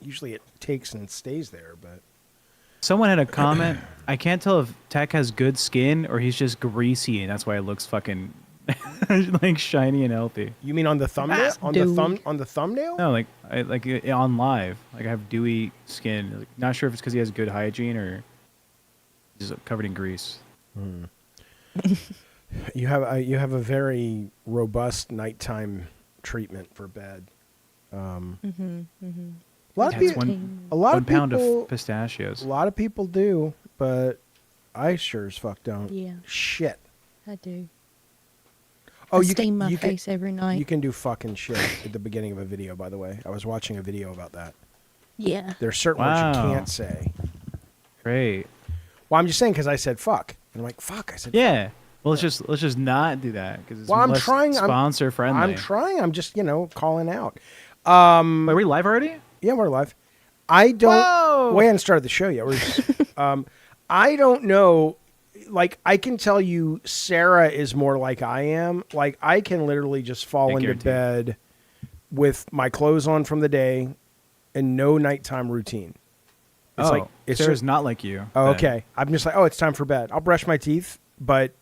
Usually it takes and stays there, but... Someone had a comment. I can't tell if Tech has good skin or he's just greasy, and that's why it looks fucking like shiny and healthy. You mean on the thumbnail? On the thumbnail? No, like on live. Like I have dewy skin. Like, not sure if it's because he has good hygiene or just covered in grease. You have a very robust nighttime treatment for bed. A lot of people, one pound of pistachios. A lot of people do, but I sure as fuck don't. Yeah. Shit. I do. Oh, I steam my face every night. You can do fucking shit at the beginning of a video, by the way. I was watching a video about that. Yeah. There's certain words you can't say. Great. Well, I'm just saying because I said fuck. And I'm like, fuck. I said yeah. Well, let's just not do that because it's I'm less trying. sponsor friendly. I'm trying. I'm just calling out. Wait, are we live already? Yeah, we're live. I don't. Whoa! We haven't started the show yet. We're just, I don't know. Like, I can tell you, Sarah is more like I am. Like, I can literally just fall into bed with my clothes on from the day and no nighttime routine. It's Sarah's not like you. Oh, okay. I'm just like, it's time for bed. I'll brush my teeth, but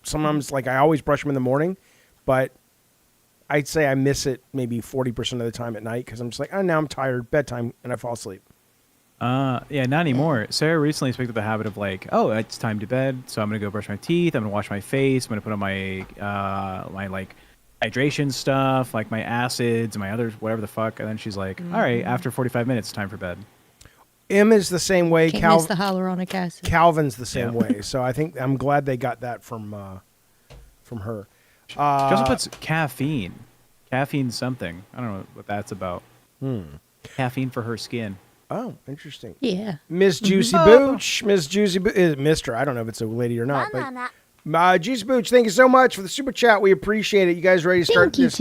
sometimes, like, I always brush them in the morning, but I'd say I miss it maybe 40% of the time at night because I'm just like, now I'm tired, bedtime, and I fall asleep. Yeah, not anymore. Sarah recently picked up the habit of like, it's time to bed, so I'm gonna go brush my teeth. I'm gonna wash my face. I'm gonna put on my my like hydration stuff, like my acids, my others, whatever the fuck. And then she's like, all right, after 45 minutes, time for bed. Em is the same way. Can't miss the hyaluronic acid. Calvin's the same way. So I think I'm glad they got that from her. She also puts caffeine. Caffeine something. I don't know what that's about. Caffeine for her skin. Oh, interesting. Yeah. Miss Juicy Booch. Miss Juicy Booch. Mr. I don't know if it's a lady or not. But Juicy Booch, thank you so much for the super chat. We appreciate it. You guys ready to start this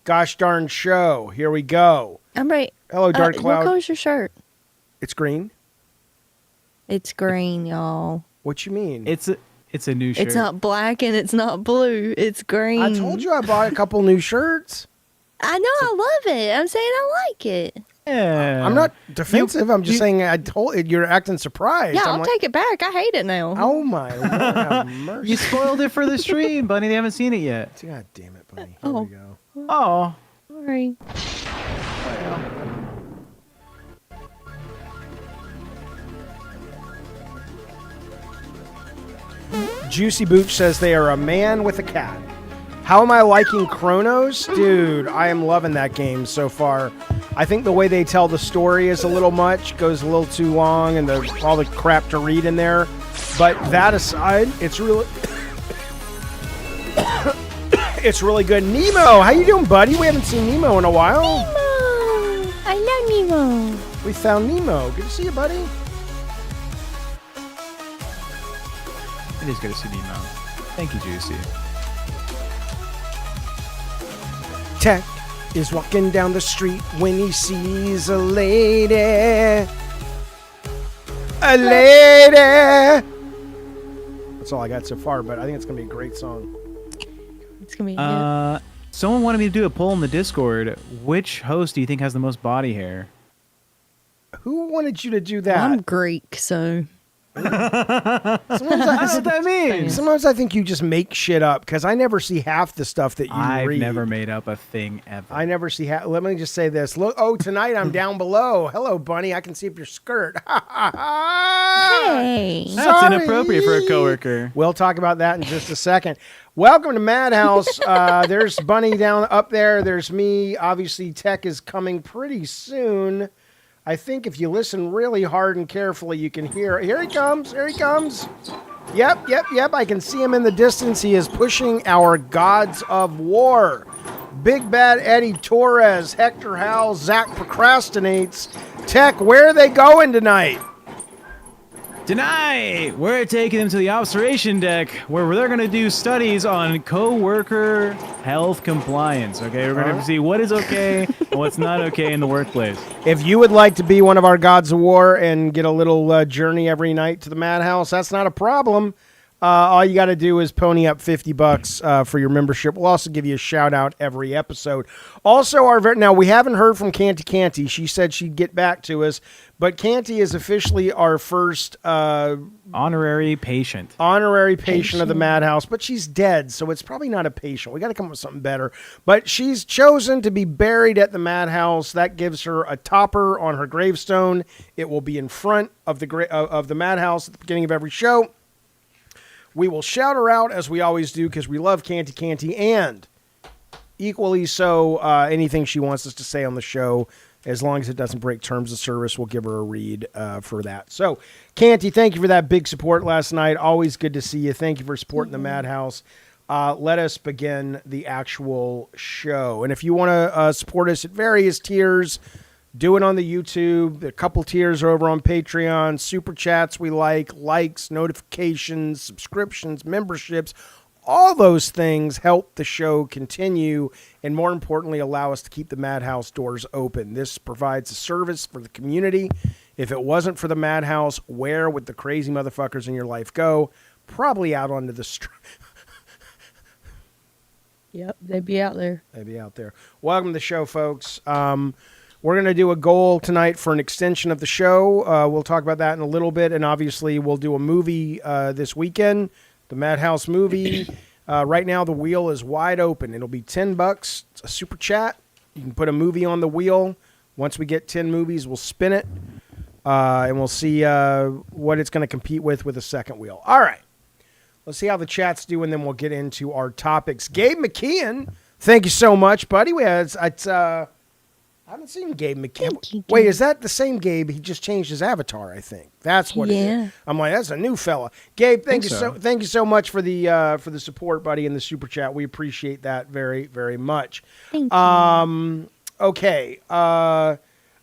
gosh darn show? Here we go. I'm ready. Hello, Dark Cloud. What color's your shirt? It's green. It's green, y'all. What you mean? It's a new shirt. It's not black and it's not blue. It's green. I told you I bought a couple new shirts. I know. I love it. I'm saying I like it. Yeah. I'm not defensive. I'm just saying I told you're acting surprised. Yeah, I'll take it back. I hate it now. Oh my Lord, have mercy. You spoiled it for the stream, Bunny. They haven't seen it yet. God damn it, Bunny. Here we go. Oh. Sorry. Juicy Booch says they are a man with a cat. How am I liking Chronos? Dude, I am loving that game so far. I think the way they tell the story is a little much, goes a little too long, and all the crap to read in there. But that aside, it's really... it's really good. Nemo, how you doing, buddy? We haven't seen Nemo in a while. Nemo! I love Nemo. We found Nemo. Good to see you, buddy. It is good to see Nemo. Thank you, Juicy. Tech is walking down the street when he sees a lady. A lady. That's all I got so far, but I think it's going to be a great song. It's going to be a hit. Someone wanted me to do a poll in the Discord. Which host do you think has the most body hair? Who wanted you to do that? I'm Greek, so... I don't know what that means. Sometimes I think you just make shit up because I never see half the stuff that you read. I've never made up a thing ever. I never see half. Let me just say this. Look, tonight I'm down below. Hello, Bunny. I can see up your skirt. Hey. That's inappropriate for a coworker. We'll talk about that in just a second. Welcome to Madhouse. There's Bunny down up there. There's me. Obviously, Tech is coming pretty soon. I think if you listen really hard and carefully, you can hear. Here he comes. Here he comes. Yep. I can see him in the distance. He is pushing our Gods of War. Big Bad Eddie Torres, Hector Howell, Zach Procrastinates. Tech, where are they going tonight? Tonight, we're taking them to the observation deck where they're going to do studies on co-worker health compliance. Okay, we're going to see what is okay and what's not okay in the workplace. If you would like to be one of our Gods of War and get a little journey every night to the Madhouse, that's not a problem. All you got to do is pony up $50 for your membership. We'll also give you a shout out every episode. Also, now we haven't heard from Canty Canty. She said she'd get back to us, but Canty is officially our first honorary patient of the Madhouse. But she's dead, so it's probably not a patient. We got to come up with something better. But she's chosen to be buried at the Madhouse. That gives her a topper on her gravestone. It will be in front of the Madhouse at the beginning of every show. We will shout her out as we always do because we love Canty Canty, and equally so, anything she wants us to say on the show, as long as it doesn't break terms of service, we'll give her a read for that. So, Canty, thank you for that big support last night. Always good to see you. Thank you for supporting the Madhouse. Let us begin the actual show. And if you want to support us at various tiers, do it on the YouTube. A couple tiers are over on Patreon. Super chats we likes, notifications, subscriptions, memberships. All those things help the show continue and, more importantly, allow us to keep the Madhouse doors open. This provides a service for the community. If it wasn't for the Madhouse, where would the crazy motherfuckers in your life go? Probably out onto the street. Yep, they'd be out there. Welcome to the show, folks. We're going to do a goal tonight for an extension of the show. We'll talk about that in a little bit. And obviously, we'll do a movie this weekend, the Madhouse movie. Right now, the wheel is wide open. It'll be $10. It's a super chat. You can put a movie on the wheel. Once we get 10 movies, we'll spin it. And we'll see what it's going to compete with a second wheel. All right. Let's see how the chat's do, and then we'll get into our topics. Gabe McKeon, thank you so much, buddy. I haven't seen Gabe McKeon. Wait, is that the same Gabe? He just changed his avatar, I think. That's what it is. I'm like, that's a new fella. Gabe, thank you so much for the support, buddy, in the super chat. We appreciate that very, very much. Thank you. Okay.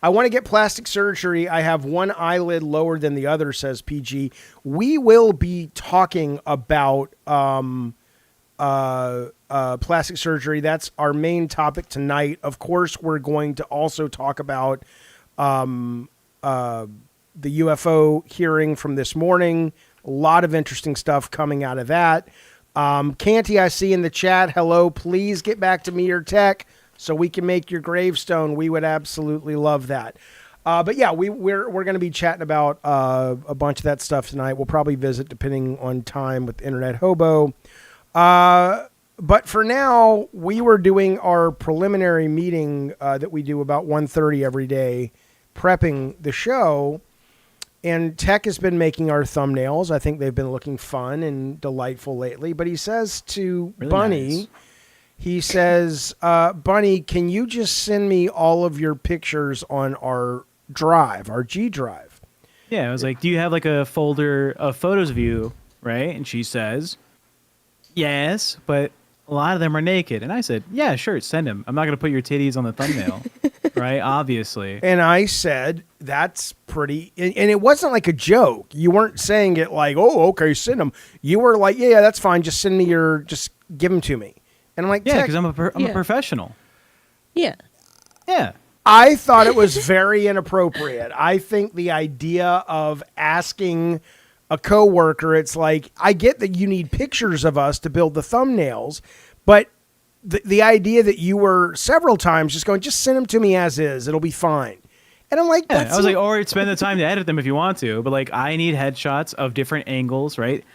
I want to get plastic surgery. I have one eyelid lower than the other, says PG. We will be talking about plastic surgery. That's our main topic tonight. Of course, we're going to also talk about the UFO hearing from this morning. A lot of interesting stuff coming out of that. Canty, I see in the chat. Hello, please get back to me or Tech so we can make your gravestone. We would absolutely love that. But yeah, we're going to be chatting about a bunch of that stuff tonight. We'll probably visit, depending on time, with Internet Hobo. But for now, we were doing our preliminary meeting that we do about 1:30 every day, prepping the show. And Tech has been making our thumbnails. I think they've been looking fun and delightful lately. But he says to really Bunny, nice. He says, Bunny, can you just send me all of your pictures on our drive, our G drive? Yeah, I was like, do you have like a folder of photos of you, right? And she says, yes, but a lot of them are naked. And I said, yeah, sure, send them. I'm not going to put your titties on the thumbnail, right? Obviously. And I said, that's pretty... And it wasn't like a joke. You weren't saying it like, oh, okay, send them. You were like, yeah, that's fine. Just send me just give them to me. And I'm like, yeah, because I'm a professional. Yeah. Yeah. I thought it was very inappropriate. I think the idea of asking a coworker, it's like, I get that you need pictures of us to build the thumbnails, but the idea that you were several times just going, just send them to me as is, it'll be fine. And I'm like, yeah, I was like, or spend the time to edit them if you want to, but like, I need headshots of different angles, right?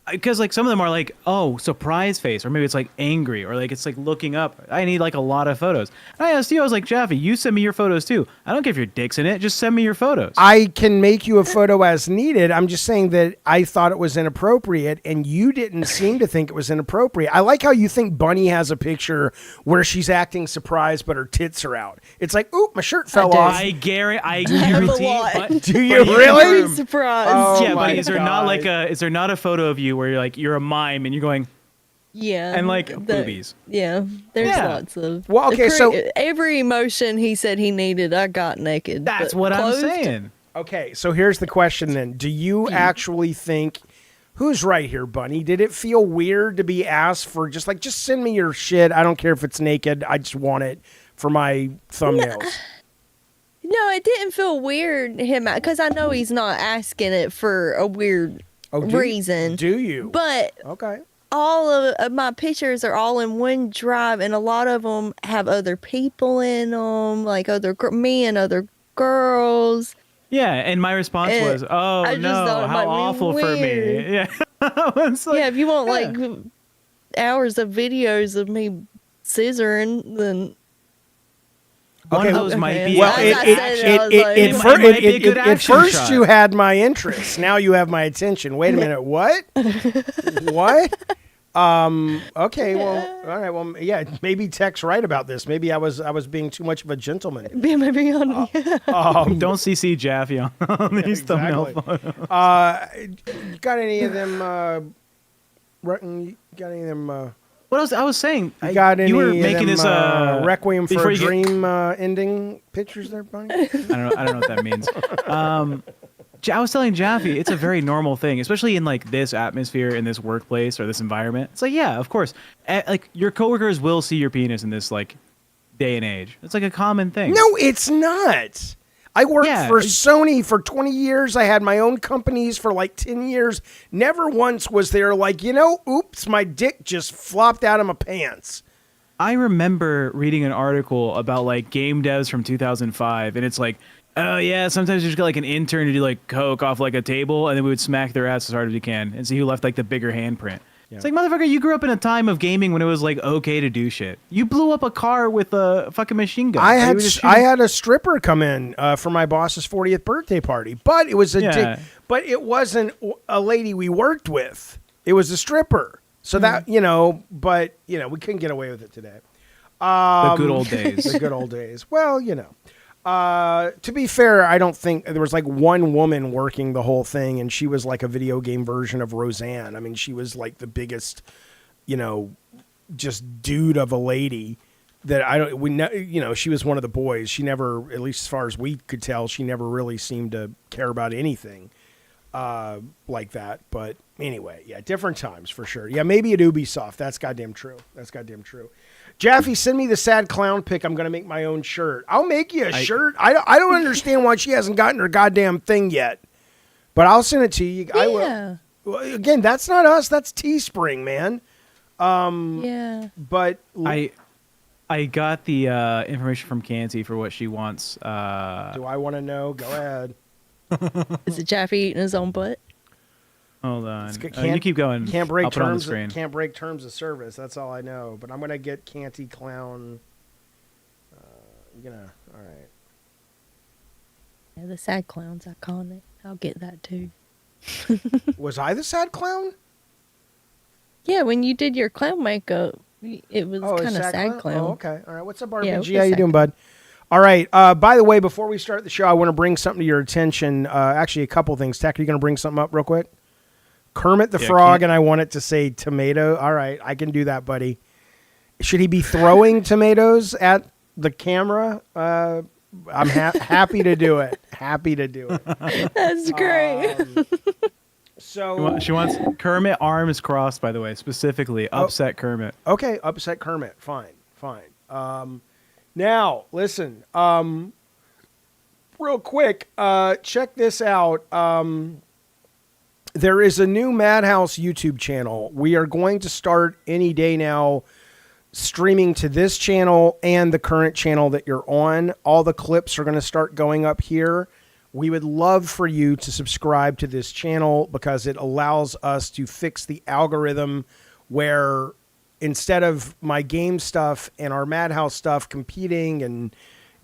Because like some of them are like, oh, surprise face, or maybe it's like angry, or like it's like looking up. I need like a lot of photos. And I asked you, I was like, Jaffe, you send me your photos too. I don't care if your dick's in it. Just send me your photos. I can make you a photo as needed. I'm just saying that I thought it was inappropriate, and you didn't seem to think it was inappropriate. I like how you think Bunny has a picture where she's acting surprised, but her tits are out. It's like, oop, my shirt fell off. I guarantee. Do you really? I'm surprised. Oh, yeah, but is there God. not a photo of you where you're like, you're a mime and you're going, yeah, and like boobies? Yeah, there's lots of. Well, okay, so every emotion he said he needed, I got naked. That's what I'm saying. Okay, so here's the question then. Do you actually think, who's right here, Bunny? Did it feel weird to be asked for just send me your shit? I don't care if it's naked. I just want it for my thumbnails. No, it didn't feel weird because I know he's not asking it for a weird reason. Do you? But Okay. all of my pictures are all in one drive, and a lot of them have other people in them, like me and other girls. Yeah, and my response And was, "Oh I just thought no, it how might be awful for me." weird. Yeah, it's like, Yeah, if you want yeah. like hours of videos of me scissoring, then One Okay, of those okay. might be. Well, As an I said action- it, I was like, it might be a good at action first shot. you had my interest. Now you have my attention. Wait a minute. What? What? Okay. Well. All right. Well. Yeah. Maybe Tech's right about this. Maybe I was being too much of a gentleman. maybe on Don't CC Jaffe on these thumbnail Exactly. photos. Got any of them? You got any of them? What else? I was saying, You got any you were of making them, this Requiem for before a you get- Dream ending pictures there, buddy? I don't know what that means. I was telling Jaffe, it's a very normal thing, especially in like this atmosphere, in this workplace or this environment. It's like, yeah, of course, like your coworkers will see your penis in this like day and age. It's like a common thing. No, it's not. I worked Yeah, for Sony for 20 years. I had my own companies for like 10 years. Never once was there like, oops, my dick just flopped out of my pants. I remember reading an article about like game devs from 2005, and it's like, oh yeah, sometimes you just got like an intern to do like coke off like a table, and then we would smack their ass as hard as we can and see who left like the bigger handprint. Yeah. It's like, motherfucker, you grew up in a time of gaming when it was like okay to do shit. You blew up a car with a fucking machine gun. I You were just had shooting- a stripper come in for my boss's 40th birthday party, but it was Yeah. but it wasn't a lady we worked with. It was a stripper. So that, but we couldn't get away with it today. the good old days. The good old days. Well, to be fair, I don't think there was like one woman working the whole thing, and she was like a video game version of Roseanne. I mean, she was like the biggest, just dude of a lady that she was one of the boys. She never, at least as far as we could tell, she never really seemed to care about anything like that. But anyway, yeah, different times for sure. Yeah, maybe at Ubisoft. That's goddamn true. Jaffe, send me the sad clown pic. I'm going to make my own shirt. I'll make you a shirt. I don't understand why she hasn't gotten her goddamn thing yet. But I'll send it to you. I will. Well, again, that's not us. That's Teespring, man. yeah. But I got the information from Canty for what she wants. do I want to know? Go ahead. Is it Jaffe eating his own butt? Hold on. It's- You keep going. Can't break I'll put it on the terms. screen. Can't break terms of service. That's all I know. But I'm gonna get Canty Clown. All right. Yeah, the sad clown's iconic. I'll get that too. Was I the sad clown? Yeah, when you did your clown makeup, it was it's kind of sad clown. Oh, okay. All right. What's up, Yeah, it RPG? was How you sad doing, bud? All right. By the way, before we start the show, I want to bring something to your attention. Actually, a couple things. Tech, are you going to bring something up real quick? Kermit the Frog, and I want it to say tomato. All right, I can do that, buddy. Should he be throwing tomatoes at the camera? I'm happy to do it. Happy to do it. That's great. So She wants Kermit arms crossed, by the way, specifically upset Kermit. okay, upset Kermit. Fine. Now listen. Real quick. Check this out. There is a new Madhouse YouTube channel. We are going to start any day now streaming to this channel and the current channel that you're on. All the clips are going to start going up here. We would love for you to subscribe to this channel because it allows us to fix the algorithm where instead of my game stuff and our Madhouse stuff competing and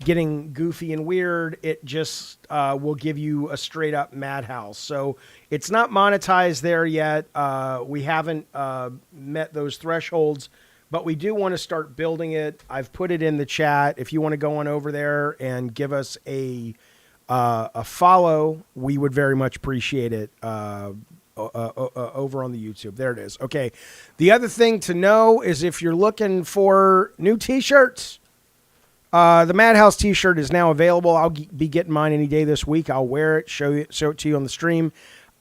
getting goofy and weird, it just will give you a straight up Madhouse. So it's not monetized there yet. We haven't met those thresholds, but we do want to start building it. I've put it in the chat. If you want to go on over there and give us a follow, we would very much appreciate it. Over on the YouTube. There it is. Okay. The other thing to know is if you're looking for new t-shirts, the Madhouse t-shirt is now available. I'll be getting mine any day this week. I'll wear it, show it to you on the stream.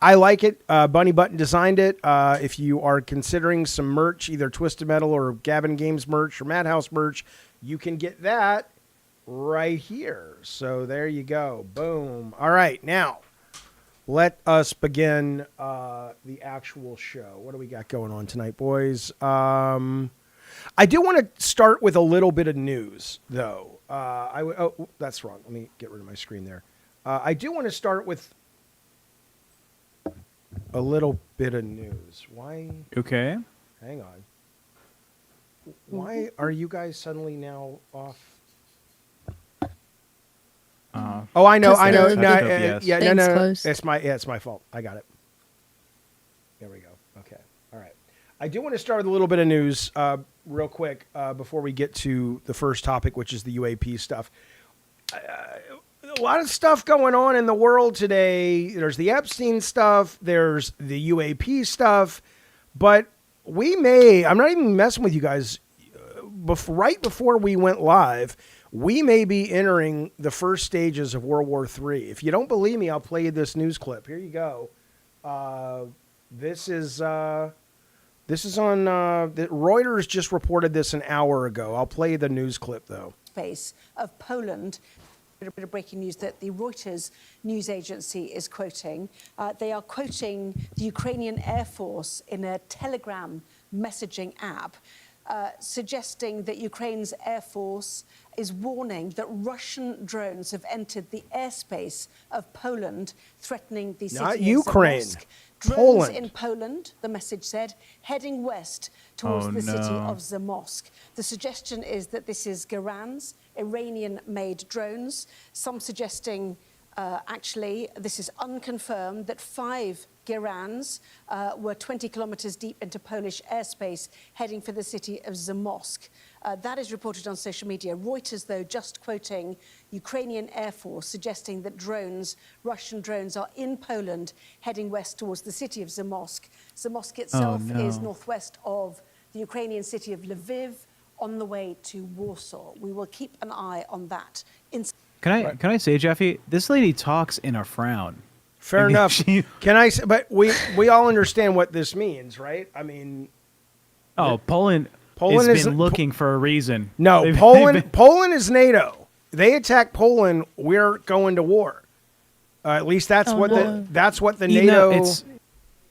I like it. Bunny Button designed it. If you are considering some merch, either Twisted Metal or Gabbin Games merch or Madhouse merch, you can get that right here. So there you go. Boom. All right. Now, let us begin the actual show. What do we got going on tonight, boys? I do want to start with a little bit of news, though. Oh, that's wrong. Let me get rid of my screen there. I do want to start with a little bit of news. Why? Okay. Hang on. Why are you guys suddenly now off? Oh, I know. Because No, the yeah, thing's no. closed. It's my fault. I got it. There we go. Okay. All right. I do want to start with a little bit of news, real quick, before we get to the first topic, which is the UAP stuff. A lot of stuff going on in the world today. There's the Epstein stuff. There's the UAP stuff. But I'm not even messing with you guys. Right before we went live, we may be entering the first stages of World War III. If you don't believe me, I'll play you this news clip. Here you go. This is on Reuters just reported this an hour ago. I'll play you the news clip, though. Space of Poland. A bit of breaking news that the Reuters news agency is quoting. They are quoting the Ukrainian Air Force in a Telegram messaging app, suggesting that Ukraine's Air Force is warning that Russian drones have entered the airspace of Poland, threatening the city Not of Ukraine. Zamosk. Drones Poland. in Poland, the message said, heading west towards the city of Zamosk. The suggestion is that this is Garan's Iranian-made drones, some suggesting actually this is unconfirmed, that 5 Garans were 20 kilometers deep into Polish airspace heading for the city of Zamosk. That is reported on social media. Reuters, though, just quoting Ukrainian Air Force, suggesting that Russian drones are in Poland heading west towards the city of Zamosk. Zamosk itself is northwest of the Ukrainian city of Lviv, on the way to Warsaw. We will keep an eye on that. Can I say, Jaffe, this lady talks in a frown. Fair enough. Can I say, but we all understand what this means, right? I mean, Poland Poland has is been looking for a reason. No, Poland is NATO. They attack Poland, we're going to war. At least that's what the NATO.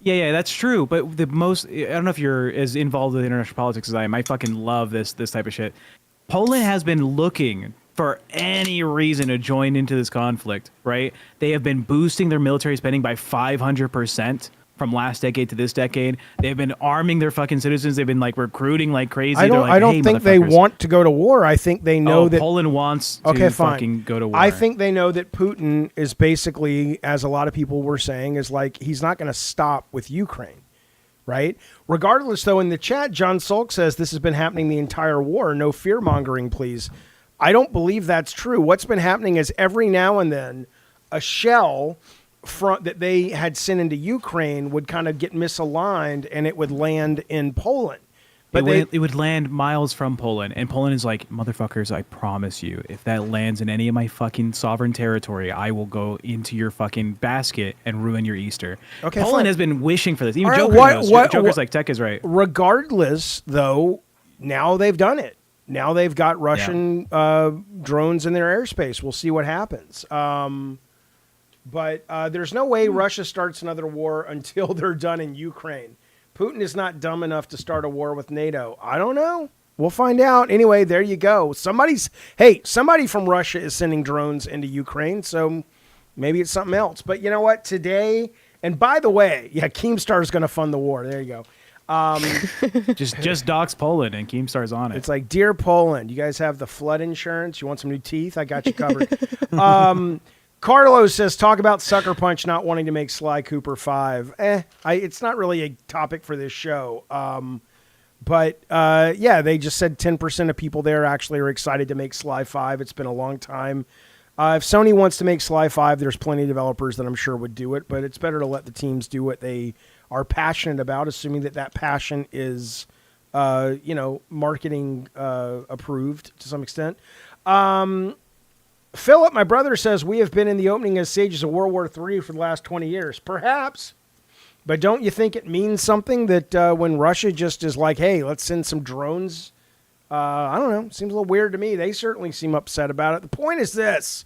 Yeah, that's true. But I don't know if you're as involved with international politics as I am. I fucking love this type of shit. Poland has been looking for any reason to join into this conflict, right? They have been boosting their military spending by 500% from last decade to this decade. They've been arming their fucking citizens. They've been like recruiting like crazy. I don't think they want to go to war. I think they know that Poland wants to fucking go to war. I think they know that Putin is basically, as a lot of people were saying, is like he's not going to stop with Ukraine, right? Regardless, though, in the chat, John Sulk says this has been happening the entire war. No fear mongering, please. I don't believe that's true. What's been happening is every now and then a shell that they had sent into Ukraine would kind of get misaligned and it would land in Poland. But it would land miles from Poland, and Poland is like, motherfuckers, I promise you, if that lands in any of my fucking sovereign territory, I will go into your fucking basket and ruin your Easter. Okay, Poland has been wishing for this. Even Joker knows. Joker's like, Tech is right. Regardless, though, now they've done it. Now they've got Russian drones in their airspace. We'll see what happens. But there's no way Russia starts another war until they're done in Ukraine. Putin is not dumb enough to start a war with NATO. I don't know. We'll find out. Anyway, there you go. Somebody from Russia is sending drones into Ukraine, so maybe it's something else. But you know what? Today, and by the way, Keemstar is going to fund the war. There you go. Just dox Poland and Keemstar's on it. It's like, dear Poland, you guys have the flood insurance? You want some new teeth? I got you covered. Carlos says, talk about Sucker Punch not wanting to make Sly Cooper 5. It's not really a topic for this show. But they just said 10% of people there actually are excited to make Sly 5. It's been a long time. If Sony wants to make Sly 5, there's plenty of developers that I'm sure would do it, but it's better to let the teams do what they are passionate about, assuming that passion is, marketing approved to some extent. Philip, my brother, says we have been in the opening stages of World War III for the last 20 years. Perhaps. But don't you think it means something that when Russia just is like, hey, let's send some drones? I don't know. Seems a little weird to me. They certainly seem upset about it. The point is this.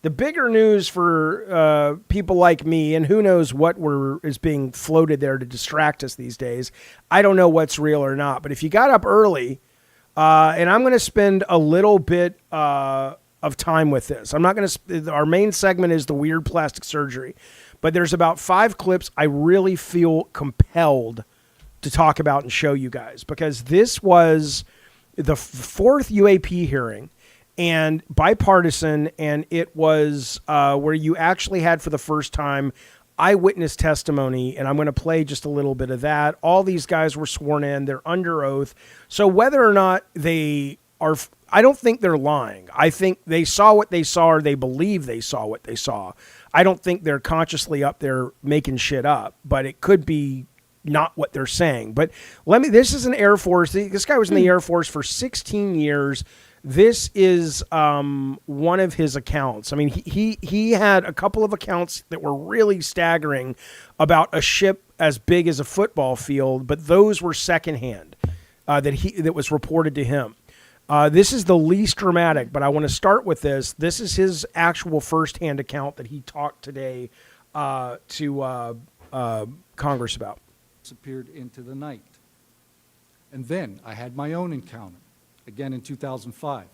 The bigger news for people like me, and who knows what is being floated there to distract us these days. I don't know what's real or not. But if you got up early, and I'm going to spend a little bit of time with this. I'm not going to. Our main segment is the weird plastic surgery, but there's about 5 clips I really feel compelled to talk about and show you guys, because this was the 4th UAP hearing. And bipartisan, and it was where you actually had for the first time eyewitness testimony, and I'm going to play just a little bit of that. All these guys were sworn in. They're under oath. So whether or not they are, I don't think they're lying. I think they saw what they saw, or they believe they saw what they saw. I don't think they're consciously up there making shit up, but it could be not what they're saying. But this is an Air Force. This guy was in the Air Force for 16 years. This is one of his accounts. I mean, he had a couple of accounts that were really staggering about a ship as big as a football field, but those were secondhand that was reported to him. This is the least dramatic, but I want to start with this. This is his actual firsthand account that he talked today to Congress about. Disappeared into the night. And then I had my own encounter. Again in 2005.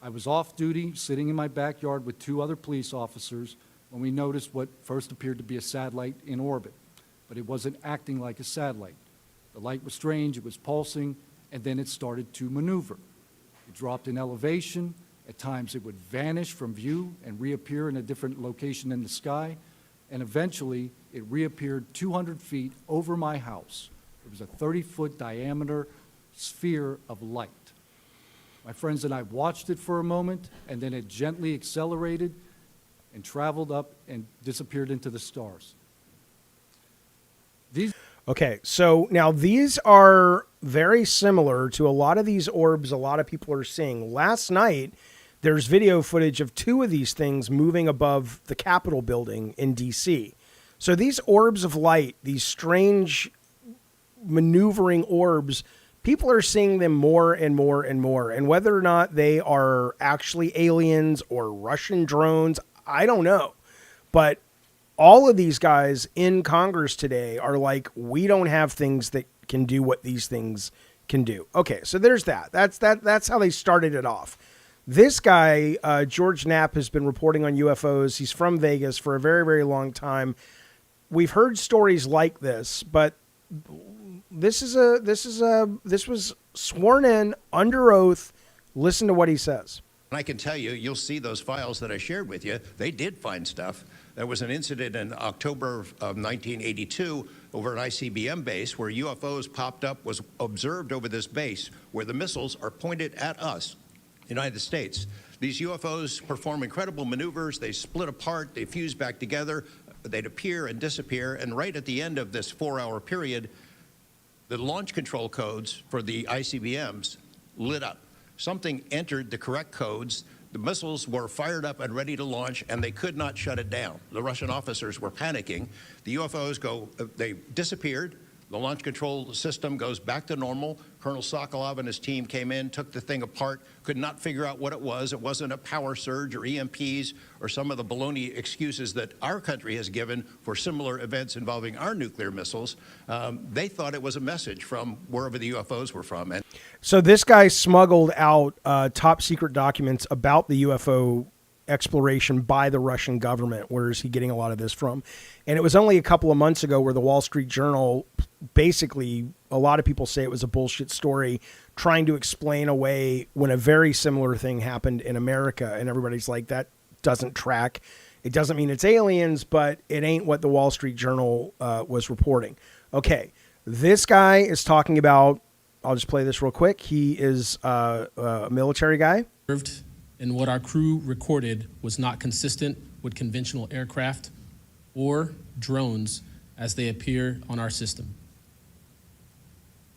I was off duty, sitting in my backyard with 2 other police officers when we noticed what first appeared to be a satellite in orbit, but it wasn't acting like a satellite. The light was strange, it was pulsing, and then it started to maneuver. It dropped in elevation, at times it would vanish from view and reappear in a different location in the sky, and eventually it reappeared 200 feet over my house. It was a 30-foot diameter sphere of light. My friends and I watched it for a moment, and then it gently accelerated and traveled up and disappeared into the stars. Okay, so now these are very similar to a lot of these orbs a lot of people are seeing. Last night, there's video footage of 2 of these things moving above the Capitol building in D.C. So these orbs of light, these strange maneuvering orbs, people are seeing them more and more and more. And whether or not they are actually aliens or Russian drones, I don't know. But all of these guys in Congress today are like, we don't have things that can do what these things can do. Okay, so there's that. That's how they started it off. This guy, George Knapp, has been reporting on UFOs. He's from Vegas for a very, very long time. We've heard stories like this, but this was sworn in under oath. Listen to what he says. I can tell you, you'll see those files that I shared with you. They did find stuff. There was an incident in October of 1982 over an ICBM base where UFOs popped up, was observed over this base where the missiles are pointed at us, United States. These UFOs perform incredible maneuvers. They split apart, they fuse back together, they'd appear and disappear. And right at the end of this 4-hour period, the launch control codes for the ICBMs lit up. Something entered the correct codes. The missiles were fired up and ready to launch, and they could not shut it down. The Russian officers were panicking. The UFOs they disappeared. The launch control system goes back to normal. Colonel Sokolov and his team came in, took the thing apart, could not figure out what it was. It wasn't a power surge or EMPs or some of the baloney excuses that our country has given for similar events involving our nuclear missiles. They thought it was a message from wherever the UFOs were from. And so this guy smuggled out top secret documents about the UFO exploration by the Russian government. Where is he getting a lot of this from? And it was only a couple of months ago where the Wall Street Journal, basically, a lot of people say it was a bullshit story, trying to explain away when a very similar thing happened in America. And everybody's like, that doesn't track. It doesn't mean it's aliens, but it ain't what the Wall Street Journal was reporting. Okay, this guy is talking about, I'll just play this real quick. He is a military guy. And what our crew recorded was not consistent with conventional aircraft or drones as they appear on our system.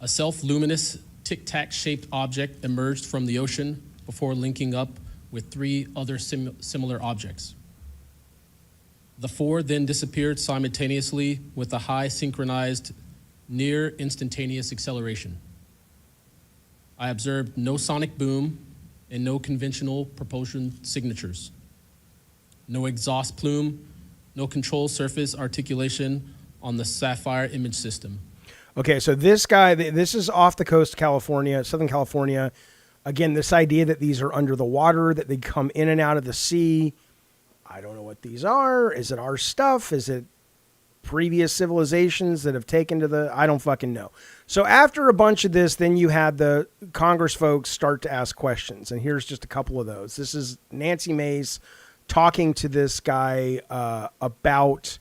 A self-luminous tic-tac shaped object emerged from the ocean before linking up with 3 other similar objects. The 4 then disappeared simultaneously with a high synchronized, near instantaneous acceleration. I observed no sonic boom and no conventional propulsion signatures. no exhaust plume, no control surface articulation on the Sapphire image system. Okay, so this guy, this is off the coast of California, Southern California. Again, this idea that these are under the water, that they come in and out of the sea. I don't know what these are. Is it our stuff? Is it previous civilizations that have taken to the... I don't fucking know. So after a bunch of this, then you had the Congress folks start to ask questions. And here's just a couple of those. This is Nancy Mace talking to this guy about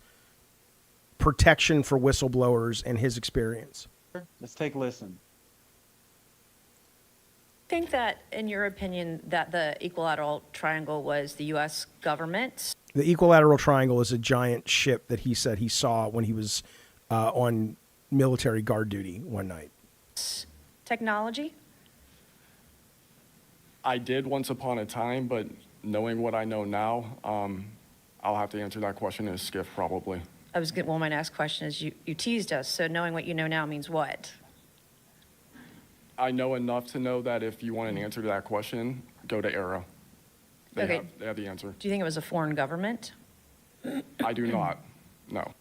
protection for whistleblowers and his experience. Let's take a listen. Think that, in your opinion, that the equilateral triangle was the U.S. government? The equilateral triangle is a giant ship that he said he saw when he was on military guard duty one night. Technology? I did once upon a time, but knowing what I know now, I'll have to answer that question as skiff probably. Well, my next question is, you teased us, so knowing what you know now means what? I know enough to know that if you want an answer to that question, go to Arrow. They have the answer. Do you think it was a foreign government? I do not. No.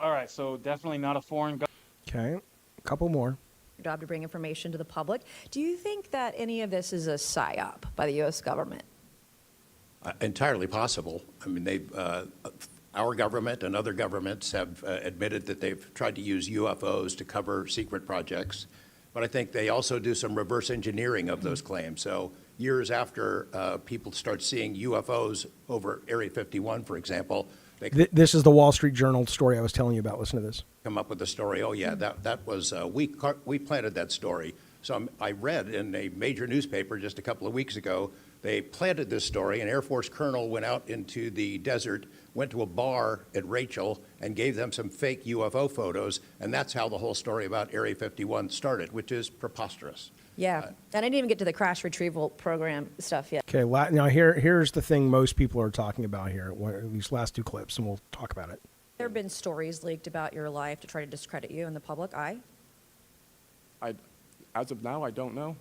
All right, so definitely not a foreign government. Okay, a couple more. Your job to bring information to the public. Do you think that any of this is a psyop by the U.S. government? Entirely possible. I mean, our government and other governments have admitted that they've tried to use UFOs to cover secret projects. But I think they also do some reverse engineering of those claims. So years after people start seeing UFOs over Area 51, for example, they This is the Wall Street Journal story I was telling you about. Listen to this. come up with the story. Oh yeah, that was we planted that story. So I read in a major newspaper just a couple of weeks ago, they planted this story. An Air Force colonel went out into the desert, went to a bar at Rachel, and gave them some fake UFO photos, and that's how the whole story about Area 51 started, which is preposterous. Yeah, and I didn't even get to the crash retrieval program stuff yet. Okay, now here's the thing most people are talking about here, these last two clips, and we'll talk about it. There have been stories leaked about your life to try to discredit you in the public eye. As of now, I don't know.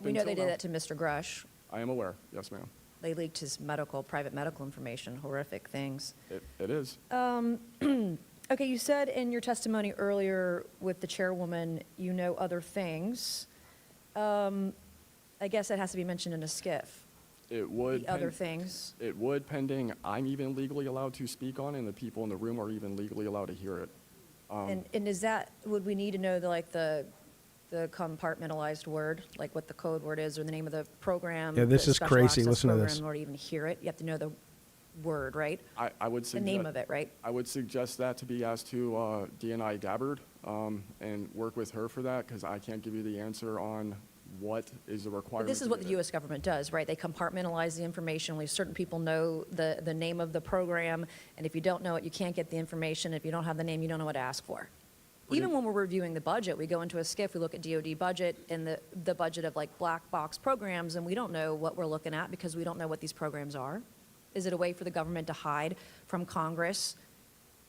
We know they did that to Mr. Grush. I am aware. Yes, ma'am. They leaked his private medical information, horrific things. It is. Okay, you said in your testimony earlier with the chairwoman, you know other things. I guess that has to be mentioned in a skiff. It would. The other things. It would, pending I'm even legally allowed to speak on, and the people in the room are even legally allowed to hear it. And is that, would we need to know the compartmentalized word, like what the code word is, or the name of the program? Yeah, this the is special crazy. access Listen to program, this. In order to even hear it, you have to know the word, right? I would The suggest name of it, right? I would suggest that to be asked to DNI Gabbard and work with her for that, because I can't give you the answer on what is the But requirement. this is what the U.S. government does, right? They compartmentalize the information. Only certain people know the name of the program, and if you don't know it, you can't get the information. If you don't have the name, you don't know what to ask for. Even when we're reviewing the budget, we go into a skiff, we look at DOD budget and the budget of like black box programs, and we don't know what we're looking at because we don't know what these programs are. Is it a way for the government to hide from Congress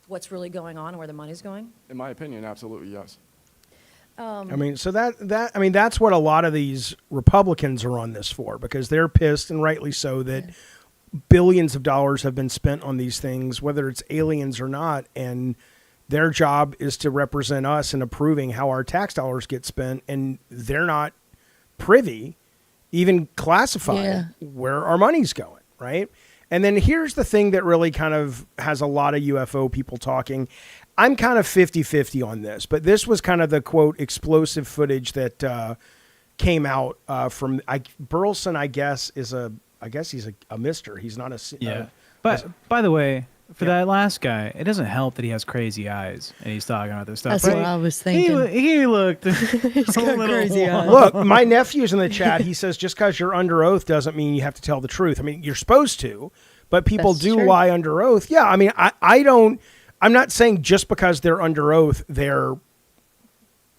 what's really going on and where the money's going? In my opinion, absolutely yes. I mean, so that's what a lot of these Republicans are on this for, because they're pissed, and rightly so, that billions of dollars have been spent on these things, whether it's aliens or not, and their job is to represent us in approving how our tax dollars get spent, and they're not privy, even classified, where our money's going, right? And then here's the thing that really kind of has a lot of UFO people talking. I'm kind of 50-50 on this, but this was kind of the, quote, explosive footage that came out from Burleson, I guess he's a mister. He's not a... Yeah. But by the way, for that last guy, it doesn't help that he has crazy eyes and he's talking about this stuff. That's what I was thinking. He looked. He's got crazy eyes. Look, my nephew's in the chat. He says just because you're under oath doesn't mean you have to tell the truth. I mean, you're supposed to, but people That's do true. lie under oath. Yeah, I mean, I'm not saying just because they're under oath they're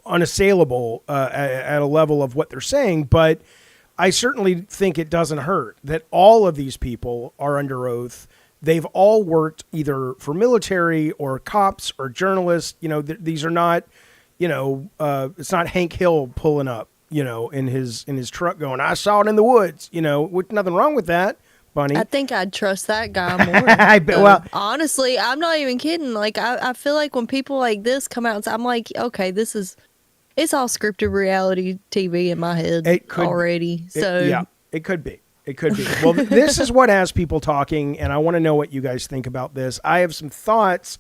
unassailable at a level of what they're saying, but I certainly think it doesn't hurt that all of these people are under oath. They've all worked either for military or cops or journalists. You know, these are not, it's not Hank Hill pulling up, in his truck going, I saw it in the woods, with nothing wrong with that. Bunny. I think I'd trust that guy more. I bet. Well, honestly, I'm not even kidding. Like, I feel like when people like this come out, I'm like, okay, it's all scripted reality TV in my head it could already. So yeah, it could be. It could be. Well, this is what has people talking, and I want to know what you guys think about this. I have some thoughts,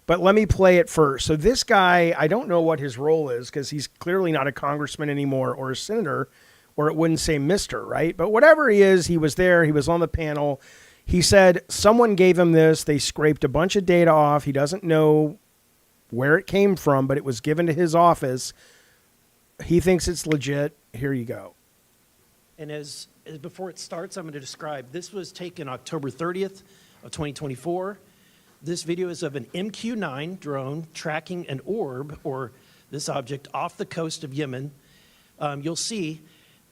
but let me play it first. So this guy, I don't know what his role is because he's clearly not a congressman anymore or a senator, or it wouldn't say Mr., right? But whatever he is, he was there. He was on the panel. He said someone gave him this. They scraped a bunch of data off. He doesn't know where it came from, but it was given to his office. He thinks it's legit. Here you go. And as before it starts, I'm going to describe. This was taken October 30th of 2024. This video is of an MQ-9 drone tracking an orb, or this object, off the coast of Yemen. You'll see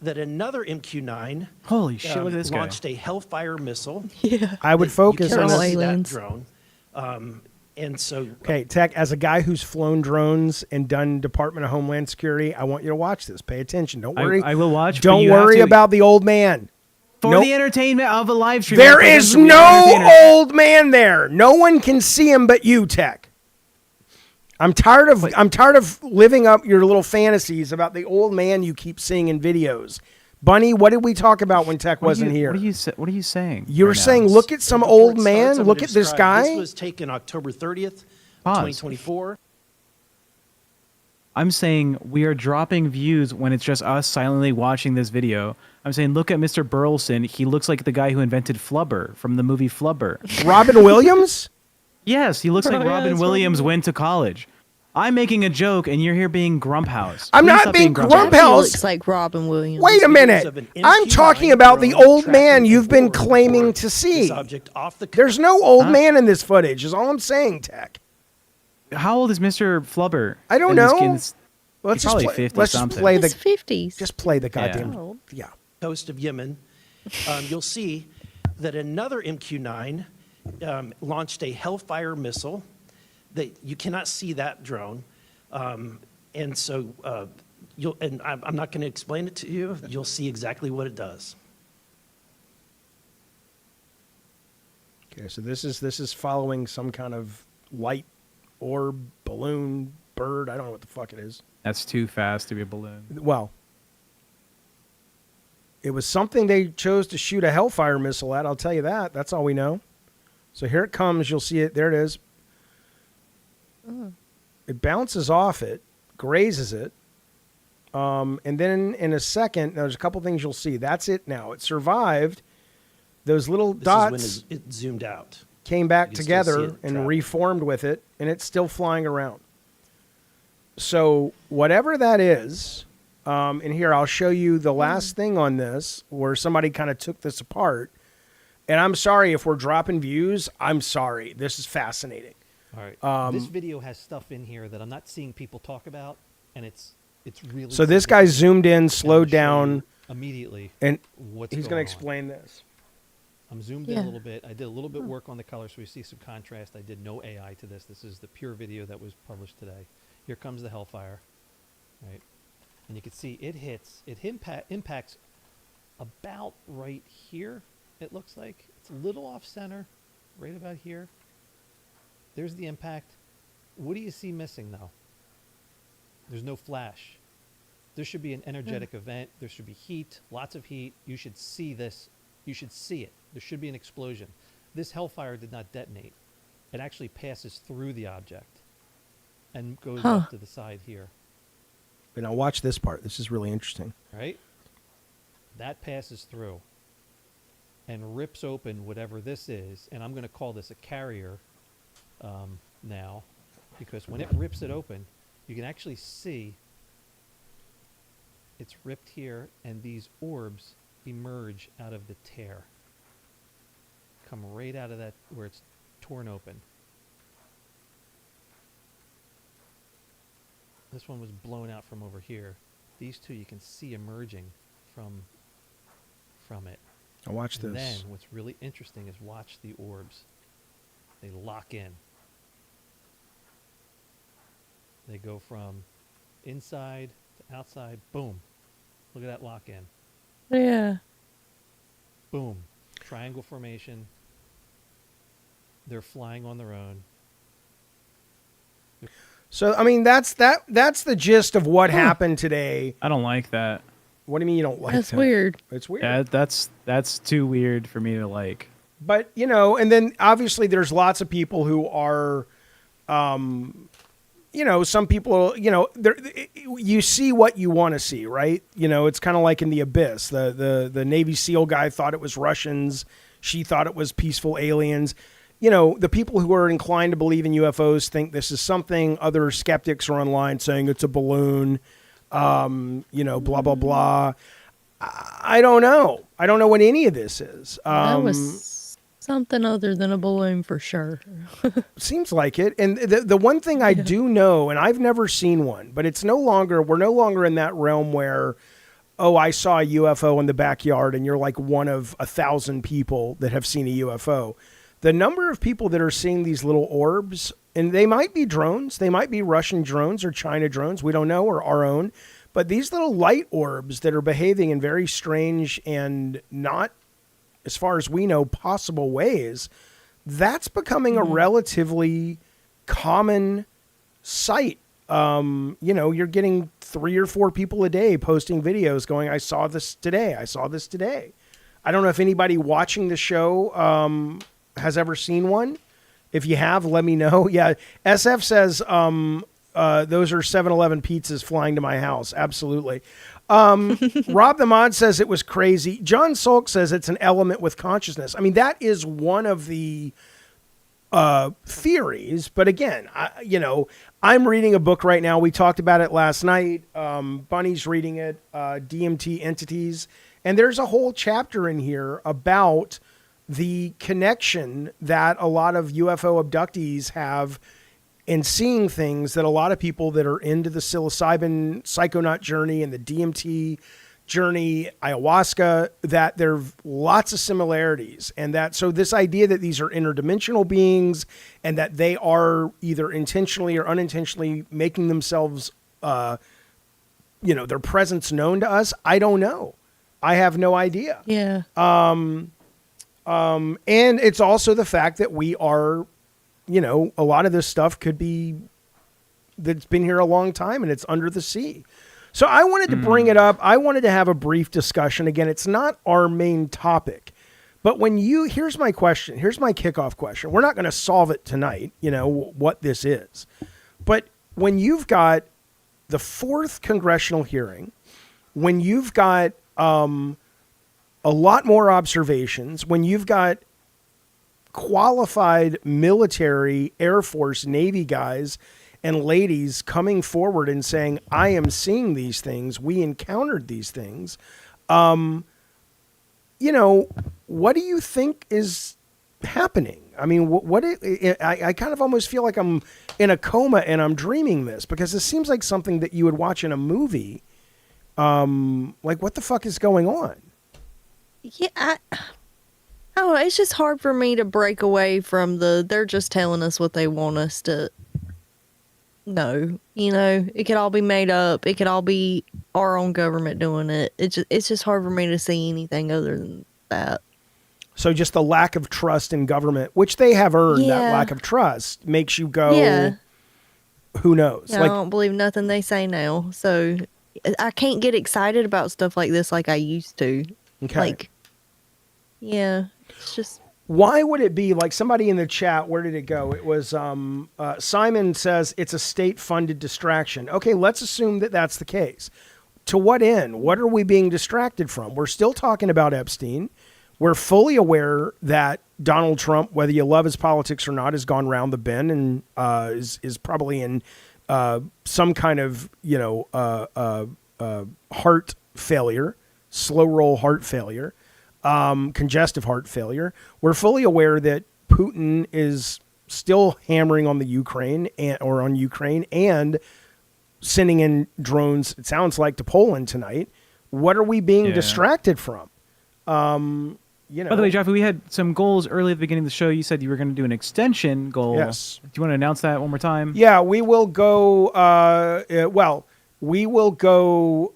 that another MQ-9 Holy shit, look at this guy. launched a Hellfire missile. yeah, I would focus You on cannot this. see that aliens. drone. And so Okay, Tech, as a guy who's flown drones and done Department of Homeland Security, I want you to watch this. Pay attention. Don't worry. I will watch. but Don't you have worry to- about the old man. for Nope. the entertainment of a live stream. There I'll put is this for the no entertainer. old man there. No one can see him but you, Tech. I'm tired of living up your little fantasies about the old man you keep seeing in videos. Bunny, what did we talk about when Tech wasn't here? What are you saying? You were right now? saying, look at some before old it man. starts, I'm Look gonna at this describe. guy. This was taken October 30th, Pause. 2024. I'm saying we are dropping views when it's just us silently watching this video. I'm saying, look at Mr. Burleson. He looks like the guy who invented Flubber from the movie Flubber. Robin Williams? Yes, he looks like Oh, yeah, Robin that's Williams Robin. went to college. I'm making a joke, and you're here being Grumphouse. I'm Please not stop being Grumphouse. Grump He House. looks like Robin Williams. Wait a Videos minute. of an I'm MQ-9 talking about the drone old man tracking you've an been orb, claiming or to this see. object off the There's no old man in this footage, is all I'm saying, Tech. How old is Mr. Flubber? I don't in this know. kid's- Let's He's probably play, 50 let's just something. play It's the 50s. just play the goddamn Oh. yeah. coast of Yemen. You'll see that another MQ-9 launched a Hellfire missile. That you cannot see that drone, and so I'm not going to explain it to you. You'll see exactly what it does. Okay, so this is following some kind of light orb, balloon, bird. I don't know what the fuck it is. That's too fast to be a balloon. Well, it was something they chose to shoot a Hellfire missile at. I'll tell you that. That's all we know. So here it comes. You'll see it. There it is. It bounces off it, grazes it, and then in a second, there's a couple things you'll see. That's it now. It survived. Those little This dots is when it zoomed out. came back You can still see together it and travel. reformed with it, and it's still flying around. So whatever that is, and here I'll show you the last thing on this where somebody kind of took this apart. And I'm sorry if we're dropping views. I'm sorry. This is fascinating. All right. This video has stuff in here that I'm not seeing people talk about, and it's really. So this guy significant. zoomed in, And I'm slowed gonna show you down, immediately, and what's he's going going to on. explain this. I'm zoomed in Yeah. a little bit. I did a little bit work on the color, so we see some contrast. I did no AI to this. This is the pure video that was published today. Here comes the Hellfire, right? And you can see it hits. It impacts about right here. It looks like it's a little off center, right about here. There's the impact. What do you see missing though? There's no flash. There should be an energetic event. There should be heat, lots of heat. You should see this. You should see it. There should be an explosion. This Hellfire did not detonate. It actually passes through the object and goes up to the side here, And now watch this part. This is really interesting. right? That passes through and rips open whatever this is. And I'm going to call this a carrier now, because when it rips it open, you can actually see it's ripped here, and these orbs emerge out of the tear. Come right out of that where it's torn open. This one was blown out from over here. These two you can see emerging from it. Now watch And this. then what's really interesting is watch the orbs. They lock in. They go from inside to outside. Boom. Look at that lock in. Yeah. Boom. triangle formation. They're flying on their own. So, I mean, that's the gist of what happened today. I don't like that. What do you mean you don't like That's that? weird. It's weird. Yeah, that's too weird for me to like. But, you know, and then obviously there's lots of people who are, you know, some people, you know, you see what you want to see, right? You know, it's kind of like in The Abyss. The Navy SEAL guy thought it was Russians. She thought it was peaceful aliens. You know, the people who are inclined to believe in UFOs think this is something. Other skeptics are online saying it's a balloon, you know, blah, blah, blah. I don't know. I don't know what any of this is. That was something other than a balloon for sure. Seems like it. And the one thing I do know, and I've never seen one, but we're no longer in that realm where, oh, I saw a UFO in the backyard and you're like one of 1,000 people that have seen a UFO. The number of people that are seeing these little orbs, and they might be drones, they might be Russian drones or China drones, we don't know, or our own, but these little light orbs that are behaving in very strange and not, as far as we know, possible ways, that's becoming a relatively common sight. You know, you're getting 3 or 4 people a day posting videos going, I saw this today. I saw this today. I don't know if anybody watching the show has ever seen one. If you have, let me know. Yeah, SF says those are 7-Eleven pizzas flying to my house. Absolutely. Rob the Mod says it was crazy. John Sulk says it's an element with consciousness. I mean, that is one of the theories. But again, you know, I'm reading a book right now. We talked about it last night. Bunny's reading it, DMT Entities. And there's a whole chapter in here about the connection that a lot of UFO abductees have in seeing things that a lot of people that are into the psilocybin psychonaut journey and the DMT journey, ayahuasca, that there are lots of similarities. And that, so this idea that these are interdimensional beings and that they are either intentionally or unintentionally making themselves, you know, their presence known to us, I don't know. I have no idea. Yeah. And it's also the fact that we are, you know, a lot of this stuff could be that's been here a long time and it's under the sea. So I wanted to bring it up. I wanted to have a brief discussion. Again, it's not our main topic, but here's my question. Here's my kickoff question. We're not going to solve it tonight, you know, what this is, but when you've got the 4th congressional hearing, when you've got, a lot more observations, when you've got qualified military, Air Force, Navy guys and ladies coming forward and saying, I am seeing these things, we encountered these things, you know, what do you think is happening? I mean, I kind of almost feel like I'm in a coma and I'm dreaming this, because this seems like something that you would watch in a movie. Like, what the fuck is going on? Yeah, I don't know. It's just hard for me to break away from they're just telling us what they want us to know. You know, it could all be made up. It could all be our own government doing it. It's just hard for me to see anything other than that. So just the lack of trust in government, which they have earned, that lack of trust makes you go, who knows? I don't believe nothing they say now. So I can't get excited about stuff like this like I used to. Okay. Like, yeah, it's just. Why would it be like somebody in the chat? Where did it go? It was Simon says it's a state-funded distraction. Okay, let's assume that that's the case. To what end? What are we being distracted from? We're still talking about Epstein. We're fully aware that Donald Trump, whether you love his politics or not, has gone round the bend and is probably in some kind of, you know, heart failure, slow roll heart failure. Congestive heart failure. We're fully aware that Putin is still hammering on the Ukraine and sending in drones, it sounds like, to Poland tonight. What are we being distracted from? You know. By the way, Jaffe, we had some goals early at the beginning of the show. You said you were going to do an extension goal. Yes. Do you want to announce that one more time? Yeah, we will go, we will go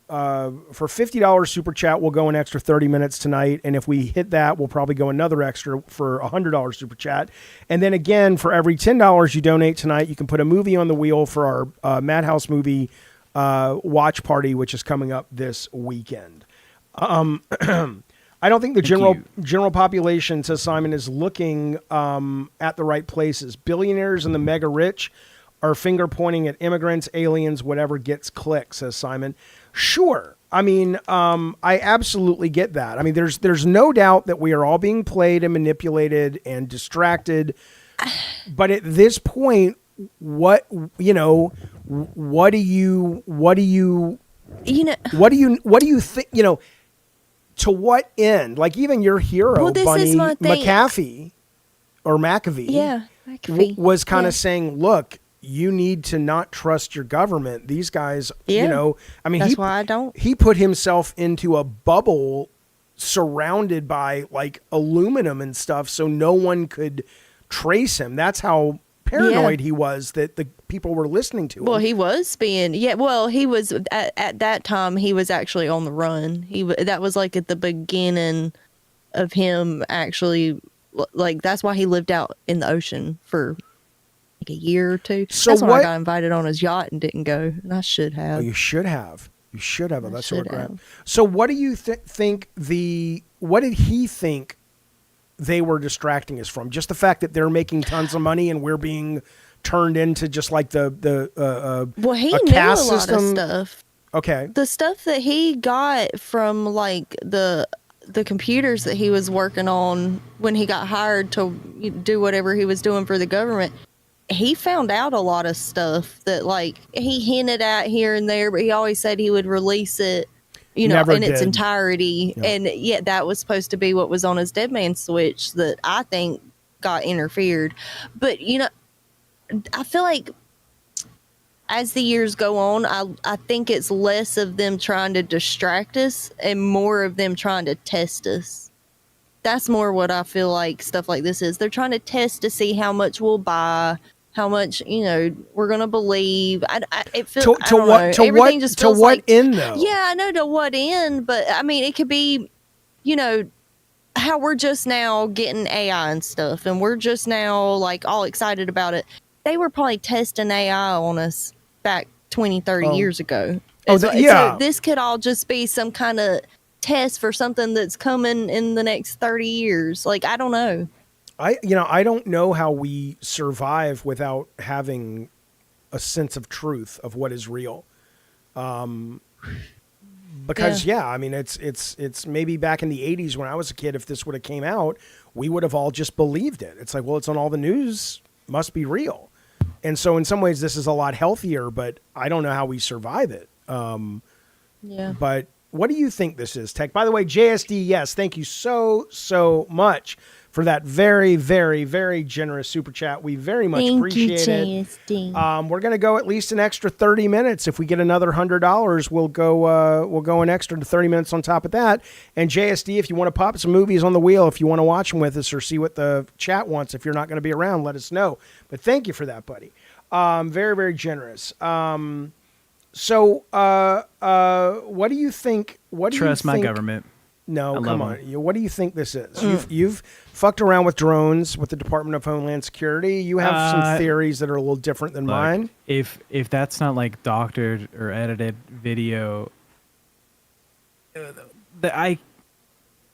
for $50 super chat, we'll go an extra 30 minutes tonight. And if we hit that, we'll probably go another extra for $100 super chat. And then again, for every $10 you donate tonight, you can put a movie on the wheel for our Madhouse movie watch party, which is coming up this weekend. I don't think the general population, says Simon, is looking at the right places. Billionaires and the mega rich are finger pointing at immigrants, aliens, whatever gets clicks, says Simon. Sure. I mean, I absolutely get that. I mean, there's no doubt that we are all being played and manipulated and distracted. But at this point, what do you think, to what end? Like even your hero, Bunny McAfee or McAfee, was kind of saying, look, you need to not trust your government. These guys, I mean, that's why I don't. He put himself into a bubble surrounded by like aluminum and stuff so no one could trace him. That's how paranoid he was that the people were listening to him. Well, he was being, he was at that time, he was actually on the run. That was like at the beginning of him actually, like, that's why he lived out in the ocean for like a year or two. So that's why I got invited on his yacht and didn't go. And I should have. Oh, you should have. You should have. That's a regret. So what do you think what did he think they were distracting us from? Just the fact that they're making tons of money and we're being turned into just like he knew a lot of stuff. Okay. The stuff that he got from like the computers that he was working on when he got hired to do whatever he was doing for the government, he found out a lot of stuff that like he hinted at here and there, but he always said he would release it its entirety. Yeah. And that was supposed to be what was on his dead man switch that I think got interfered. But, I feel like as the years go on, I think it's less of them trying to distract us and more of them trying to test us. That's more what I feel like stuff like this is. They're trying to test to see how much we'll buy, how much, we're going to believe. It feels, to what end, though? Yeah, I know to what end, but I mean, it could be, how we're just now getting AI and stuff, and we're just now like all excited about it. They were probably testing AI on us back 20, 30 years ago. So this could all just be some kind of test for something that's coming in the next 30 years. Like, I don't know. I don't know how we survive without having a sense of truth of what is real. Because I mean, it's maybe back in the 80s when I was a kid, if this would have came out, we would have all just believed it. It's like, well, it's on all the news, must be real. And so in some ways this is a lot healthier, but I don't know how we survive it. But what do you think this is, Tech? By the way, JSD, yes, thank you so much for that very, very, very generous super chat. We very much appreciate it. We're going to go at least an extra 30 minutes. If we get another $100, we'll go an extra 30 minutes on top of that. And JSD, if you want to pop some movies on the wheel, if you want to watch them with us or see what the chat wants, if you're not going to be around, let us know. But thank you for that, buddy. Very, very generous. So what do you think? Trust my government. No, come on. What do you think this is? You've fucked around with drones with the Department of Homeland Security. You have some theories that are a little different than mine. If that's not like doctored or edited video,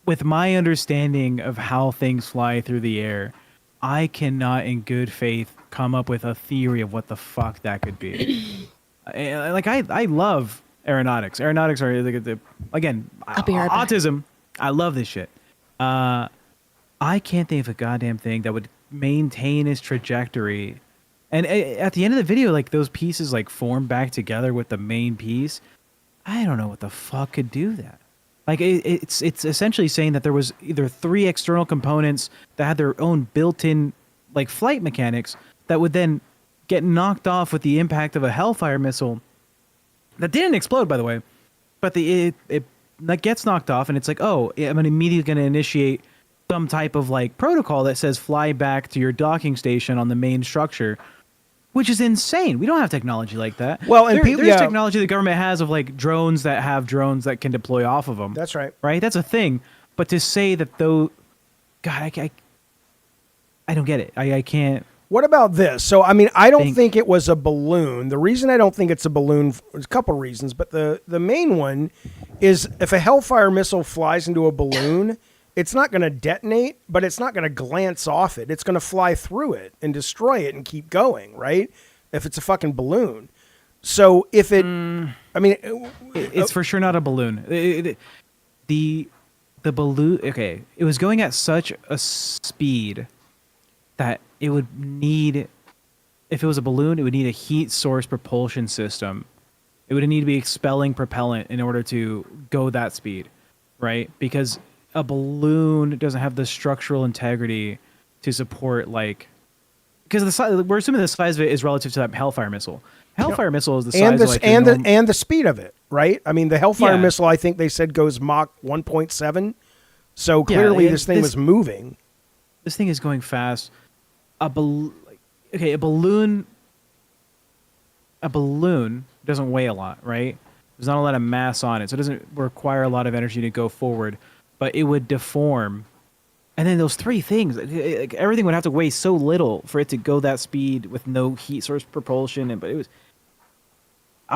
with my understanding of how things fly through the air, I cannot in good faith come up with a theory of what the fuck that could be. I love aeronautics. Aeronautics are again autism. I love this shit. I can't think of a goddamn thing that would maintain its trajectory. And at the end of the video, like those pieces like form back together with the main piece. I don't know what the fuck could do that. Like it's essentially saying that there was either 3 external components that had their own built-in like flight mechanics that would then get knocked off with the impact of a Hellfire missile that didn't explode, by the way, but it gets knocked off, and it's like, oh, I'm immediately going to initiate some type of like protocol that says fly back to your docking station on the main structure. which is insane. We don't have technology like that. Well, and there's technology the government has of like drones that can deploy off of them. That's right. Right? That's a thing. But to say that though, God, I don't get it. I can't. What about this? So, I mean, I don't think it was a balloon. The reason I don't think it's a balloon, there's a couple reasons, but the main one is if a Hellfire missile flies into a balloon, it's not going to detonate, but it's not going to glance off it. It's going to fly through it and destroy it and keep going, right? If it's a fucking balloon. So if it, I mean, it's for sure not a balloon. The balloon, okay, it was going at such a speed that it would need, if it was a balloon, it would need a heat source propulsion system. It would need to be expelling propellant in order to go that speed, right? Because a balloon doesn't have the structural integrity to support because we're assuming the size of it is relative to that Hellfire missile. Hellfire missile is the size of and the speed of it, right? I mean, the Hellfire missile, I think they said goes Mach 1.7. So clearly this thing was moving. This thing is going fast. A balloon doesn't weigh a lot, right? There's not a lot of mass on it, so it doesn't require a lot of energy to go forward, but it would deform. And then those three things, everything would have to weigh so little for it to go that speed with no heat source propulsion. But it was,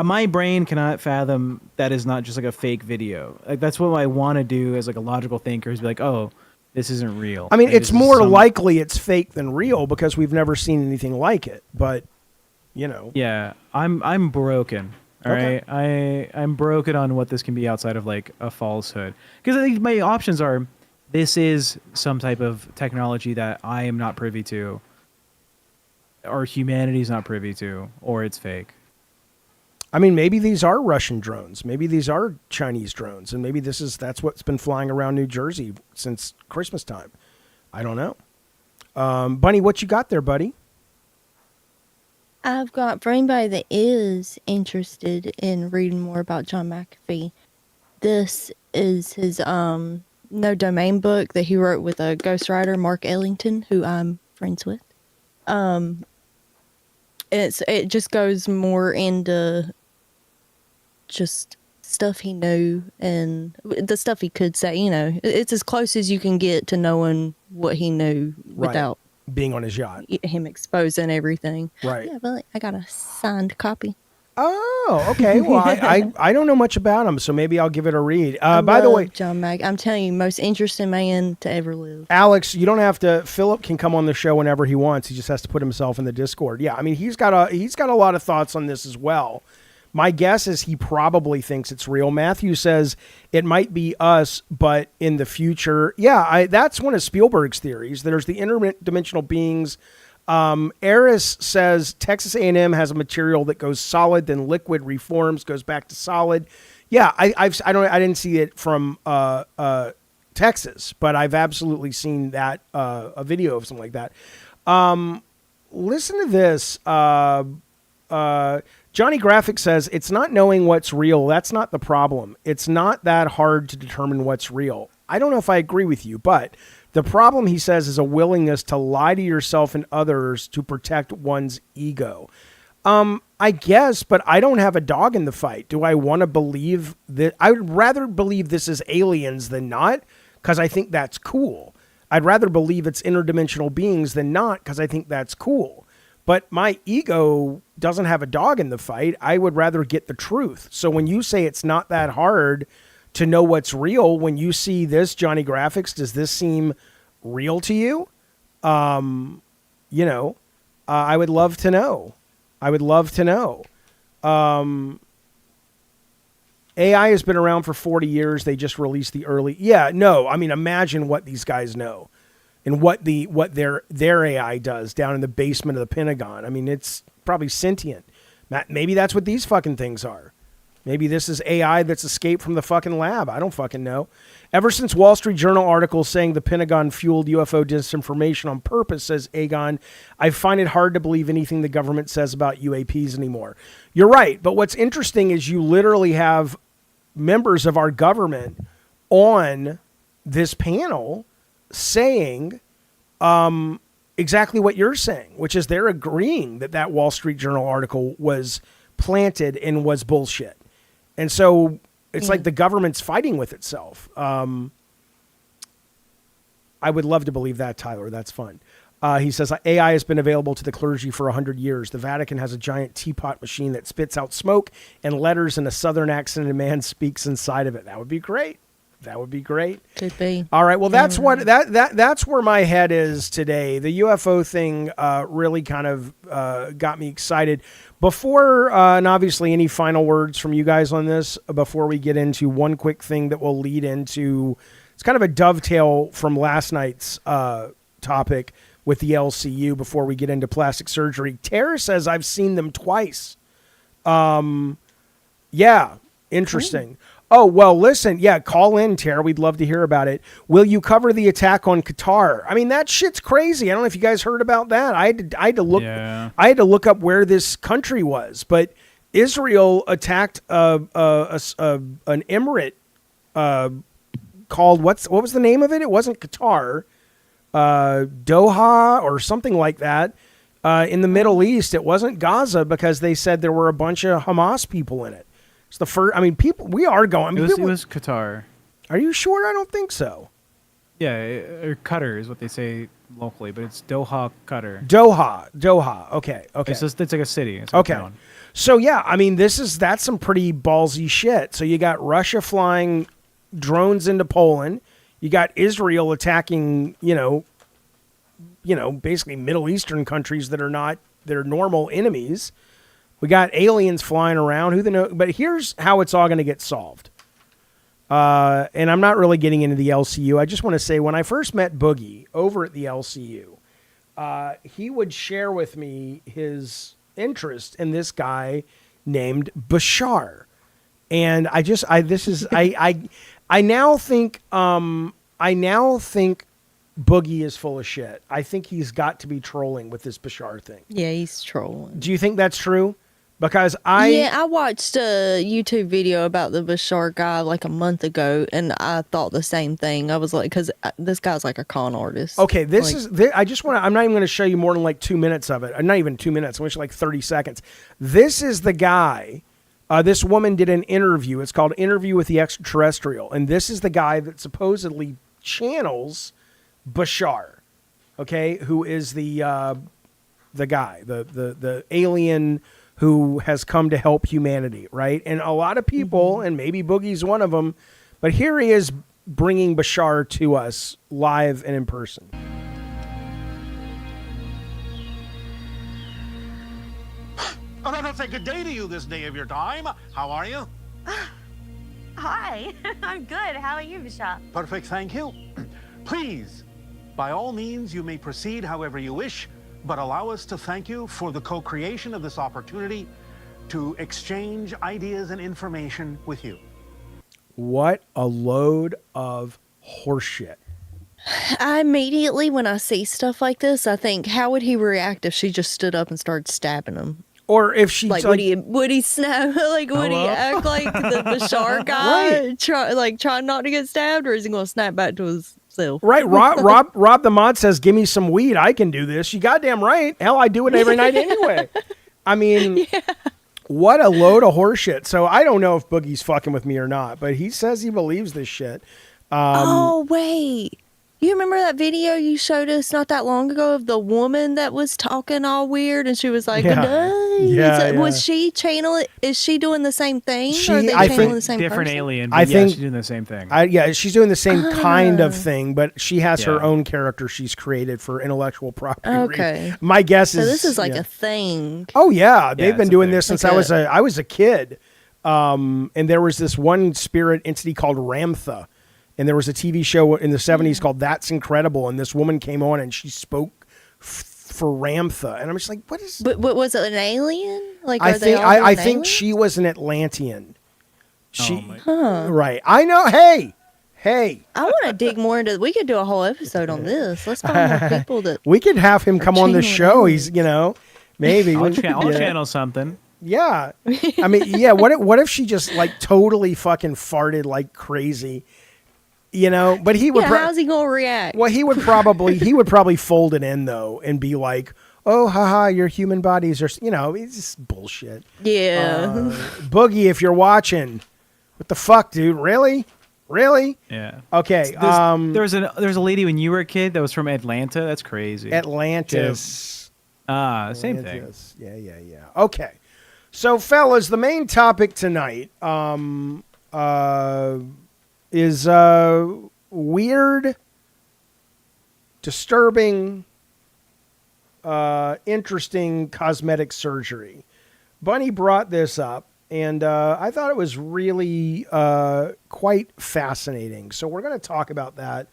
my brain cannot fathom that is not just like a fake video. Like that's what I want to do as like a logical thinker, is be like, oh, this isn't real. I mean, it's more likely it's fake than real because we've never seen anything like it. But, you know. Yeah, I'm broken. All right, I'm broken on what this can be outside of like a falsehood. Because I think my options are, this is some type of technology that I am not privy to, or humanity's not privy to, or it's fake. I mean, maybe these are Russian drones. Maybe these are Chinese drones. And maybe that's what's been flying around New Jersey since Christmas time. I don't know. Bunny, what you got there, buddy? I've got, for anybody that is interested in reading more about John McAfee, this is his no domain book that he wrote with a ghostwriter, Mark Ellington, who I'm friends with. It just goes more into just stuff he knew and the stuff he could say. You know, it's as close as you can get to knowing what he knew without being on his yacht, him exposing everything. Right. Yeah, but I got a signed copy. Oh, okay. Well, I don't know much about him, so maybe I'll give it a read. By the way, John Mac, I'm telling you, most interesting man to ever live. Alex, you don't have to. Philip can come on the show whenever he wants. He just has to put himself in the Discord. Yeah, I mean, he's got a lot of thoughts on this as well. My guess is he probably thinks it's real. Matthew says it might be us, but in the future, that's one of Spielberg's theories. There's the interdimensional beings. Eris says Texas A&M has a material that goes solid, then liquid, reforms, goes back to solid. Yeah, I didn't see it from Texas, but I've absolutely seen that a video of something like that. Listen to this. Johnny Graphic says it's not knowing what's real. That's not the problem. It's not that hard to determine what's real. I don't know if I agree with you, but the problem, he says, is a willingness to lie to yourself and others to protect one's ego. I guess, but I don't have a dog in the fight. Do I want to believe that? I would rather believe this is aliens than not, because I think that's cool. I'd rather believe it's interdimensional beings than not, because I think that's cool. But my ego doesn't have a dog in the fight. I would rather get the truth. So when you say it's not that hard to know what's real, when you see this, Johnny Graphics, does this seem real to you? I would love to know. AI has been around for 40 years. They just released the early. Yeah, no. I mean, imagine what these guys know and what their AI does down in the basement of the Pentagon. I mean, it's probably sentient. Maybe that's what these fucking things are. Maybe this is AI that's escaped from the fucking lab. I don't fucking know. Ever since Wall Street Journal articles saying the Pentagon fueled UFO disinformation on purpose, says Aegon, I find it hard to believe anything the government says about UAPs anymore. You're right. But what's interesting is you literally have members of our government on this panel saying exactly what you're saying, which is they're agreeing that that Wall Street Journal article was planted and was bullshit. And so it's like the government's fighting with itself. I would love to believe that, Tyler. That's fun. He says, AI has been available to the clergy for 100 years. The Vatican has a giant teapot machine that spits out smoke and letters in a southern accent, and a man speaks inside of it. That would be great. That would be great. Could be. All right. Well, that's what that's where my head is today. The UFO thing really kind of got me excited. Before, and obviously, any final words from you guys on this before we get into one quick thing that will lead into, it's kind of a dovetail from last night's topic with the LCU before we get into plastic surgery. Tara says, I've seen them twice. Yeah, interesting. Oh, well, listen. Yeah, call in, Tara. We'd love to hear about it. Will you cover the attack on Qatar? I mean, that shit's crazy. I don't know if you guys heard about that. I had to look. Yeah. I had to look up where this country was. But Israel attacked an emirate called what was the name of it? It wasn't Qatar, Doha or something like that. In the Middle East, it wasn't Gaza because they said there were a bunch of Hamas people in it. It's the first. I mean, people. We are going. I mean, It was Qatar. Are you sure? I don't think so. Yeah, or Qatar is what they say locally, but it's Doha, Qatar. Doha. Okay. It's like a city. It's like a town. So yeah, I mean, that's some pretty ballsy shit. So you got Russia flying drones into Poland. You got Israel attacking, basically Middle Eastern countries that are not their normal enemies. We got aliens flying around. But here's how it's all going to get solved. And I'm not really getting into the LCU. I just want to say, when I first met Boogie over at the LCU, he would share with me his interest in this guy named Bashar. And I now think Boogie is full of shit. I think he's got to be trolling with this Bashar thing. Yeah, he's trolling. Do you think that's true? Because I watched a YouTube video about the Bashar guy like a month ago, and I thought the same thing. I was like, because this guy's like a con artist. Okay, I'm not even going to show you more than like 2 minutes of it. Not even 2 minutes. I'm going to show like 30 seconds. This is the guy. This woman did an interview. It's called Interview with the Extraterrestrial. And this is the guy that supposedly channels Bashar. Okay, who is the guy, the alien who has come to help humanity, right? And a lot of people, and maybe Boogie's one of them, but here he is bringing Bashar to us live and in person. Oh, let us say good day to you this day of your time. How are you? Hi, I'm good. How are you, Bashar? Perfect, thank you. Please, by all means, you may proceed however you wish, but allow us to thank you for the co-creation of this opportunity to exchange ideas and information with you. What a load of horseshit. I immediately, when I see stuff like this, I think, how would he react if she just stood up and started stabbing him? Or if she would he snap? Like, would he act like the Bashar guy, trying not to get stabbed, or is he going to snap back to himself? Right, Rob the mod says, "Give me some weed, I can do this." You goddamn right. Hell, I do it every night anyway. I mean, what a load of horseshit. So I don't know if Boogie's fucking with me or not, but he says he believes this shit. Oh wait. You remember that video you showed us not that long ago of the woman that was talking all weird and she was like, was she channeling? Is she doing the same thing? Or are they channeling the same different person? alien. But she's doing the same thing. She's doing the same kind of thing, but she has her own character she's created for intellectual property. Okay. My guess is this is like a thing. Oh yeah, they've been doing this since I was a kid. And there was this one spirit entity called Ramtha. And there was a TV show in the 70s called That's Incredible. And this woman came on and she spoke for Ramtha. And I'm just like, what is... But was it an alien? Like, I think she was an Atlantean. Right. I know. Hey. I want to dig more into... We could do a whole episode on this. Let's find more people that... We could have him come on the show. He's, maybe. I'll channel something. Yeah. I mean, yeah. What if she just like totally fucking farted like crazy? You know, but he would. Yeah, how's he gonna react? Well, he would probably fold it in though and be like, "Oh, haha, your human bodies are," you know, it's just bullshit. Yeah. Boogie, if you're watching, what the fuck, dude? Really? Yeah. Okay. There's a lady when you were a kid that was from Atlanta. That's crazy. Atlantis. Same thing. Yeah. Okay. So, fellas, the main topic tonight is weird, disturbing, interesting cosmetic surgery. Bunny brought this up, and I thought it was really quite fascinating. So we're going to talk about that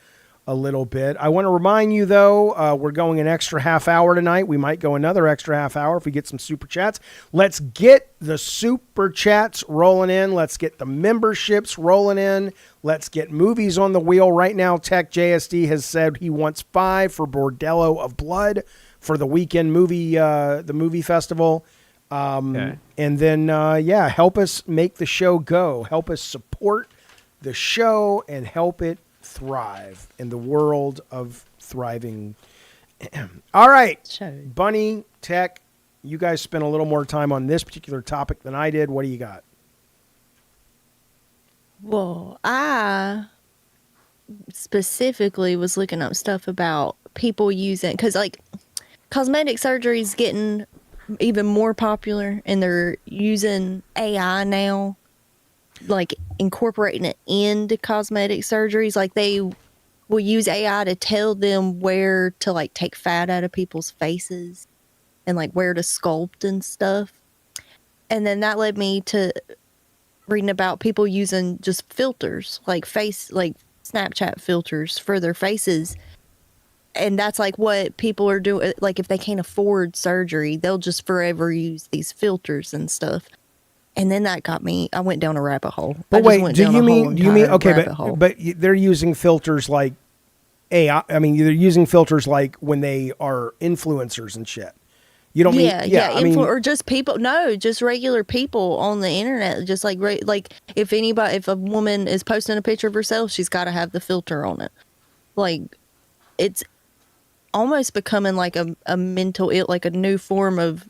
a little bit. I want to remind you, though, we're going an extra half hour tonight. We might go another extra half hour if we get some super chats. Let's get the super chats rolling in. Let's get the memberships rolling in. Let's get movies on the wheel right now. Tech JSD has said he wants 5 for Bordello of Blood for the weekend movie, the movie festival. And then, help us make the show go. Help us support the show and help it thrive in the world of thriving. All right, Bunny, Tech, you guys spent a little more time on this particular topic than I did. What do you got? Well, I specifically was looking up stuff about people using, because like cosmetic surgery is getting even more popular, and they're using AI now, like incorporating it into cosmetic surgeries. Like they will use AI to tell them where to like take fat out of people's faces and like where to sculpt and stuff. And then that led me to reading about people using just filters, like Snapchat filters for their faces. And that's like what people are doing. Like if they can't afford surgery, they'll just forever use these filters and stuff. And then that got me. I went down a rabbit hole. But wait, do you mean okay? But they're using filters like AI. I mean, they're using filters like when they are influencers and shit. You don't mean or just people? No, just regular people on the internet. Just like if a woman is posting a picture of herself, she's got to have the filter on it. Like it's almost becoming like a mental ill, like a new form of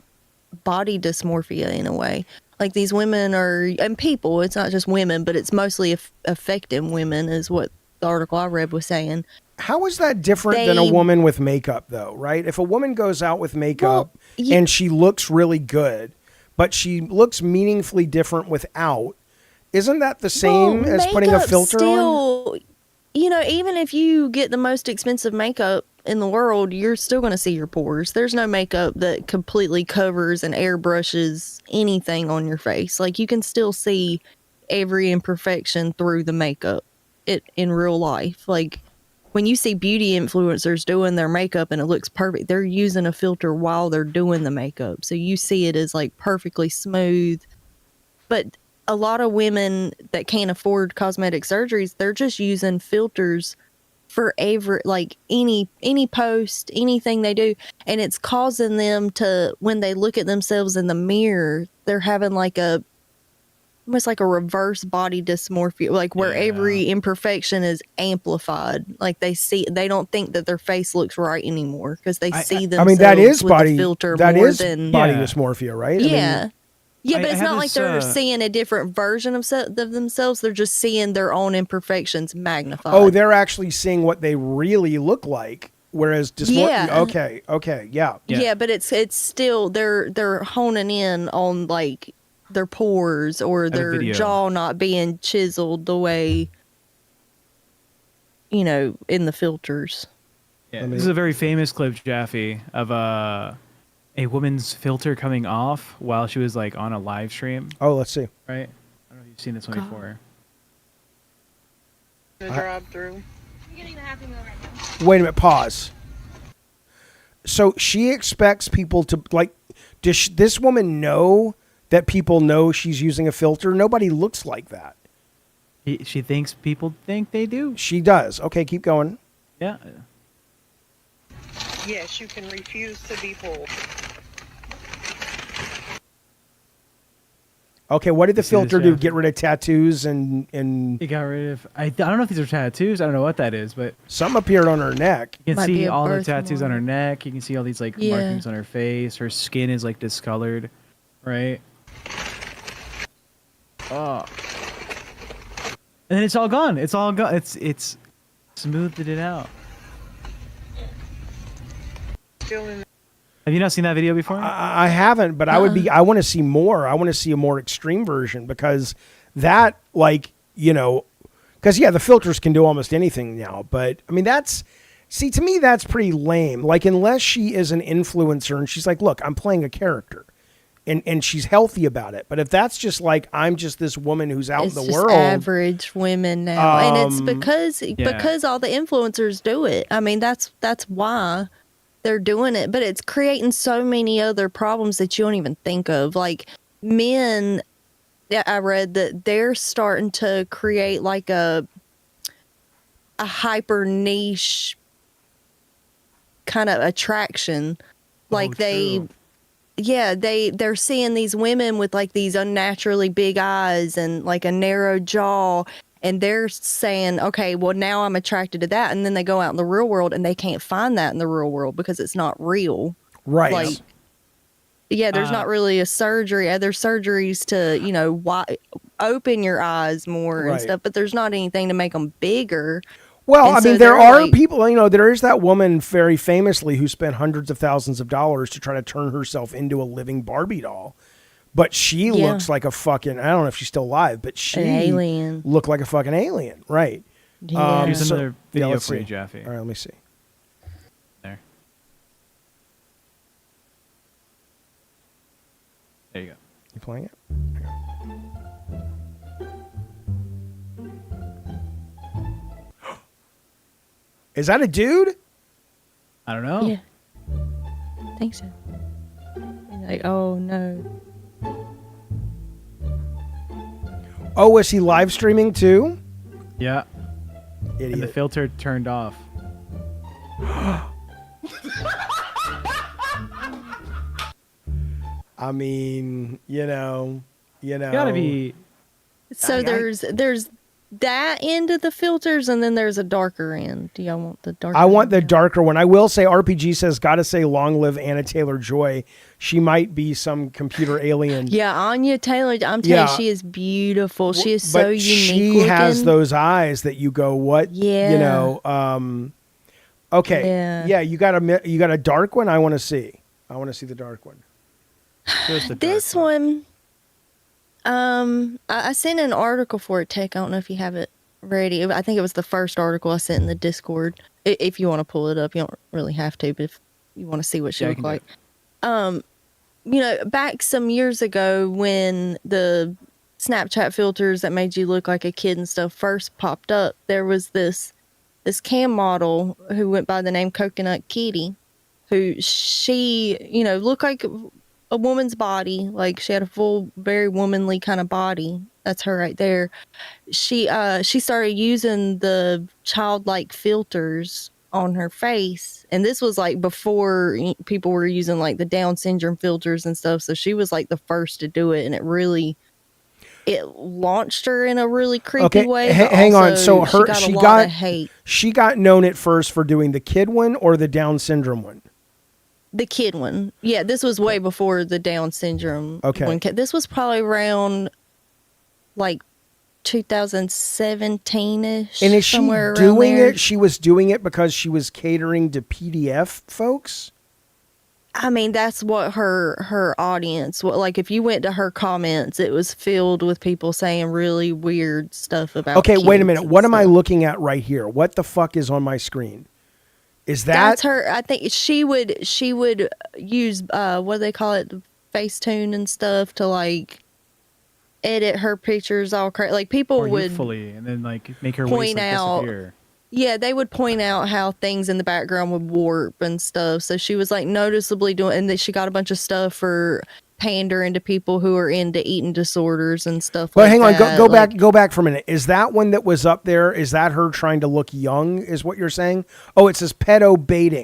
body dysmorphia in a way. Like these women and people, it's not just women, but it's mostly affecting women is what the article I read was saying. How is that different than a woman with makeup though, right? If a woman goes out with makeup and she looks really good, but she looks meaningfully different without, isn't that the same as putting a filter on? You know, even if you get the most expensive makeup in the world, you're still going to see your pores. There's no makeup that completely covers and airbrushes anything on your face. Like you can still see every imperfection through the makeup in real life. Like when you see beauty influencers doing their makeup and it looks perfect, they're using a filter while they're doing the makeup. So you see it as like perfectly smooth. But a lot of women that can't afford cosmetic surgeries, they're just using filters for any post, anything they do. And it's causing them to, when they look at themselves in the mirror, they're having like almost like a reverse body dysmorphia, like where every imperfection is amplified. Like they don't think that their face looks right anymore because they see themselves. I mean, that is with body the filter that more is than body dysmorphia, right? Yeah. I mean, yeah, but it's not like they're seeing a different version of themselves. They're just seeing their own imperfections magnified. Oh, they're actually seeing what they really look like, whereas dysmorphia. Okay, yeah. Yeah, but it's still they're honing in on like their pores or their jaw not being chiseled the way in the filters. Yeah, this is a very famous clip, Jaffe, of a woman's filter coming off while she was like on a live stream. Oh, let's see. Right? I don't know if you've seen this one before. Drive through. Wait a minute, pause. So she expects people to does this woman know that people know she's using a filter? Nobody looks like that. She thinks people think they do. She does. Okay, keep going. Yeah. Yes, you can refuse to be pulled. Okay, what did the You see this, filter do? Jeff? Get rid of tattoos and It got rid of. I don't know if these are tattoos. I don't know what that is, but some appeared on her neck. you can Might be see a all the birthmark. tattoos on her neck. You can see all these like Yeah. markings on her face. Her skin is like discolored, right? Oh. And then it's all gone. It's all gone. It's smoothed it out. Have you not seen that video before? I haven't, but I want to see more. I want to see a more extreme version because that, like, because the filters can do almost anything now. But I mean, to me, that's pretty lame. Like, unless she is an influencer and she's like, look, I'm playing a character. And she's healthy about it. But if that's just like, I'm just this woman who's out It's in the just world. average women now, and it's Yeah. because all the influencers do it. I mean, that's why they're doing it. But it's creating so many other problems that you don't even think of. Like men, I read that they're starting to create like a hyper niche kind of attraction. Like they're seeing these women with like these unnaturally big eyes and like a narrow jaw, and they're saying, okay, well, now I'm attracted to that. And then they go out in the real world and they can't find that in the real world because it's not real. Right. Like, there's not really a surgery. There's surgeries to, open your eyes more and Right. stuff, but there's not anything to make them bigger. Well, And I so mean, there they're are like- people, there is that woman very famously who spent hundreds of thousands of dollars to try to turn herself into a living Barbie doll. But she looks like a fucking, I don't know if she's still alive, but she An alien. looked like a fucking alien. Right. Yeah. Here's another video let's for you, see. Jaffe. All right, let me see. There. There you go. You playing it? Is that a dude? I don't know. Yeah. I think so. Like, oh no. Oh, was he live streaming too? Yeah. Idiot. And the filter turned off. I mean, Gotta be. So there's that end of the filters, and then there's a darker end. Do y'all want the darker? I want the darker one. I will say RPG says, gotta say long live Anna Taylor-Joy. She might be some computer alien. Yeah, Anya Taylor. I'm telling Yeah. you, she is beautiful. She is But so unique. she has looking. those eyes that you go, what? Yeah. Okay. Yeah. You got a dark one. I want to see the dark one. This one, I sent an article for it, Tech. I don't know if you have it ready. I think it was the first article I sent in the Discord. If you want to pull it up, you don't really have to, but if you want to see what she Yeah, I looked can do like. Back some years ago when the Snapchat filters that made you look like a kid and stuff first popped up, there was this cam model who went by the name Coconut Kitty, who she, looked like a woman's body. Like she had a full, very womanly kind of body. That's her right there. She started using the childlike filters on her face, and this was like before people were using like the Down syndrome filters and stuff. So she was like the first to do it, and it launched her in a really creepy way. but Hang on. also So she got a lot of hate. she got known at first for doing the kid one or the Down syndrome one. The kid one. Yeah, this was way before the Down syndrome Okay. one. This was probably around like 2017-ish. And is she somewhere around doing there. it? She was doing it because she was catering to PDF folks? I mean, that's what her audience, like if you went to her comments, it was filled with people saying really weird stuff about Okay, wait a kids minute. and What am I stuff. looking at right here? What the fuck is on my screen? Is that That's her. I think she would use what do they call it, Facetune and stuff to like edit her pictures all crazy. Like people Or would youthfully, and then like make her point waist like, out- disappear. Yeah, they would point out how things in the background would warp and stuff. So she was like noticeably doing, and that she got a bunch of stuff for pandering to people who are into eating disorders and stuff. But like hang on, that. go back for a minute. Is that one that was up there? Is that her trying to look young? Is what you're saying? Oh, it says pedo baiting.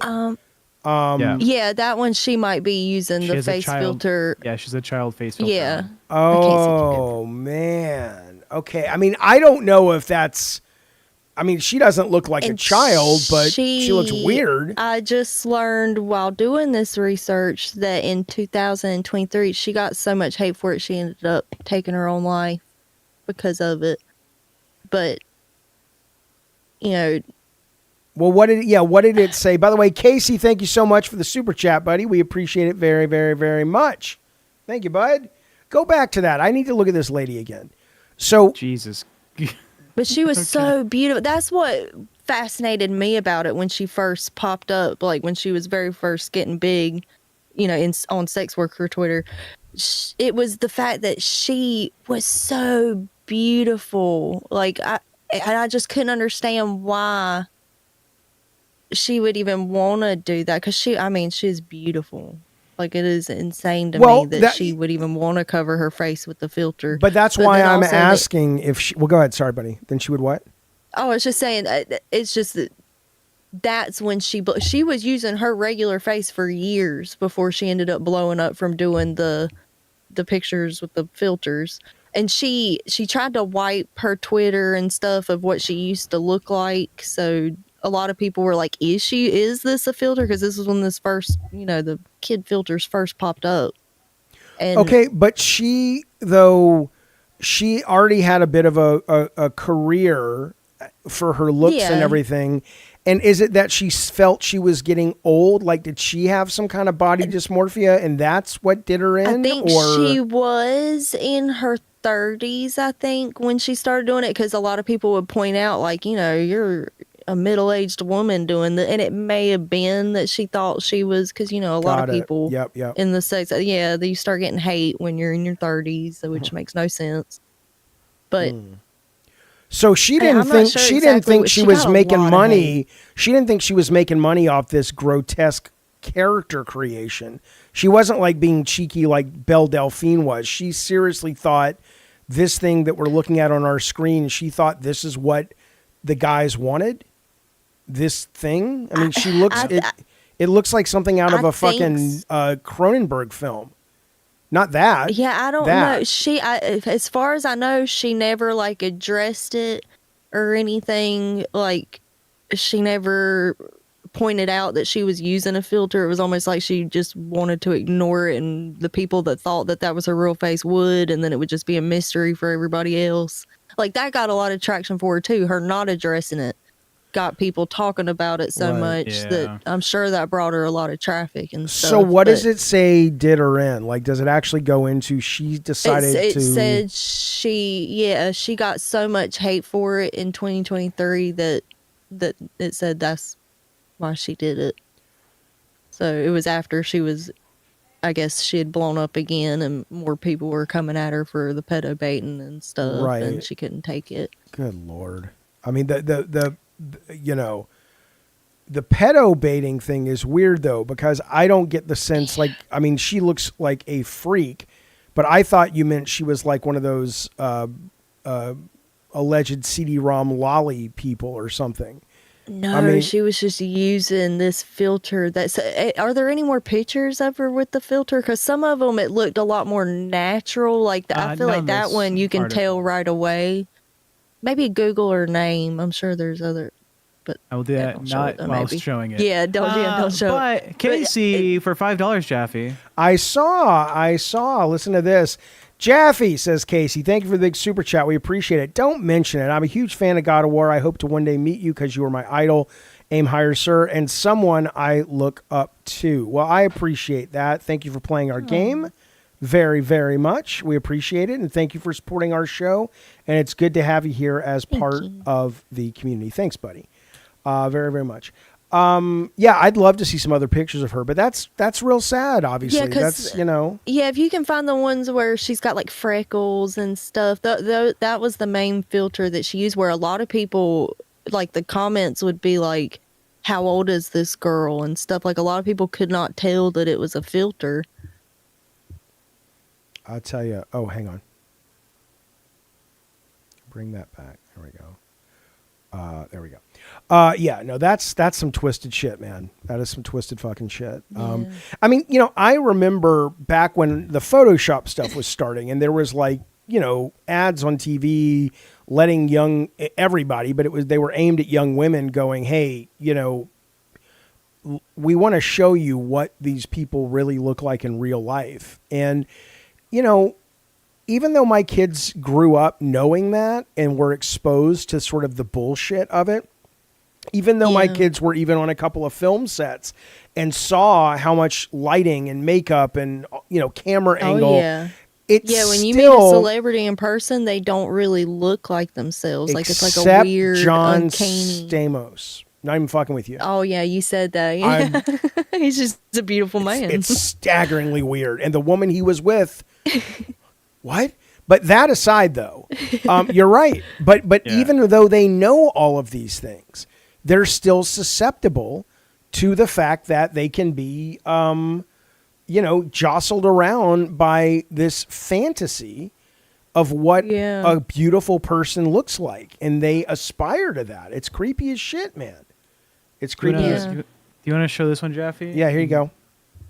Yeah, that one she might be using She the has a face child- filter. Yeah, she's a child face filter. Yeah. Oh man. Okay. I mean, I don't know if that's. I mean, she doesn't look like a child, but she looks weird. I just learned while doing this research that in 2023 she got so much hate for it she ended up taking her own life because of it. But you know, Well, what did it say? By the way, Casey, thank you so much for the super chat, buddy. We appreciate it very, very, very much. Thank you, bud. Go back to that. I need to look at this lady again. So Jesus. but she was so beautiful. That's what fascinated me about it when she first popped up, like when she was very first getting big, you know, on sex worker Twitter. It was the fact that she was so beautiful. Like I just couldn't understand why she would even want to do that, because she's beautiful. Like, it is insane to me that she would even want to cover her face with the filter. But that's why I'm asking if she. Well, go ahead. Sorry, buddy. Then she would what? Oh, I was just saying, it's just that that's when she was using her regular face for years before she ended up blowing up from doing the pictures with the filters. And she tried to wipe her Twitter and stuff of what she used to look like. So a lot of people were like, is this a filter? Because this was when this first, you know, the kid filters first popped up. And okay, but she already had a bit of a career for her looks and everything. And is it that she felt she was getting old? Like, did she have some kind of body dysmorphia and that's what did her in? I think she was in her 30s, I think, when she started doing it, because a lot of people would point out, like, you know, you're a middle-aged woman doing that, and it may have been that she thought she was, because, you know, a lot of people in the sex, you start getting hate when you're in your 30s, which makes no sense. But so she didn't think she was making money. She didn't think she was making money off this grotesque character creation. She wasn't like being cheeky like Belle Delphine was. She seriously thought this thing that we're looking at on our screen, she thought this is what the guys wanted. This thing. I mean, she looks it looks like something out of a fucking Cronenberg film. Not that. Yeah, I don't know. As far as I know, she never like addressed it or anything. Like, she never pointed out that she was using a filter. It was almost like she just wanted to ignore it, and the people that thought that that was her real face would, and then it would just be a mystery for everybody else. Like, that got a lot of traction for her too. Her not addressing it got people talking about it so much that I'm sure that brought her a lot of traffic and stuff. So what does it say did her in? Like, does it actually go into she decided it to... said she got so much hate for it in 2023 that it said that's why she did it. So it was after she was, I guess she had blown up again and more people were coming at her for the pedo baiting and stuff, and she couldn't take it. Good Lord. I mean, the you know, the pedo baiting thing is weird though, because I don't get the sense, like, I mean, she looks like a freak, but I thought you meant she was like one of those alleged CD-ROM lolly people or something. No, I mean, she was just using this filter. Are there any more pictures of her with the filter? Because some of them, it looked a lot more natural. Like, I feel like that one you can tell right away. Maybe Google her name. I'm sure there's other, but I will do that not while showing it. Yeah, don't show it. But Casey, for $5, Jaffe. I saw. Listen to this. Jaffe, says Casey, thank you for the big super chat. We appreciate it. Don't mention it. I'm a huge fan of God of War. I hope to one day meet you because you are my idol. Aim higher, sir, and someone I look up to. Well, I appreciate that. Thank you for playing our game very, very much. We appreciate it, and thank you for supporting our show. And it's good to have you here as part of the community. Thanks, buddy. Very, very much. Yeah, I'd love to see some other pictures of her, but that's real sad, obviously. Yeah, that's, you know. Yeah, if you can find the ones where she's got like freckles and stuff, that was the main filter that she used, where a lot of people, like, the comments would be like, how old is this girl and stuff. Like, a lot of people could not tell that it was a filter. I'll tell you. Oh, hang on. Bring that back. There we go. There we go. Yeah, no, that's some twisted shit, man. That is some twisted fucking shit. I mean, I remember back when the Photoshop stuff was starting, and there was like, ads on TV letting everybody, but they were aimed at young women, going, hey, we want to show you what these people really look like in real life. And, even though my kids grew up knowing that and were exposed to sort of the bullshit of it, even though my kids were even on a couple of film sets and saw how much lighting and makeup and, camera angle. When you meet a celebrity in person, they don't really look like themselves. Like it's like a weird, John uncanny. Stamos. Not even fucking with you. Oh yeah, you said that. Yeah. He's just a beautiful man. It's staggeringly weird. And the woman he was with, what? But that aside, though, you're right. But even though they know all of these things, they're still susceptible to the fact that they can be, jostled around by this fantasy of what a beautiful person looks like. And they aspire to that. It's creepy as shit, man. It's creepy as Do you want to show this one, Jaffe? Yeah, here you go.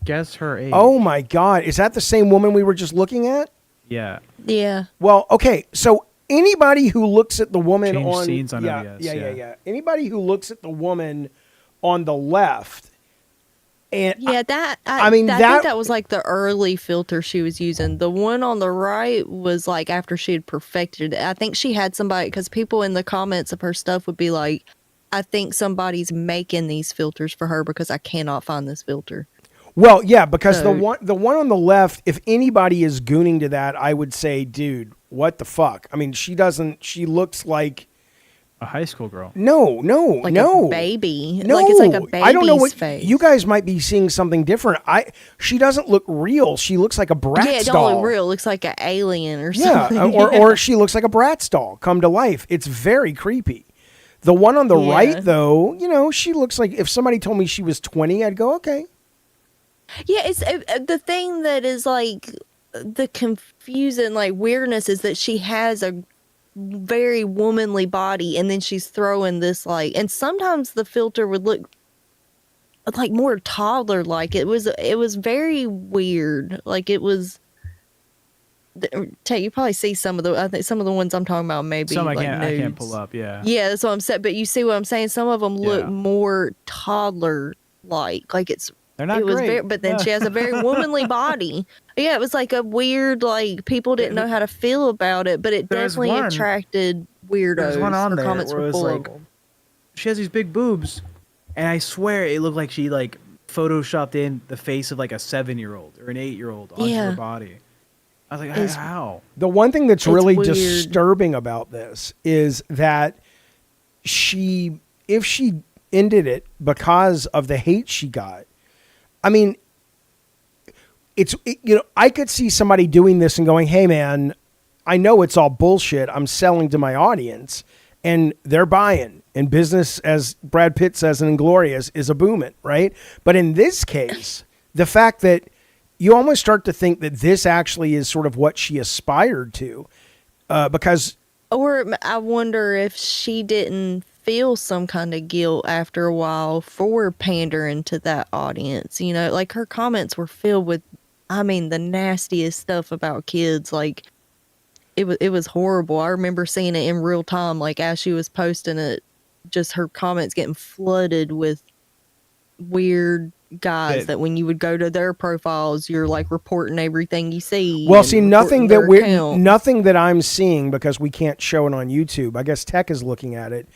Guess her age. Oh, my God. Is that the same woman we were just looking at? Yeah. Yeah. Well, okay. So anybody who looks at the woman Change on scenes on yeah, OBS, yeah. Anybody who looks at the woman on the left, and I think that was like the early filter she was using. The one on the right was like after she had perfected it. I think she had somebody, because people in the comments of her stuff would be like, I think somebody's making these filters for her because I cannot find this filter. Well, yeah, because the one on the left, if anybody is gooning to that, I would say, dude, what the fuck? I mean, she looks like a high school girl. No. A baby. No, like it's like a baby's I don't know what face. you guys might be seeing something different. She doesn't look real. She looks like a Bratz doll. Yeah, it don't look real. It looks like an alien or something. Or she looks like a Bratz doll come to life. It's very creepy. The one on the right, though, she looks like, if somebody told me she was 20, I'd go, okay. Yeah, it's the thing that is like the confusing like weirdness is that she has a very womanly body, and then she's throwing this like, and sometimes the filter would look like more toddler like. It was very weird. Like it was. You probably see some of the. I think some of the ones I'm talking about maybe Some like I can't nudes. pull up. Yeah. Yeah, that's what I'm saying. But you see what I'm saying? Some of them look more toddler like. Like it's. They're not it was great. very, but then she has a very womanly body. Yeah, it was like a weird, like people didn't know how to feel about it, but it There's definitely one- attracted weirdos. There's one on Her there comments where were it was full like, of them. she has these big boobs, and I swear it looked like she like photoshopped in the face of like a 7-year-old or an 8-year-old onto her body. I was like, how? The one thing that's really weird. disturbing about this is that if she ended it because of the hate she got, I mean, I could see somebody doing this and going, hey man, I know it's all bullshit. I'm selling to my audience and they're buying, and business, as Brad Pitt says in Inglourious, is a booming, right? But in this case, the fact that you almost start to think that this actually is sort of what she aspired to, because. Or I wonder if she didn't feel some kind of guilt after a while for pandering to that audience. Like her comments were filled with, I mean, the nastiest stuff about kids. Like it was horrible. I remember seeing it in real time, like as she was posting it, just her comments getting flooded with weird guys that when you would go to their profiles, you're like reporting everything you see. Well, see, nothing that I'm seeing, because we can't show it on YouTube. I guess Tech is looking at it.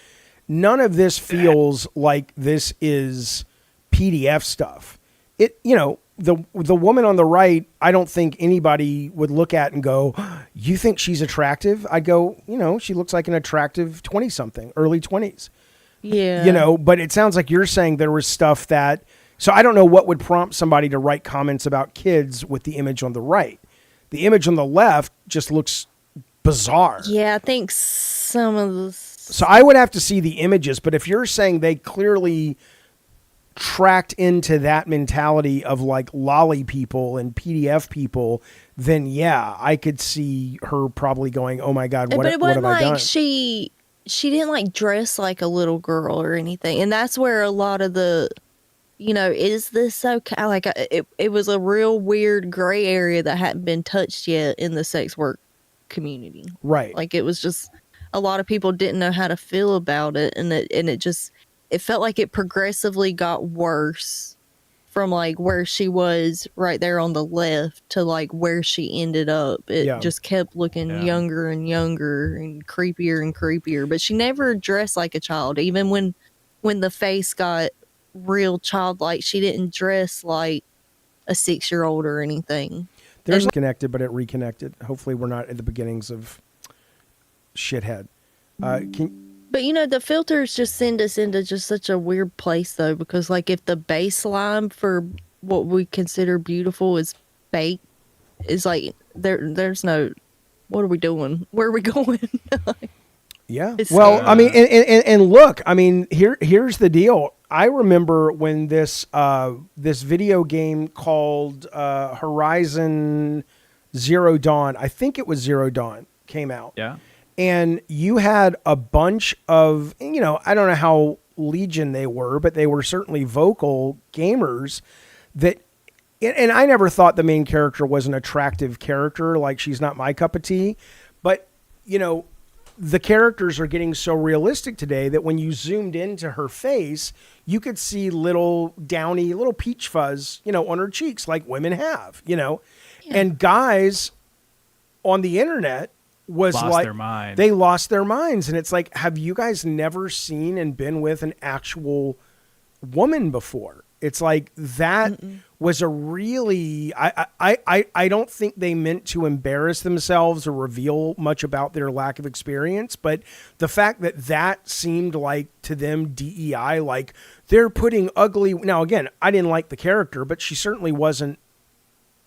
None of this feels like this is PDF stuff. The woman on the right, I don't think anybody would look at and go, you think she's attractive? I'd go, she looks like an attractive 20-something, early 20s. Yeah. But it sounds like you're saying there was stuff that, so I don't know what would prompt somebody to write comments about kids with the image on the right. The image on the left just looks bizarre. Yeah, I think some of the. So I would have to see the images, but if you're saying they clearly tracked into that mentality of like lolly people and PDF people, then yeah, I could see her probably going, "Oh my God, what have I done?" she didn't like dress like a little girl or anything. And that's where a lot of the, is this okay? Like it was a real weird gray area that hadn't been touched yet in the sex work community. Right. Like it was just a lot of people didn't know how to feel about it, and it felt like it progressively got worse from like where she was right there on the left to like where she ended up. It just kept looking younger and younger and creepier, but she never dressed like a child. Even when the face got real childlike, she didn't dress like a 6-year-old or anything. There's connected, but it reconnected. Hopefully we're not at the beginnings of shithead. But the filters just send us into just such a weird place though, because like if the baseline for what we consider beautiful is fake, is like there's no, what are we doing? Where are we going? Yeah. Well, I mean, and look, I mean, here's the deal. I remember when this video game called Horizon Zero Dawn, I think it was Zero Dawn, came out. Yeah. And you had a bunch of, I don't know how legion they were, but they were certainly vocal gamers that, and I never thought the main character was an attractive character. Like, she's not my cup of tea, but the characters are getting so realistic today that when you zoomed into her face, you could see little downy, little peach fuzz, on her cheeks, like women have, and guys on the internet they lost their minds. And it's like, have you guys never seen and been with an actual woman before? It's like that was a really, I don't think they meant to embarrass themselves or reveal much about their lack of experience, but the fact that seemed like to them DEI, like they're putting ugly. Now, again, I didn't like the character, but she certainly wasn't,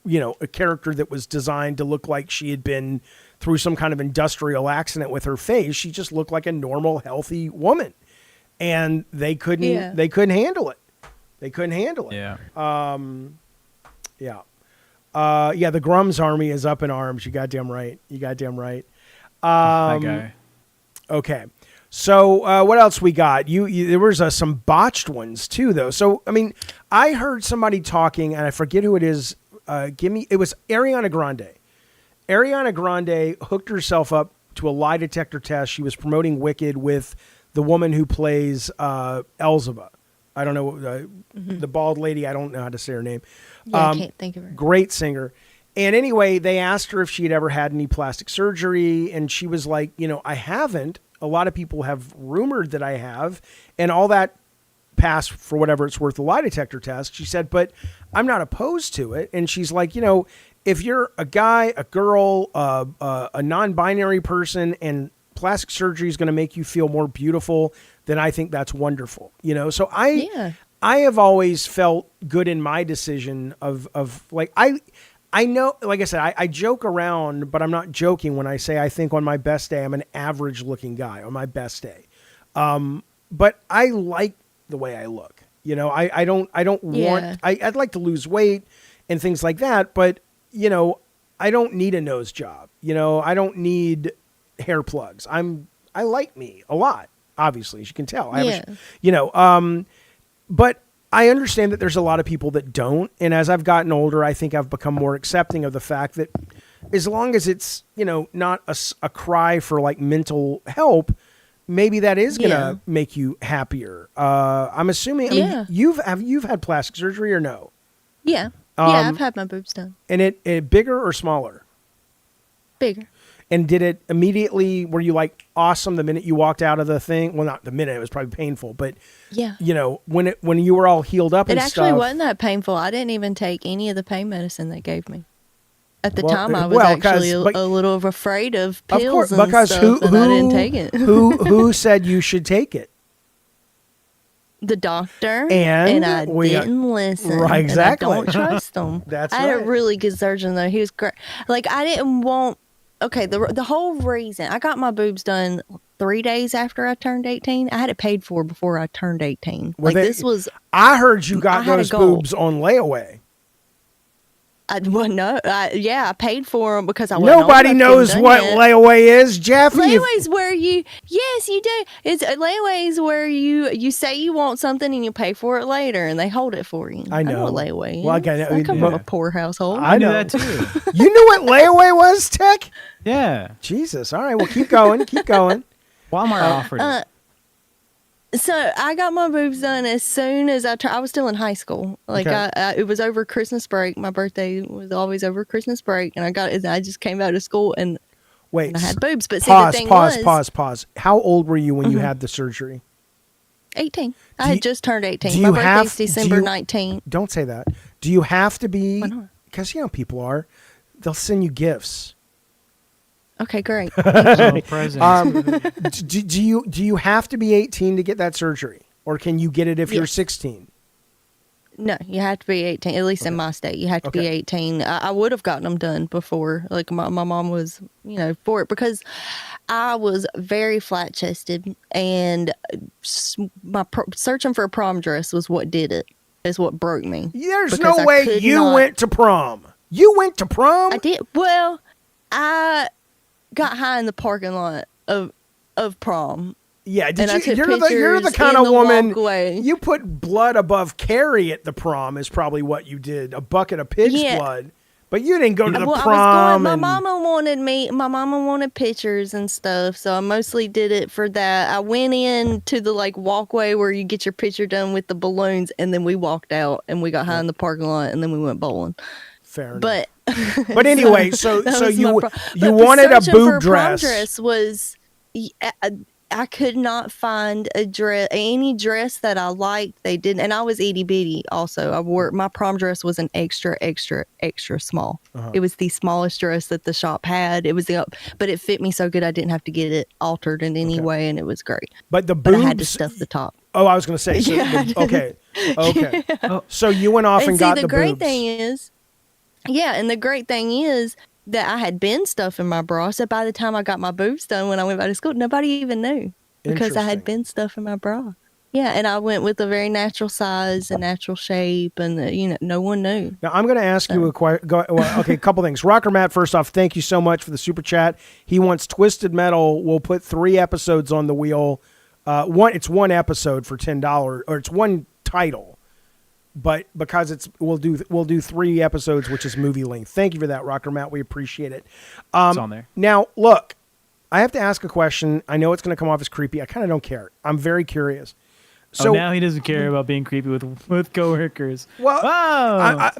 a character that was designed to look like she had been through some kind of industrial accident with her face. She just looked like a normal, healthy woman, and they couldn't handle it. They couldn't handle it. Yeah. The Grum's army is up in arms. You goddamn right. That guy. Okay. So what else we got? There was some botched ones too, though. So I mean, I heard somebody talking, and I forget who it is. It was Ariana Grande. Ariana Grande hooked herself up to a lie detector test. She was promoting Wicked with the woman who plays Elzeba. I don't know, the bald lady. I don't know how to say her name. Yeah, I can't think of her. Great singer. And anyway, they asked her if she had ever had any plastic surgery. And she was like, I haven't. A lot of people have rumored that I have. And all that passed for whatever it's worth, the lie detector test. She said, but I'm not opposed to it. And she's like, if you're a guy, a girl, a non-binary person, and plastic surgery is going to make you feel more beautiful, then I think that's wonderful. So I have always felt good in my decision of like, I know, like I said, I joke around, but I'm not joking when I say I think on my best day I'm an average looking guy on my best day. But I like the way I look. I don't want. I'd like to lose weight and things like that, but I don't need a nose job. I don't need hair plugs. I like me a lot, obviously, as you can tell. But I understand that there's a lot of people that don't. And as I've gotten older, I think I've become more accepting of the fact that as long as it's, not a cry for like mental help, maybe that is going to make you happier. I'm assuming, I mean, you've had plastic surgery or no? Yeah. I've had my boobs done. And it bigger or smaller? Bigger. And did it immediately, were you like awesome the minute you walked out of the thing? Well, not the minute, it was probably painful, but when you were all healed up and stuff. It actually wasn't that painful. I didn't even take any of the pain medicine they gave me. At the time, I was actually a little afraid of pills and stuff, and I didn't take it. Who said you should take it? The doctor, and I didn't listen. Right, exactly. And I don't trust him. That's I had a really good surgeon though. He was great. Like I didn't want. Okay, the whole reason I got my boobs done 3 days after I turned 18. I had it paid for before I turned 18. I heard you got those boobs on layaway. Well, no, I paid for them because I Nobody knows what layaway is, Jaffe. Layaway's where yes, you do. It's layaway's where you say you want something and you pay for it later, and they hold it for you. I know what layaway is. Well, I come from a poor household. I knew know that too. You knew what layaway was, Tech? Yeah. Jesus. All right. Well, keep going. Keep going. Walmart offered it. So I got my boobs done as soon as I was still in high school. Like Okay. it was over Christmas break. My birthday was always over Christmas break, and I just came out of school and Wait. I had boobs. But Pause. see, the thing was, Pause. How old were you when you had the surgery? 18. I had just turned 18. do My you birthday's do December you- 19. Don't say that. Do you have to be? Why not? Because people are. They'll send you gifts. Okay, great. Do you have to be 18 to get that surgery, or can you get it if you're Yes. 16? No, you have to be 18, at least in my state. You have to be 18. I would have gotten them done before. Like, my mom was, for it because I was very flat chested, and searching for a prom dress was what did it, is what broke me. There's Because no I way could you not- went to prom. You went to prom? I did. Well, I got high in the parking lot of prom. Yeah, And I took you're the pictures kind in of the woman. walkway. You put blood above Carrie at the prom is probably what you did. A bucket of pig's Yeah. blood, but you didn't go to the Well, prom. my and mama wanted pictures and stuff, so I mostly did it for that. I went in to the walkway where you get your picture done with the balloons, and then we walked out and we got high in the parking lot, and then we went bowling. Fair enough. But But anyway, so that so was you my pro- you but wanted a searching for boob prom dress. dress was I could not find any dress that I liked. They didn't, and I was itty bitty. Also, my prom dress was an extra small. Uh-huh. It was the smallest dress that the shop had. It was but it fit me so good I didn't have to get it altered in any way, and it was great. But I had to stuff the top. Oh, I was going to say. So Yeah, I did. Okay. Yeah. So you went off and see, got the the great boobs. thing is, and the great thing is that I had been stuffing my bra. So by the time I got my boobs done when I went back to school, nobody even knew because I had been stuffing my bra. Yeah, and I went with a very natural size and natural shape, and no one knew. Now I'm going to ask you a couple things. Rocker Matt, first off, thank you so much for the super chat. He wants Twisted Metal. We'll put 3 episodes on the wheel. It's one episode for $10, or it's one title. But because we'll do 3 episodes, which is movie length. Thank you for that, Rocker Matt. We appreciate it. It's on there. Now, look, I have to ask a question. I know it's going to come off as creepy. I kind of don't care. I'm very curious. So now he doesn't care about being creepy with coworkers. Well,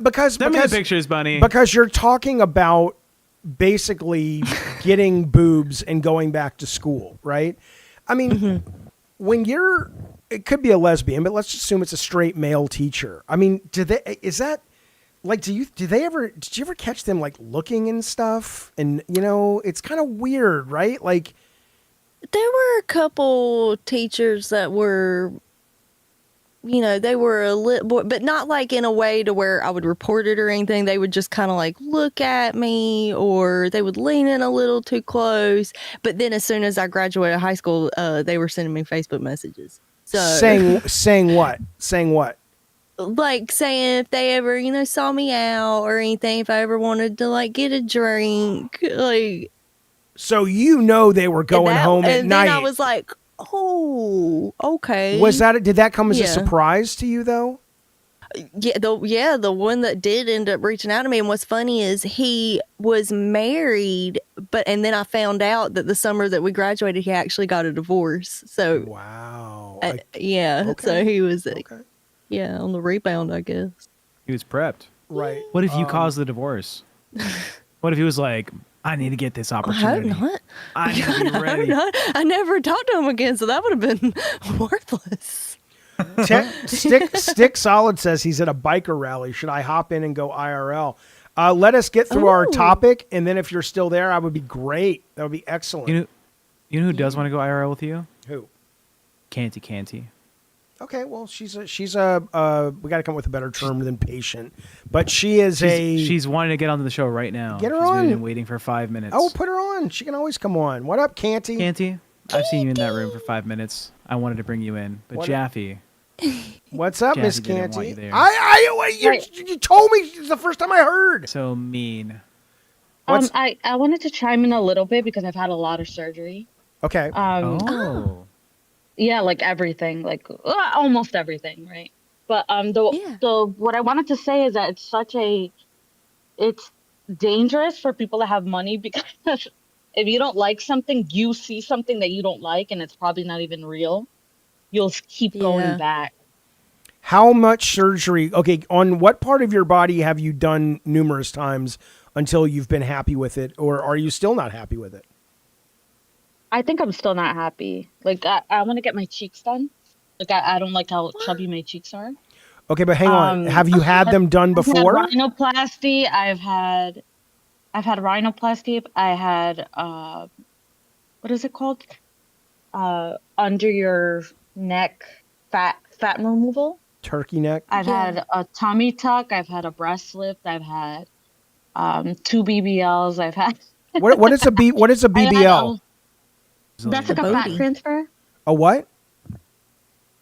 because send me the pictures, Bunny. Because you're talking about basically getting boobs and going back to school, right? I mean, when it could be a lesbian, but let's assume it's a straight male teacher. I mean, did you ever catch them looking and stuff? And it's kind of weird, right? Like, There were a couple teachers that were, they were a little, but not in a way to where I would report it or anything. They would just kind of look at me, or they would lean in a little too close. But then as soon as I graduated high school, they were sending me Facebook messages. So saying what? Saying what? Saying if they ever, saw me out or anything, if I ever wanted to get a drink, So they were going home at and night. then I was like, oh, okay. Did that come as a Yeah. surprise to you though? Yeah, the one that did end up reaching out to me. And what's funny is he was married, and then I found out that the summer that we graduated, he actually got a divorce. So wow, so he was on the rebound, I guess. He was prepped. Right. What if you caused the divorce? What if he was like, I need to get this opportunity. I hope not. I need to be ready. I never talked to him again, so that would have been worthless. Stick Solid says he's at a biker rally. Should I hop in and go IRL? Let us get through our topic, and then if you're still there, I would be great. That would be excellent. You know who does want to go IRL with you? Who? Canty. Okay, well, she's a we got to come up with a better term than patient, but she's wanting to get onto the show right now. Get her She's on. been waiting for 5 minutes. Oh, put her on. She can always come on. What up, Canty? Canty, I've seen you in that room for 5 minutes. I wanted to bring you in, but What- Jaffe, What's up, Miss Jaffe didn't want you Canty? there. You told me it's the first time I heard. So mean. I wanted to chime in a little bit because I've had a lot of surgery. Okay. Oh. Yeah, like everything, like almost everything, right? But the what I wanted to say is that it's dangerous for people to have money because if you don't like something, you see something that you don't like, and it's probably not even real. You'll keep going back. How much surgery? Okay, on what part of your body have you done numerous times until you've been happy with it, or are you still not happy with it? I think I'm still not happy. Like I want to get my cheeks done. Like I don't like how chubby my cheeks are. Okay, but hang on. Have you had them done before? I've had rhinoplasty. I've had rhinoplasty. I had what is it called? Under your neck fat removal. Turkey neck. I've had a tummy tuck. I've had a breast lift. I've had 2 BBLs. I've had what is a BBL? That's like a fat transfer. A what?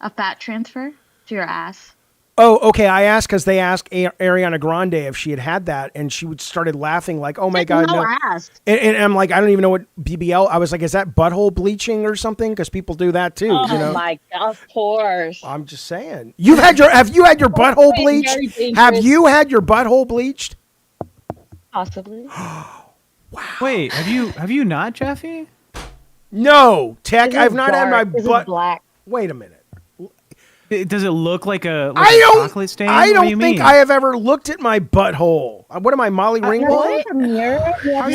A fat transfer to your ass. Oh, okay. I asked because they asked Ariana Grande if she had that, and she started laughing like, "Oh my god, no!" And I'm like, I don't even know what BBL. I was like, is that butthole bleaching or something? Because people do that too. Oh you know? my god, of course. I'm just saying. Have you had your butthole bleached? Have you had your butthole bleached? Possibly. Wow. Wait, have you not, Jaffe? No, Tech. I've not had my butt. Black. Wait a minute. Does it look like a chocolate stain? I What do don't you think mean? I have ever looked at my butthole. What am I, Molly Ringwald?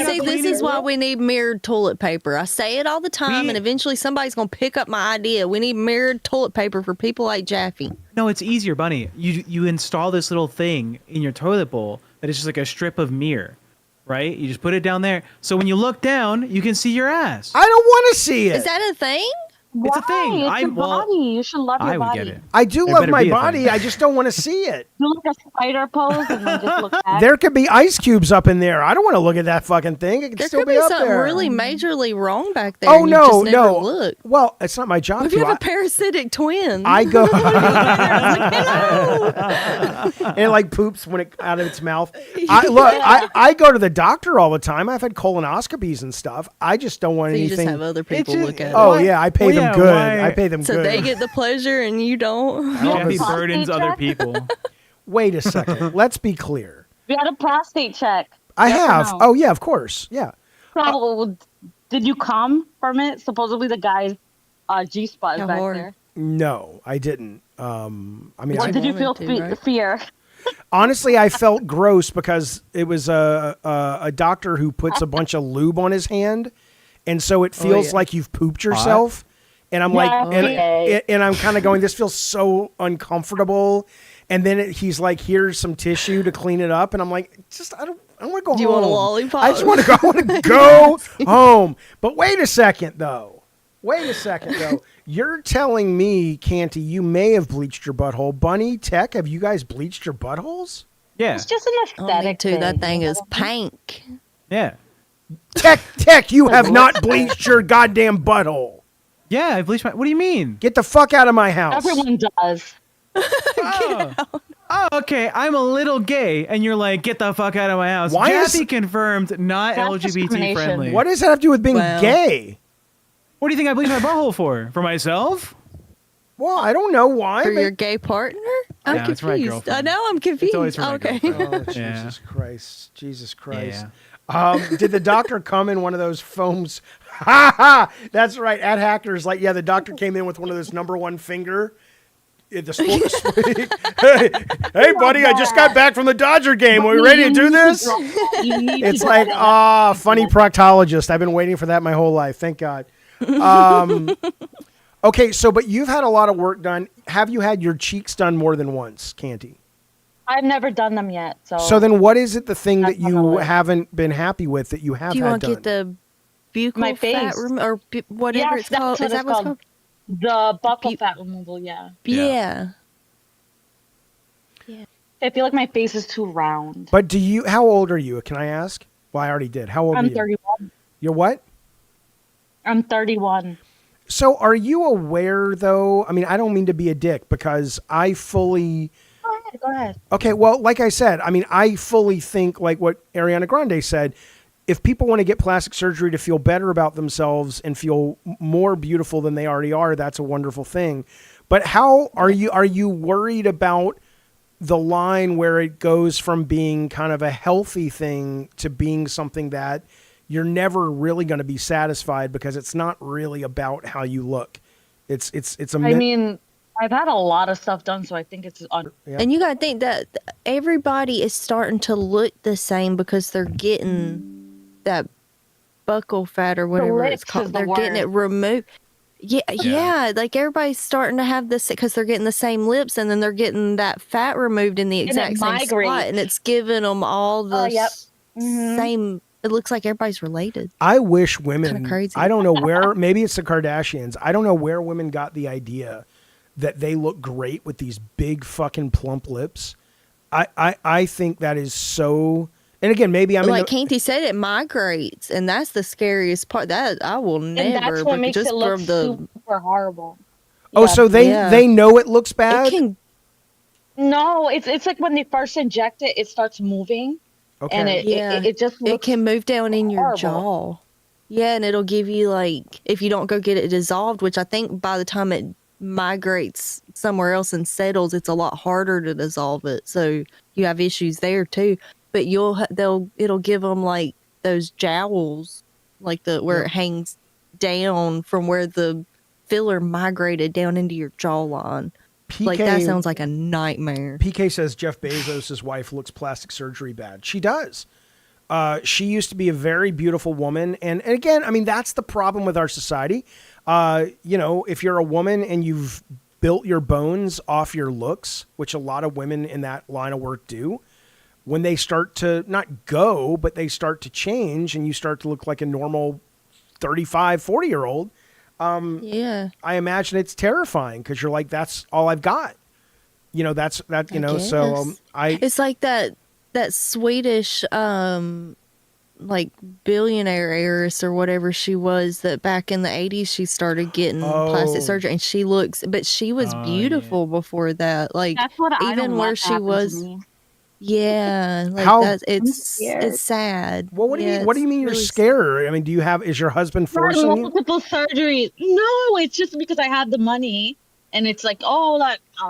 See, this is why we need mirrored toilet paper. I say it all the time, and eventually somebody's going to pick up my idea. We need mirrored toilet paper for people like Jaffe. No, it's easier, Bunny. You install this little thing in your toilet bowl that is just like a strip of mirror, right? You just put it down there, so when you look down, you can see your ass. I don't want to see it. Is that a thing? It's a thing. It's your body. You should love your I would body. get it. I do It love better my be a body. thing. I just don't want to see it. Do like a spider pose and then just look back. There could be ice cubes up in there. I don't want to look at that fucking thing. It could There still could be be up something there. really majorly wrong back there. Oh and no, you just never no. Look. Well, it's not my job If you to. have a parasitic twin, I go Hello. and it like poops when it out of its mouth. I go to the doctor all the time. I've had colonoscopies and stuff. I just don't want So you anything. just have other people look at it. Oh yeah, I pay them good. why? I pay them So good. they get the pleasure and you don't. Jaffe burdens other people. Wait a second. Let's be clear. You had a prostate check. I Yes or have. no? Oh yeah, of course. Yeah. So, did you come from it? Supposedly the guy's G-spot is back there. No, I didn't. I mean, What did you feel fear? honestly, I felt gross because it was a doctor who puts a bunch of lube on his hand, and so it feels like you've pooped yourself. And I'm like, and I'm kind of going, this feels so uncomfortable. And then he's like, here's some tissue to clean it up. And I'm like, I don't want to go home. Do you want a lollipop? I just want to go. I want to go home. But wait a second, though. You're telling me, Canty, you may have bleached your butthole. Bunny, Tech, have you guys bleached your buttholes? Yeah. It's just an aesthetic too. That thing is pink. Yeah. Tech, you have not bleached your goddamn butthole. Yeah, I bleached my. What do you mean? Get the fuck out of my house. Everyone does. Oh, okay. I'm a little gay, and you're like, get the fuck out of my house. Why is- Jaffe confirmed, not That's LGBT discrimination. friendly. What does that have to do with being gay? What do you think I bleached my butthole for? For myself? Well, I don't know why. For but- your gay partner? I'm No, it's for my confused. girlfriend. I know, I'm confused. It's always for my okay. girlfriend. Oh, Yeah. Jesus Christ. Did the doctor come in one of those foams? Ha ha! That's right. At Hackers, like, yeah, the doctor came in with one of those number one finger. Hey, buddy, I just got back from the Dodger game. Are we ready to do this? It's like, funny proctologist. I've been waiting for that my whole life. Thank God. Okay, so, but you've had a lot of work done. Have you had your cheeks done more than once, Canty? I've never done them yet. So then what is it, the thing that you haven't been happy with that you have Do you had want to done? get the buccal My fat face. or whatever Yes, it's called? that's what Is that it's what's called. called? The buccal fat removal, yeah. Yeah. I feel like my face is too round. But how old are you? Can I ask? Well, I already did. How old are I'm you? 31. You're what? I'm 31. So are you aware, though? I mean, I don't mean to be a dick because I fully. Go ahead. Okay, well, like I said, I mean, I fully think like what Ariana Grande said. If people want to get plastic surgery to feel better about themselves and feel more beautiful than they already are, that's a wonderful thing. But how are you worried about the line where it goes from being kind of a healthy thing to being something that you're never really going to be satisfied because it's not really about how you look. It's a. I mean, I've had a lot of stuff done, so I think it's And you got to think that everybody is starting to look the same because they're getting that buccal fat or whatever it's called. They're getting it removed. Yeah. Like everybody's starting to have this because they're getting the same lips, and then they're getting that fat removed in the exact same spot, and it's giving them all the same. It looks like everybody's related. I wish women. Kinda crazy. I don't know where. Maybe it's the Kardashians. I don't know where women got the idea that they look great with these big fucking plump lips. I think that is so. And again, maybe I'm like Canty said, it migrates, and that's the scariest part. That I will never. And that's what makes just it look from the. super horrible. Oh, so they know it looks bad? No, it's like when they first inject it, it starts moving. Okay. And it just looks it can move down in your horrible. jaw. Yeah, and it'll give you like if you don't go get it dissolved, which I think by the time it migrates somewhere else and settles, it's a lot harder to dissolve it. So you have issues there too. But it'll give them like those jowls, like where it hangs down from where the filler migrated down into your jawline. Like that sounds like a nightmare. PK says Jeff Bezos' wife looks plastic surgery bad. She does. She used to be a very beautiful woman. And again, I mean, that's the problem with our society. If you're a woman and you've built your bones off your looks, which a lot of women in that line of work do, when they start to not go, but they start to change and you start to look like a normal 35, 40-year-old, I imagine it's terrifying because you're like, that's all I've got. It's like that Swedish, like billionaire heiress or whatever she was that back in the 80s, she started getting plastic surgery and she was beautiful before that. Like that's what I even don't where want she was. Yeah, like it's sad. Well, what do you mean you're scared? I mean, is your husband forcing you? Multiple surgeries? No, it's just because I had the money, and it's like, I'll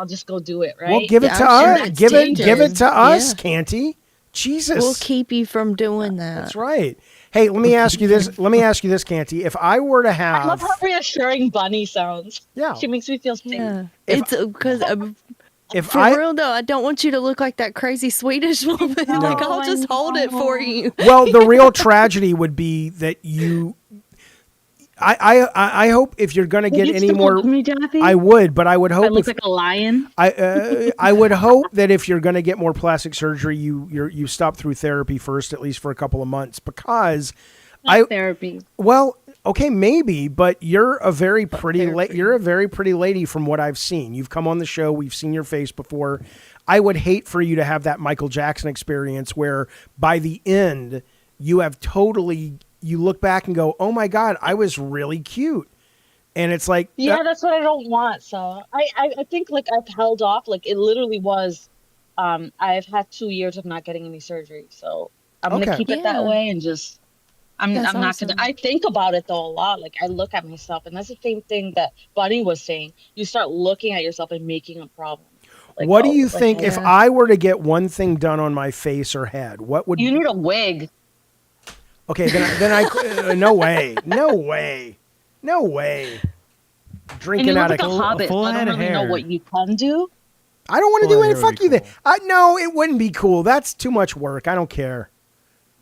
just go do it, right? Well, give it to us. Give it to us, Canty. Jesus, we'll keep you from doing that. That's right. Hey, let me ask you this, Canty. If I were to have, I love how reassuring Bunny sounds. Yeah, she makes me feel safe. Yeah. It's because. For real though, I don't want you to look like that crazy Swedish woman. No. Like I'll just hold it for you. Well, the real tragedy would be that you. I hope if you're going to get any more, me, Jaffe? I would, but I would hope I look like a lion. I would hope that if you're going to get more plastic surgery, you stop through therapy first, at least for a couple of months, because therapy. Well, okay, maybe, but you're a very pretty lady from what I've seen. You've come on the show. We've seen your face before. I would hate for you to have that Michael Jackson experience where by the end you look back and go, oh my God, I was really cute. And it's like, that's what I don't want. So I think like I've held off, like it literally was, I've had 2 years of not getting any surgery. So I'm going to keep it that way and just, I'm not going to, I think about it though a lot. Like I look at myself and that's the same thing that Bunny was saying. You start looking at yourself and making a problem. Like, what do you think if I were to get one thing done on my face or head, what would you need a wig? Okay, then I no way. Drinking out of a hobbit. So I don't really know what you can do. I don't want to do anything. Fuck you. No, it wouldn't be cool. That's too much work. I don't care.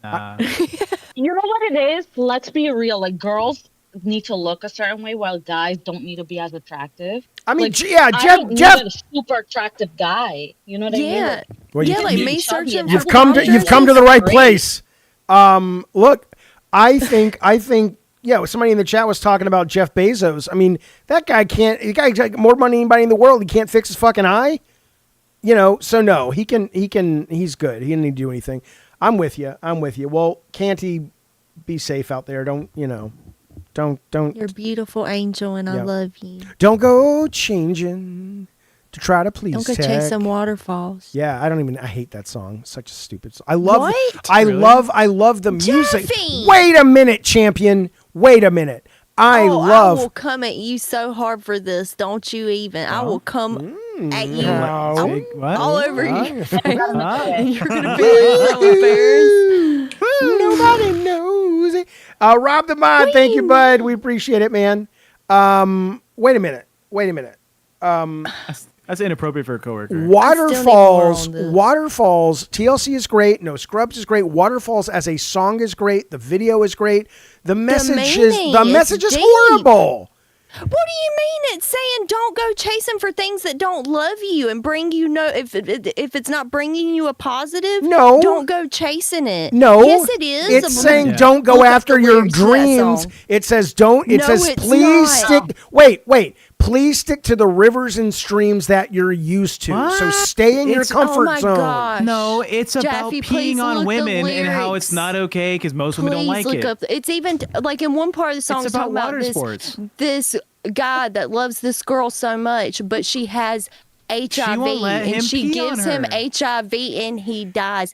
You know what it is? Let's be real. Like girls need to look a certain way, while guys don't need to be as attractive. I mean, like, Jeff, need a super attractive guy. You know what I mean? Well, like me searching. You've come to the right place. Look, I think, somebody in the chat was talking about Jeff Bezos. I mean, that guy he's got more money than anybody in the world. He can't fix his fucking eye. So no, he's good. He didn't need to do anything. I'm with you. Well, Canty, be safe out there. Don't Don't. You're a beautiful angel, and I Yep. love you. Don't go changing to try to please. Don't go Tech. chase some waterfalls. Yeah, I hate that song. Such a stupid song. I love. What? I Really? love the music. Jaffe! Wait a minute, champion. Wait a minute. I love. I will come at you so hard for this. Don't you even? I will come at you all over you. And you're gonna be so embarrassed. Nobody knows it. Rob the Mod, thank you, bud. We appreciate it, man. Wait a minute. That's inappropriate for a coworker. Waterfalls. TLC is great. No Scrubs is great. Waterfalls as a song is great. The video is great. The message is deep. horrible. What do you mean? It's saying don't go chasing for things that don't love you and bring you if it's not bringing you a positive. No, don't go chasing it. No, yes, it is. It's saying don't go after your dreams. It says don't. It says please stick. Wait. Please stick to the rivers and streams that you're used to. What? So stay in your comfort zone. Gosh. No, it's about Jaffe, peeing on look women the and how it's not okay because most women don't like look it. Up, it's even like in one part of the song It's talking about water this, sports. This guy that loves this girl so much, but she has HIV and she gives him HIV and he dies.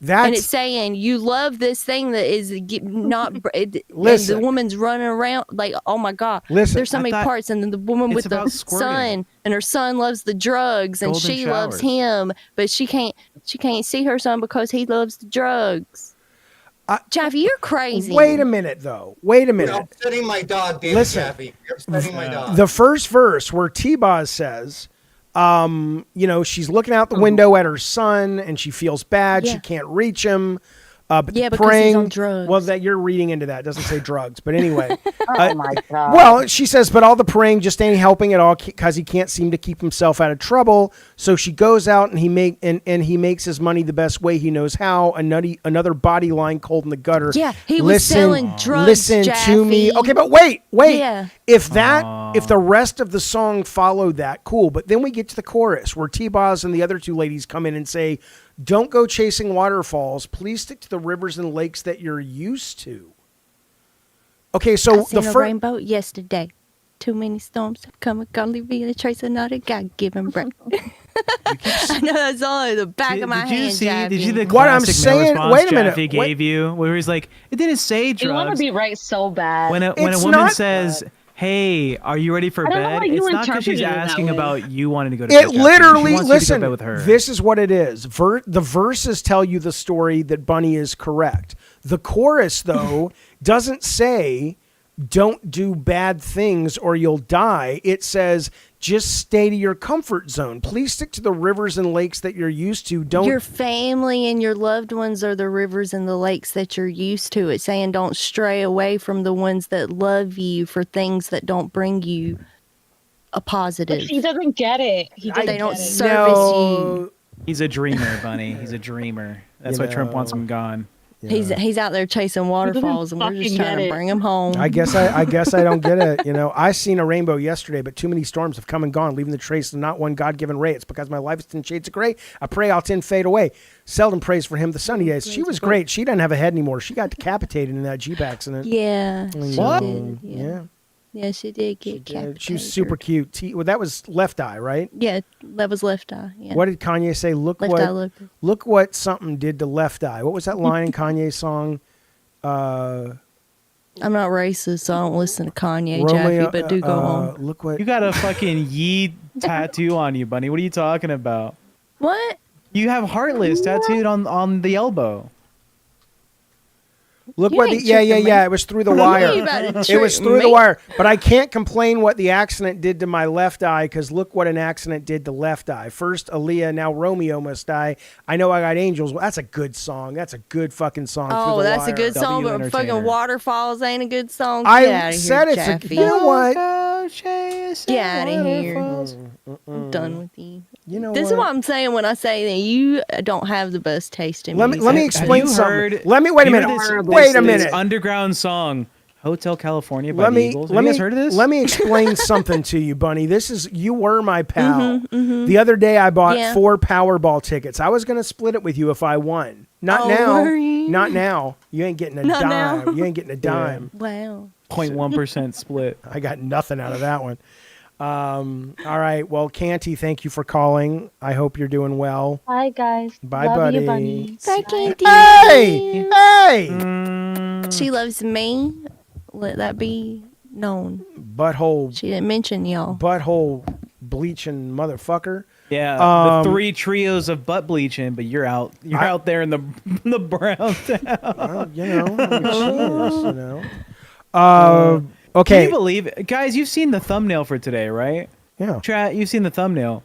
And it's saying you love this thing that is not. And the woman's running around like, oh my god. Listen, there's so many parts, and then the woman with the son, and her son loves the drugs, and she loves him, but she can't see her son because he loves the drugs. Jaffe, you're crazy. Wait a minute, though. I'm upsetting my dog, David Jaffe. You're upsetting my dog. The first verse where T-Boz says, she's looking out the window at her son and she feels bad. She can't reach him. But because praying, he's on drugs. Well, that you're reading into that. It doesn't say drugs, but anyway. Oh my God. Well, she says, but all the praying just ain't helping at all because he can't seem to keep himself out of trouble. So she goes out and he makes his money the best way he knows how. Another body line cold in the gutter. Yeah, he was selling drugs. Listen Jaffe. to me. Okay, but wait. Yeah. If the rest of the song followed that, cool. But then we get to the chorus where T-Boz and the other two ladies come in and say, don't go chasing waterfalls. Please stick to the rivers and lakes that you're used to. Okay, so I seen a rainbow yesterday. Too many storms have come and gone, leaving a trace of not a God-given breath. I know that's all in the back of my hand. Did you see the what I'm classic saying? response Wait a minute. Jaffe gave you, where he's like, it didn't say drugs. You want to be right so bad. When a woman says, "Hey, are you ready for I don't know bed?" why you It's not because she's interpreted it that asking way. about you wanting to go to bed. It Jaffe. literally, she wants you to go to listen, bed with her. this is what it is. The verses tell you the story that Bunny is correct. The chorus, though, doesn't say, don't do bad things or you'll die. It says, just stay to your comfort zone. Please stick to the rivers and lakes that you're used to. Your family and your loved ones are the rivers and the lakes that you're used to. It's saying don't stray away from the ones that love you for things that don't bring you a positive. But he doesn't get it. They don't service you. He's a dreamer, Bunny. He's a dreamer. That's why Trump wants him gone. He's out there chasing waterfalls, and we're just trying to bring him home. I guess I don't get it. I seen a rainbow yesterday, but too many storms have come and gone, leaving the trace of not one God-given ray. It's because my life is 10 shades of gray. I pray I'll 10 fade away. Seldom prays for him the sunny days. She was great. She doesn't have a head anymore. She got decapitated in that Jeep accident. Yeah. She What? did, yeah. Yeah, she did get decapitated. She was super cute. Well, that was Left Eye, right? Yeah, that was Left Eye. Yeah. What did Kanye say? Look what something did to Left Eye. What was that line in Kanye's song? I'm not racist, so I don't listen to Kanye, Jaffe, but do go home. Look what You got a fucking Yee tattoo on you, Bunny. What are you talking about? What? You have Heartless tattooed on the elbow. Look You what ain't the yeah. tricking me. It was through the You wire. about to It was trick through the me. wire. But I can't complain what the accident did to my left eye because look what an accident did to Left Eye. First Aaliyah, now Romeo must die. I know I got angels. Well, that's a good song. That's a good fucking song. Oh, Through the that's wire. a good song, but Entertainer. fucking Waterfalls ain't a good song. Get I outta said here, it's Jaffe. you know what? Get out of here. I'm done with you. You know This is what? what I'm saying when I say that you don't have the best taste in Let music. me explain you something. heard- Let me wait a you heard minute. this- Wait a this minute. underground song, Hotel California by Let the me Eagles. let Have you me guys heard of this? let me explain something to you, Bunny. You were my pal. Mhm. The other day I bought Yeah. 4 Powerball tickets. I was going to split it with you if I won. Not Oh, now. were you? Not now. You ain't getting a Not dime. now. You ain't getting a dime. Wow. 0.1% split. I got nothing out of that one. All right. Well, Canty, thank you for calling. I hope you're doing well. Hi guys. Bye, Love buddy. you, bunnies. Bye, Candy. Hey! Hey! She loves me. Let that be known. Butthole. She didn't mention y'all. Butthole bleaching motherfucker. Yeah, the 3 trios of butt bleaching, but you're out. You're out there in the brown town. Well, you know. Okay. Can you believe it? Guys, you've seen the thumbnail for today, right? Yeah. Chat, you've seen the thumbnail.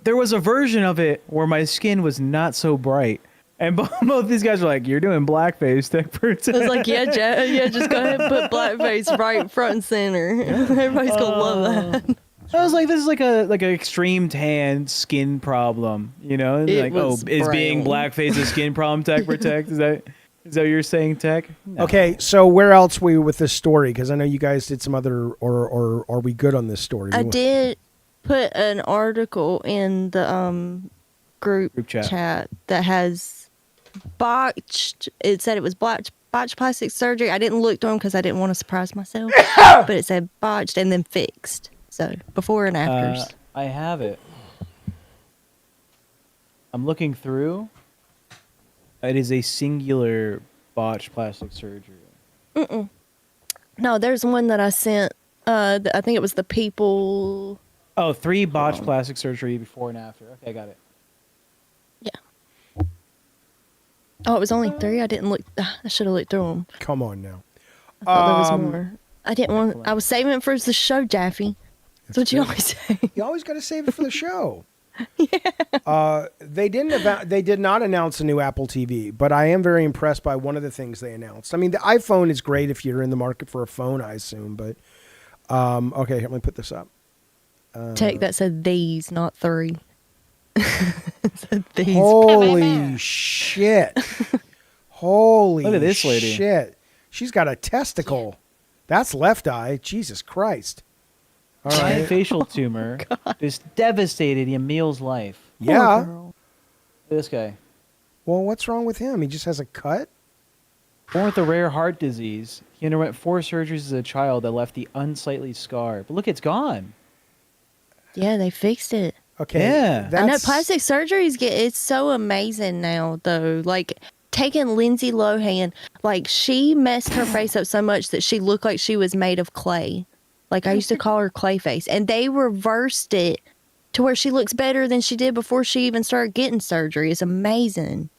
There was a version of it where my skin was not so bright. And both these guys are like, you're doing blackface, Tech Protect. I was like, yeah, just go ahead and put blackface right front and center. Everybody's going to love that. I was like, this is like an extreme tan skin problem, you know? It Like, was is being brown. blackface a skin problem, Tech Protect? Is that what you're saying, Tech? No. Okay, so where else were we with this story? Because I know you guys did some other, or are we good on this story? I did put an article in the group chat that has botched. It said it was botched plastic surgery. I didn't look through them because I didn't want to surprise myself. But it said botched and then fixed. So before and afters. I have it. I'm looking through. It is a singular botched plastic surgery. Mm-mm. No, there's one that I sent. I think it was the people. Oh, 3 botched plastic surgery before and after. Okay, I got it. Oh, it was only 3. I didn't look. I should have looked through them. Come on now. I thought there was more. I didn't want. I was saving it for the show, Jaffe. That's what you always say. You always got to save it for the show. They did not announce a new Apple TV, but I am very impressed by one of the things they announced. I mean, the iPhone is great if you're in the market for a phone, I assume. But okay, let me put this up. Tech that said these, not 3. Said these. Holy shit! Holy Look at this lady. shit! She's got a testicle. That's left eye. Jesus Christ! All Giant right. facial tumor just devastated Emil's life. Yeah. Look at this guy. Well, what's wrong with him? He just has a cut. Born with a rare heart disease, he underwent 4 surgeries as a child that left the unsightly scar. But look, it's gone. Yeah, they fixed it. Okay. Yeah. I know plastic surgeries it's so amazing now though. Like taking Lindsay Lohan, like she messed her face up so much that she looked like she was made of clay. Like I used to call her Clayface, and they reversed it to where she looks better than she did before she even started getting surgery. It's amazing.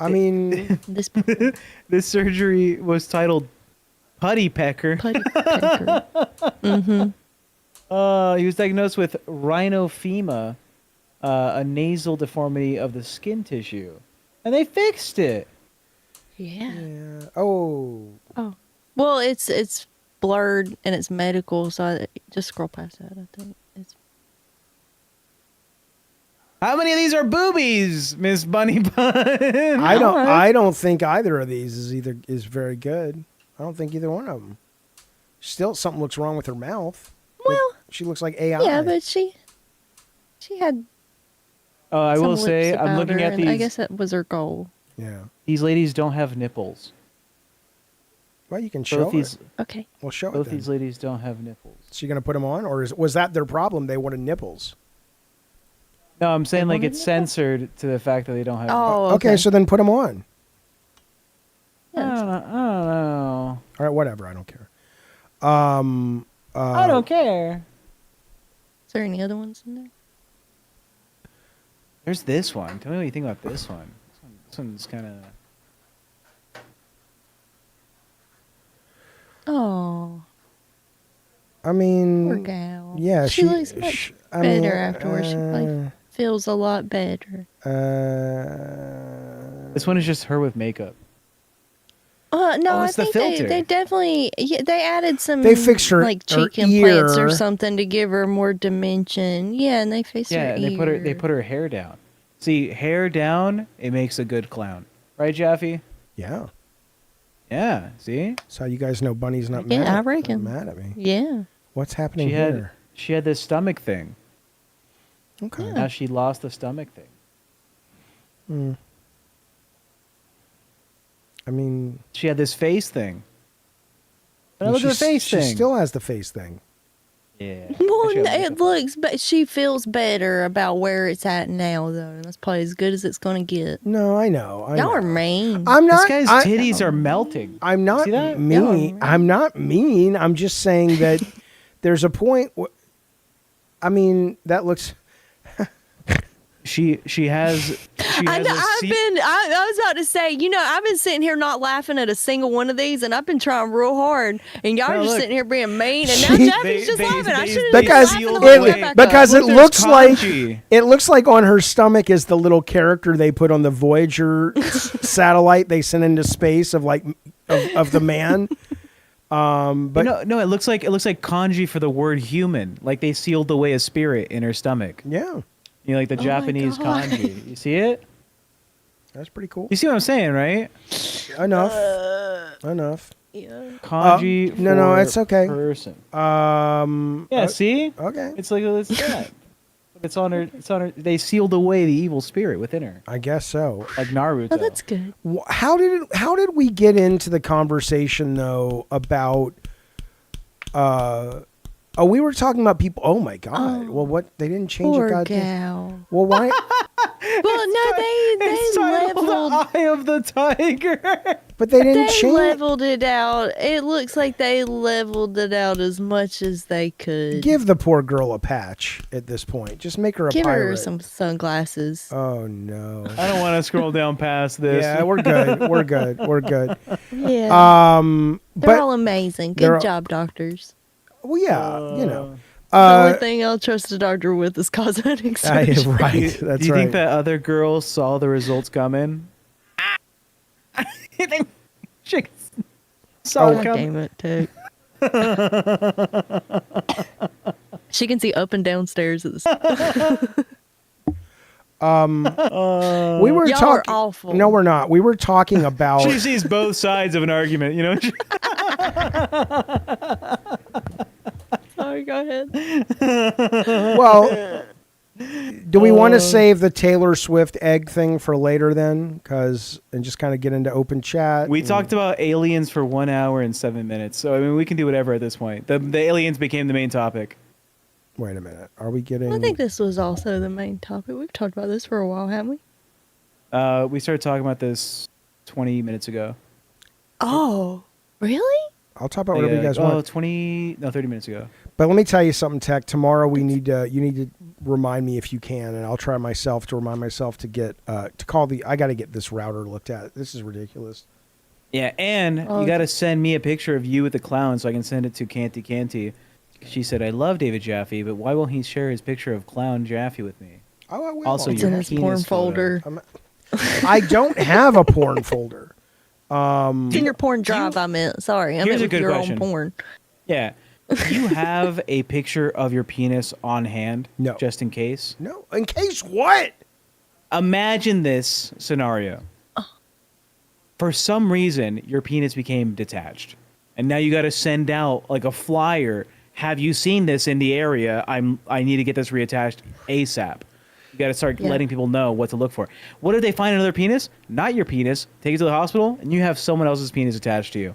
I mean, this surgery was titled Putty Pecker. Putty Pecker. Mm-hmm. He was diagnosed with rhinophyma, a nasal deformity of the skin tissue, and they fixed it. Yeah. Oh. Well, it's blurred and it's medical, so just scroll past that. I think it's. How many of these are boobies, Miss Bunny Bun? I don't think either of these is very good. I don't think either one of them. Still, something looks wrong with her mouth. Well, she looks like AI. Yeah, but she had. I will some say, lips I'm about looking her, at and these. I guess that was her goal. Yeah. These ladies don't have nipples. Well, you can show Both these, Okay. Well, show it Both then. these ladies don't have nipples. So you're gonna put them on, or was that their problem? They wanted nipples. No, I'm saying like wanted it's censored to the fact that they don't have. Oh, Okay, so then put them on. I don't know. All right, whatever. I don't care. I don't care. Is there any other ones in there? There's this one. Tell me what you think about this one. This one's kind of. Oh. I mean, Poor gal. yeah, she looks much better afterwards. She like feels a lot better. This one is just her with makeup. No, Oh, I it's the think filter. they definitely they added some. They fixed her- like her cheek implants or ear. something to give her more dimension. Yeah, and they fixed her Yeah, and ear. they put her hair down. See, hair down, it makes a good clown, right, Jaffe? Yeah. Yeah. See, That's how you guys know Bunny's not Yeah, mad. I reckon. Mad at me. Yeah. What's happening she here? had this stomach thing. Okay. Now she lost the stomach thing. I mean, she had this face thing. But well, look at the face she thing. still has the face thing. Yeah. Well, it looks, but she feels better about where it's at now, though. And that's probably as good as it's going to get. No, I know. Y'all are mean. I'm not. This guy's titties are melting. I'm not See that? mean. I'm not mean. I'm just saying that there's a point. I mean, that looks. She has. I was about to say, I've been sitting here not laughing at a single one of these, and I've been trying real hard, and y'all are just sitting here being mean, and now Jaffe's just laughing. I should have because it looks like on her stomach is the little character they put on the Voyager satellite they sent into space of the man. But no, it looks like kanji for the word human. Like they sealed away a spirit in her stomach. Yeah. Like the Japanese kanji. You see it? That's pretty cool. You see what I'm saying, right? Enough. Yeah. Kanji. No, it's okay. Person. Yeah. See? Okay. It's like it's that. It's on her. It's on her. They sealed away the evil spirit within her. I guess so. Like Naruto. Oh, that's good. How did we get into the conversation though about? We were talking about people. Oh my God! Well, what they didn't change poor it. Goddamn. gal. Well, why? Well, no, they leveled. Eye of the tiger. But they didn't They change. leveled it out. It looks like they leveled it out as much as they could. Give the poor girl a patch at this point. Just make her a Give pirate. her some sunglasses. Oh no! I don't want to scroll down past this. Yeah, we're good. We're good. We're good. Yeah. But They're all amazing. they're Good all- job, doctors. Well, yeah, The only thing I'll trust a doctor with is cosmetic surgery. right. That's Do you right. think that other girl saw the results coming? She saw it God coming. damn it, too. She can see up and downstairs at the we were Y'all are talking. awful. No, we're not. We were talking about. She sees both sides of an argument, you know. Sorry, go ahead. Well, do we want to save the Taylor Swift egg thing for later then? And just kind of get into open chat. We talked about aliens for 1 hour and 7 minutes, so I mean we can do whatever at this point. The aliens became the main topic. Wait a minute. Are we getting? I think this was also the main topic. We've talked about this for a while, haven't we? We started talking about this 20 minutes ago. Oh, really? I'll talk about whatever you guys want. 30 minutes ago. But let me tell you something, Tech. Tomorrow you need to remind me if you can, and I'll try myself to remind myself to get I got to get this router looked at. This is ridiculous. Yeah, and you got to send me a picture of you with the clown so I can send it to Canty. She said, "I love David Jaffe, but why won't he share his picture of clown Jaffe with me?" Oh, I will. Also, It's your in his penis porn photo. folder. I don't have a porn folder. It's in your porn drive, I meant. Sorry, I Here's meant a with good your question. own porn. Yeah. Do you have a picture of your penis on hand? No. Just in case? No. In case what? Imagine this scenario. For some reason, your penis became detached. And now you got to send out like a flyer. Have you seen this in the area? I need to get this reattached ASAP. You got to start letting people know what to look for. What if they find another penis? Not your penis. Take it to the hospital, and you have someone else's penis attached to you.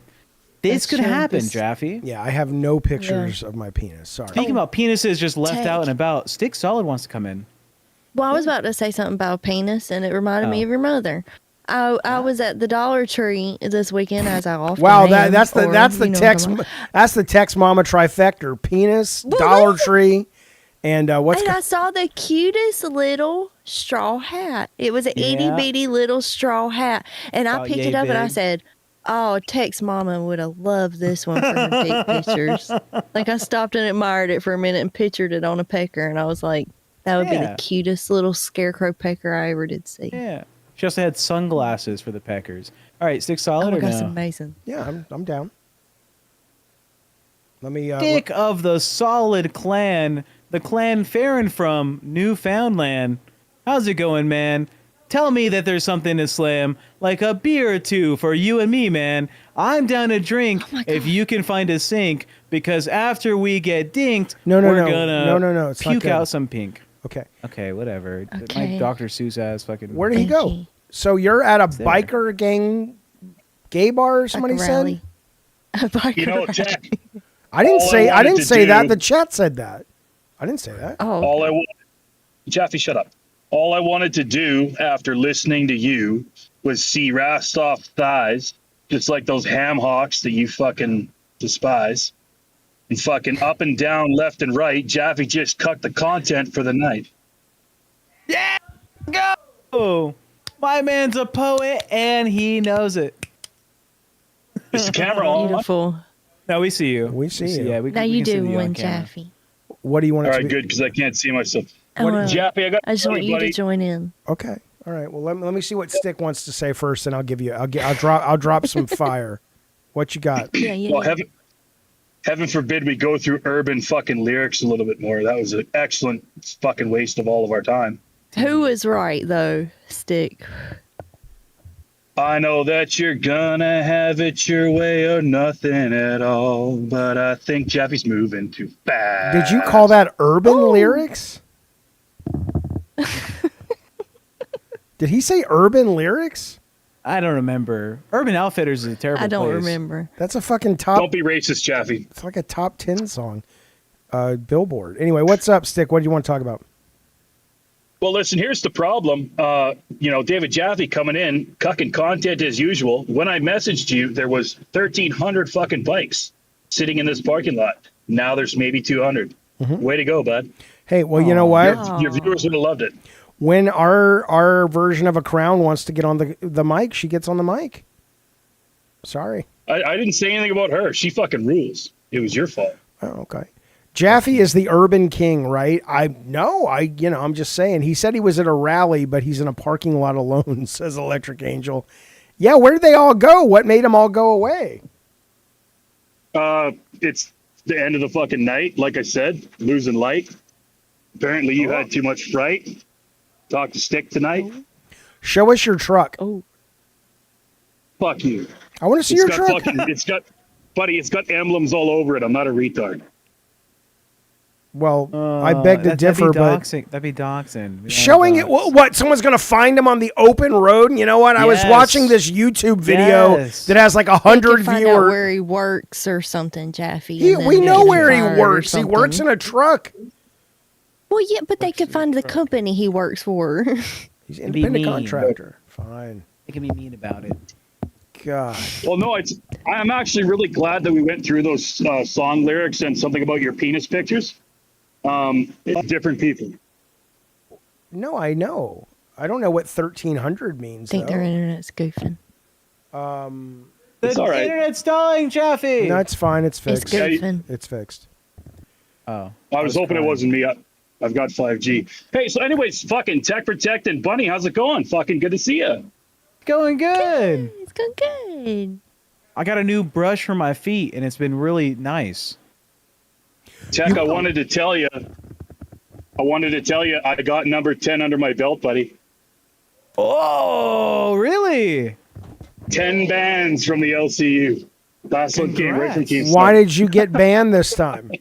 This could happen, Jaffe. Yeah, I have no pictures of my penis. Sorry. Speaking about penises just left Tech. out and about, Stick Solid wants to come in. Well, I was about to say something about a penis, and it reminded me of your mother. I was at the Dollar Tree this weekend, as I often Wow, am, that's the or, text you know, that's the text mama trifecta: penis, Dollar Tree, and what's. And I saw the cutest little straw hat. It was an itty bitty little straw hat, and I picked it up and I said, "Oh, Tex Mama would have loved this one for her dick pictures." Like I stopped and admired it for a minute and pictured it on a pecker, and I was like, "That would be the cutest little scarecrow pecker I ever did see." Yeah. She also had sunglasses for the peckers. All right, Stick Solid Oh my or gosh, no? amazing. Yeah, I'm down. Let me. Dick of the Solid Clan, the clan Farron from Newfoundland. How's it going, man? Tell me that there's something to slam, like a beer or two for you and me, man. I'm down to drink if you can find a sink, because after we get dinked, we're gonna no, it's not puke good. out some pink. Okay. Okay, whatever. Okay. My Dr. Seuss ass fucking. Where did he go? So you're at a biker gang Gay bar, somebody said? You know, Jack, I didn't all say I I wanted didn't to say that. do- The chat said that. I didn't say that. Oh. all I want, Jaffe, shut up. All I wanted to do after listening to you was see Rastoff's thighs, just like those ham hocks that you fucking despise, and fucking up and down, left and right. Jaffe just cut the content for the night. Yeah, go! My man's a poet and he knows it. Is the camera on? Beautiful. No, we see you. We see you. Yeah, Now you do one, Jaffe. What do you want All it right, to be? good, because I can't see myself. Oh, Jaffe, I just want you to join in. Okay. All right. Well, let me see what Stick wants to say first, and I'll drop some fire. What you got? Well, heaven forbid we go through urban fucking lyrics a little bit more. That was an excellent fucking waste of all of our time. Who is right though, Stick? I know that you're gonna have it your way or nothing at all, but I think Jaffe's moving too fast. Did you call that urban lyrics? Did he say urban lyrics? I don't remember. Urban Outfitters is a terrible I don't place. remember. That's a fucking top. Don't be racist, Jaffe. It's like a top 10 song. Billboard. Anyway, what's up, Stick? What do you want to talk about? Well, listen, here's the problem. David Jaffe coming in, cucking content as usual. When I messaged you, there was 1,300 fucking bikes sitting in this parking lot. Now there's maybe 200. Way to go, bud. Hey, well, you know what? Your viewers would have loved it. When our version of a crown wants to get on the mic, she gets on the mic. Sorry. I didn't say anything about her. She fucking rules. It was your fault. Oh, okay. Jaffe is the urban king, right? I'm just saying. He said he was at a rally, but he's in a parking lot alone, says Electric Angel. Yeah, where did they all go? What made them all go away? It's the end of the fucking night. Like I said, losing light. Apparently you had too much fright. Talk to Stick tonight. Show us your truck. Oh. Fuck you. I want to see your truck. It's got emblems all over it. I'm not a retard. Well, I beg to differ, but that'd be doxing. showing it, what? Someone's going to find him on the open road? And you know what? I was watching this YouTube video that has like 100 find out viewers. where he works or something, Jaffe. We know where he works. He works in a truck. Well, yeah, but they could find the company he works for. He's an independent contractor. Fine. They can be mean about it. God. Well, no, I'm actually really glad that we went through those song lyrics and something about your penis pictures. It's different people. No, I know. I don't know what 1,300 means. I think their internet's goofing. It's all right. Internet's dying, Jaffe. No, it's fine. It's fixed. It's goofing. It's fixed. Oh. I was hoping it wasn't me. I've got 5G. Hey, so anyways, fucking Tech Protect and Bunny, how's it going? Fucking good to see you. Going good. It's going good. I got a new brush for my feet, and it's been really nice. Tech, I wanted to tell you I got number 10 under my belt, buddy. Oh, really? 10 bans from the LCU. Last one came right from Keystone. Why did you get banned this time?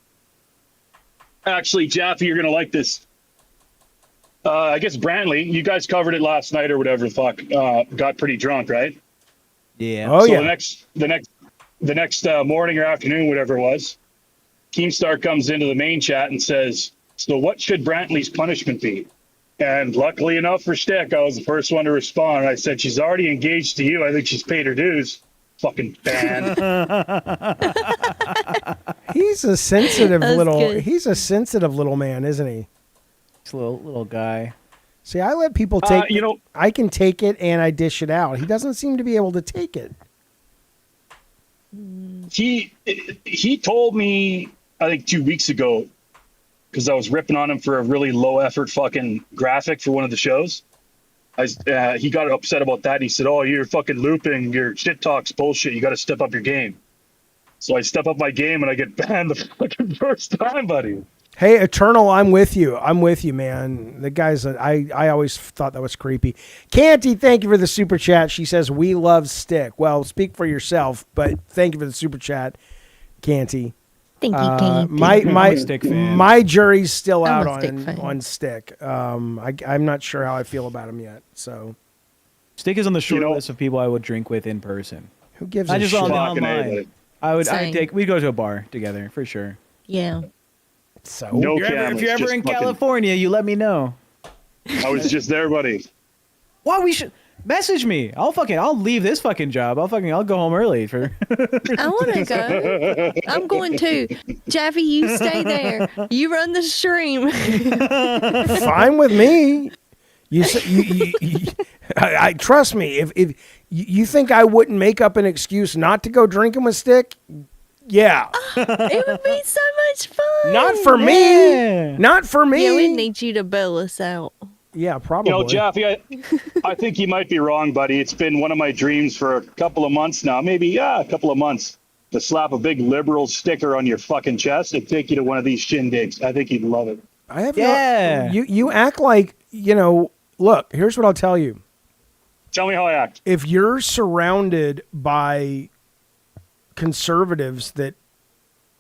Actually, Jaffe, you're going to like this. I guess Brantley, you guys covered it last night or whatever the fuck. Got pretty drunk, right? Yeah. Oh, so yeah. The next morning or afternoon, whatever it was, Keemstar comes into the main chat and says, so what should Brantley's punishment be? And luckily enough for Stick, I was the first one to respond. I said, she's already engaged to you. I think she's paid her dues. Fucking ban. He's a sensitive good. He's a sensitive little man, isn't he? He's a little guy. See, I let people take. you know, I can take it and I dish it out. He doesn't seem to be able to take it. He told me, I think 2 weeks ago, because I was ripping on him for a really low effort fucking graphic for one of the shows. He got upset about that. And he said, "Oh, you're fucking looping. Your shit talk's bullshit. You got to step up your game." So I step up my game and I get banned the fucking first time, buddy. Hey, Eternal, I'm with you. I'm with you, man. The guy's, I always thought that was creepy. Canty, thank you for the super chat. She says, we love Stick. Well, speak for yourself, but thank you for the super chat, Canty. Thank you, Canty. My jury's still I'm out a Stick fan. on Stick. I'm not sure how I feel about him yet. So, Stick is on the short list of people I would drink with in person. Who gives I a just shit? saw Fucking A, online. buddy. We'd go to a bar together for sure. Yeah. So No if cameras. you're ever just in fucking- California, you let me know. I was just there, buddy. Why we should message me? I'll leave this fucking job. I'll go home early for. I want to go. I'm going too. Jaffe, you stay there. You run the stream. Fine with me. I trust me. If you think I wouldn't make up an excuse not to go drinking with Stick, yeah. It would be so much fun. Not for me. Not for me. Yeah, we need you to bail us out. Yeah, probably. You know, Jaffe, I think you might be wrong, buddy. It's been one of my dreams for a couple of months now, maybe a couple of months, to slap a big liberal sticker on your fucking chest and take you to one of these shindigs. I think you'd love it. I have you act like, look, here's what I'll tell you. Tell me how I act. If you're surrounded by conservatives that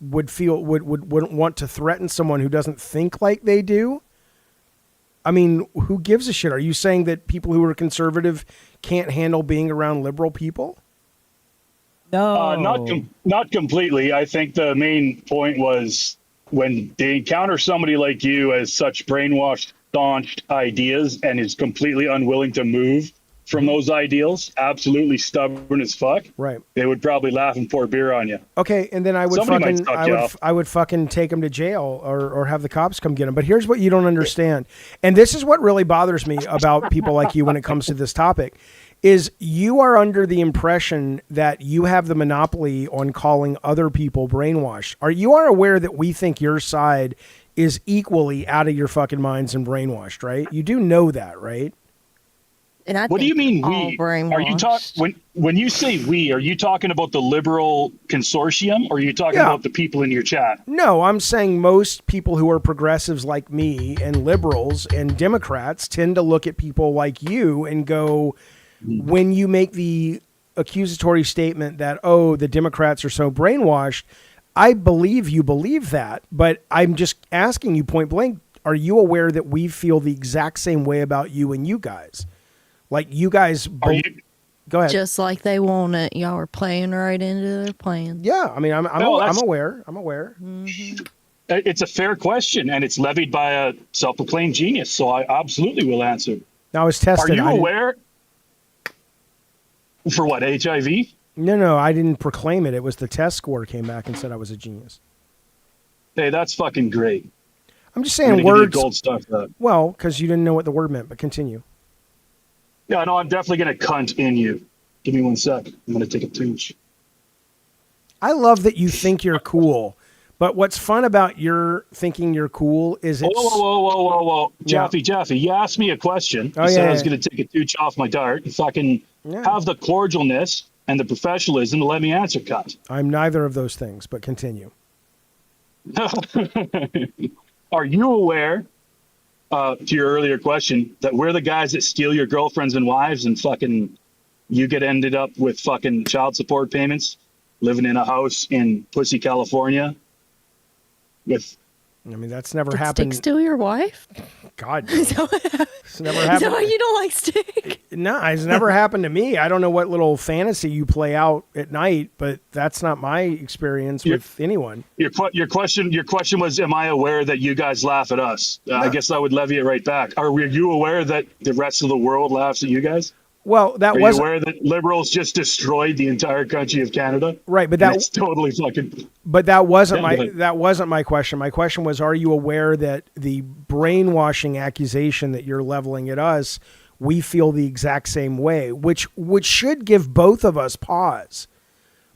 would want to threaten someone who doesn't think like they do, I mean, who gives a shit? Are you saying that people who are conservative can't handle being around liberal people? No, not completely. I think the main point was when they encounter somebody like you as such brainwashed, staunched ideas and is completely unwilling to move from those ideals, absolutely stubborn as fuck. Right. They would probably laugh and pour beer on you. Okay, and then I would fucking take him to jail or have the cops come get him. But here's what you don't understand. And this is what really bothers me about people like you when it comes to this topic, is you are under the impression that you have the monopoly on calling other people brainwashed. You are aware that we think your side is equally out of your fucking minds and brainwashed, right? You do know that, right? And I What do you mean we? brainwashed. Are you when you say we, are you talking about the liberal consortium or are you talking about the people in your chat? No, I'm saying most people who are progressives like me and liberals and Democrats tend to look at people like you and go, when you make the accusatory statement that, oh, the Democrats are so brainwashed, I believe you believe that, but I'm just asking you point blank, are you aware that we feel the exact same way about you and you guys? Like you guys, go ahead. Just like they want it. Y'all are playing right into their plans. Yeah, I mean, I'm aware. I'm aware. Mm-hmm. It's a fair question, and it's levied by a self-proclaimed genius, so I absolutely will answer. Now, I was tested. Are you aware? For what, HIV? No, I didn't proclaim it. It was the test score came back and said I was a genius. Hey, that's fucking great. I'm just saying words. Gold star for that. Well, because you didn't know what the word meant, but continue. Yeah, no, I'm definitely going to cunt in you. Give me 1 sec. I'm going to take a tooch. I love that you think you're cool, but what's fun about your thinking you're cool is it's... Whoa. Jaffe, you asked me a question. You said I was going to take a tooch off my dart. If I can have the cordialness and the professionalism to let me answer, cunt. I'm neither of those things, but continue. Are you aware, to your earlier question, that we're the guys that steal your girlfriends and wives and fucking you get ended up with fucking child support payments, living in a house in Pussy, California with... I mean, that's never happened. Stick steal your wife? God, no. It's never happened. Is that why you don't like Stick? No, it's never happened to me. I don't know what little fantasy you play out at night, but that's not my experience with anyone. Your question was, am I aware that you guys laugh at us? I guess I would levy it right back. Are you aware that the rest of the world laughs at you guys? Well, Are you aware that liberals just destroyed the entire country of Canada? Right, but that's totally fucking... But that wasn't my question. My question was, are you aware that the brainwashing accusation that you're leveling at us, we feel the exact same way, which should give both of us pause,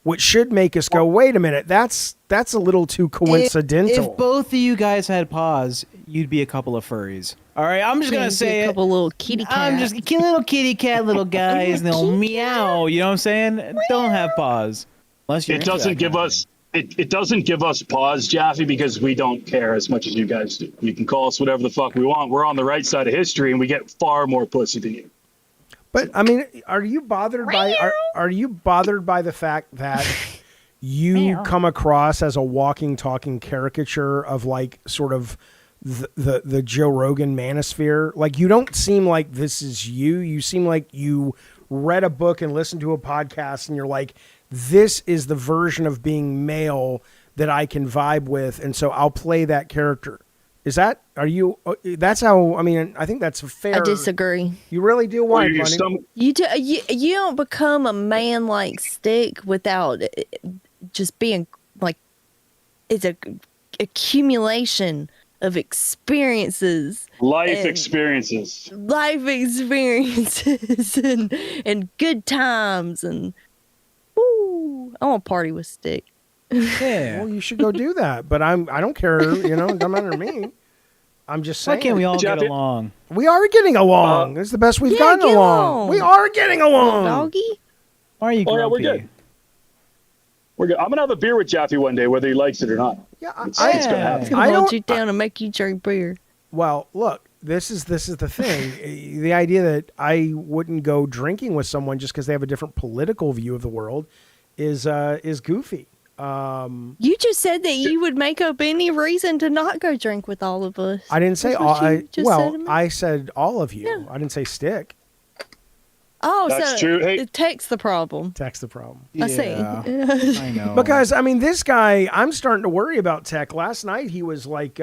which should make us go, wait a minute, that's a little too coincidental. If both of you guys had pause, you'd be a couple of furries. All right, I'm just gonna say a couple little kitty cats. I'm just little kitty cat little guys. And they'll meow. You know what I'm saying? Don't have pause. Unless you're It doesn't give us pause, Jaffe, because we don't care as much as you guys do. You can call us whatever the fuck we want. We're on the right side of history, and we get far more pussy than you. But I mean, are you bothered by the fact that you come across as a walking, talking caricature of like sort of the Joe Rogan manosphere? Like, you don't seem like this is you. You seem like you read a book and listened to a podcast and you're like, this is the version of being male that I can vibe with, and so I'll play that character. Is that, are you, that's how, I mean, I think that's a fair. I disagree. You really do want You don't become a man like Stick without just being like, it's a accumulation of experiences. Life experiences. And good times and woo, I want to party with Stick. Yeah. Well, you should go do that. But I don't care, it doesn't matter to me. I'm just saying. Why can't we all get along? We are getting along. It's the best we've gotten along. We are getting along. Doggy. Why are you grumpy? Yeah, we're good. We're good. I'm gonna have a beer with Jaffe one day, whether he likes it or not. Yeah, It's gonna hold you down and make you drink beer. Well, look, this is the thing. The idea that I wouldn't go drinking with someone just because they have a different political view of the world is goofy. You just said that you would make up any reason to not go drink with all of us. I didn't say That's all. what you just said to me. I said all of you. I didn't say Stick. Oh, That's so true. Hey. Tech's the problem. Tech's the problem. I see. I know. Because I mean, this guy, I'm starting to worry about Tech. Last night he was like,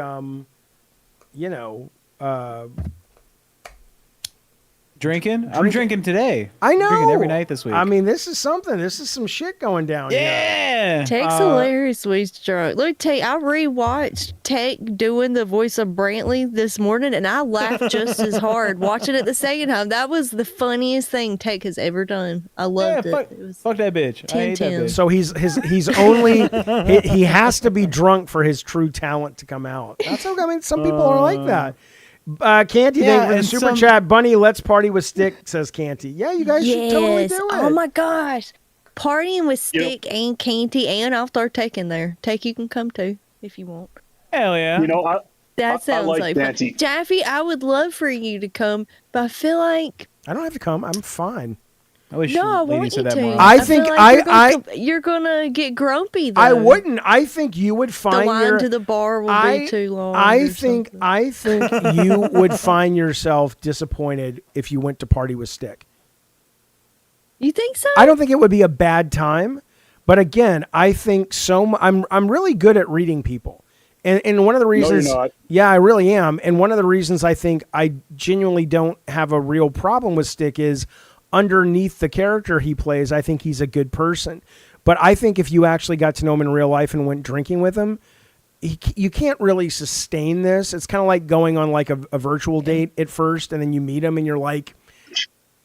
drinking. I'm drinking today. I know. I'm drinking every night this week. I mean, this is something. This is some shit going down. Yeah. Tech's hilarious when he's drunk. Let me tell you, I rewatched Tech doing the voice of Brantley this morning, and I laughed just as hard watching it the second time. That was the funniest thing Tech has ever done. I loved it. It was Fuck that bitch. I hate that 10-10. bitch. So he's only he has to be drunk for his true talent to come out. That's okay. I mean, some people are like that. Canty, thank you for the super chat. Bunny, let's party with Stick, says Canty. Yeah, you guys should totally do it. Oh my gosh. Partying with Stick and Canty, and I'll throw Tech in there. Tech, you can come too if you want. Hell yeah. That sounds like like fun. Canty. Jaffe, I would love for you to come, but I feel like I don't have to come. I'm fine. I wish no, I ladies want said you that to. more. I feel think like you're gonna get grumpy though. I wouldn't. I think you would find the line to the bar will be too long. I think you would find yourself disappointed if you went to party with Stick. You think so? I don't think it would be a bad time, but again, I think I'm really good at reading people. And one of the reasons, you're not. yeah, I really am. And one of the reasons I think I genuinely don't have a real problem with Stick is underneath the character he plays, I think he's a good person. But I think if you actually got to know him in real life and went drinking with him, you can't really sustain this. It's kind of like going on like a virtual date at first, and then you meet him and you're like,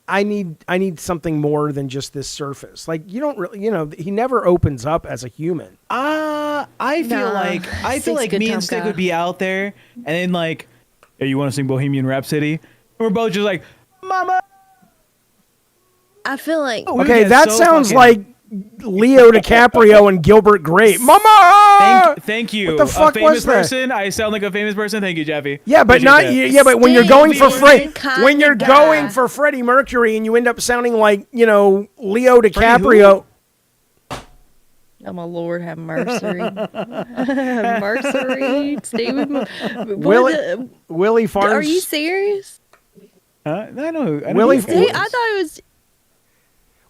I need something more than just this surface. Like you don't really, he never opens up as a human. I feel like me and Stick would be out there, and then like, hey, you want to sing Bohemian Rhapsody? And we're both just like, Mama. I feel like Okay, that sounds like Leo DiCaprio and Gilbert Grape. Mama! Thank you. What the fuck a famous was that? person. I sound like a famous person. Thank you, Jaffe. Yeah, but but when you're going for when you're guy. going for Freddie Mercury and you end up sounding like, Leo DiCaprio. Oh my Lord, have mercy. Mercy, Stephen. Willie Farms. Are you serious? I know. Willie. I thought it was.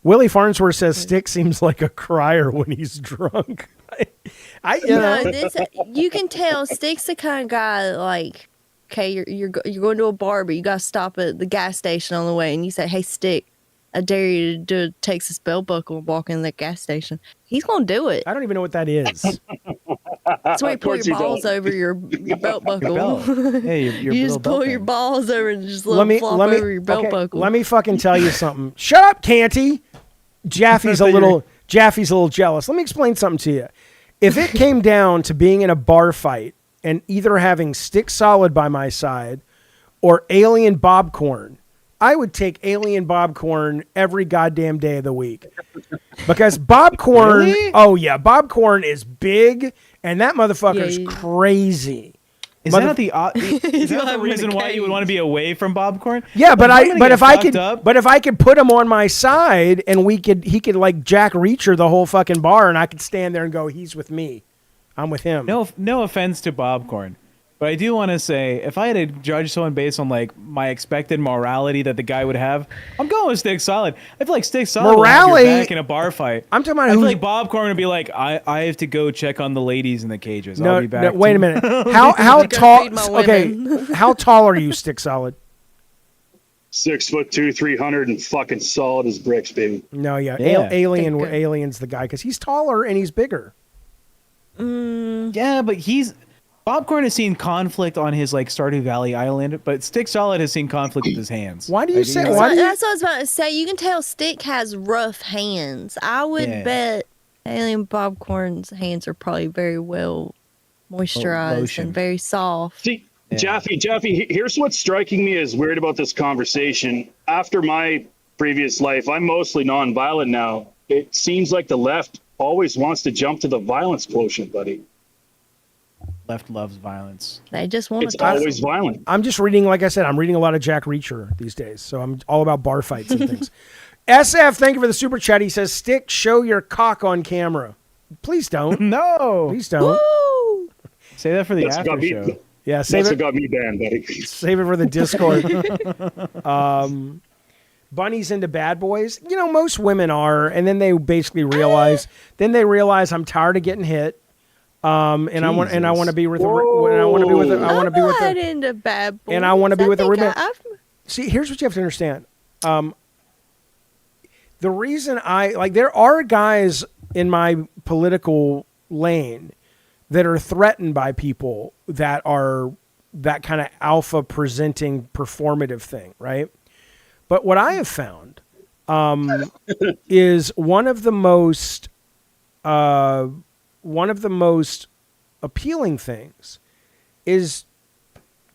Willie Farnsworth says Stick seems like a crier when he's drunk. You can tell Stick's the kind of guy like, okay, you're going to a bar, but you got to stop at the gas station on the way, and you say, "Hey, Stick, I dare you to do a Texas belt buckle and walk in the gas station." He's gonna do it. I don't even know what that is. That's why you pull your balls over your belt buckle. Hey, your you little just pull belt your thing. balls over and just flop over your belt buckle. Let me fucking tell you something. Shut up, Canty. Jaffe's a little jealous. Let me explain something to you. If it came down to being in a bar fight and either having Stick Solid by my side or Alien Bobcorn, I would take Alien Bobcorn every goddamn day of the week. Because Bobcorn, Really? oh yeah, Bobcorn is big and that motherfucker's crazy. Is that not the reason why you would want to be away from Bobcorn? Yeah, but Like, I'm gonna if get I fucked could up. but if I could put him on my side and he could like Jack Reacher the whole fucking bar and I could stand there and go, he's with me. I'm with him. No offense to Bobcorn, But I do want to say, if I had to judge someone based on like my expected morality that the guy would have, I'm going with Stick Solid. I feel like Stick Solid would have your back in a bar fight. I'm talking about I feel who's- like Popcorn would be like, I have to go check on the ladies in the cages. No, I'll be back. no, wait a minute. How tall? Okay, how tall are you, Stick Solid? 6'2", 300, and fucking solid as bricks, baby. No, yeah, Yeah. Alien's the guy because he's taller and he's bigger. Yeah, but Popcorn has seen conflict on his like Stardew Valley island, but Stick Solid has seen conflict with his hands. Why do you say? That's what I was about to say. You can tell Stick has rough hands. I would Yeah. bet Alien Popcorn's hands are probably very well moisturized lotion. and very soft. See, Jaffe, here's what's striking me as weird about this conversation. After my previous life, I'm mostly nonviolent now. It seems like the left always wants to jump to the violence quotient, buddy. Left loves violence. They just want It's to always violent. I'm just reading, like I said, I'm reading a lot of Jack Reacher these days, so I'm all about bar fights and things. SF, thank you for the super chat. He says, "Stick, show your cock on camera." Please don't. No. Please don't. Woo! Say that for the That's after got me- show. Yeah, save That's it. what got me banned, buddy. Save it for the Discord. Bunny's into bad boys. You know, most women are, and then they basically realize. Then they realize I'm tired of getting hit. And I want to be with a. And I want to be with. I want to be with. I'm not into bad boys. And I want to be with a think roommate. I've- See, here's what you have to understand. The reason there are guys in my political lane that are threatened by people that are that kind of alpha presenting performative thing, right? But what I have found is one of the most appealing things is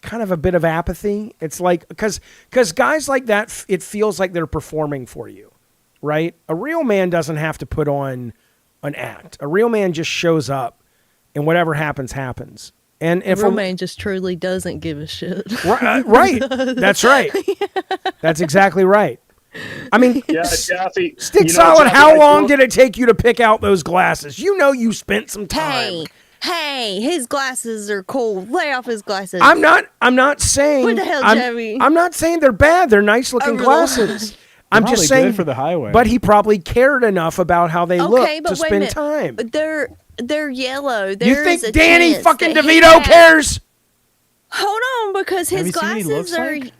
kind of a bit of apathy. It's like because guys like that, it feels like they're performing for you, right? A real man doesn't have to put on an act. A real man just shows up, and whatever happens, happens. And if real man just truly doesn't give a shit. Right, that's right. That's exactly right. I mean, Yeah, Jaffe. Stick Solid, how long did it take you to pick out those glasses? You know you spent some time. Hey, his glasses are cool. Lay off his glasses. I'm not saying What the hell, I'm, Jeffy? I'm not saying they're bad. They're nice looking really? glasses. I'm Probably just saying good for the highway. But he probably cared enough about how they look Okay, but to wait a spend minute. time. They're yellow. You There think is a Danny chance fucking that he DeVito had- cares? Hold on, because Have his you seen what he glasses looks are. like?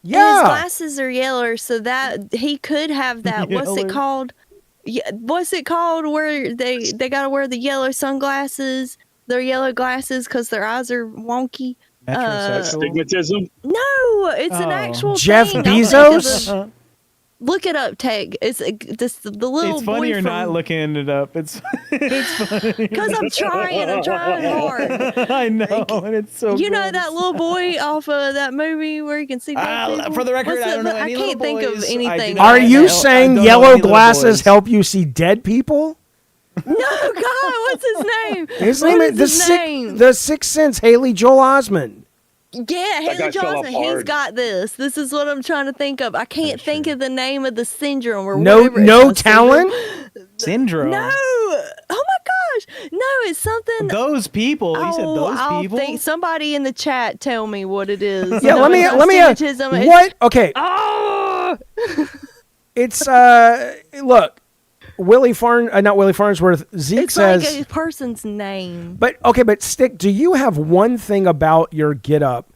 Yeah. His glasses are yellow, so that he could have that. What's it Yeller. called? Yeah, what's it called? Where they got to wear the yellow sunglasses, their yellow glasses, because their eyes are wonky. Metrosexual. Stigmatism? No, it's an Oh. actual Jeff thing. Bezos? Look it up, Tech. It's this the little It's funny boy you're from, not looking it up. It's funny. Because I'm trying hard. I know, and it's so. You know gross. that little boy off of that movie where you can see dead people? For the record, What's I don't know any I can't little think of boys. I do anything. not- Are I you don't- I saying don't know yellow any little glasses boys. help you see dead people? No, God, what's his name? His What name is is his name? the Sixth Sense. Haley Joel Osment. Yeah, guy Haley fell off Johnson. He's hard. got this. This is what I'm trying to think of. I can't think of the name of the syndrome or No, whatever. no It's a syndrome. talent. Syndrome. No. Oh my gosh. No, it's something. Those people. You said those I'll people. think somebody in the chat tell me what it is. Yeah, No, let me it's not stigmatism, it's- what? Okay, Oh! it's look, not Willie Farnsworth. Zeke It's says, like a person's name. but okay, but Stick, do you have one thing about your get up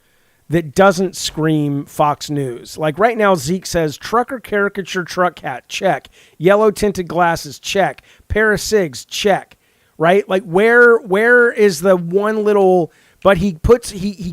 that doesn't scream Fox News? Like right now, Zeke says trucker caricature truck hat, check. Yellow tinted glasses, check. Pair of cigs, check. Right? Like where is the one little? But he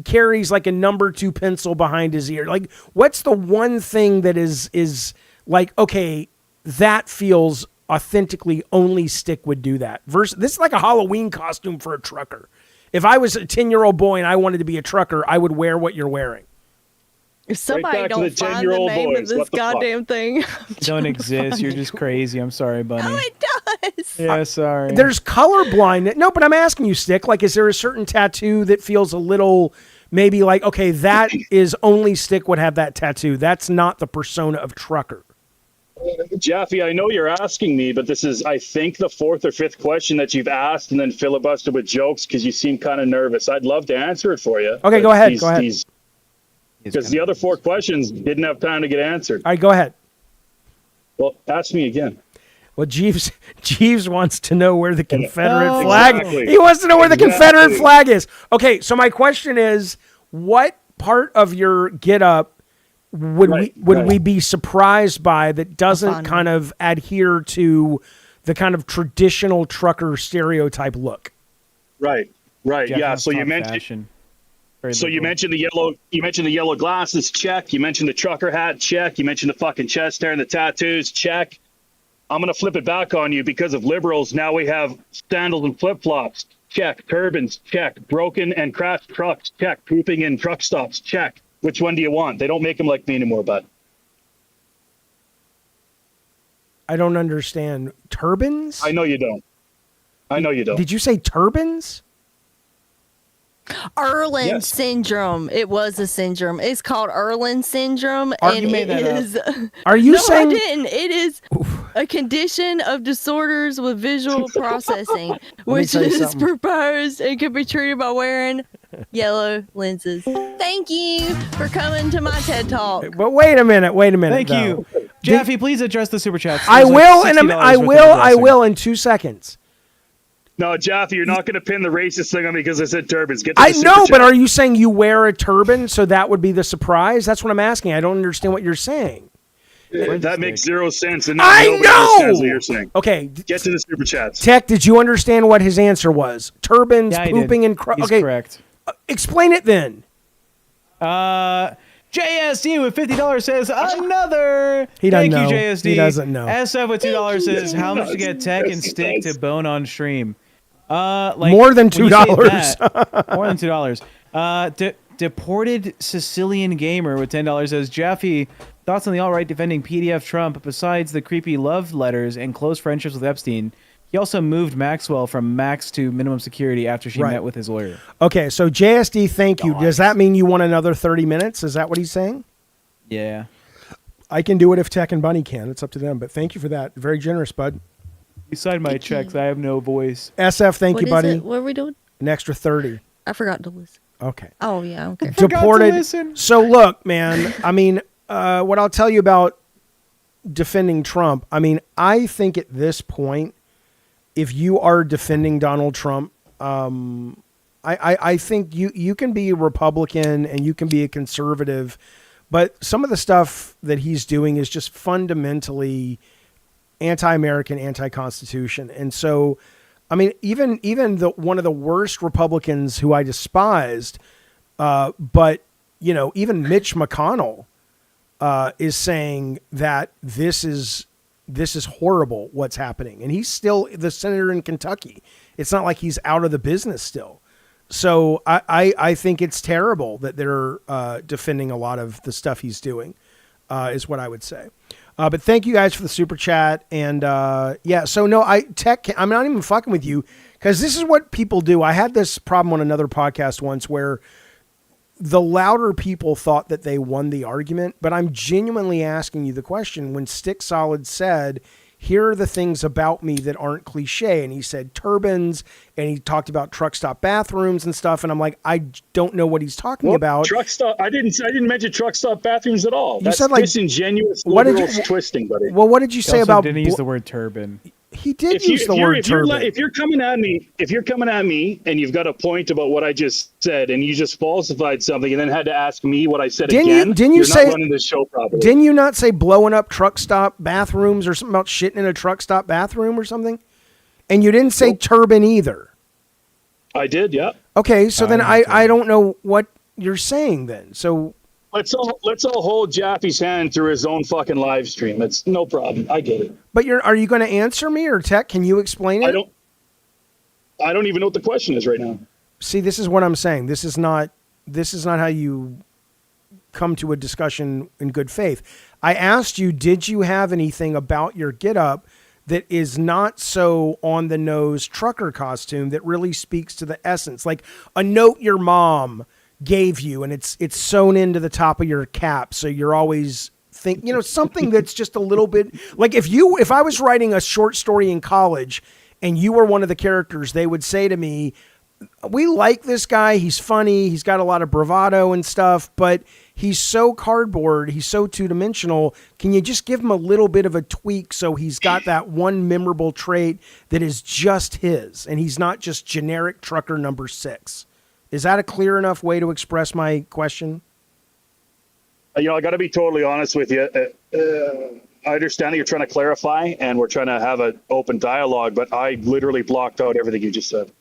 carries like a number 2 pencil behind his ear. Like what's the one thing that is like, okay, that feels authentically only Stick would do that. Versus this is like a Halloween costume for a trucker. If I was a 10-year-old boy and I wanted to be a trucker, I would wear what you're wearing. If somebody back to don't the find the 10-year-old name of boys. this What the fuck? goddamn thing, You don't exist. You're just crazy. I'm sorry, Bunny. oh, it does. Yeah, sorry. There's color blindness. No, but I'm asking you, Stick, like, is there a certain tattoo that feels a little maybe like, okay, that is only Stick would have that tattoo. That's not the persona of trucker. Jaffe, I know you're asking me, but this is, I think, the fourth or fifth question that you've asked and then filibustered with jokes because you seem kind of nervous. I'd love to answer it for you. Okay, go ahead. Go ahead. Because the other four questions didn't have time to get answered. All right, go ahead. Well, ask me again. Well, Jeeves wants to know where the Confederate Oh, flag. exactly. He wants to know where the Confederate Exactly. flag is. Okay, so my question is, what part of your get up would we be surprised by that doesn't kind of adhere to the kind of traditional trucker stereotype look? Right. Yeah. So you mentioned. Fashion. You mentioned the yellow glasses, check. You mentioned the trucker hat, check. You mentioned the fucking chest hair and the tattoos, check. I'm gonna flip it back on you because of liberals. Now we have sandals and flip flops, check. Turbans, check. Broken and crashed trucks, check. Pooping in truck stops, check. Which one do you want? They don't make them like me anymore, bud. I don't understand. Turbans? I know you don't. Did you say turbans? Erland syndrome. It was a syndrome. It's called Erland syndrome. You and made that it up. is. Are you no, saying- I didn't. It is a condition of disorders with visual processing, which tell you is something. proposed and can be treated by wearing yellow lenses. Thank you for coming to my TED Talk. But wait a minute. Thank though. you. Jaffe, please address the super chats. I There's like will, $60 I worth of will addressing. in 2 seconds. No, Jaffe, you're not going to pin the racist thing on me because I said turbans. Get to I the super know, but chat. are you saying you wear a turban, so that would be the surprise? That's what I'm asking. I don't understand what you're saying. That makes zero sense. And I nobody know! understands what you're saying. Okay. Get to the super chats. Tech, did you understand what his answer was? Turbans, Yeah, I pooping, did. and He's okay. correct. Explain it then. JSD with $50 says another. He doesn't Thank you, know. JSD. He doesn't know. SF with $2 says how much to get Tech and Stick to bone on stream. Like More than when you say $2. that- more than $2. Deported Sicilian Gamer with $10 says Jaffe, thoughts on the alt-right defending PDF Trump. Besides the creepy love letters and close friendships with Epstein, he also moved Maxwell from max to minimum security after she met with his lawyer. Okay, so JSD, thank you. Does that mean you want another 30 minutes? Is that what he's saying? Yeah. I can do it if Tech and Bunny can. It's up to them. But thank you for that. Very generous, bud. You signed my checks. I have no voice. SF, thank What you, is buddy. it? What are we doing? An extra 30. I forgot to listen. Okay. Oh, yeah. Okay. Deported. So look, man, I mean, what I'll tell you about defending Trump, I mean, I think at this point, if you are defending Donald Trump, I think you can be a Republican and you can be a conservative, but some of the stuff that he's doing is just fundamentally anti-American, anti-Constitution. And so, I mean, even one of the worst Republicans who I despised, but you know, even Mitch McConnell is saying that this is horrible what's happening, and he's still the senator in Kentucky. It's not like he's out of the business still. So I think it's terrible that they're defending a lot of the stuff he's doing, is what I would say. But thank you guys for the super chat. And yeah, so no, I'm not even fucking with you because this is what people do. I had this problem on another podcast once where the louder people thought that they won the argument, but I'm genuinely asking you the question. When Stick Solid said, here are the things about me that aren't cliche, and he said turbans, and he talked about truck stop bathrooms and stuff, and I'm like, I don't know what he's talking about. Truck stop. I didn't mention truck stop bathrooms at all. You That's said, like, disingenuous what did liberals you- twisting, buddy. Well, what did you say also about didn't use the word turban. He did use the word turban. If you're coming at me and you've got a point about what I just said, and you just falsified something, and then had to ask me what I said Didn't again, you you're say not running this show properly. Didn't you not say blowing up truck stop bathrooms or something about shitting in a truck stop bathroom or something? And you didn't say turban either. I did, yeah. Okay, so then I don't know what you're saying then. So Let's all hold Jaffe's hand through his own fucking live stream. It's no problem. I get it. but are you going to answer me or Tech? Can you explain it? I don't even know what the question is right now. See, this is what I'm saying. This is not how you come to a discussion in good faith. I asked you, did you have anything about your get up that is not so on the nose trucker costume that really speaks to the essence? Like a note your mom gave you and it's sewn into the top of your cap, so you're always think, something that's just a little bit like if I was writing a short story in college and you were one of the characters, they would say to me, we like this guy. He's funny. He's got a lot of bravado and stuff, but he's so cardboard. He's so two-dimensional. Can you just give him a little bit of a tweak so he's got that one memorable trait that is just his, and he's not just generic trucker number 6? Is that a clear enough way to express my question? I got to be totally honest with you. I understand that you're trying to clarify, and we're trying to have an open dialogue, but I literally blocked out everything you just said.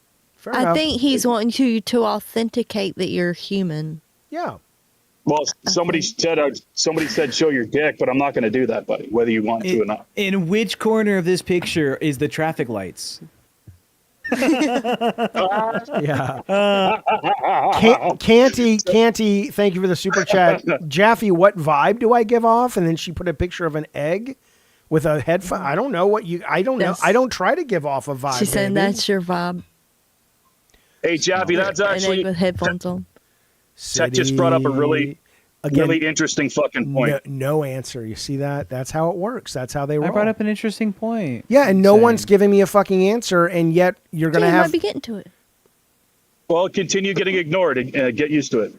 I think he's wanting you to authenticate that you're human. Yeah. Well, somebody said show your dick, but I'm not going to do that, buddy, whether you want to or not. In which corner of this picture is the traffic lights? Yeah. Canty, thank you for the super chat. Jaffe, what vibe do I give off? And then she put a picture of an egg with a headphone. I don't know I don't know. I don't try to give off a vibe. She's saying that's your vibe. Hey, Jaffe, that's actually... with headphones on. That just brought up a really interesting fucking point. No answer. You see that? That's how it works. That's how they roll. I brought up an interesting point. Yeah, and no one's giving me a fucking answer, and yet you're going to have... might be getting to it. Well, continue getting ignored and get used to it.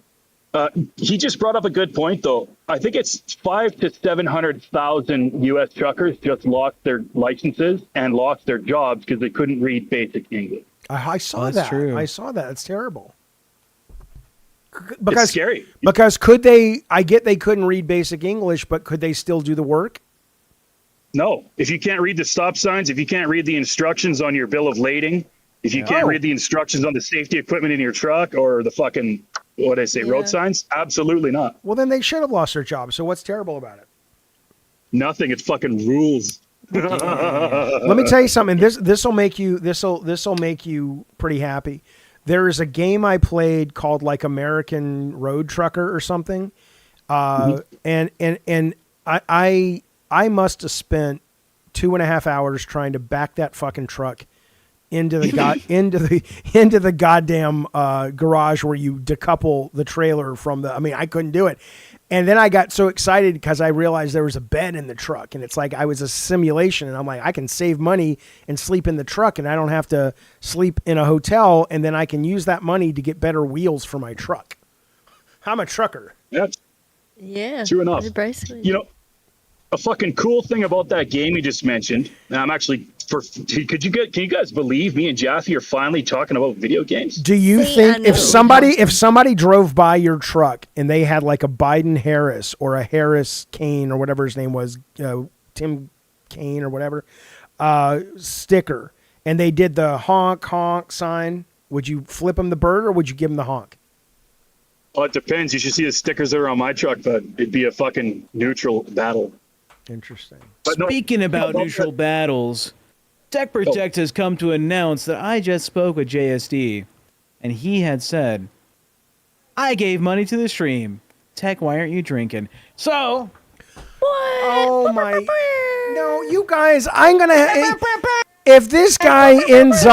He just brought up a good point, though. I think it's 500,000 to 700,000 U.S. truckers just lost their licenses and lost their jobs because they couldn't read basic English. I saw that. That's true. I saw that. It's terrible. It's scary. Because could they? I get they couldn't read basic English, but could they still do the work? No. If you can't read the stop signs, if you can't read the instructions on your bill of lading, if you can't read the instructions on the safety equipment in your truck or the fucking road signs, absolutely not. Well, then they should have lost their job. So what's terrible about it? Nothing. It's fucking rules. Let me tell you something. This will make you pretty happy. There is a game I played called like American Road Trucker or something, and I must have spent 2.5 hours trying to back that fucking truck into the goddamn garage where you decouple the trailer from the. I mean, I couldn't do it. And then I got so excited because I realized there was a bed in the truck, and it's like I was a simulation, and I'm like, I can save money and sleep in the truck, and I don't have to sleep in a hotel, and then I can use that money to get better wheels for my truck. I'm a trucker. Yeah. True enough. Basically. A fucking cool thing about that game you just mentioned. Now I'm actually can you guys believe me and Jaffe are finally talking about video games? Do you think if somebody drove by your truck and they had like a Biden Harris or a Harris Kane or whatever his name was, Tim Kaine or whatever, sticker, and they did the honk honk sign, would you flip them the bird or would you give them the honk? Well, it depends. You should see the stickers that are on my truck, but it'd be a fucking neutral battle. Interesting. Speaking about neutral battles, Tech Protect has come to announce that I just spoke with JSD, and he had said, I gave money to the stream. Tech, why aren't you drinking? So... What? Oh my... No, you guys, I'm going to... If this guy ends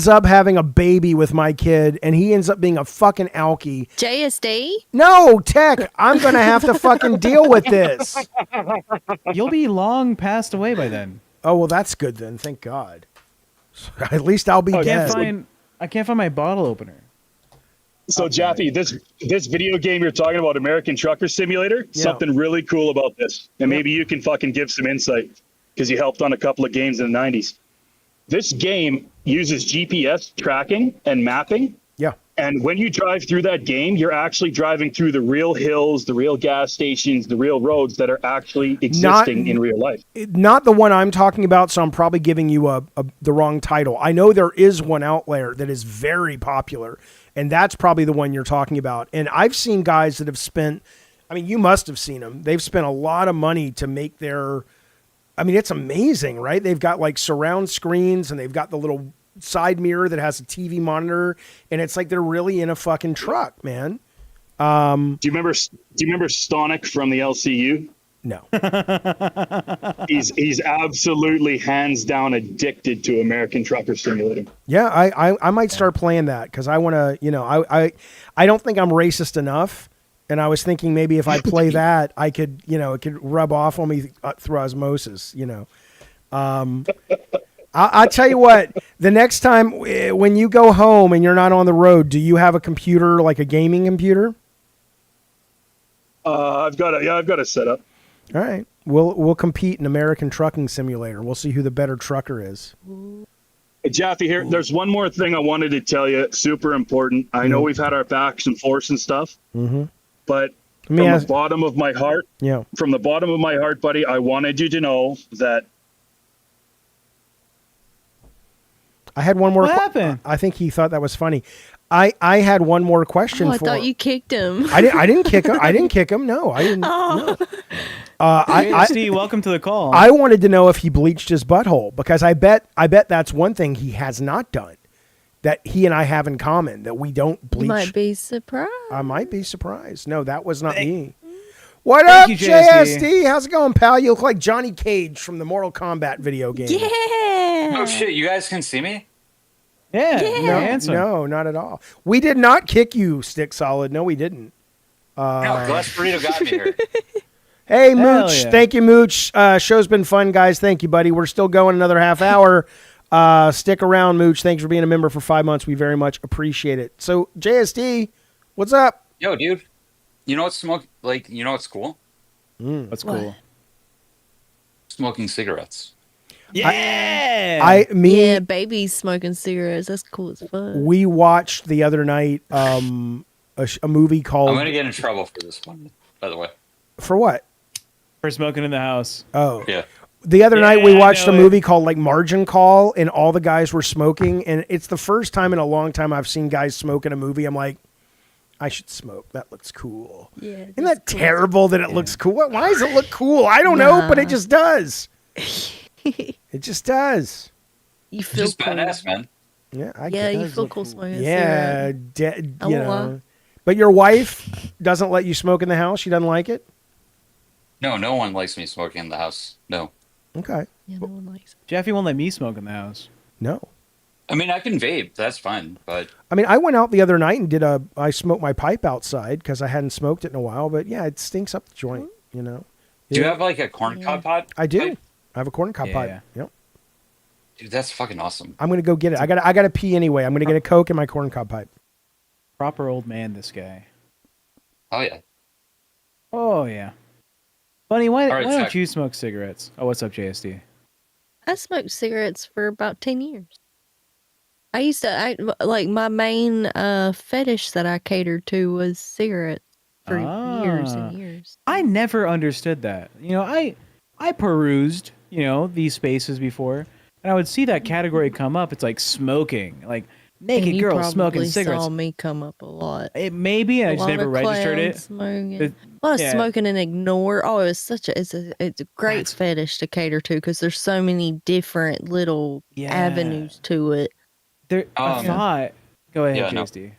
up having a baby with my kid and he ends up being a fucking alky. JSD? No, Tech, I'm going to have to fucking deal with this. You'll be long passed away by then. Oh, well, that's good then. Thank God. At least I'll be dead. I can't find my bottle opener. So, Jaffe, this video game you're talking about, American Trucker Simulator, something really cool about this. And maybe you can fucking give some insight because you helped on a couple of games in the 90s. This game uses GPS tracking and mapping. Yeah. And when you drive through that game, you're actually driving through the real hills, the real gas stations, the real roads that are actually existing in real life. Not the one I'm talking about, so I'm probably giving you the wrong title. I know there is one out there that is very popular, and that's probably the one you're talking about. And I've seen guys that have spent, I mean, you must have seen them. They've spent a lot of money to make their, I mean, it's amazing, right? They've got like surround screens and they've got the little side mirror that has a TV monitor, and it's like they're really in a fucking truck, man. Do you remember Stonic from the LCU? No. He's absolutely hands down addicted to American Trucker Simulator. Yeah, I might start playing that because I want to, I don't think I'm racist enough And I was thinking maybe if I play that, I could, it could rub off on me through osmosis, I'll tell you what, the next time when you go home and you're not on the road, do you have a computer, like a gaming computer? I've got a setup. All right. We'll compete in American Trucking Simulator. We'll see who the better trucker is. Hey, Jaffe, here. There's one more thing I wanted to tell you. Super important. I know we've had our backs and forth and stuff, but from the bottom of my heart, buddy, I wanted you to know that. I had one more. What happened? I think he thought that was funny. I had one more question. I thought you kicked him. I didn't kick him. I didn't kick him. No, I didn't. Oh. No. Steve, welcome to the call. I wanted to know if he bleached his butthole because I bet that's one thing he has not done that he and I have in common, that we don't bleach. You might be surprised. I might be surprised. No, that was not me. What up, JSD? How's it going, pal? You look like Johnny Cage from the Mortal Kombat video game. Yeah. Oh shit! You guys can see me? Yeah. No, not at all. We did not kick you, Stick Solid. No, we didn't. No, Glass Burrito got me here. Hey, Mooch. Thank you, Mooch. Show's been fun, guys. Thank you, buddy. We're still going another half hour. Stick around, Mooch. Thanks for being a member for 5 months. We very much appreciate it. So, JSD, what's up? Yo, dude. You know what's what's cool? What's cool? Smoking cigarettes. Yeah. Yeah, babies smoking cigarettes. That's cool as fuck. We watched the other night a movie called... I'm going to get in trouble for this one, by the way. For what? For smoking in the house. Oh. Yeah. The other night we watched a movie called like Margin Call, and all the guys were smoking, and it's the first time in a long time I've seen guys smoke in a movie. I'm like, I should smoke. That looks cool. Yeah. Isn't that terrible that it looks cool? Why does it look cool? I don't know, but it just does. It just does. You feel just cool. badass, man. Yeah, you feel cool smoking. Yeah, you know. But your wife doesn't let you smoke in the house. She doesn't like it. No one likes me smoking in the house. No. Okay. Yeah, no one likes it. Jeffy won't let me smoke in the house. No. I mean, I can vape. That's fine, but I mean, I went out the other night and I smoked my pipe outside because I hadn't smoked it in a while. But yeah, it stinks up the joint. You know. Do you have like a corncob pipe? I do. Pipe? I have a corncob pipe. Yep. Dude, that's fucking awesome. I'm gonna go get it. I gotta pee anyway. I'm gonna get a Coke in my corncob pipe. Proper old man, this guy. Oh yeah. Oh yeah. Bunny, why All right, don't check. you smoke cigarettes? Oh, what's up, JSD? I smoked cigarettes for about 10 years. I used to, like, my main fetish that I catered to was cigarettes for years and years. I never understood that. You know, I perused, these spaces before, and I would see that category come up. It's like smoking, like naked girls smoking cigarettes. Saw me come up a lot. It maybe I just never registered it. Smoking. A lot of smoking and ignore. Oh, it's a great fetish to cater to because there's so many different little avenues to it. I thought. Go ahead, no. JSD.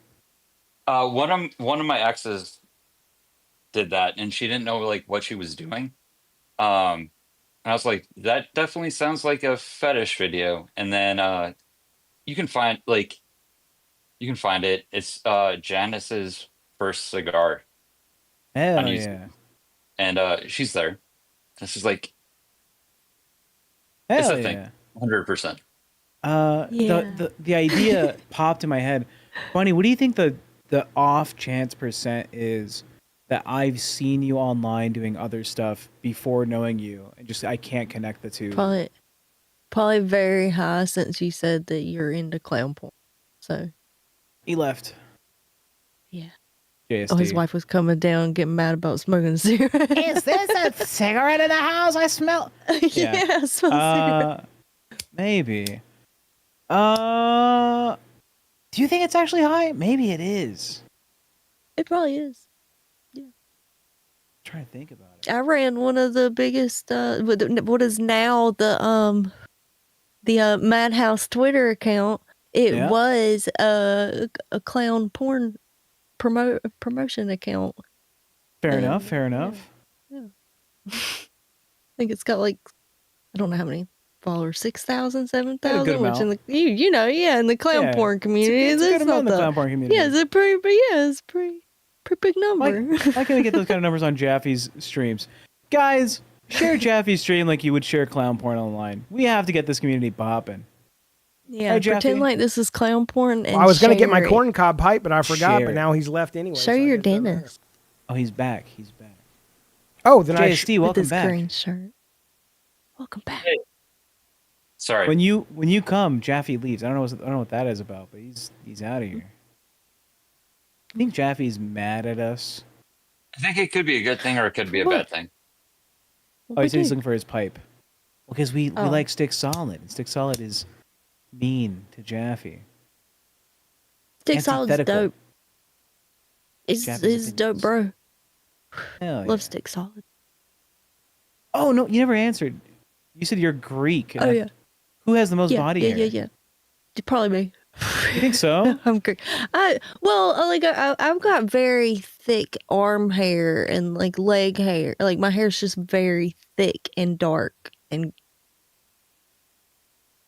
One of my exes did that, and she didn't know like what she was doing. And I was like, that definitely sounds like a fetish video. And then you can find it. It's Janice's first cigar. Hell yeah. And she's there. This is like Hell it's a yeah. thing. 100%. The idea popped in my head. Bunny, what do you think the off chance percent is that I've seen you online doing other stuff before knowing you, and just I can't connect the two? Probably very high since you said that you're into clown porn. So he left. Yeah. JSD. Oh, his wife was coming down getting mad about smoking a cigarette. Is this a cigarette in the house? I smell. Yeah, I smell cigarette. Maybe. Do you think it's actually high? Maybe it is. It probably is. Yeah. I'm trying to think about it. I ran one of the biggest, what is now the Madhouse Twitter account. It was a clown porn promotion account. Fair enough. Yeah. I think it's got like, I don't know how many followers, 6,000, 7,000, which in the in the clown porn community, it's a good amount in the clown porn community. Yeah, it's pretty. Pretty big number. Why can't we get those kind of numbers on Jaffe's streams? Guys, share Jaffe's stream like you would share clown porn online. We have to get this community popping. Yeah, Hey, Jaffe. pretend like this is clown porn. And I was going to get my share it. corn cob pipe, but I forgot. Share But it. now he's left anyway. Show so I your guess it doesn't matter. dentist Oh, he's back. He's back. Oh, then JST, with welcome his back. green shirt. Welcome back. Sorry. When you come, Jaffe leaves. I don't know what that is about, but he's out of here. I think Jaffe's mad at us. I think it could be a good thing or it could be a bad thing. Oh, he said he's looking for his pipe. Well, because we Oh. like Stick Solid. And Stick Solid is mean to Jaffe. Stick Solid's Antithetical. dope. It's Jaffe's dope, bro. Hell Love yeah. Stick Solid. Oh no, you never answered. You said you're Greek. Oh yeah. Who has the most yeah, body yeah, hair? yeah, yeah. Probably me. You think so? I'm great. I've got very thick arm hair and like leg hair. Like my hair's just very thick and dark and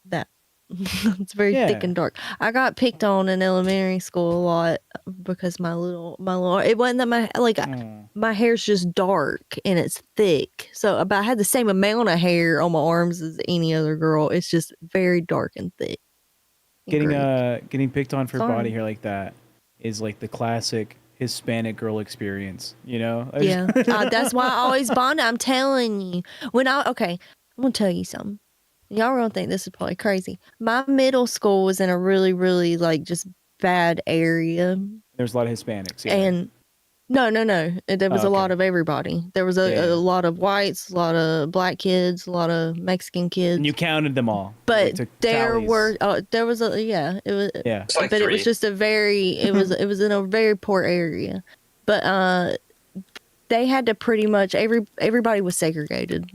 that. It's very thick Yeah. and dark. I got picked on in elementary school a lot because my little it wasn't that my hair's just dark and it's thick. So but I had the same amount of hair on my arms as any other girl. It's just very dark and thick. Getting picked on for Sorry. body hair like that is like the classic Hispanic girl experience, you know? Yeah, that's why I always bond. I'm telling you. I'm gonna tell you something. Y'all are gonna think this is probably crazy. My middle school was in a really, really like just bad area, There's a lot of Hispanics. Yeah. and no, there was a lot of everybody. There was a lot of whites, a lot of black kids, a lot of Mexican kids. And you counted them all. But Like, took there tallies. were it was Yeah. It's like but it was 3. just it was in a very poor area. But they had to pretty much everybody was segregated.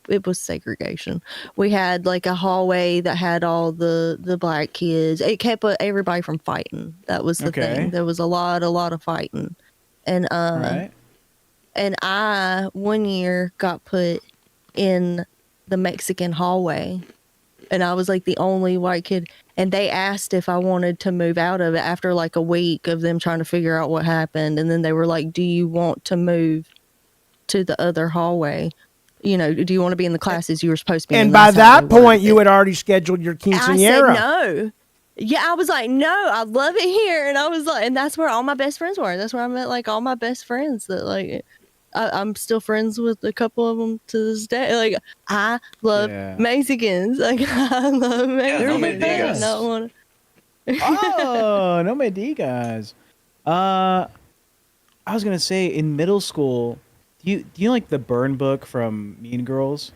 It was segregation. We had like a hallway that had all the black kids. It kept everybody from fighting. That was the thing. There was a lot of fighting. And Right. and I one year got put in the Mexican hallway, and I was like the only white kid, and they asked if I wanted to move out of it after like a week of them trying to figure out what happened, and then they were like, do you want to move to the other hallway? You know, do you want to be in the classes you were supposed to be in? And by That's how that they point, worked you it. had already scheduled your I quinceañera. said no. Yeah, I was like, no, I love it here. And I was like, and that's where all my best friends were. That's where I met like all my best friends that like, I'm still friends with a couple of them to this day. Like, I love Mexicans. Like, I love Mexicans. no me digas. I don't wanna- Oh, no me digas. I was gonna say in middle school, do you know like the burn book from Mean Girls?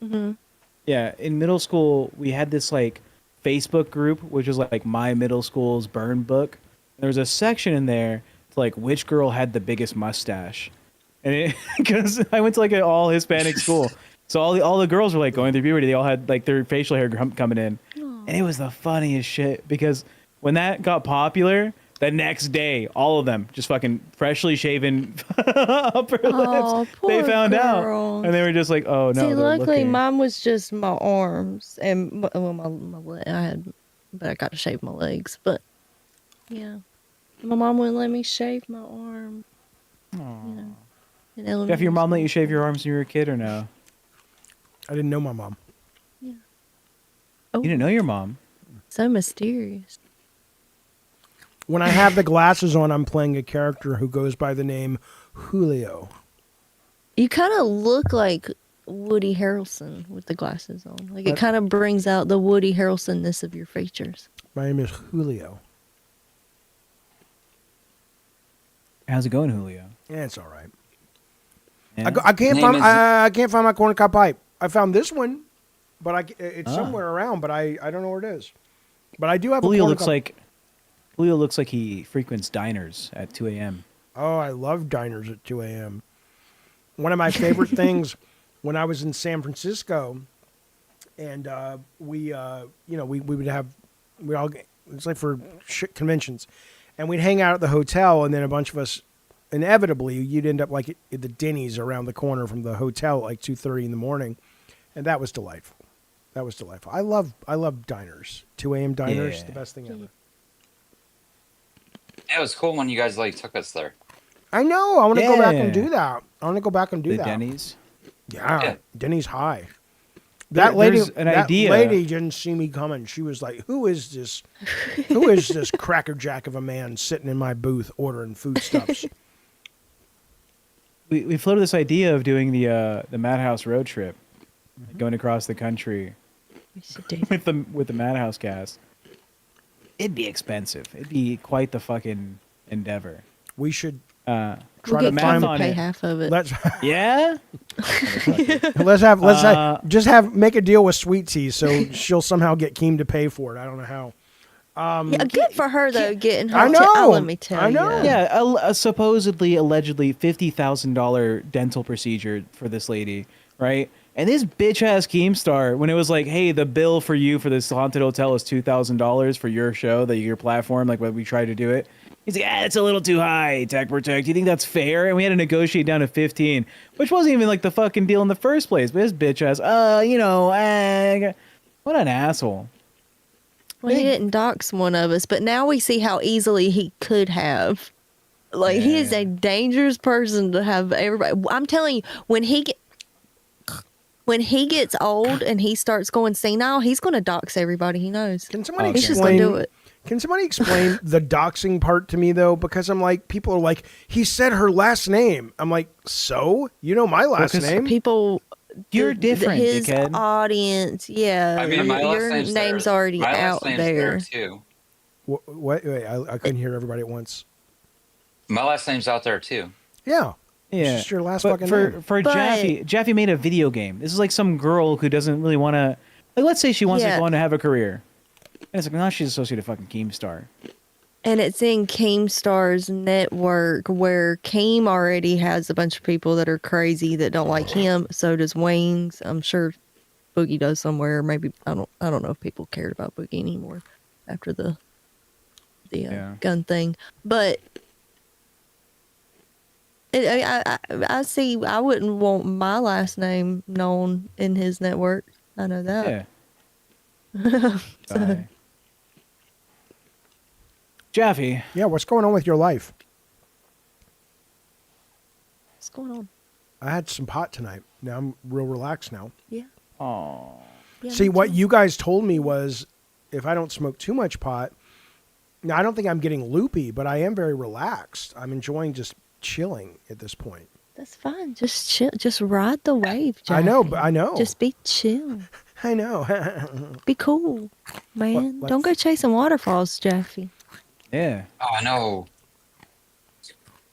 Mhm. Yeah, in middle school we had this like Facebook group which was like my middle school's burn book. There was a section in there to like which girl had the biggest mustache, and because I went to like an all Hispanic school, so all the girls were like going through puberty. They all had like their facial hair coming in, and it was the funniest shit because when that got popular, the next day all of them just fucking freshly shaven upper lips. They poor found out, girls. and they were just like, "Oh no!" See, they're luckily looking. mine was just my arms and well, my leg. But I got to shave my legs. But yeah, my mom wouldn't let me shave my arm. You know, in Jeff, elementary your mom let school. you shave your arms when you were a kid or no? I didn't know my mom. Yeah. You didn't know your mom. So mysterious. When I have the glasses on, I'm playing a character who goes by the name Julio. You kind of look like Woody Harrelson with the glasses on. Like it What? kind of brings out the Woody Harrelsonness of your features. My name is Julio. How's it going, Julio? Yeah, it's all right. Yeah? I can't find my corn cob pipe. I found this one, but it's Ah. somewhere around. But I don't know where it is. But I do have Julio a corn looks cob. like Julio looks like he frequents diners at 2 a.m. Oh, I love diners at 2 a.m. One of my favorite things when I was in San Francisco, and we would have, it's like for conventions, and we'd hang out at the hotel, and then a bunch of us, inevitably, you'd end up like at the Denny's around the corner from the hotel at like 2:30 in the morning, and that was delightful. That was delightful. I love diners. 2 a.m. diners, Yeah. the best thing ever. Yeah, it was cool when you guys like took us there. I know. I want to go back and Yeah. do that. I want to go back and do The that. Denny's. Yeah, Denny's high. There- That lady, there's an that idea. lady didn't see me coming. She was like, "Who is this? Who is this crackerjack of a man sitting in my booth ordering foodstuffs?" We floated this idea of doing the Madhouse road trip, going across the country with the Madhouse cast. It'd be expensive. It'd be quite the fucking endeavor. We should try We'll to get math Kim to on pay it. half of it. Let's Yeah. let's make a deal with Sweet Tea so she'll somehow get Keem to pay for it. I don't know how. Yeah, good for her though, getting her. I know. Let me tell you. Yeah, a supposedly, allegedly $50,000 dental procedure for this lady, right? And this bitch ass Keemstar, when it was like, hey, the bill for you for this haunted hotel is $2,000 for your show, your platform, like when we tried to do it. He's like, it's a little too high, Tech Protect. Do you think that's fair? And we had to negotiate down to 15, which wasn't even like the fucking deal in the first place. But his bitch ass, what an asshole. Well, he didn't dox one of us, but now we see how easily he could have. Like, he is a dangerous person to have everybody. I'm telling you, when he gets old and he starts going senile, he's going to dox everybody he knows. Can somebody He's just going to do it. Can somebody explain the doxing part to me though? Because I'm like, people are like, he said her last name. I'm like, so you know my last name. People, you're different. His dickhead. audience, yeah. I mean, my last your name's name's there. already My out last name's there. too. What? Wait, I couldn't hear everybody at once. My last name's out there too. Yeah. Yeah. It's just your last But fucking for name. for Jaffe made a video game. This is like some girl who doesn't really want to. Like, let's say she wants to go on to have a career. And it's like, now she's associated with fucking Keemstar. And it's in Keemstar's network where Keem already has a bunch of people that are crazy that don't like him. So does Wings. I'm sure Boogie does somewhere. Maybe I don't know if people cared about Boogie anymore after the gun thing. But I see. I wouldn't want my last name known in his network. I know that. Yeah. So- Jaffe. Yeah, what's going on with your life? What's going on? I had some pot tonight. Now I'm real relaxed now. Yeah. Oh. Yeah, See, me what too. you guys told me was if I don't smoke too much pot, now I don't think I'm getting loopy, but I am very relaxed. I'm enjoying just chilling at this point. That's fine. Just chill. Just ride the wave, Jaffe. I know, but I know. Just be chill. I know. Be cool, man. What- Don't go chasing waterfalls, Jaffe. Yeah. Oh, I know.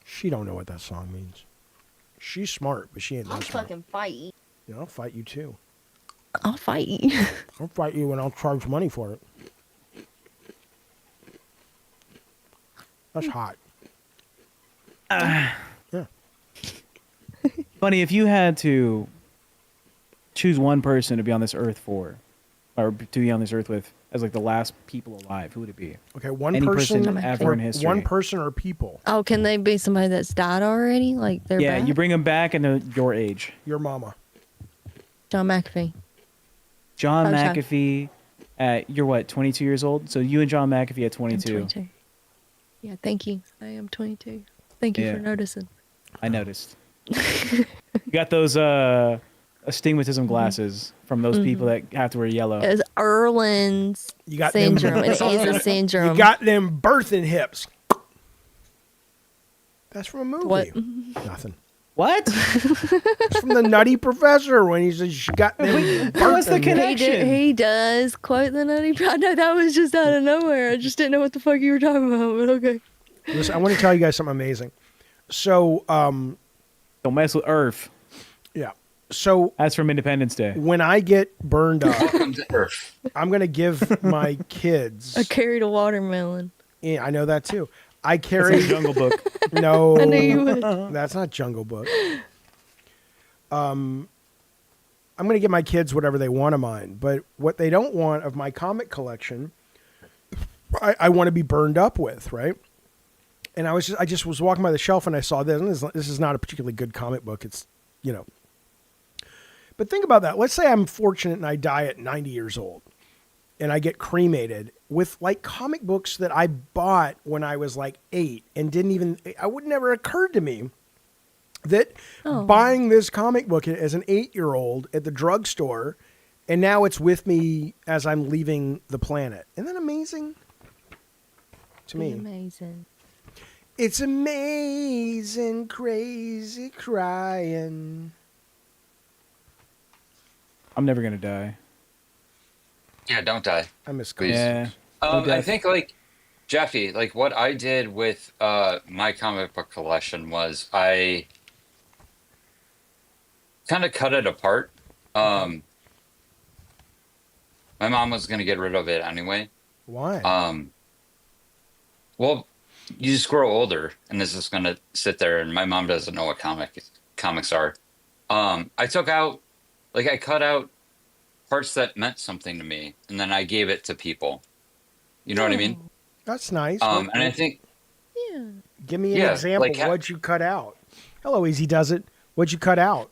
She don't know what that song means. She's smart, but she ain't that smart. fight you. Yeah, I'll fight you too. I'll fight you. I'll fight you and I'll charge money for it. That's hot. Ah. Yeah. Funny, if you had to choose one person to be on this earth for, or to be on this earth with, as like the last people alive, who would it be? Okay, one Any person ever in history. One person or people. Oh, can they be somebody that's died already? Like they're Yeah, back? you bring them back and they're your age. Your mama. John McAfee. John Oh, sorry. McAfee, you're what, 22 years old? So you and John McAfee at 22. I'm 22. Yeah, thank you. I am 22. Thank you Yeah. for noticing. I noticed. You got those astigmatism glasses from those people that have to wear yellow. It's Erlin's got syndrome. them. It is a syndrome. You got them birthing hips. That's from a movie. What? Nothing. What? It's from the Nutty Professor when he says she got them birthing hips. He does quote the Nutty. I know that was just out of nowhere. I just didn't know what the fuck you were talking about, but okay. Listen, I want to tell you guys something amazing. So, don't mess with Earth. Yeah. So that's from Independence Day. When I get burned up, Welcome to Earth. I'm gonna give my kids. I carried a watermelon. Yeah, I know that too. I carry That's not Jungle Book. No, I knew you would. That's not Jungle Book. I'm gonna give my kids whatever they want of mine, but what they don't want of my comic collection, I want to be burned up with, right? And I just was walking by the shelf and I saw this. And this is not a particularly good comic book. It's, you know. But think about that. Let's say I'm fortunate and I die at 90 years old, and I get cremated, with like comic books that I bought when I was like 8 and I would never occurred to me that buying this comic book as an 8-year-old at the drugstore, and now it's with me as I'm leaving the planet. Isn't that amazing? To me. Amazing. It's amazing, crazy crying. I'm never gonna die. Yeah, don't die. I miss please. Yeah. I think like Jaffe, like what I did with my comic book collection was I kind of cut it apart. My mom was gonna get rid of it anyway. Why? Well, you just grow older, and it's just gonna sit there. And my mom doesn't know what comics are. I cut out parts that meant something to me, and then I gave it to people. You know what I mean? That's nice. And I think, give me an example. What'd you cut out? Hello, Easy Does It. What'd you cut out?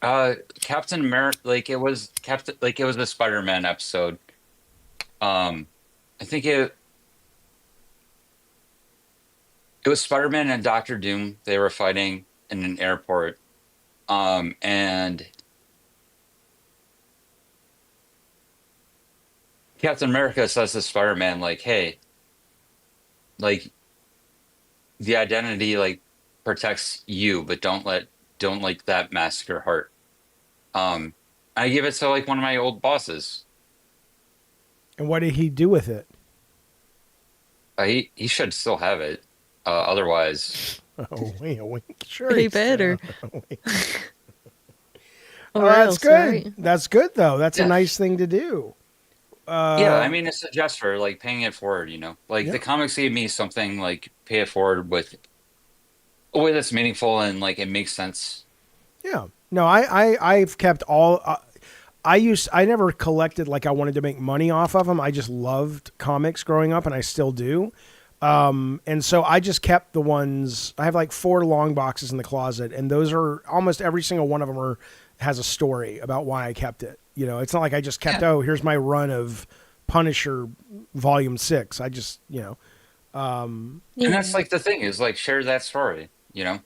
Captain America, it was a Spider-Man episode. I think it was Spider-Man and Doctor Doom. They were fighting in an airport, and Captain America says to Spider-Man, like, "Hey, like, the identity protects you, but don't let that mask your heart." I give it to one of my old bosses. And what did he do with it? He should still have it. Otherwise, wink. Sure, he better. Oh, that's good. Right? That's good though. That's a nice thing to do. Yeah, I mean, it's a gesture, paying it forward. The comics gave me something, pay it forward with a way that's meaningful and it makes sense. Yeah. No, I've kept all. I never collected I wanted to make money off of them. I just loved comics growing up, and I still do. And so I just kept the ones. I have 4 long boxes in the closet, and those are almost every single one of them has a story about why I kept it. It's not like I just kept. Oh, here's my run of Punisher Volume 6. I just and that's the thing is share that story. It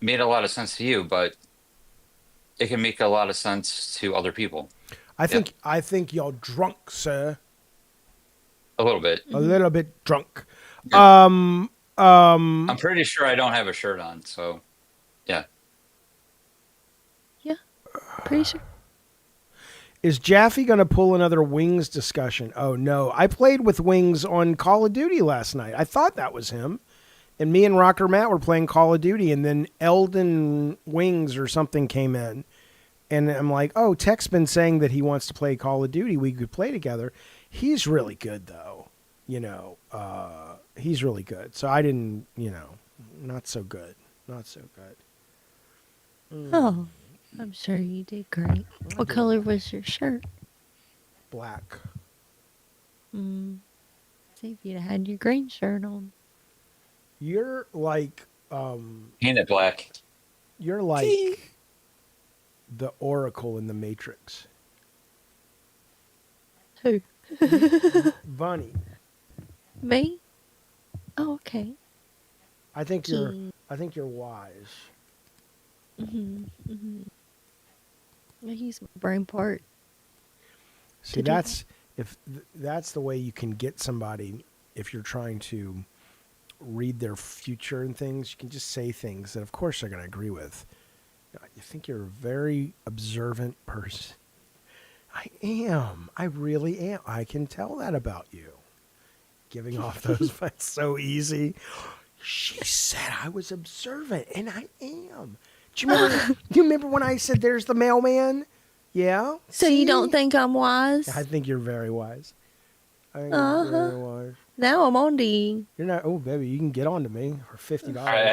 made a lot of sense to you, but it can make a lot of sense to other people. I think you're drunk, sir. A little bit. A little bit drunk. Yeah. I'm pretty sure I don't have a shirt on, so yeah. Yeah, pretty sure. Is Jaffe going to pull another Wings discussion? Oh, no. I played with Wings on Call of Duty last night. I thought that was him. And me and Rocker Matt were playing Call of Duty, and then Elden Wings or something came in. And I'm like, oh, Tech's been saying that he wants to play Call of Duty. We could play together. He's really good, though. He's really good. So I didn't, not so good. Not so good. Oh, I'm sure you did great. What color was your shirt? Black. See if you'd had your green shirt on. You're paint it black. You're like the Oracle in the Matrix. Who? Bunny. Me? Oh, okay. I think you're wise. I use my brain part. See, that's the way you can get somebody if you're trying to read their future and things. You can just say things that, of course, they're going to agree with. You think you're a very observant person. I am. I really am. I can tell that about you. Giving off those, but it's so easy. She said I was observant, and I am. Do you remember when I said there's the mailman? Yeah. So you don't think I'm wise? I think you're very wise. I think you're very wise. Now I'm on to you. You're not. Oh, baby, you can get on to me for $50. All right, I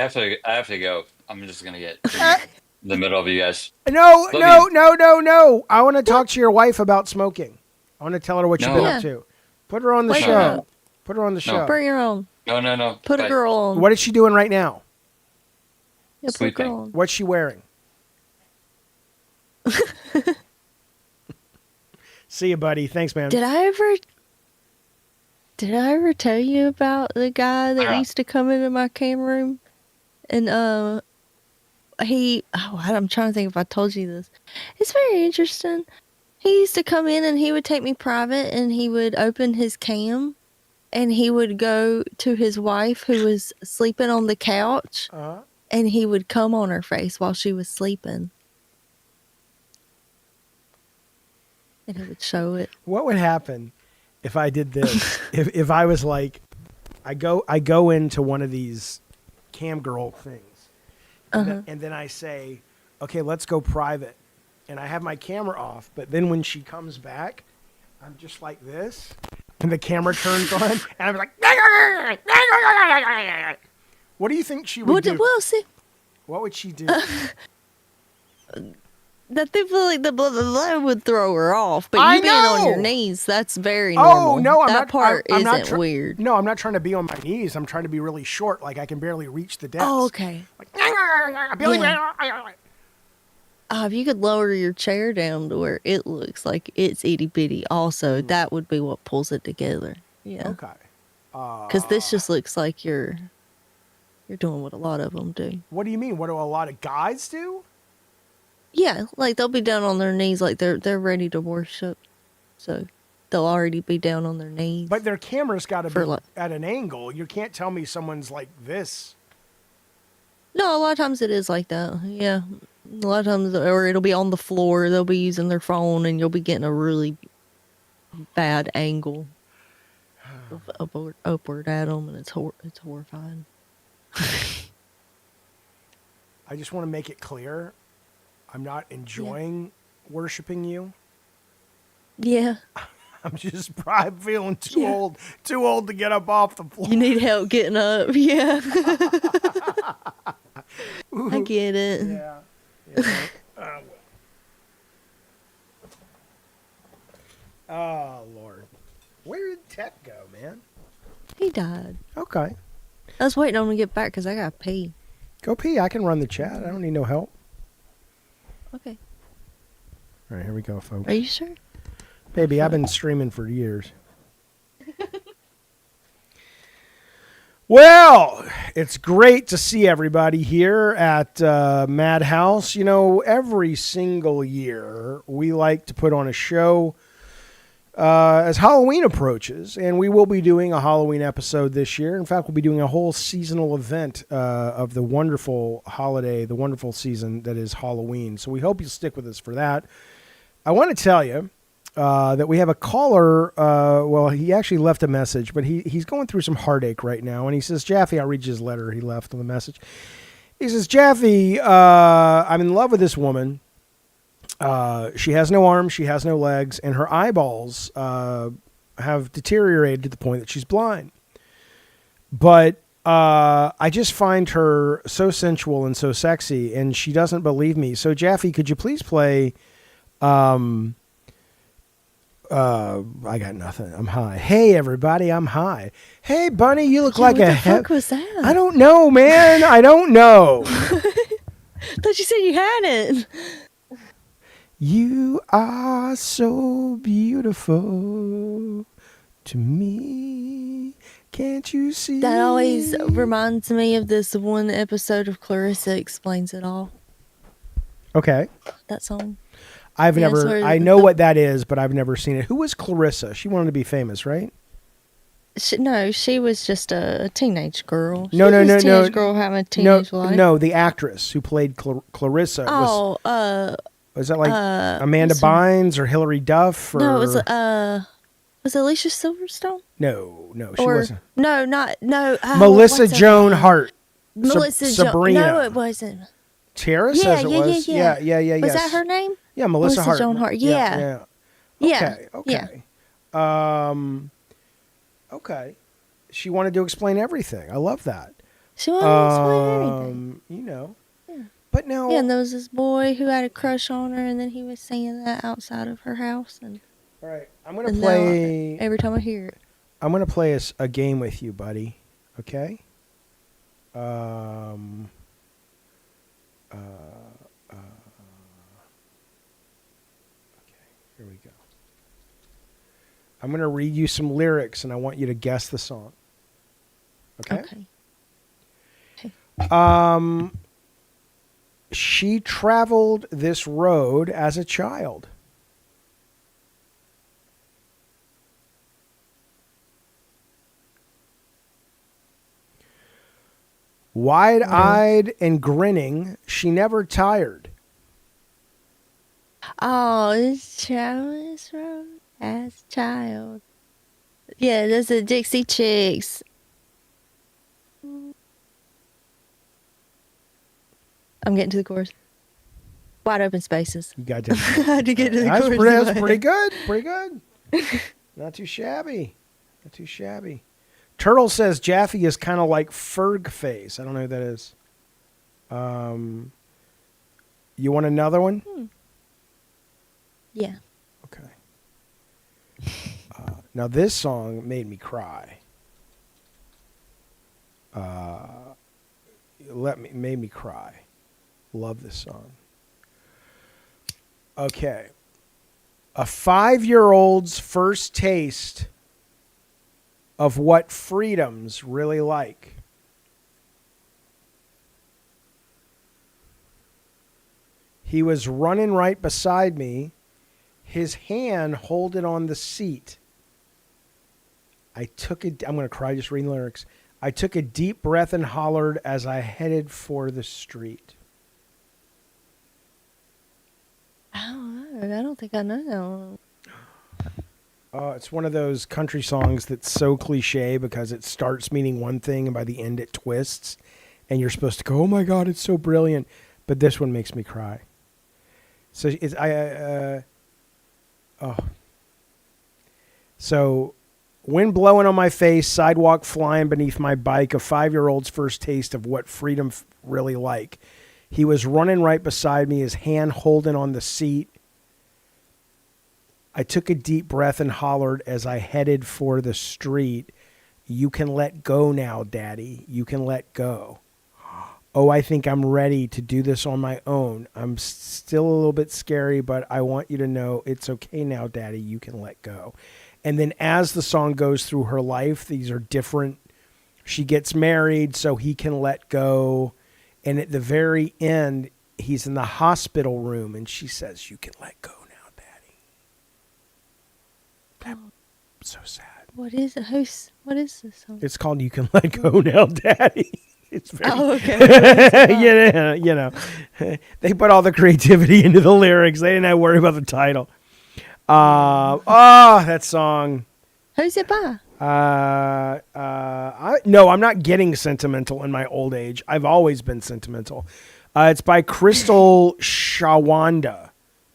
have to go. I'm just gonna get in the middle of you guys. No. I want to talk to your wife about smoking. I want to tell her what you've been up to. Put her on the show. Put her on the show. Bring her on. No. Put a girl on. What is she doing right now? Yeah, put a girl on. What's she wearing? See you, buddy. Thanks, man. Did I ever tell you about the guy that used to come into my cam room? And I'm trying to think if I told you this. It's very interesting. He used to come in and he would take me private and he would open his cam and he would go to his wife who was sleeping on the couch and he would come on her face while she was sleeping. And he would show it. What would happen if I did this? if I was like, I go into one of these cam girl things, and then I say, okay, let's go private, and I have my camera off, but then when she comes back, I'm just like this, and the camera turns on, and I'm like, what do you think she would do? Well, see, what would she do? That thing like the blah, blah, blah would throw her off, but I you being on your know! knees, that's very normal. Oh no, I'm that not, part I'm not isn't weird. No, I'm not trying to be on my knees. I'm trying to be really short, like I can barely reach the desk. Oh, okay. Like, if you could lower your chair down to where it looks like it's itty bitty, also that would be what pulls it together. Yeah. Okay. Because this just looks like you're doing what a lot of them do. What do you mean? What do a lot of guys do? Yeah, like they'll be down on their knees, like they're ready to worship, so they'll already be down on their knees. But their camera's got to be at an angle. You can't tell me someone's like this. No, a lot of times it is like that. Yeah, a lot of times, or it'll be on the floor. They'll be using their phone, and you'll be getting a really bad angle upward at them, and it's horrifying. I just want to make it clear. I'm not enjoying worshiping you. Yeah. I'm just probably feeling too old to get up off the floor. You need help getting up. Yeah. I get it. Yeah. Oh, Lord. Where did Tech go, man? He died. Okay. I was waiting on him to get back because I got to pee. Go pee. I can run the chat. I don't need no help. Okay. All right, here we go, folks. Are you sure? Baby, I've been streaming for years. Well, it's great to see everybody here at Madhouse. You know, every single year we like to put on a show as Halloween approaches, and we will be doing a Halloween episode this year. In fact, we'll be doing a whole seasonal event of the wonderful holiday, the wonderful season that is Halloween. So we hope you'll stick with us for that. I want to tell you that we have a caller. Well, he actually left a message, but he's going through some heartache right now. And he says, Jaffe, I'll read you his letter he left on the message. He says, Jaffe, I'm in love with this woman. She has no arms, she has no legs, and her eyeballs have deteriorated to the point that she's blind. But I just find her so sensual and so sexy, and she doesn't believe me. So, Jaffe, could you please play... I got nothing. I'm high. Hey, everybody, I'm high. Hey, Bunny, you look like what a... the fuck was that? I don't know, man. I don't know. Thought you said you had it. You are so beautiful to me. Can't you see? That always reminds me of this one episode of Clarissa Explains It All. Okay. That song. I've Yeah, never, sorry, I know what that is, but I've never seen it. Who was Clarissa? She wanted to be famous, right? She was just a teenage girl. No, Teenage girl having a teenage life. No, the actress who played Clarissa. Was that like Amanda Bynes or Hilary Duff? Or... No, it was Alicia Silverstone? No, she wasn't. No, not no. Melissa Joan Hart. Melissa Sabrina. No, it wasn't. Tara says it was. Yeah. Was that her name? Yeah, Melissa Hart. Joan Hart. Yeah. Okay. Okay. She wanted to explain everything. I love that. She wanted to explain everything. You know. Yeah. But now. Yeah, and there was this boy who had a crush on her, and then he was singing that outside of her house. And all right, I'm gonna play. Every time I hear it, I'm gonna play a game with you, buddy. Okay. Okay, here we go. I'm going to read you some lyrics, and I want you to guess the song. Okay? She traveled this road as a child. Wide-eyed and grinning, she never tired. Oh, this child is from as a child. Yeah, that's the Dixie Chicks. I'm getting to the chorus. Wide open spaces. You got to. I had to get to the chorus. That's pretty good. Pretty good. Not too shabby. Not too shabby. Turtle says Jaffe is kind of like Ferg face. I don't know who that is. You want another one? Yeah. Okay. Now this song made me cry. Made me cry. Love this song. Okay. A 5-year-old's first taste of what freedom's really like. He was running right beside me, his hand holding on the seat. I'm going to cry just reading the lyrics. I took a deep breath and hollered as I headed for the street. Oh, I don't think I know that one. It's one of those country songs that's so cliche because it starts meaning one thing and by the end it twists. And you're supposed to go, oh my God, it's so brilliant. But this one makes me cry. So So, wind blowing on my face, sidewalk flying beneath my bike, a 5-year-old's first taste of what freedom really like. He was running right beside me, his hand holding on the seat. I took a deep breath and hollered as I headed for the street. You can let go now, Daddy. You can let go. Oh, I think I'm ready to do this on my own. I'm still a little bit scary, but I want you to know it's okay now, Daddy. You can let go. And then as the song goes through her life, these are different. She gets married, so he can let go. And at the very end, he's in the hospital room, and she says, you can let go now, Daddy. That's so sad. What is it? What is this song? It's called You Can Let Go Now, Daddy. It's very, okay. you know, they put all the creativity into the lyrics. They didn't have to worry about the title. That song. Who's it by? No, I'm not getting sentimental in my old age. I've always been sentimental. It's by Crystal Shawanda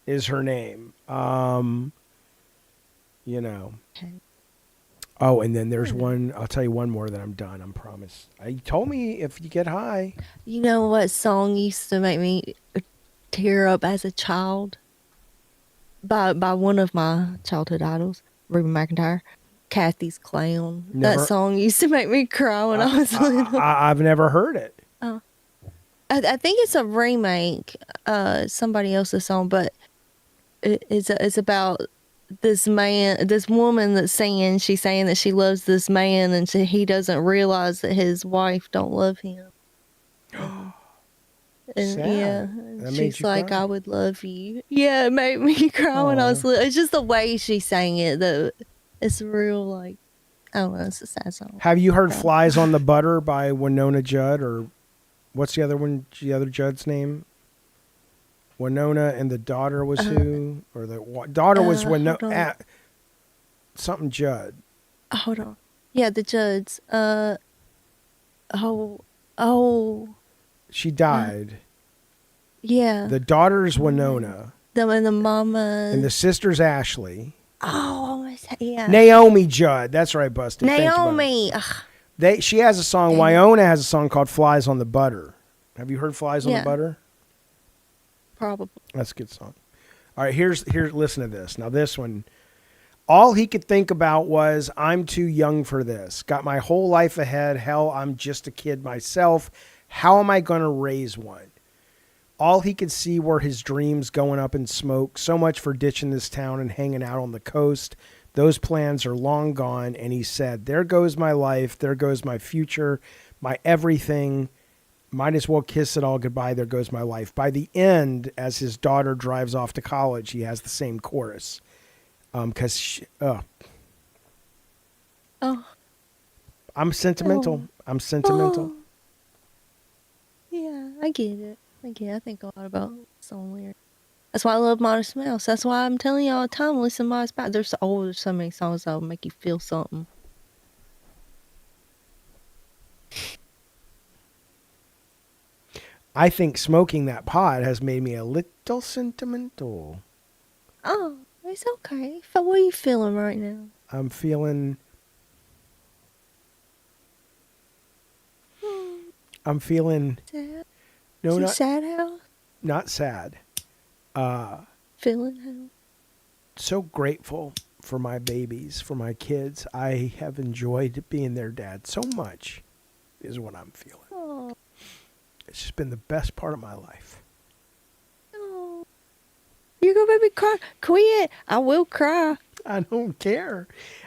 is her name. Okay. Oh, and then there's one. I'll tell you one more that I'm done. I promise. You told me if you get high. You know what song used to make me tear up as a child? By one of my childhood idols, Reuben McIntyre, Kathy's Clown. Never, that song used to make me cry when I was little. I've never heard it. Oh. I think it's a remake, somebody else's song, but it's about this woman that's singing. She's saying that she loves this man, and he doesn't realize that his wife don't love him. And sad. That she's like, cry? I would love you. Yeah, it made me cry when I was little. It's just the way she sang it that it's real, like, I don't know, it's a sad song. Have you heard Flies on the Butter by Winona Judd, or what's the other one? The other Judd's name? Winona, and the daughter was who? Or the daughter was Winona. Something Judd. Hold on. Yeah, the Judds. She died. Yeah. The daughter's Winona. And the mama. And the sister's Ashley. Oh, yeah. Naomi Judd. That's right, Busty. Naomi. She has a song. Winona has a song called Flies on the Butter. Have you heard Flies on the Butter? Probably. That's a good song. All right, here's listen to this. Now this one, all he could think about was, I'm too young for this. Got my whole life ahead. Hell, I'm just a kid myself. How am I going to raise one? All he could see were his dreams going up in smoke. So much for ditching this town and hanging out on the coast. Those plans are long gone. And he said, there goes my life. There goes my future, my everything. Might as well kiss it all goodbye. There goes my life. By the end, as his daughter drives off to college, he has the same chorus. Because I'm sentimental. I'm sentimental. Yeah, I get it. I think a lot about song lyrics. That's why I love Modest Mouse. That's why I'm telling you all the time, listen to Modest Mouse. There's so many songs that will make you feel something. I think smoking that pot has made me a little sentimental. Oh, it's okay. What are you feeling right now? I'm feeling Sad? no, Is it not sad house? Not sad. Feeling how? So grateful for my babies, for my kids. I have enjoyed being their dad so much, is what I'm feeling. Oh. It's just been the best part of my life. Oh. You're going to make me cry. Quit. I will cry. I don't care.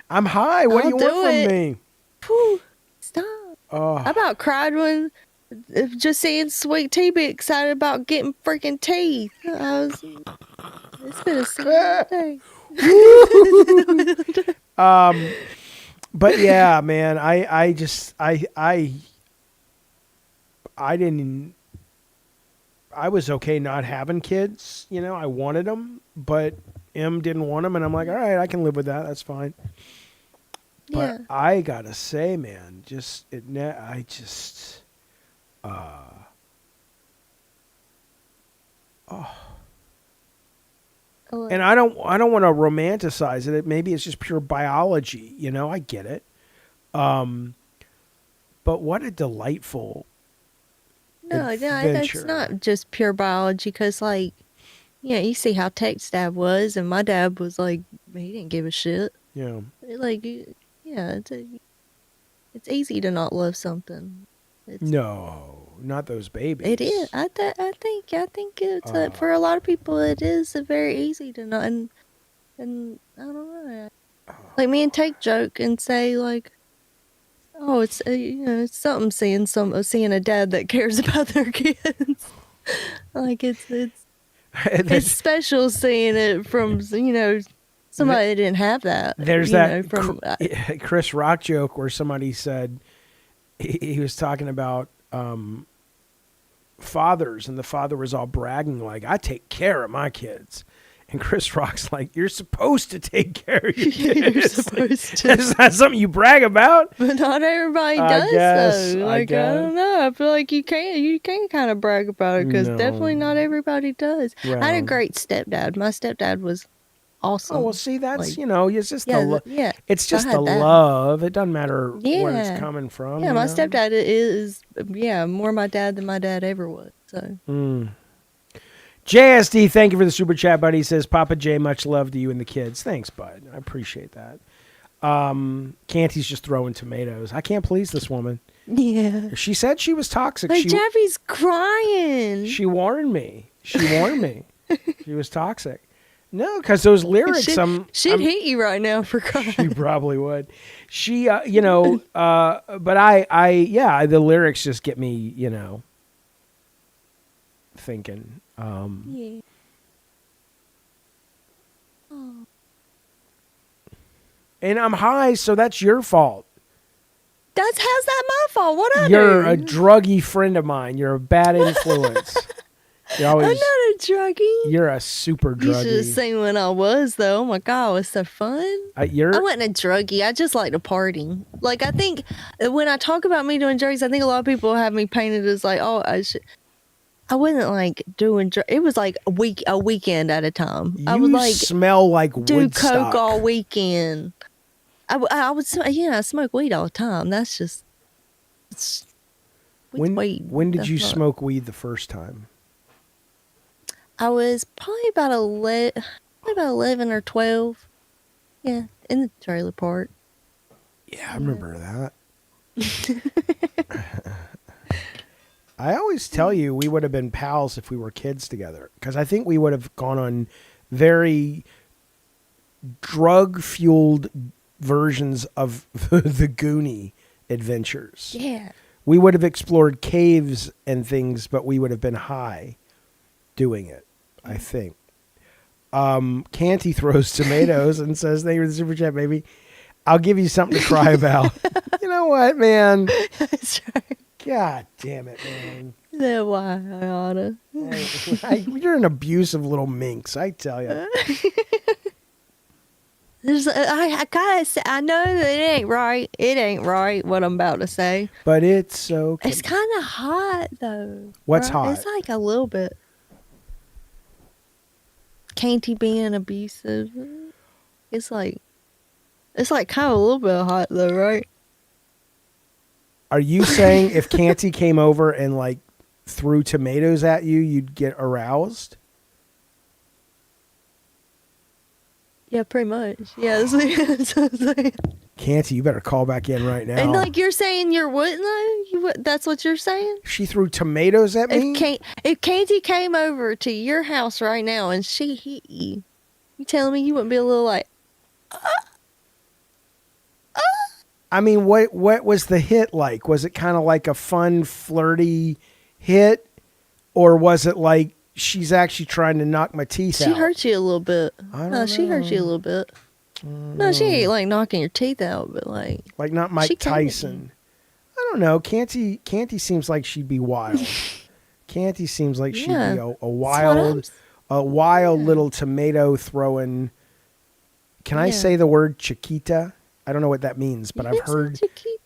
I'm high. What do you want from me? Whew. Stop. Oh. I about cried when just seeing Sweet Tea be excited about getting freaking teeth. It's been a sad day. But yeah, man, I was okay not having kids. You know, I wanted them, but M didn't want them, and I'm like, all right, I can live with that. That's fine. But Yeah. I gotta say, man, and I don't want to romanticize it. Maybe it's just pure biology, you know. I get it. But what a delightful adventure. That's not just pure biology. Because, like, you see how Tech's dad was, and my dad was like, he didn't give a shit. Yeah. Like, yeah, it's easy to not love something. No, not those babies. It is. I think it's for a lot of people. It is very easy to not, and I don't know. Like me and Take joke and say like, oh, it's it's something seeing a dad that cares about their kids. Like it's special seeing it from somebody that didn't have that. There's that Chris Rock joke where somebody said he was talking about fathers, and the father was all bragging like, I take care of my kids. And Chris Rock's like, you're supposed to take care of your kids. You're supposed to. It's not something you brag about. But not everybody does, though. Like, I don't know. I feel like you can kind of brag about it, because definitely not everybody does. Well, I had a great stepdad. My stepdad was awesome. Oh, well, see, that's, like, it's just it's so I just had the that. love. It doesn't matter where Yeah. it's coming from. Yeah, my stepdad is, more my dad than my dad ever was. So. JSD, thank you for the super chat, buddy. He says, Papa J, much love to you and the kids. Thanks, bud. I appreciate that. Canty's just throwing tomatoes. I can't please this woman. Yeah. She said she was toxic. Like, Jaffe's crying. She warned me. She was toxic. No, because those lyrics, she'd hit you right now for crying. She probably would. She, but the lyrics just get me, thinking. Yeah. Oh. And I'm high, so that's your fault. How's that my fault? What I You're do? a druggy friend of mine. You're a bad influence. I'm not a druggie. You're a super druggie. You should have seen when I was, though. Oh my God, it was so fun. I wasn't a druggie. I just like to party. Like, I think when I talk about me doing drugs, I think a lot of people have me painted as like, oh, I wasn't like doing drugs. It was like a weekend at a time. I would like smell like do Woodstock. coke all weekend. I would I smoke weed all the time. That's just weed. When did That's you not- smoke weed the first time? I was probably about 11 or 12. Yeah, in the trailer park. Yeah, I remember that. I always tell you we would have been pals if we were kids together, because I think we would have gone on very drug-fueled versions of the Goonie adventures. Yeah. We would have explored caves and things, but we would have been high doing it, I think. Canty throws tomatoes and says, thank you for the super chat, baby. I'll give you something to cry about. You know what, man? That's right. God damn it, man. That's why I oughta. You're an abusive little minx, I tell you. I gotta say, I know that it ain't right. It ain't right what I'm about to say. But it's okay. It's kind of hot though. What's right? hot? It's like a little bit. Canty being abusive. It's like kind of a little bit hot though, right? Are you saying if Canty came over and like threw tomatoes at you, you'd get aroused? Yeah, pretty much. Yeah. It's like, Canty, you better call back in right now. and like you're saying, you wouldn't though. That's what you're saying. She threw tomatoes at me. If Canty came over to your house right now and she hit you, you telling me you wouldn't be a little like? I mean, what was the hit like? Was it kind of like a fun, flirty hit, or was it like she's actually trying to knock my teeth out? She hurt you a little bit. She hurt you a know. little bit. No, she ain't like knocking your teeth out, but like not Mike Tyson. I don't know. Canty seems like she'd be wild. Canty seems like she'd be a wild little tomato throwing. Can I say the word Chiquita? I don't know what that means, but I've heard.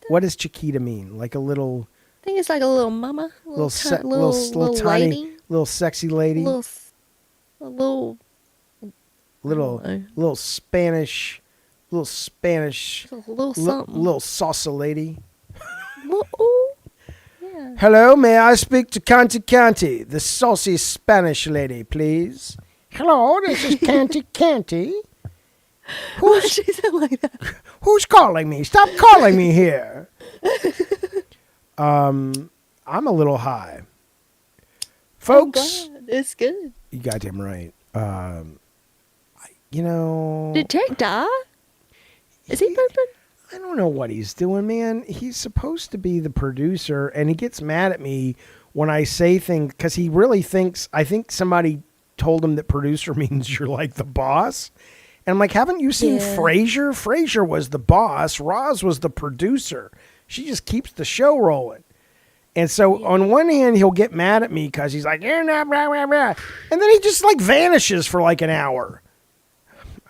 What does Chiquita mean? Like a little. I think it's like a little mama, little tiny, lady, little sexy lady, little Spanish, little something, little salsa lady. Yeah. Hello, may I speak to Canty, the saucy Spanish lady, please? Hello, this is Canty. Who's she sound like that? Who's calling me? Stop calling me here. I'm a little high, folks. It's good. You goddamn right. You know. Did Tek die? Is he pooping? I don't know what he's doing, man. He's supposed to be the producer, and he gets mad at me when I say things because he really thinks. I think somebody told him that producer means you're like the boss. And I'm like, haven't you seen Frasier? Frasier was the boss. Roz was the producer. She just keeps the show rolling. And so on one hand, he'll get mad at me because he's like, you're not blah, blah, blah. And then he just like vanishes for like an hour.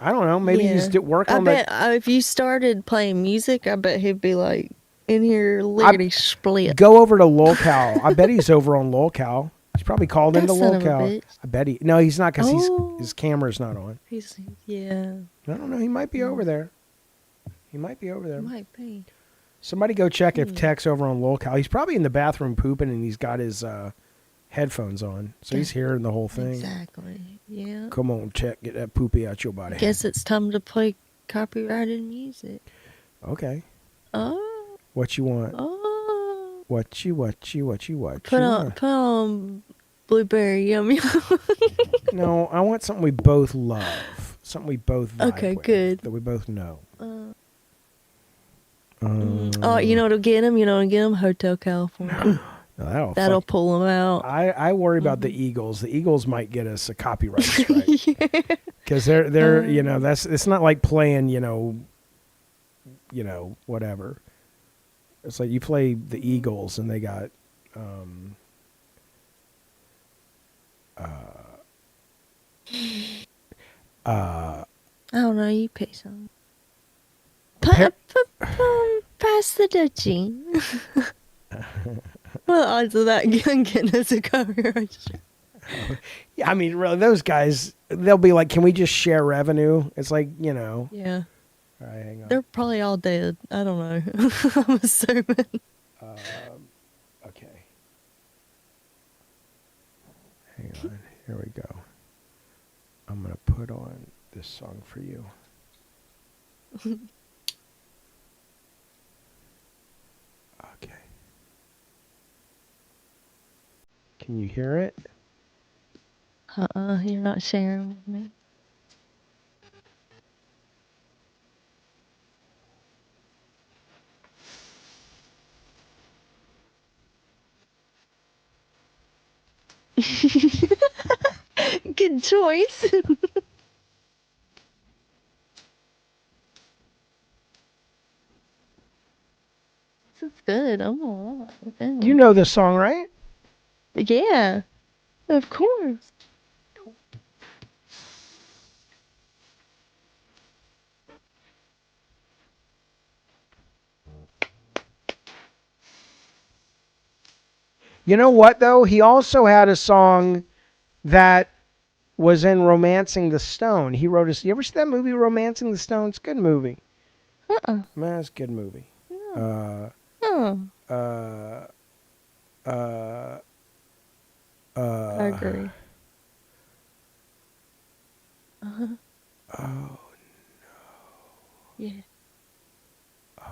I don't know. Maybe he's working on that. If you started playing music, I bet he'd be like in here lickety split. Go over to LolCal. I bet he's over on LolCal. He's probably called into LolCal. I bet no, he's not because his camera's not on. I don't know. He might be over there. Might be. Somebody go check if Tech's over on LolCal. He's probably in the bathroom pooping and he's got his headphones on. So he's hearing the whole thing. Exactly. Yeah. Come on, Tech. Get that poopy out your body. Guess it's time to play copyrighted music. Okay. Oh. What you want? Oh. What you Put on Blueberry Yum Yum. No, I want something we both love. Something we both vibe with, good. that we both know. Oh, you know what'll get him? Hotel California. No, that'll pull them out. I worry about the Eagles. The Eagles might get us a copyright strike because they're it's not like playing whatever. It's like you play the Eagles and they got I don't know. You pick something. Pass the Dutchie. What odds of that getting us a copyright strike? Yeah, I mean, really, those guys, they'll be like, can we just share revenue? It's like, Yeah. All right, hang on. They're probably all dead. I don't know. I'm assuming. Okay. Hang on. Here we go. I'm going to put on this song for you. Okay. Can you hear it? You're not sharing with me. Good choice. This is good. Oh, You know this song, right? yeah, of course. You know what though? He also had a song that was in Romancing the Stone. He wrote a. You ever see that movie, Romancing the Stone? It's a good movie. Man, it's a good movie. Oh. I agree. Oh no. Yeah.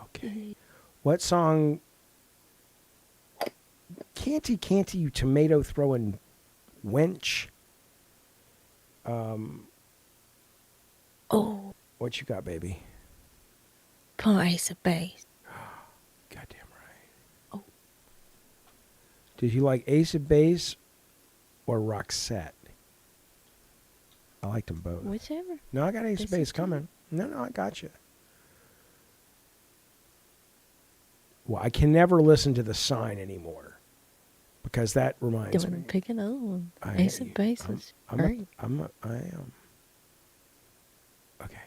Okay. What song? Canty, you tomato throwing wench. Oh. What you got, baby? Come on, Ace of Base. Goddamn right. Oh. Did you like Ace of Base or Roxette? I liked them both. Whichever. No, I got Ace of Base coming. No, I got you. Well, I can never listen to The Sign anymore because that reminds me. Pick another one. Ace of Base is great. I am. Okay.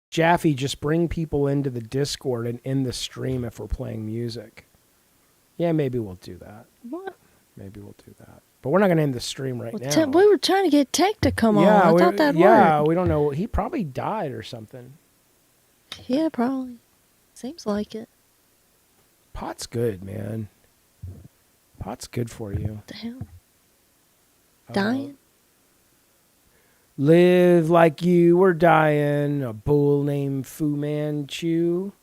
Jaffe, just bring people into the Discord and end the stream if we're playing music. Yeah, maybe we'll do that. What? Maybe we'll do that. But we're not going to end the stream right now. We were trying to get Tech to come on. I thought that Yeah, worked. we don't know. He probably died or something. Yeah, probably. Seems like it. Pot's good, man. Pot's good for you. What the hell? Dying? Live like you were dying. A bull named Fu Manchu.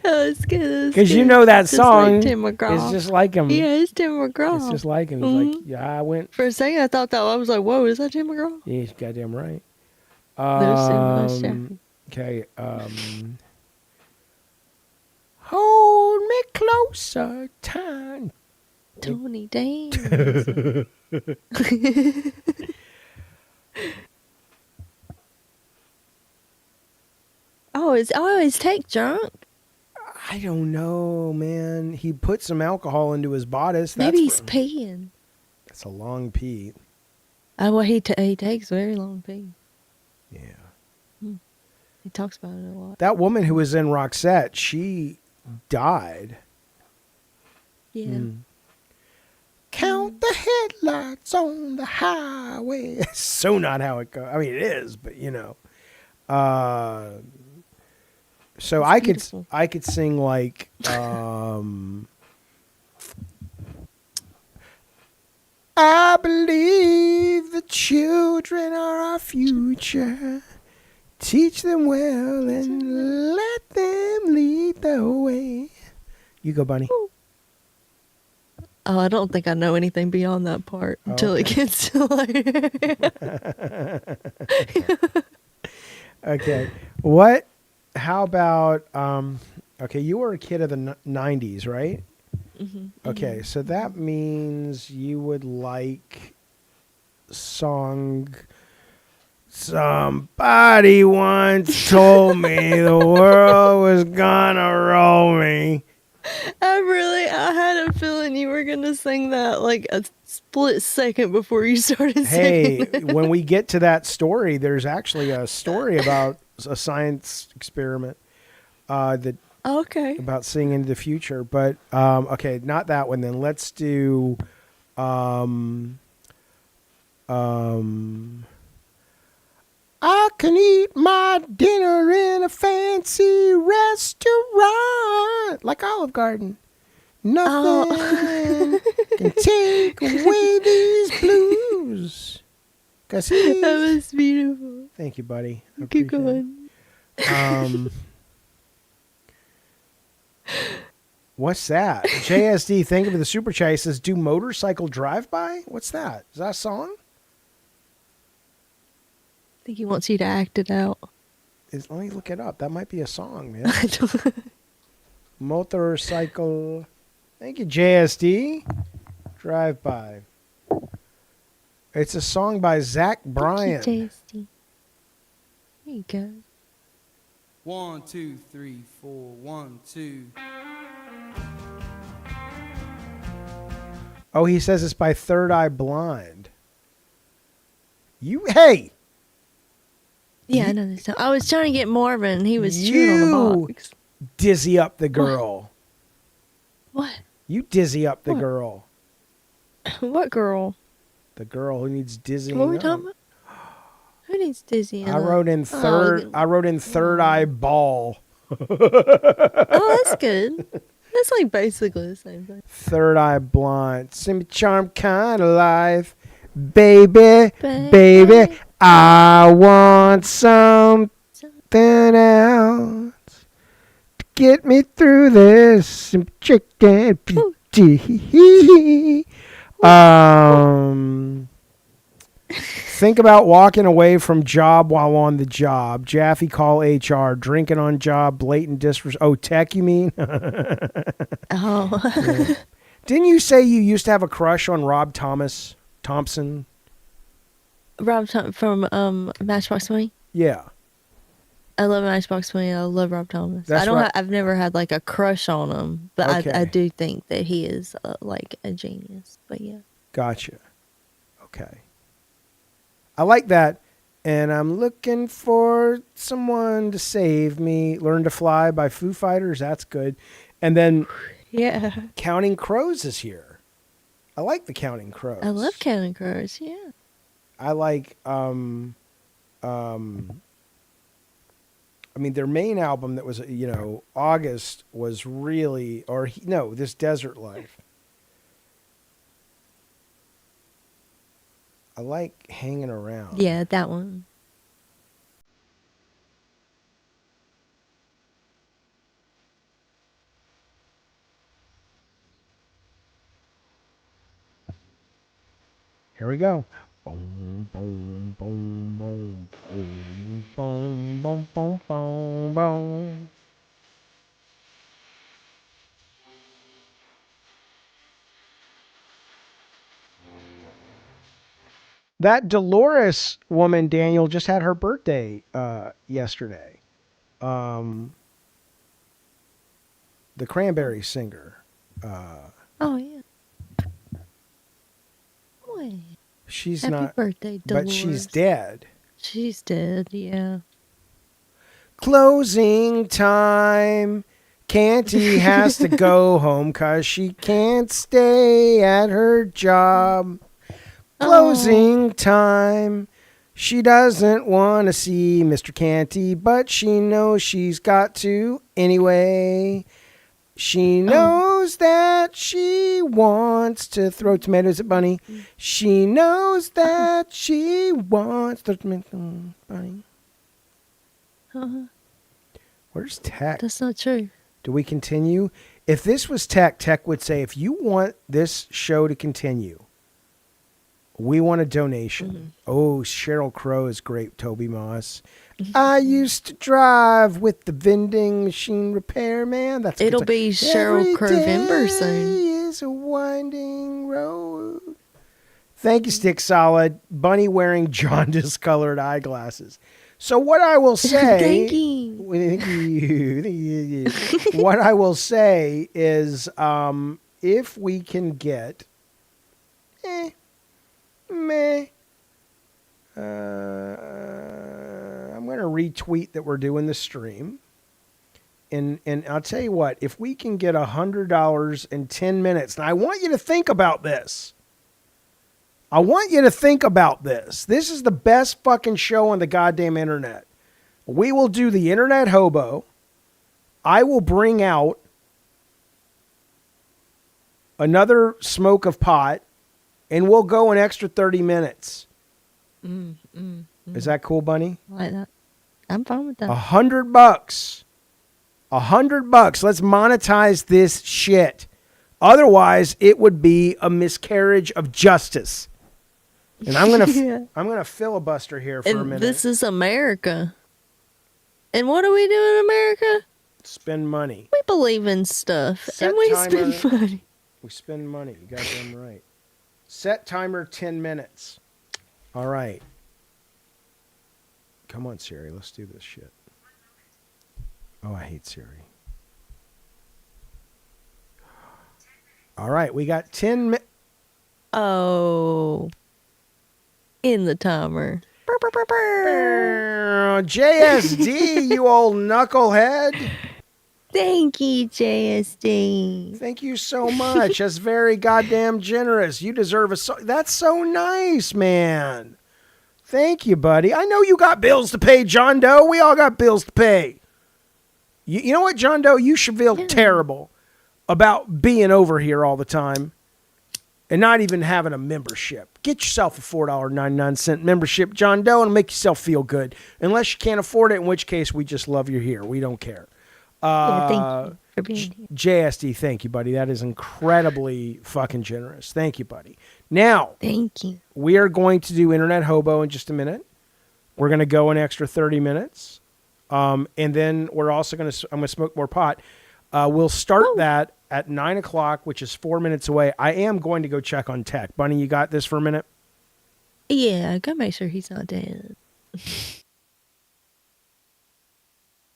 That's good. Because you know that song like Tim McGraw. is just like him. Yeah, it's Tim McGraw. It's just like him. He's like, yeah, I went. For a second, I thought that. I was like, whoa, is that Tim McGraw? Yeah, he's goddamn right. Okay. Hold me closer, time. Tony Dane. Is Take drunk? I don't know, man. He put some alcohol into his bodice. Maybe he's peeing. That's a long pee. Well, he takes a very long pee. Yeah. He talks about it a lot. That woman who was in Roxette, she died. Yeah. Count the headlights on the highway. It's so not how it goes. I mean, it is, but you know. So That's I could sing like I believe the children are our future. Teach them well and let them lead the way. You go, Bunny. Oh, I don't think I know anything beyond that part until it gets to like. Okay. What? How about? Okay, you were a kid of the '90s, right? Mm-hmm. Okay, so that means you would like song. Somebody once told me the world was gonna roll me. I had a feeling you were gonna sing that like a split second before you started singing. Hey, when we get to that story, there's actually a story about a science experiment about seeing into the future. But okay, not that one. Then let's do. can eat my dinner in a fancy restaurant like Olive Garden. Nothing can take away these blues. 'Cause That was beautiful. Thank you, buddy. I Keep appreciate going. What's that? JSD, thank you for the super chat. He says, do motorcycle drive-by? What's that? Is that a song? I think he wants you to act it out. Let me look it up. That might be a song, man. Motorcycle. Thank you, JSD. Drive-by. It's a song by Zach Bryan. Thank you, JSD. There you go. 1, 2, 3, 4, 1, 2. Oh, he says it's by Third Eye Blind. Hey! Yeah, I know this song. I was trying to get Marvin. He was chewing on the box. Dizzy up the girl. What? You dizzy up the girl. What girl? The girl who needs dizzying What are we up. talking about? Who needs dizzying I up? wrote in third eye ball. Oh, that's good. That's like basically the same thing. Third Eye Blind. Semi charm kind of life. Baby, baby, I want something else to get me through this. Some chicken. Think about walking away from job while on the job. Jaffe, call HR. Drinking on job. Blatant disrespect. Oh, tech, you mean? Oh. Yeah. Didn't you say you used to have a crush on Rob Thompson? Rob from Matchbox 20? Yeah. I love Matchbox 20. I love Rob Thomas. That's I don't. right. I've never had like a crush on him, but Okay. I do think that he is like a genius. But yeah. Gotcha. Okay. I like that. And I'm looking for someone to save me. Learn to Fly by Foo Fighters. That's good. And then Yeah. Counting Crows is here. I like the Counting Crows. I love Counting Crows. Yeah. I like I mean, their main album that was, August was really, this Desert Life. I like Hanging Around. Yeah, that one. Here we go. Boom, boom, boom, boom, boom, boom, boom, boom, boom, boom. That Dolores woman, Daniel, just had her birthday yesterday. The Cranberry singer. Oh yeah. Boy. She's Happy not. birthday, But she's Dolores. dead. She's dead. Yeah. Closing time. Canty has to go home 'cause she can't stay at her job. Closing time. She doesn't want to see Mr. Canty, but she knows she's got to anyway. She knows that she wants to throw tomatoes at Bunny. She knows that she wants to throw tomatoes at Bunny. Uh-huh. Where's Tech? That's not true. Do we continue? If this was Tech, Tech would say, if you want this show to continue, we want a donation. Oh, Cheryl Crow is great, Toby Moss. I used to drive with the vending machine repairman. That's a good It'll song. be Cheryl Crowvember soon. Is a winding road. Thank you, Stick Solid. Bunny wearing jaundice-colored eyeglasses. So what I will say, Thank you. What I will say is, if we can get, I'm going to retweet that we're doing the stream. And I'll tell you what, if we can get $100 in 10 minutes, and I want you to think about this. I want you to think about this. This is the best fucking show on the goddamn internet. We will do the Internet Hobo. I will bring out another smoke of pot, and we'll go an extra 30 minutes. Is that cool, Bunny? Like that. I'm fine with that. $100. $100. Let's monetize this shit. Otherwise, it would be a miscarriage of justice. And I'm gonna filibuster here for a minute. This is America. And what do we do in America? Spend money. We believe in stuff, Set and we timer. spend money. We spend money. You goddamn right. Set timer 10 minutes. All right. Come on, Siri. Let's do this shit. Oh, I hate Siri. All right. We got 10 minutes. Oh. In the timer. JSD, you old knucklehead. Thank you, JSD. Thank you so much. That's very goddamn generous. You deserve that's so nice, man. Thank you, buddy. I know you got bills to pay, John Doe. We all got bills to pay. You know what, John Doe? You should feel terrible about being over here all the time and not even having a membership. Get yourself a $4.99 membership, John Doe, and make yourself feel good. Unless you can't afford it, in which case we just love you here. We don't care. Thank you for being here. JSD, thank you, buddy. That is incredibly fucking generous. Thank you, buddy. Now, thank you. We are going to do Internet Hobo in just a minute. We're going to go an extra 30 minutes. And then we're also I'm going to smoke more pot. We'll start that at 9 o'clock, which is 4 minutes away. I am going to go check on Tech. Bunny, you got this for a minute? Yeah, go make sure he's not dead.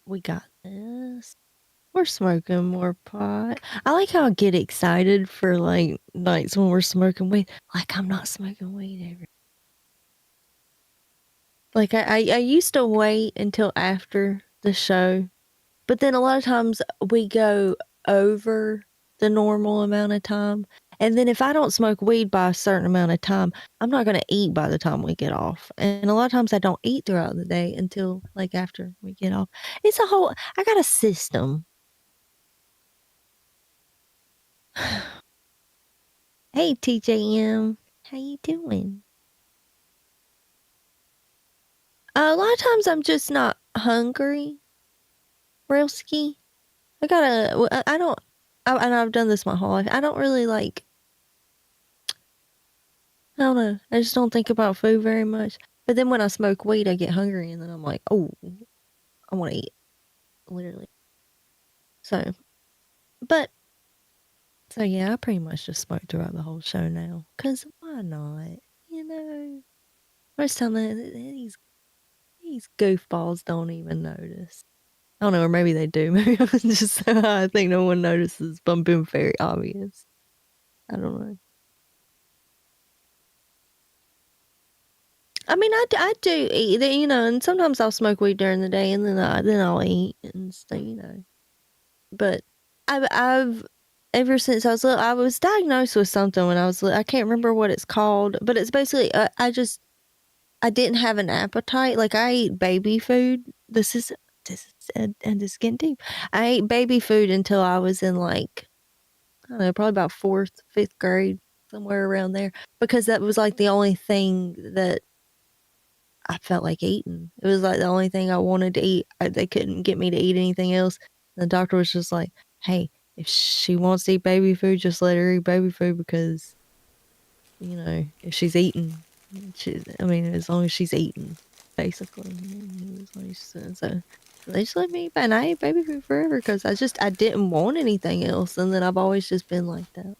We got this. We're smoking more pot. I like how I get excited for like nights when we're smoking weed. Like I'm not smoking weed every. Like I used to wait until after the show, but then a lot of times we go over the normal amount of time. And then if I don't smoke weed by a certain amount of time, I'm not going to eat by the time we get off. And a lot of times I don't eat throughout the day until like after we get off. It's a whole, I got a system. Hey, TJM. How you doing? A lot of times I'm just not hungry. Realski. And I've done this my whole life. I don't really like, I don't know. I just don't think about food very much. But then when I smoke weed, I get hungry and then I'm like, oh, I want to eat. Literally. So yeah, I pretty much just smoke throughout the whole show now. Because why not? You know? Most of the time, these goofballs don't even notice. I don't know, or maybe they do. Maybe I'm just, I think no one notices, but I'm being very obvious. I don't know. I mean, I do eat, you know, and sometimes I'll smoke weed during the day, and then I'll eat and stuff, you know. But I've ever since I was little, I was diagnosed with something when I was little. I can't remember what it's called, but it's basically I didn't have an appetite. Like I eat baby food. This is getting deep. I ate baby food until I was in like, I don't know, probably about 4th, 5th grade, somewhere around there, because that was like the only thing that I felt like eating. It was like the only thing I wanted to eat. They couldn't get me to eat anything else. The doctor was just like, hey, if she wants to eat baby food, just let her eat baby food because, you know, if she's eating, as long as she's eating, basically. So they just let me eat, and I ate baby food forever because I didn't want anything else, and then I've always just been like that.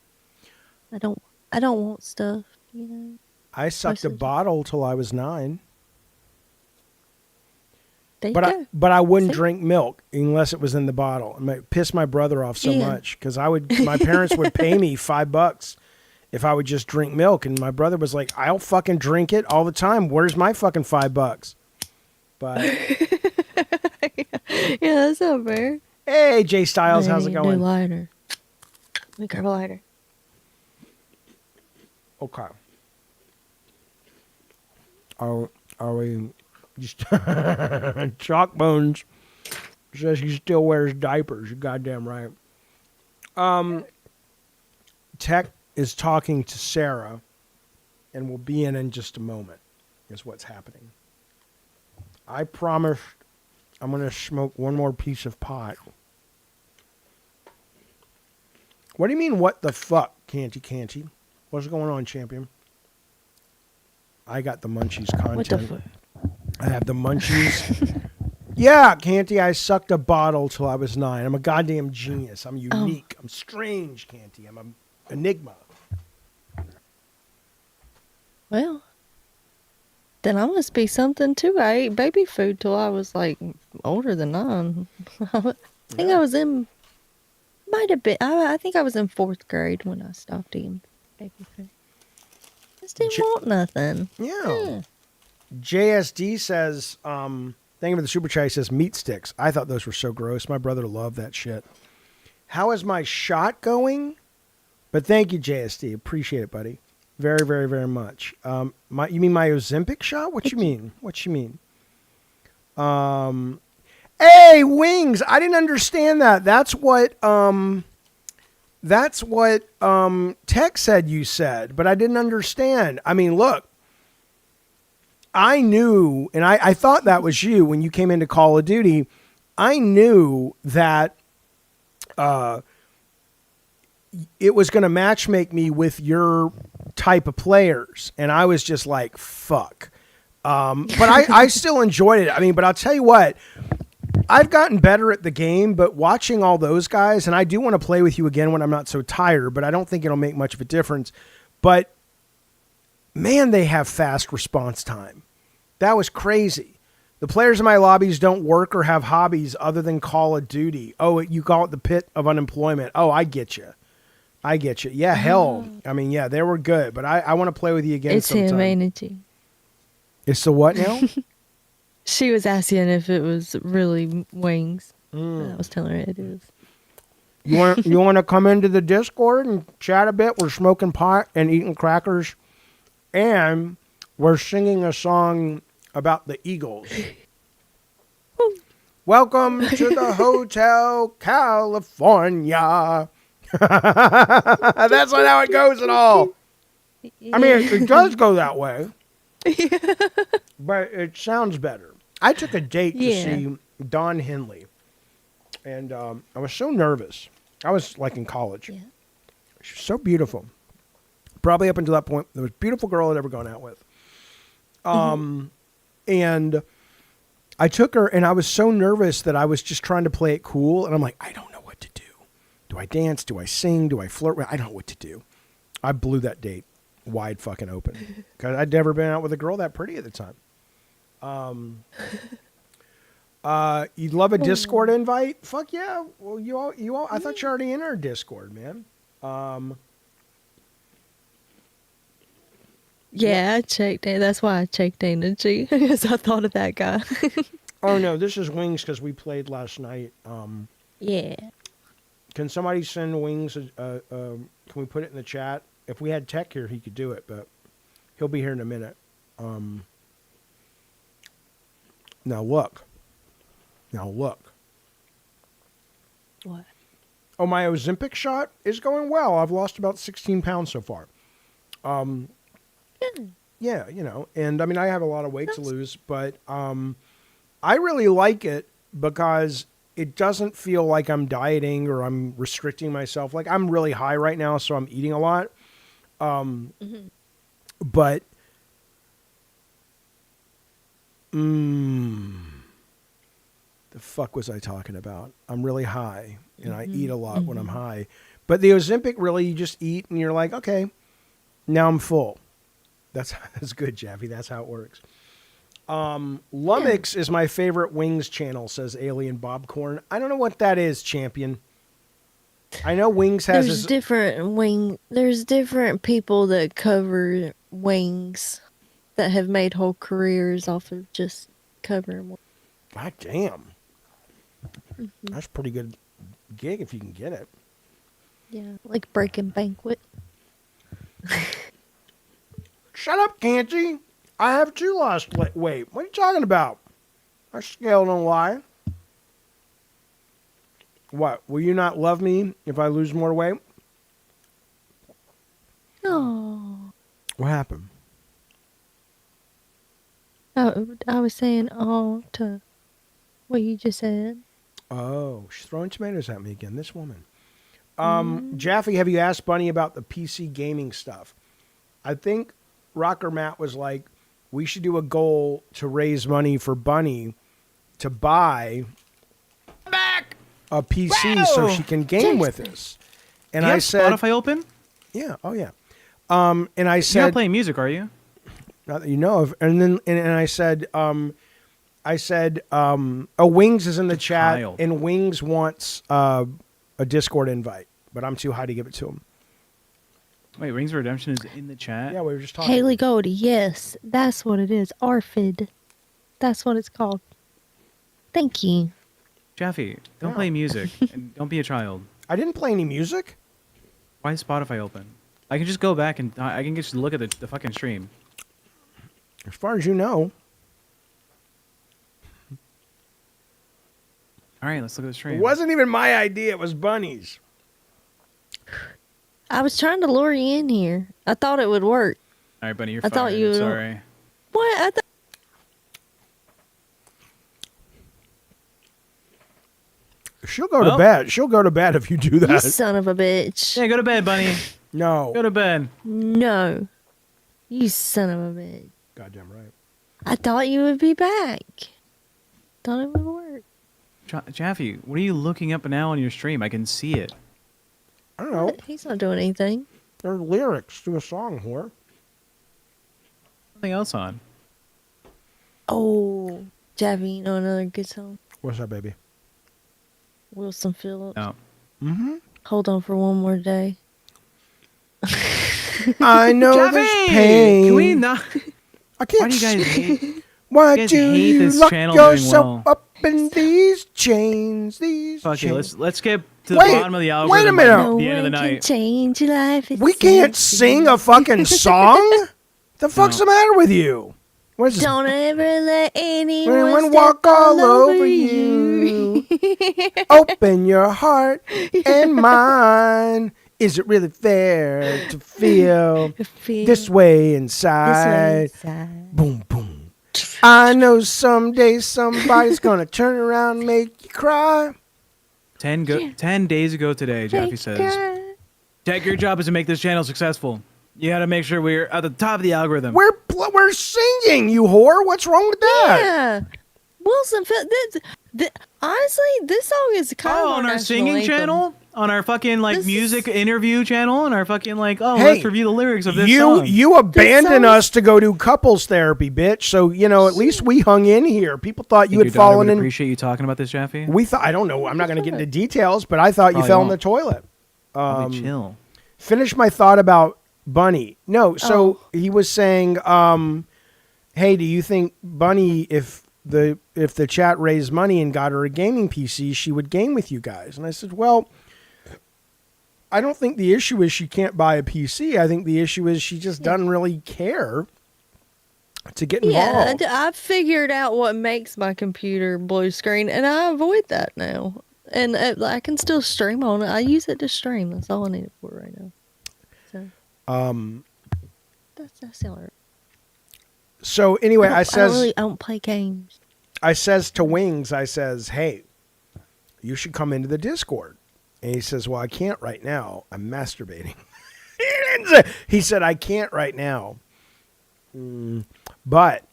I don't want stuff, you know. I sucked a bottle till I was 9. There you But go. I wouldn't drink milk unless it was in the bottle. It might piss my brother off so much because my parents would pay me $5 if I would just drink milk, and my brother was like, "I'll fucking drink it all the time. Where's my fucking $5?" But yeah, that's not fair. Hey, Jay Styles, how's it going? New lighter. Let me grab a lighter. Okay. Are we just Chalkbones says he still wears diapers. You're goddamn right. Tech is talking to Sarah, and we'll be in just a moment. Is what's happening. I promised I'm gonna smoke one more piece of pot. What do you mean? What the fuck, Canty? What's going on, champion? I got the munchies content. What the fuck? I have the munchies. Yeah, Canty, I sucked a bottle till I was 9. I'm a goddamn genius. I'm unique. I'm strange, Canty. I'm an enigma. Well, then I must be something too. I ate baby food till I was like older than 9. I think I was in, might have been, I think I was in 4th grade when I stopped eating baby food. Just didn't want nothing. Yeah. JSD says, thank you for the super chat. He says meat sticks. I thought those were so gross. My brother loved that shit. How is my shot going? But thank you, JSD. Appreciate it, buddy. Very, very, very much. You mean my Ozempic shot? What you mean? Hey, wings. I didn't understand that. That's what Tech said you said, but I didn't understand. I mean, look. I knew, and I thought that was you when you came into Call of Duty. I knew that it was going to matchmake me with your type of players, and I was just like, fuck. But I still enjoyed it. I mean, but I'll tell you what, I've gotten better at the game, but watching all those guys, and I do want to play with you again when I'm not so tired, but I don't think it'll make much of a difference. But man, they have fast response time. That was crazy. The players in my lobbies don't work or have hobbies other than Call of Duty. Oh, you call it the pit of unemployment. Oh, I get you. Yeah, hell. I mean, yeah, they were good, but I want to play with you again sometime. Humanity. It's the what now? She was asking if it was really wings. I was telling her it is. You want to come into the Discord and chat a bit? We're smoking pot and eating crackers, and we're singing a song about the Eagles. Welcome to the Hotel California. That's not how it goes at all. I mean, it does go that way, but it sounds better. I took a date to see Don Henley, and I was so nervous. I was like in college. Yeah. She was so beautiful. Probably up until that point, the most beautiful girl I'd ever gone out with. And I took her, and I was so nervous that I was just trying to play it cool. And I'm like, I don't know what to do. Do I dance? Do I sing? Do I flirt? I don't know what to do. I blew that date wide fucking open because I'd never been out with a girl that pretty at the time. You'd love a Discord invite? Fuck yeah. Well, you all, I thought you were already in our Discord, man. Yeah, I checked in. That's why I checked in, and because I thought of that guy. Oh no, this is Wings because we played last night. Yeah. Can somebody send Wings? Can we put it in the chat? If we had Tech here, he could do it, but he'll be here in a minute. Now look. What? Oh, my Ozempic shot is going well. I've lost about 16 pounds so far. Yeah, and I mean, I have a lot of weight to lose, but I really like it because it doesn't feel like I'm dieting or I'm restricting myself. Like, I'm really high right now, so I'm eating a lot. But the fuck was I talking about? I'm really high, and I eat a lot when I'm high. But the Ozempic, really, you just eat, and you're like, okay, now I'm full. That's good, Jaffe. That's how it works. Lumix is my favorite Wings channel, says Alien Bobcorn. I don't know what that is, champion. I know Wings has... There's different people that cover Wings that have made whole careers off of just covering. God damn. That's a pretty good gig if you can get it. Yeah, like Breaking Banquet. Shut up, Canty. I have too lost weight. What are you talking about? Our scale don't lie. What? Will you not love me if I lose more weight? Oh. What happened? I was saying to what you just said. Oh, she's throwing tomatoes at me again. This woman. Jaffe, have you asked Bunny about the PC gaming stuff? I think Rocker Matt was like, we should do a goal to raise money for Bunny to buy a PC so she can game with us. And Do you I have said, Spotify open? Yeah. Oh, yeah. And I said, You're not playing music, are you? Not that you know of. And then and I said, Wings is in the chat, child. and Wings wants a Discord invite, but I'm too high to give it to him. Wait, Rings of Redemption is in the chat? Yeah, we were just talking. Haley Goldie, yes, that's what it is. ARFID. That's what it's called. Thank you. Jaffe, don't play music, and don't be a child. I didn't play any music. Why is Spotify open? I can just go back and I can just look at the fucking stream. As far as you know. All right, let's look at the stream. It wasn't even my idea. It was Bunny's. I was trying to lure you in here. I thought it would work. All right, Bunny, you're I fired. thought you would- Sorry. What? She'll go to bed. She'll go to bed if you do that. You son of a bitch. Yeah, go to bed, Bunny. No. Go to bed. No. You son of a bitch. Goddamn right. I thought you would be back. Thought it would work. Jaffe, what are you looking up now on your stream? I can see it. I don't know. He's not doing anything. They're lyrics to a song, whore. Something else on. Oh, Jaffe, you know another good song? What's that, baby? Wilson Phillips. No. Mm-hmm. Hold on for one more day. I know Jaffe! there's pain. Can we not? I can't. Why do you guys hate? Why you guys do hate you this lock channel doing yourself well? up in these chains? These Fuck it, chains. let's get to the Wait, bottom of the algorithm. wait a minute. At No the end of the night. Change your life. We can't sing a fucking song. The fuck's the matter with you? What is this? Don't ever let anyone Anyone step walk all over you. Open your heart and mind. Is it really fair to feel this way inside? Boom, boom. I know someday somebody's gonna turn around and make you cry. 10 days ago today, Jaffe says, Tech, your job is to make this channel successful. You got to make sure we're at the top of the algorithm. We're singing, you whore. What's wrong with that? Yeah. Wilson Phillips. Honestly, this song is kind of on our singing anthem. channel, on our fucking music interview channel, and our fucking Hey, let's review the lyrics of this song. You abandoned us to go do couples therapy, bitch. So at least we hung in here. People thought you Think had your daughter fallen would in. Appreciate you talking about this, Jaffe. We thought I don't know. I'm not going to get into details, but I thought you Probably fell in won't. the toilet. Probably chill. Finish my thought about Bunny. No, so he was saying, hey, do you think Bunny, if the chat raised money and got her a gaming PC, she would game with you guys? And I said, well, I don't think the issue is she can't buy a PC. I think the issue is she just doesn't really care to get involved. Yeah, I've figured out what makes my computer blue screen, and I avoid that now. And I can still stream on it. I use it to stream. That's all I need it for right now. So that's all right. So anyway, I don't play games. I says to Wings, I says, hey, you should come into the Discord. And he says, well, I can't right now. I'm masturbating. He said, I can't right now. But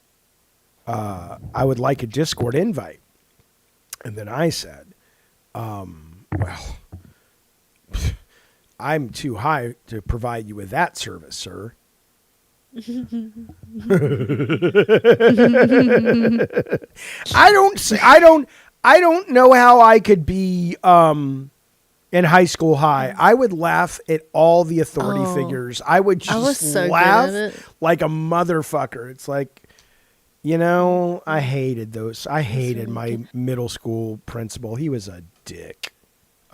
I would like a Discord invite. And then I said, well, I'm too high to provide you with that service, sir. I don't know how I could be in high school high. I would laugh at all the authority figures. I would just laugh like a motherfucker. It's like, I hated those. I hated my middle school principal. He was a dick.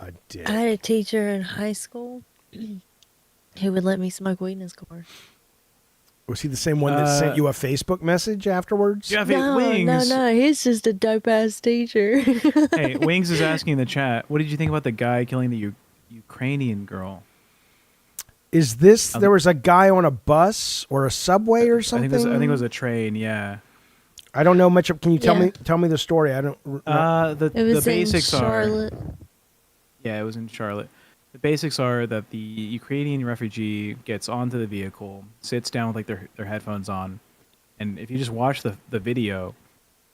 A dick. I had a teacher in high school who would let me smoke weed in his car. Was he the same one that sent you a Facebook message afterwards? Jaffe, No, Wings. no, he's just a dope ass teacher. Hey, Wings is asking in the chat, what did you think about the guy killing the Ukrainian girl? Is this, there was a guy on a bus or a subway or something? I think it was a train, yeah. I don't know much. Can you tell me the story? I don't. The was in basics Charlotte. Yeah, it was in Charlotte. The basics are that the Ukrainian refugee gets onto the vehicle, sits down with like their headphones on, and if you just watch the video,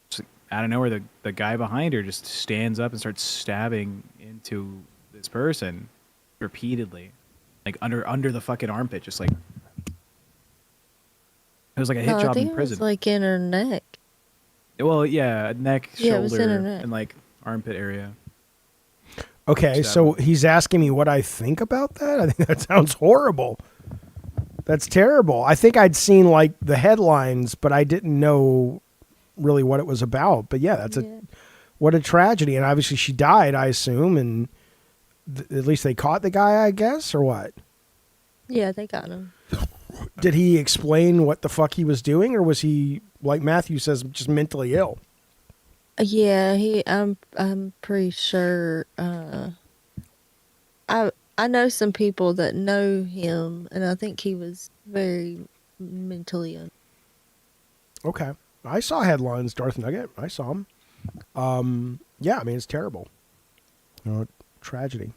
just out of nowhere, the guy behind her just stands up and starts stabbing into this person repeatedly, like under the fucking armpit, just like it was like a hit No, I job think in it was prison. like in her neck. Well, yeah, neck, Yeah, it was in her shoulder, neck. and like armpit area. Okay, so he's asking me what I think about that. I think that sounds horrible. That's terrible. I think I'd seen like the headlines, but I didn't know really what it was about. But yeah, what a tragedy. And obviously she died, I assume, and at least they caught the guy, I guess, or what? Yeah, they got him. Did he explain what the fuck he was doing, or was he, like Matthew says, just mentally ill? Yeah, I'm pretty sure. I know some people that know him, and I think he was very mentally ill. Okay, I saw headlines, Darth Nugget. I saw him. Yeah, I mean it's terrible. Tragedy.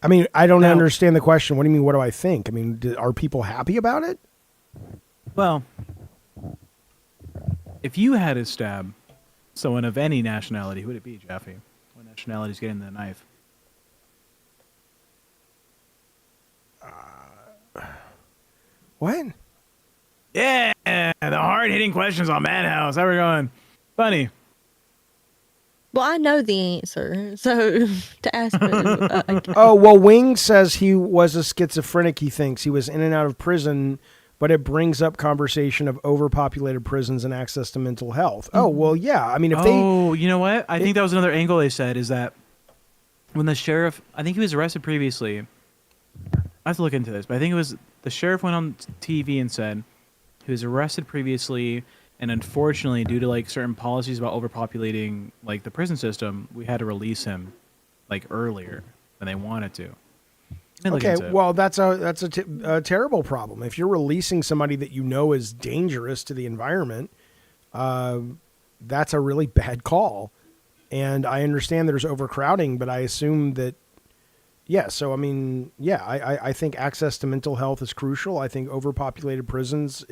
I mean, I don't understand the question. What do you mean? What do I think? I mean, are people happy about it? Well, if you had to stab someone of any nationality, who would it be, Jaffe? What nationality is getting the knife? What? Yeah, the hard-hitting questions on Madhouse. How we going? Funny. Well, I know the answer, so to ask me, Oh, well, Wing says he was a schizophrenic, he thinks. He was in and out of prison, but it brings up conversation of overpopulated prisons and access to mental health. Oh, well, yeah. I mean, if Oh, you know what? I think that was another angle they said, is that when the sheriff, I think he was arrested previously. I have to look into this, but I think it was the sheriff went on TV and said he was arrested previously, and unfortunately, due to like certain policies about overpopulating like the prison system, we had to release him like earlier than they wanted to. Okay, well, that's a terrible problem. If you're releasing somebody that you know is dangerous to the environment, that's a really bad call. And I understand there's overcrowding, but I assume that, yeah. So I mean, yeah, I think access to mental health is crucial. I think overpopulated prisons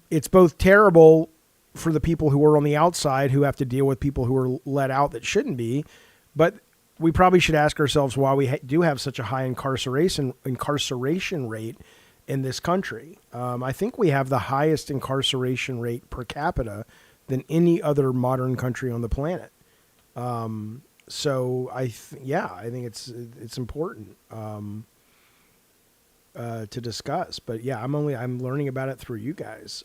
it's both terrible for the people who are on the outside who have to deal with people who are let out that shouldn't be, but we probably should ask ourselves why we do have such a high incarceration rate in this country. I think we have the highest incarceration rate per capita than any other modern country on the planet. So I think it's important to discuss. But yeah, I'm learning about it through you guys.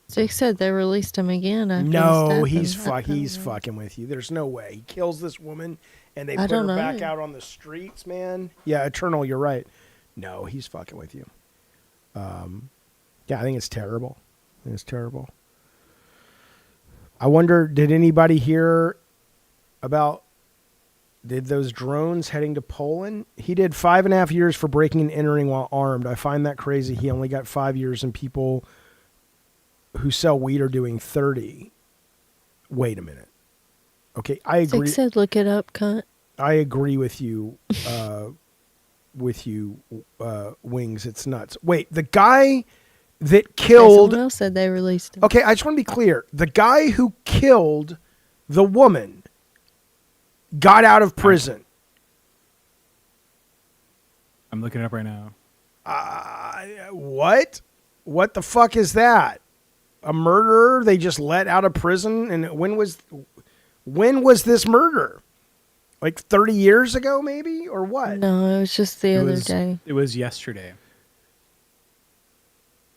So you said they released him again. After No, he he's stabbed him. fucking with you. There's no way. He kills this woman and they I put her don't know. back out on the streets, man. Yeah, Eternal, you're right. No, he's fucking with you. Yeah, I think it's terrible. It's terrible. I wonder, did anybody hear about those drones heading to Poland? He did 5.5 years for breaking and entering while armed. I find that crazy. He only got 5 years, and people who sell weed are doing 30. Wait a minute. Okay, I agree. Like said, look it up, cunt. I agree with you. Wings. It's nuts. Wait, the guy that killed. Someone else said they released him. Okay, I just want to be clear. The guy who killed the woman got out of prison. I'm looking it up right now. What? What the fuck is that? A murderer they just let out of prison? And when was this murder? Like 30 years ago, maybe, or what? No, it was just the other day. It was yesterday.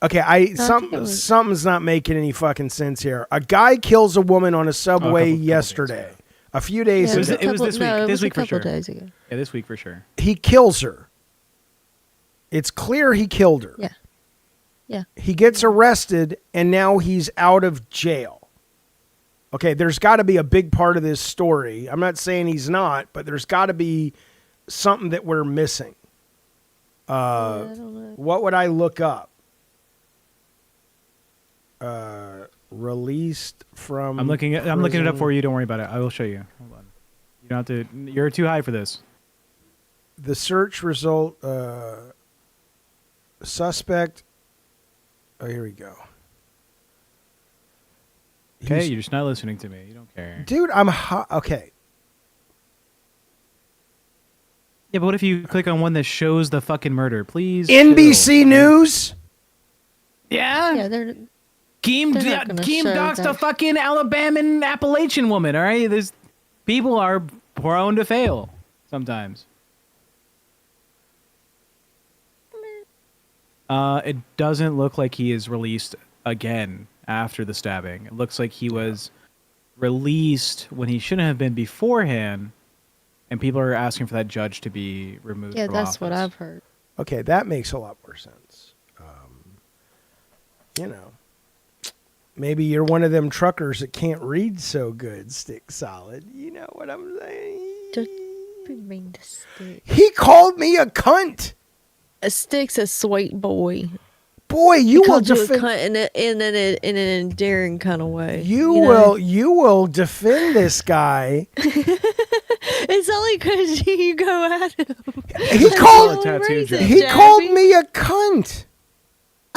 Okay, something's not making any fucking sense here. A guy kills a woman on a subway yesterday. A few days ago. It was this week. No, it this was week a for couple sure. days ago. Yeah, this week for sure. He kills her. It's clear he killed her. Yeah. Yeah. He gets arrested, and now he's out of jail. Okay, there's got to be a big part of this story. I'm not saying he's not, but there's got to be something that we're missing. I don't know. What would I look up? Released from I'm looking it up prison. for you. Don't worry about it. I will show you. Hold on. You don't have to. You're too high for this. The search result, suspect. Oh, here we go. Okay, you're just not listening to me. You don't care. Dude, okay. Yeah, but what if you click on one that shows the fucking murder? Please. NBC chill. News? Yeah? Yeah, they're Keem not gonna show doxed a that. fucking Alabaman Appalachian woman, all right? There's people are prone to fail sometimes. It doesn't look like he is released again after the stabbing. It looks like he was released when he shouldn't have been beforehand, and people are asking for that judge to be removed Yeah, from that's office. what I've heard. Okay, that makes a lot more sense. You know, maybe you're one of them truckers that can't read so good, Stick Solid. You know what I'm saying? Just be mean to Stick. He called me a cunt. A Stick's a sweet boy. Boy, you He will called you a defend. cunt in an endearing kind of way. You know? will defend this guy. It's only because you go at him. He called He called me a cunt.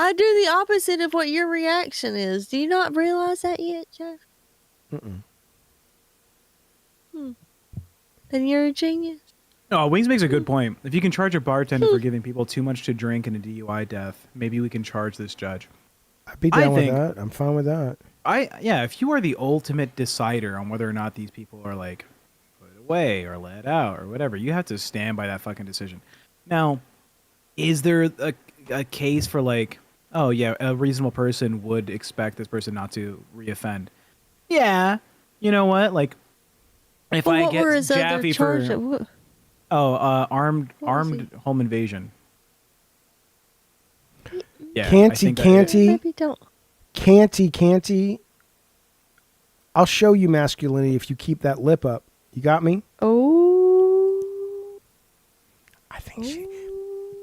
I do the opposite of what your reaction is. Do you not realize that yet, Jeff? Mm-mm. Then you're a genius. No, Wings makes a good point. If you can charge a bartender for giving people too much to drink in a DUI death, maybe we can charge this judge. I'd be down with that. I'm fine with that. Yeah, if you are the ultimate decider on whether or not these people are like put away or let out or whatever, you have to stand by that fucking decision. Now, is there a case for like, oh yeah, a reasonable person would expect this person not to reoffend? Yeah, you know what? Like, if Well, I what get were his other Jaffe charges? for What- armed home invasion. Yeah, I Canty, think that- canty, Maybe don't. canty. I'll show you masculinity if you keep that lip up. You got me? Oh. I think she.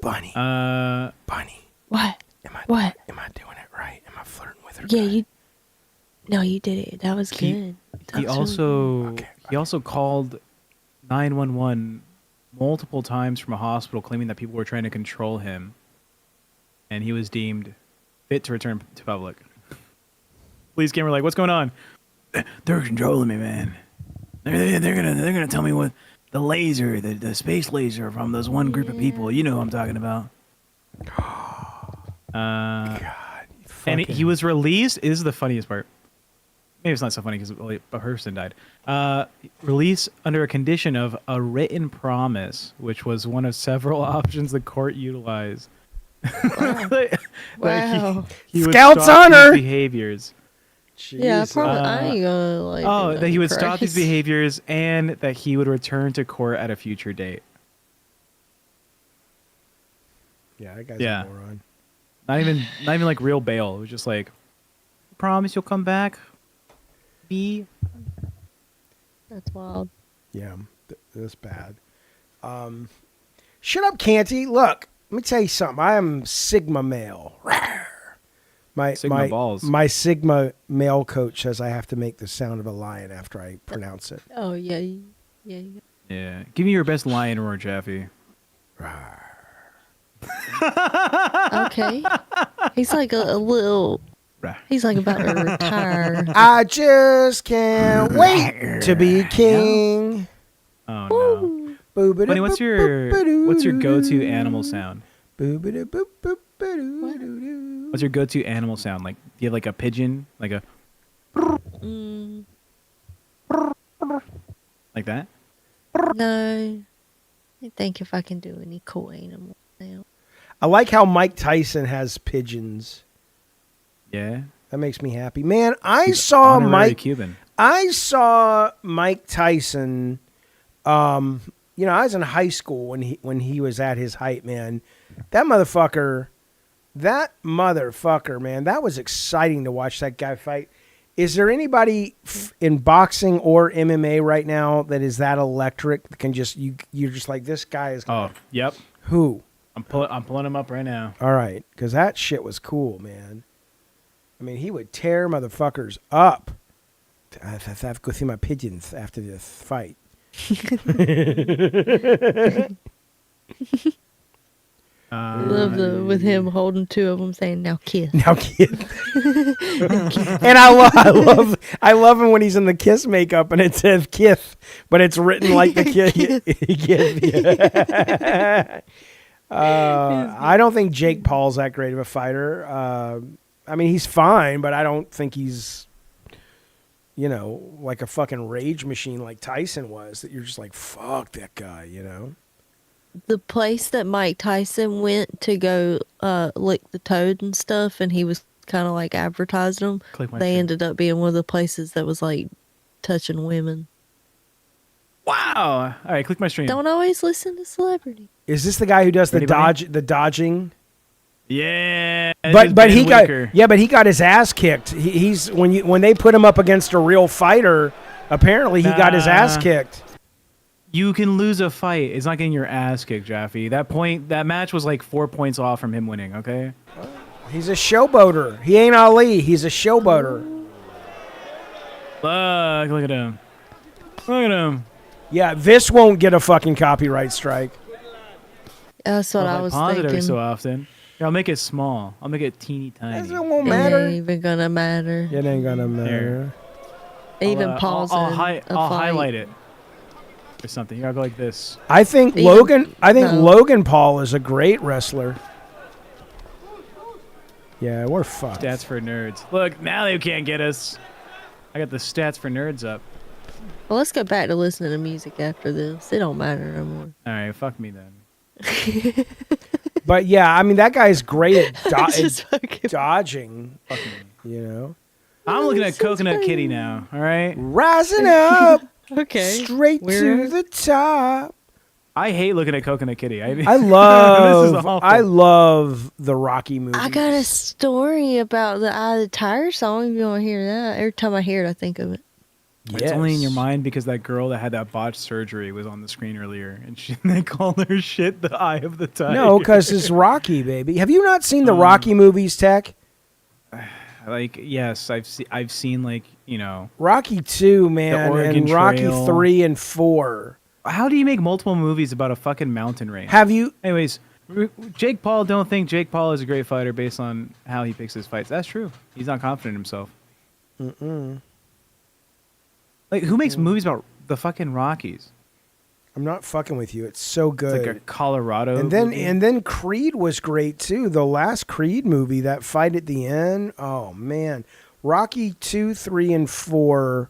Bunny. Bunny. What? What? Am I doing it right? Am I flirting with her? Yeah, you. No, you did it. That was good. That He was really also he also called 911 multiple times from a hospital, claiming that people were trying to control him, and he was deemed fit to return to public. Police came, were like, "What's going on?" They're controlling me, man. They're gonna tell me what the laser, the space laser from those one group of people. You know who I'm talking about. And he was released. This is the funniest part. Maybe it's not so funny because a person died. Release under a condition of a written promise, which was one of several options the court utilized. Wow. He would Scout's stop these honor. behaviors. Yeah, probably. I ain't gonna like. Oh, do that he would nothing stop these crazy. behaviors and that he would return to court at a future date. Yeah, that guy's Yeah. a moron. Not even like real bail. It was just like, promise you'll come back. B. That's wild. Yeah, that's bad. Shut up, Canty. Look, let me tell you something. I am Sigma male. Sigma balls. My Sigma male coach says I have to make the sound of a lion after I pronounce it. Oh yeah, yeah. Yeah. Give me your best lion roar, Jaffe. Okay. He's like a little. He's like about to retire. I just can't wait to be king. Oh no. Bunny, what's your go-to animal sound? What's your go-to animal sound? Like, do you have like a pigeon, like a like that? No. I think if I can do any cool animal now. I like how Mike Tyson has pigeons. Yeah. That makes me happy. Man, I He's saw honorary Mike Cuban. I saw Mike Tyson. You know, I was in high school when he was at his height, man. That motherfucker, man, that was exciting to watch that guy fight. Is there anybody in boxing or MMA right now that is that electric that can just you're just like, this guy is? Oh, yep. Who? I'm pulling him up right now. All right, because that shit was cool, man. I mean, he would tear motherfuckers up. I have to go see my pigeons after this fight. Love with him holding two of them, saying "Now kiss." Now kiss. And I love him when he's in the Kiss makeup and it says "kiss," but it's written like the kiss. I don't think Jake Paul's that great of a fighter. I mean, he's fine, but I don't think he's, like a fucking rage machine like Tyson was. That you're just like, fuck that guy, The place that Mike Tyson went to go lick the toad and stuff, and he was kind of like advertising them. They ended up being one of the places that was like touching women. Wow! All right, click my stream. Don't always listen to celebrity. Is this the guy who does Anybody? the dodging? Yeah, But he got his ass kicked. He's when they put him up against a real fighter, apparently he got his ass kicked. You can lose a fight. It's not getting your ass kicked, Jaffe. That match was like 4 points off from him winning. Okay. He's a showboater. He ain't Ali. He's a showboater. Look at him. Look at him. Yeah, this won't get a fucking copyright strike. That's what I was thinking. Every so often. Here, I'll make it small. I'll make it teeny tiny. It won't matter. It ain't even gonna matter. It ain't gonna matter. Even pausing. I'll highlight it or something. Here, I'll go like this. I think Logan Paul is a great wrestler. Yeah, we're fucked. Stats for nerds. Look, now they can't get us. I got the stats for nerds up. Well, let's go back to listening to music after this. It don't matter no more. All right, fuck me then. But yeah, I mean, that guy's great at dodging. I'm looking at Coconut Kitty now. All right, rising up. Okay, straight to the top. I hate looking at Coconut Kitty. I this is love awful. the Rocky movies. I got a story about the Eye of the Tiger song. If you want to hear that, every time I hear it, I think of it. It's only in your mind because that girl that had that botched surgery was on the screen earlier, and they called her shit the Eye of the Tiger. No, because it's Rocky, baby. Have you not seen the Rocky movies, Tech? Like, yes, I've seen like Rocky 2, man, and Rocky 3 and 4. How do you make multiple movies about a fucking mountain range? Have you? Anyways, Jake Paul. Don't think Jake Paul is a great fighter based on how he picks his fights. That's true. He's not confident in himself. Like, who makes movies about the fucking Rockies? I'm not fucking with you. It's so good. It's like a Colorado. And then Creed was great too. The last Creed movie, that fight at the end. Oh man, Rocky 2, 3, and 4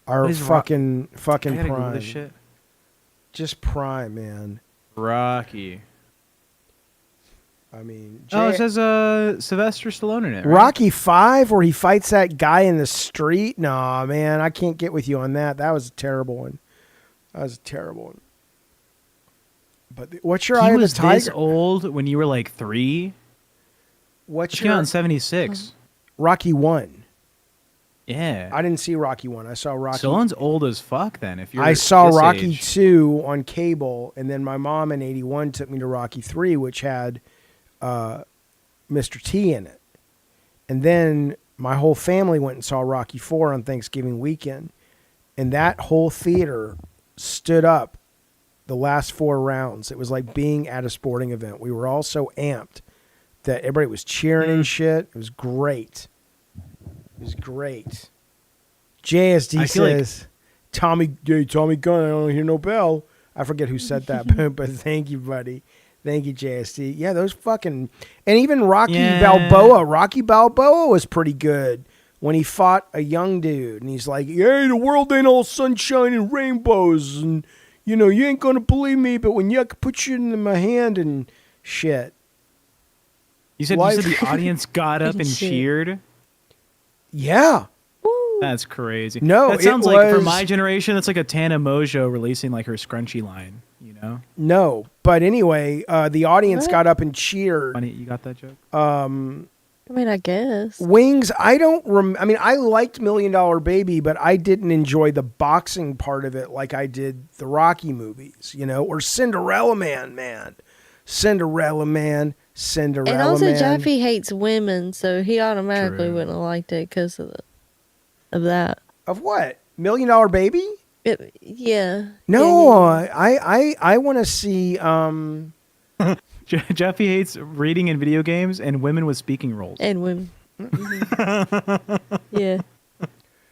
are fucking prime. This shit. Just prime, man. Rocky. I mean, it says Sylvester Stallone in it. Right? Rocky 5, where he fights that guy in the street. Nah, man, I can't get with you on that. That was a terrible one. But what's your Eye of the Tiger? He was this old when you were like 3. What's your? In '76. Rocky 1. Yeah. I didn't see Rocky 1. I saw Rocky. Stallone's old as fuck then. If you're I saw this Rocky age. 2 on cable, and then my mom in '81 took me to Rocky 3, which had Mr. T in it. And then my whole family went and saw Rocky 4 on Thanksgiving weekend. And that whole theater stood up the last 4 rounds. It was like being at a sporting event. We were all so amped that everybody was cheering and shit. It was great. JSD says, Tommy Gunn, I don't hear no bell. I forget who said that, but thank you, buddy. Thank you, JSD. Yeah, those fucking... And even Rocky Balboa. Rocky Balboa was pretty good when he fought a young dude. And he's like, hey, the world ain't all sunshine and rainbows. And, you ain't going to believe me, but when you put you in my hand and shit. You said the audience got up and cheered? Yeah. That's crazy. No, that sounds like, for my generation, that's like a Tana Mojo releasing like her scrunchy line, No, But anyway, the audience What? got up and cheered. Funny, you got that joke? I mean, I guess. Wings, I mean, I liked $1 Million Baby, but I didn't enjoy the boxing part of it like I did the Rocky movies, or Cinderella Man. Cinderella Man. And also, Jaffe hates women, so he automatically wouldn't have liked it because of that. Of what? $1 Million Baby? Yeah. No, I want to see. Jaffe hates reading in video games and women with speaking roles. And women. Yeah.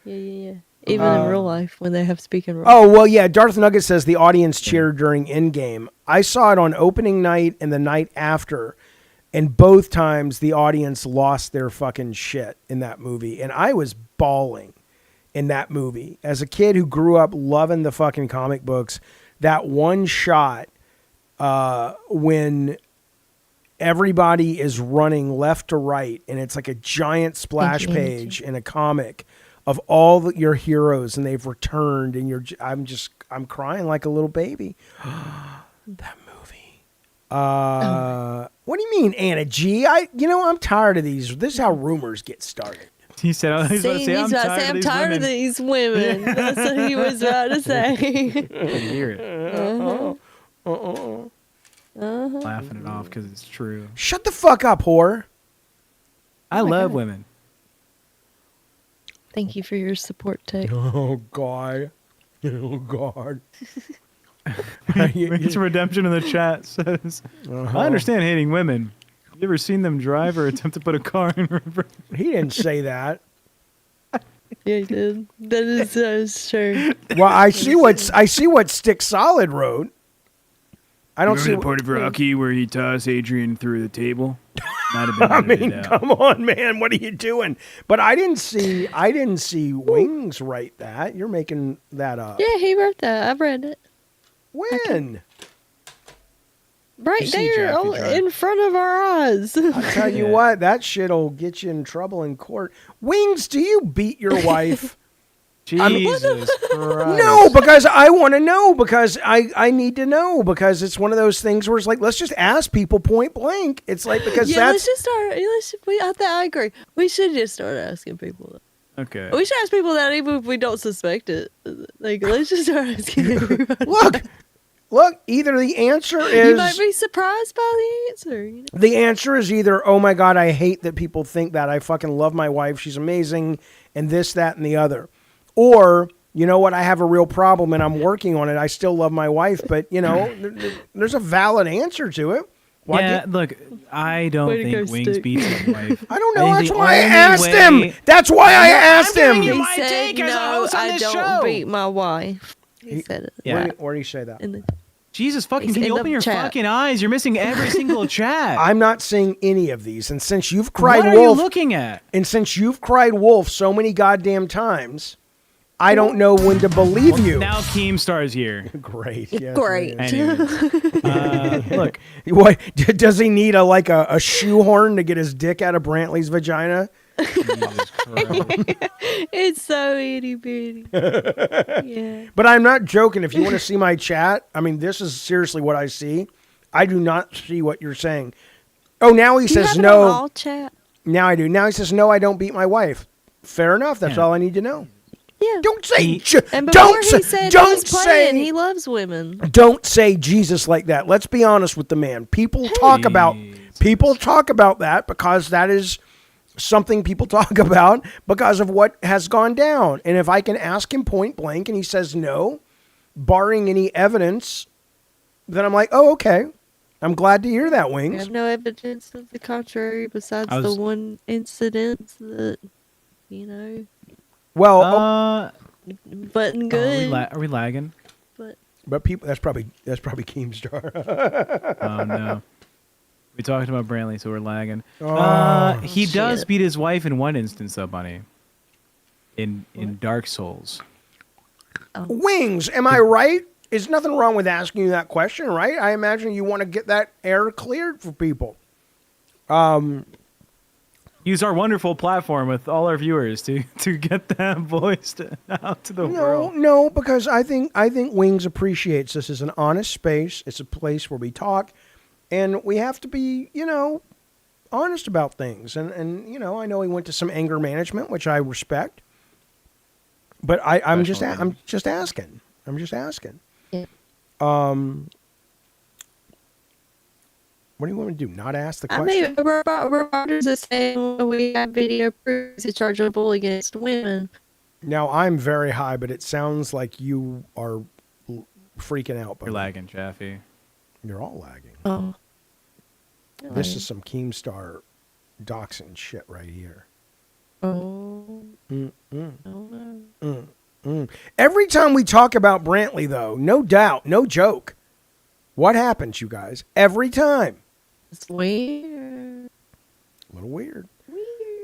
Yeah. Even in real life when they have speaking roles. Oh, well, yeah. Darth Nugget says the audience cheered during Endgame. I saw it on opening night and the night after, and both times the audience lost their fucking shit in that movie. And I was bawling in that movie. As a kid who grew up loving the fucking comic books, that one shot when everybody is running left to right, and it's like a giant splash page in a comic of all your heroes, and they've returned, and I'm crying like a little baby. That movie. What do you mean, Anna G? I'm tired of these. This is how rumors get started. He said, He's about to say, I'm tired of these women. That's what he was about to say. I can hear it. Laughing it off because it's true. Shut the fuck up, whore. I love women. Thank you for your support, Tik. Oh, God. Oh, God. It's redemption in the chat says, I understand hating women. Have you ever seen them drive or attempt to put a car in reverse? He didn't say that. Yeah, he did. That is true. Well, I see what Stick Solid wrote. I don't see the part of Rocky where he tossed Adrian through the table. Might have been I mean, edited out. come on, man. What are you doing? But I didn't see Wings write that. You're making that up. Yeah, he wrote that. I've read it. When? Right there in front of our eyes. I tell you what, that shit'll get you in trouble in court. Wings, do you beat your wife? Jesus Christ. No, because I want to know, because I need to know, because it's one of those things where it's like, let's just ask people point blank. It's like, because let's just start. I agree. We should just start asking people that. Okay. We should ask people that even if we don't suspect it. Like, let's just start asking everybody. Look, either the answer is... You might be surprised by the answer. The answer is either, oh my God, I hate that people think that. I fucking love my wife. She's amazing. And this, that, and the other. Or, you know what, I have a real problem and I'm working on it. I still love my wife, but, there's a valid answer to it. Look, I don't think Wings beats his wife. I don't know. That's why I asked him. That's why I asked him. He said, no, I don't beat my wife. He said it. Yeah. Where do you say that? Jesus fucking, can you open your fucking eyes? You're missing every single chat. I'm not seeing any of these. And since you've cried what wolf... What are you looking at? And since you've cried wolf so many goddamn times... I don't know when to believe you. Now Keemstar's here. Great. Yes, Great. Look. What, does he need a shoehorn to get his dick out of Brantley's vagina? It's so itty bitty. Yeah. But I'm not joking. If you want to see my chat, I mean, this is seriously what I see. I do not see what you're saying. Oh, now he says no. All chat? Now I do. Now he says, no, I don't beat my wife. Fair enough. That's all I need to know. Yeah. Don't say. And don't he say. said Don't he's playing, say. he loves women. Don't say Jesus like that. Let's be honest with the man. People talk about that because that is something people talk about because of what has gone down. And if I can ask him point blank and he says no, barring any evidence, then I'm like, oh, okay. I'm glad to hear that, We Wings. have no evidence of the contrary besides the one incident that, Well, button good. Are we lagging? But people, that's probably Keemstar. Oh no, we talked about Brantley, so we're lagging. He shit. does beat his wife in one instance, though, Bunny. In Dark Souls. Wings, am I right? There's nothing wrong with asking you that question, right? I imagine you want to get that air cleared for people. use our wonderful platform with all our viewers to get that voiced out to the world. No, because I think Wings appreciates this as an honest space. It's a place where we talk, and we have to be, honest about things. And I know he went to some anger management, which I respect. But I'm just asking. Yeah. What do you want me to do? Not ask the I question? mean, reporters are saying we have video proof it's chargeable against women. Now, I'm very high, but it sounds like you are freaking out. You're lagging, Jaffe. You're all lagging. Oh. This is some Keemstar doxing shit right here. Oh. Every time we talk about Brantley, though, no doubt, no joke. What happens, you guys? Every time. It's weird. A little weird.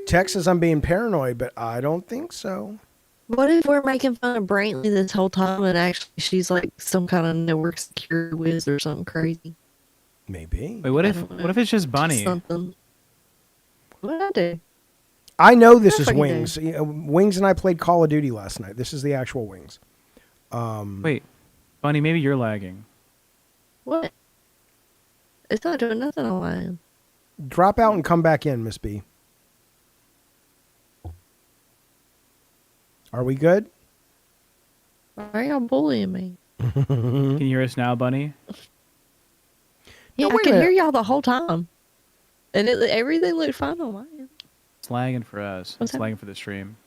Tex says I'm being paranoid, but I don't think so. What if we're making fun of Brantley this whole time and actually she's like some kind of network security whiz or something crazy? Maybe. Wait, what if it's just Bunny? Something. What did I do? I know this is fucking Wings. Wings and I played Call of Duty last night. This is the actual Wings. Wait, Bunny, maybe you're lagging. What? It's not doing nothing online. Drop out and come back in, Miss B. Are we good? Why are y'all bullying me? Can you hear us now, Bunny? Yeah, No, I wait a could minute. hear y'all the whole time. And everything looked fine on my end. It's lagging for us. What's It's lagging for the stream.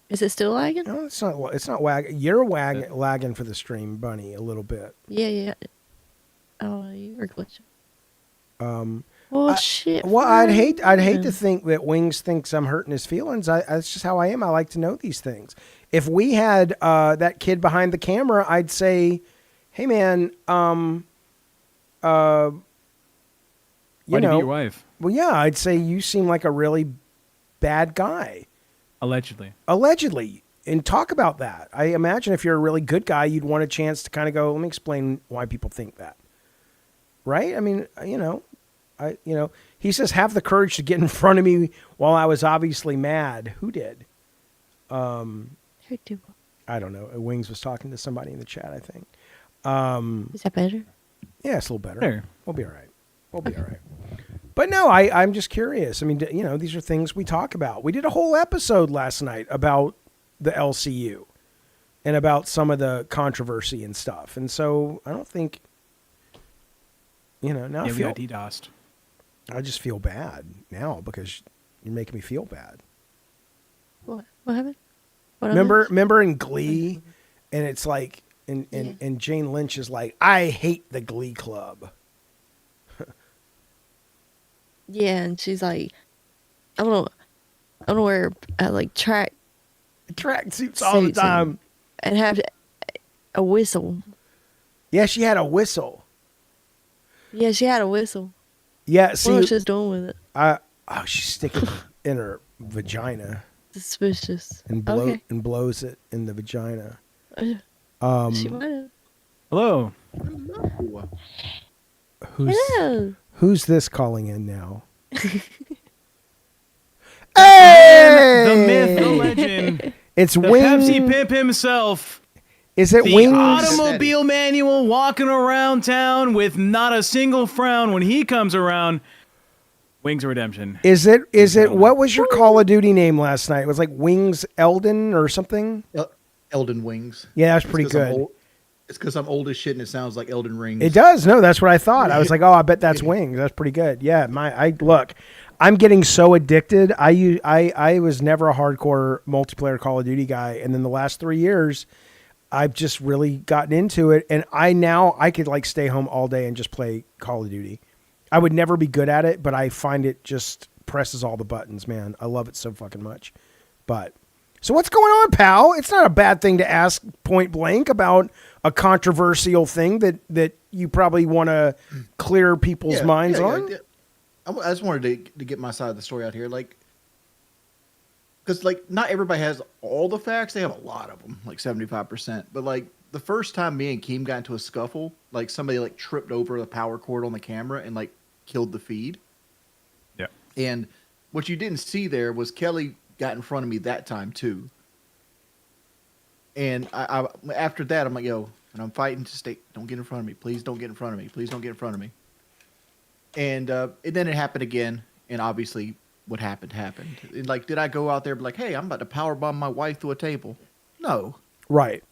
Is it still lagging? No, it's not. It's not wagging. You're lagging for the stream, Bunny, a little bit. Yeah. Oh, you were glitching. Shit. Well, I'd hate to fine. think that Wings thinks I'm hurting his feelings. That's just how I am. I like to know these things. If we had that kid behind the camera, I'd say, "Hey, man, Why did you beat your wife? Well, yeah, I'd say you seem like a really bad guy. Allegedly. And talk about that. I imagine if you're a really good guy, you'd want a chance to kind of go, let me explain why people think that. Right? I mean, he says, have the courage to get in front of me while I was obviously mad. Who did? Who did? I don't know. Wings was talking to somebody in the chat, I think. Is that better? Yeah, it's a little better. Sure. We'll be all right. But no, I'm just curious. I mean, these are things we talk about. We did a whole episode last night about the LCU and about some of the controversy and stuff. And so I don't think, now we got DDoSed. I just feel bad now because you're making me feel bad. What happened? Remember in Glee, and it's like, and Jane Lynch is like, I hate the Glee Club. Yeah, and she's like, I don't wear track suits all the time and have a whistle. Yeah, she had a whistle. Yeah, she had a whistle. Yeah, see, what was she doing with it? She's sticking it in her vagina. Suspicious. And blows it in the vagina. She might have. Hello. Hello. Who's this calling in now? Hey! The myth, the legend. It's the Wings. Pepsi Pimp himself. Is it the Wings? automobile manual walking around town with not a single frown when he comes around. Wings of Redemption. Is it? What was your Call of Duty name last night? It was like Wings Elden or something? Elden Wings. Yeah, that's pretty good. It's because I'm old as shit and it sounds like Elden Rings. It does. No, that's what I thought. I was like, I bet that's Wings. That's pretty good. Yeah, look, I'm getting so addicted. I was never a hardcore multiplayer Call of Duty guy, and then the last 3 years, I've just really gotten into it, and I could like stay home all day and just play Call of Duty. I would never be good at it, but I find it just presses all the buttons, man. I love it so fucking much. So what's going on, pal? It's not a bad thing to ask point blank about a controversial thing that you probably want to clear people's minds on. Yeah. I just wanted to get my side of the story out here, because not everybody has all the facts. They have a lot of them, like 75%. But the first time me and Keem got into a scuffle, somebody tripped over the power cord on the camera and killed the feed. Yeah. And what you didn't see there was Kelly got in front of me that time too. And I after that, I'm like, yo, and I'm fighting to stay. Don't get in front of me. Please don't get in front of me. Please don't get in front of me. And then it happened again. And obviously what happened. And like, did I go out there and be like, hey, I'm about to power bomb my wife through a table? No. Right.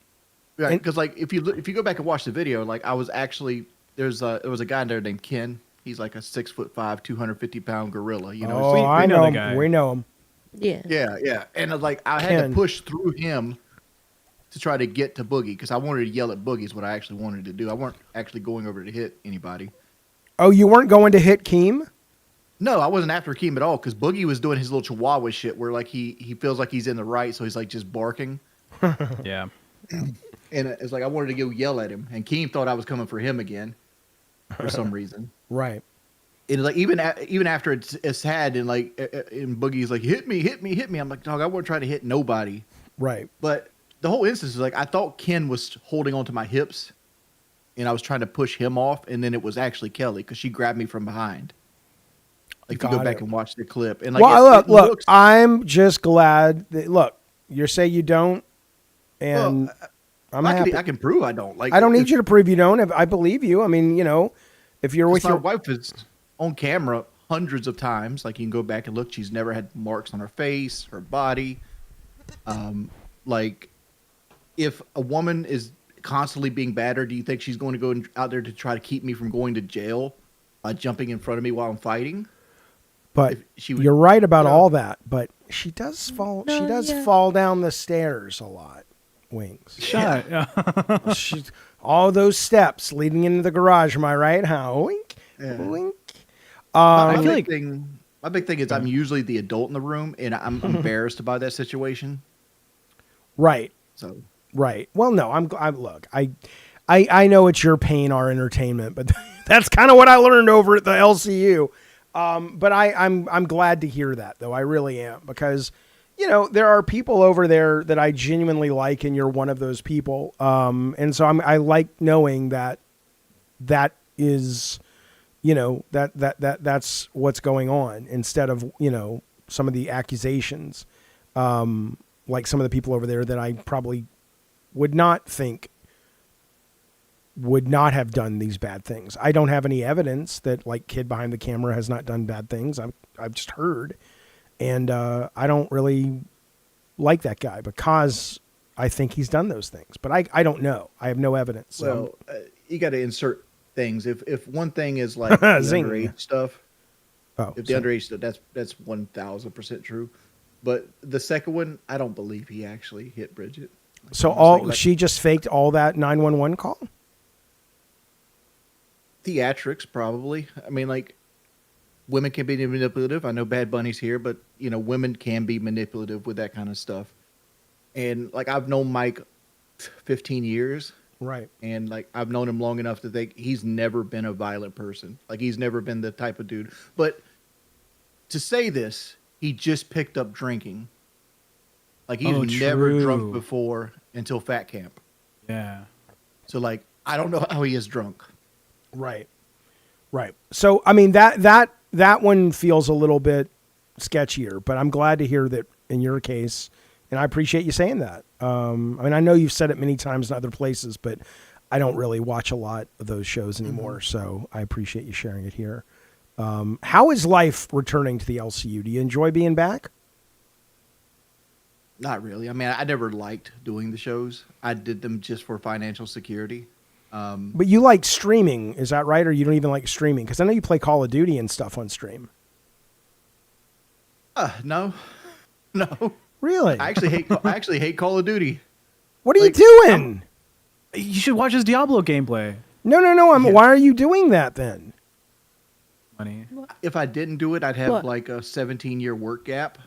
Because like, if you go back and watch the video, like I was actually, there was a guy there named Ken. He's like a 6'5", 250-pound gorilla. You know. Oh, So I know him. We know him. Yeah. Yeah. And like, I had Ken. to push through him to try to get to Boogie because I wanted to yell at Boogie is what I actually wanted to do. I weren't actually going over to hit anybody. Oh, you weren't going to hit Keem? No, I wasn't after Keem at all because Boogie was doing his little chihuahua shit where like he feels like he's in the right, so he's like just barking. Yeah. And it's like I wanted to go yell at him, and Keem thought I was coming for him again for some reason. Right. And like even after it's had and like and Boogie's like hit me. I'm like, dog, I won't try to hit nobody. Right. But the whole instance is like I thought Ken was holding onto my hips, and I was trying to push him off, and then it was actually Kelly because she grabbed me from behind. Like if you go back and watch the clip, and like well, look, I'm just glad that you say you don't, and I'm happy. I can prove I don't. Like I don't need you to prove you don't. I believe you. I mean, if you're with my your wife is on camera hundreds of times. Like you can go back and look. She's never had marks on her face, her body. Like if a woman is constantly being battered, do you think she's going to go out there to try to keep me from going to jail by jumping in front of me while I'm fighting? But you're right about all that. But she does fall. She does fall down the stairs a lot. Wings. Shut. All those steps leading into the garage. Am I right? Huh? Wink. Wink. My big thing is I'm usually the adult in the room, and I'm embarrassed about that situation. Right. So. Right. Well, no. Look. I know it's your pain, our entertainment, but that's kind of what I learned over at the LCU. But I'm glad to hear that, though. I really am, because there are people over there that I genuinely like, and you're one of those people. And so I like knowing that is, that's what's going on, instead of, some of the accusations, like some of the people over there that I probably would not think would not have done these bad things. I don't have any evidence that like kid behind the camera has not done bad things. I've just heard. And I don't really like that guy because I think he's done those things. But I don't know. I have no evidence. So. Well, you got to insert things. If one thing is like the underage stuff, if the underage stuff, that's 1,000% true. But the second one, I don't believe he actually hit Bridget. So she just faked all that 911 call? Theatrics, probably. I mean, like, women can be manipulative. I know Bad Bunny's here, but, women can be manipulative with that kind of stuff. And, like, I've known Mike 15 years. Right. And, like, I've known him long enough to think he's never been a violent person. Like, he's never been the type of dude. But to say this, he just picked up drinking. Like, he's never drunk before until Fat Camp. Yeah. So, like, I don't know how he is drunk. Right. So, I mean, that one feels a little bit sketchier, but I'm glad to hear that in your case, and I appreciate you saying that. I mean, I know you've said it many times in other places, but I don't really watch a lot of those shows anymore, so I appreciate you sharing it here. How is life returning to the LCU? Do you enjoy being back? Not really. I mean, I never liked doing the shows. I did them just for financial security. But you like streaming, is that right? Or you don't even like streaming? Because I know you play Call of Duty and stuff on stream. No. Really? I actually hate Call of Duty. What are you doing? You should watch his Diablo gameplay. No. Why are you doing that then? Money. If I didn't do it, I'd have like a 17-year work gap.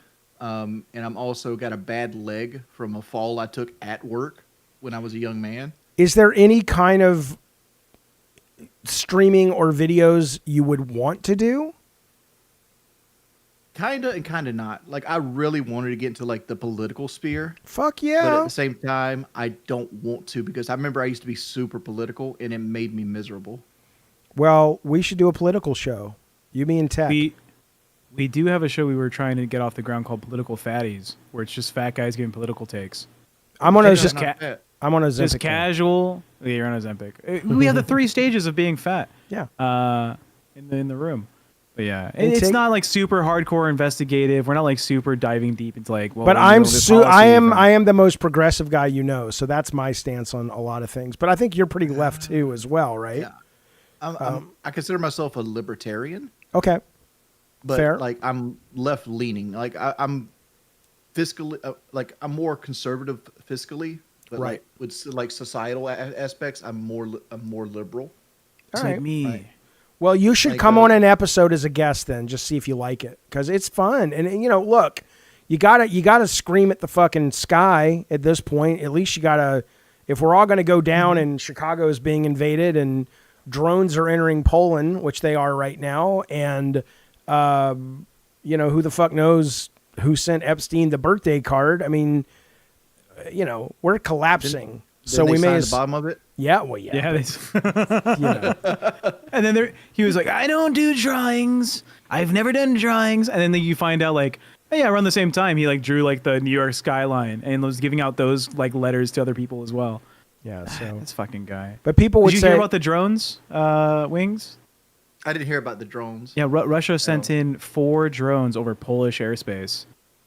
And I'm also got a bad leg from a fall I took at work when I was a young man. Is there any kind of streaming or videos you would want to do? Kinda and kinda not. Like, I really wanted to get into like the political sphere. Fuck yeah. But at the same time, I don't want to, because I remember I used to be super political and it made me miserable. Well, we should do a political show. You, me, and Tech. We do have a show we were trying to get off the ground called Political Fatties, where it's just fat guys giving political takes. I'm on a It's I'm on a Ozempic. Just Ozempic. casual. Yeah, you're on Ozempic. We have the 3 stages of being fat. Yeah. In the room. But yeah, And it's take- not like super hardcore investigative. We're not like super diving deep into like. Well, But you know, I'm this I policy am from- I am the most progressive guy you know, so that's my stance on a lot of things. But I think you're pretty left too as well, right? I consider myself a libertarian. Okay. But Fair. like I'm left leaning. Like I'm fiscally, like I'm more conservative fiscally, but Right. like with like societal aspects, I'm more liberal. All like right. me. Right. Well, you should Like, come on an episode as a guest then, just see if you like it, because it's fun. And you know, look, you gotta scream at the fucking sky at this point. At least you gotta. If we're all gonna go down and Chicago is being invaded and drones are entering Poland, which they are right now, and you know, who the fuck knows who sent Epstein the birthday card? I mean, you know, we're collapsing. So we may sign as the bottom of it. Yeah, well, yeah. Yeah, but, you know. And then he was like, I don't do drawings. I've never done drawings. And then you find out like, oh yeah, around the same time, he like drew like the New York skyline and was giving out those like letters to other people as well. Yeah, so this fucking guy. But people would Did you say hear about the drones, Wings? I didn't hear about the drones. Yeah, Russia sent in 4 drones over Polish airspace,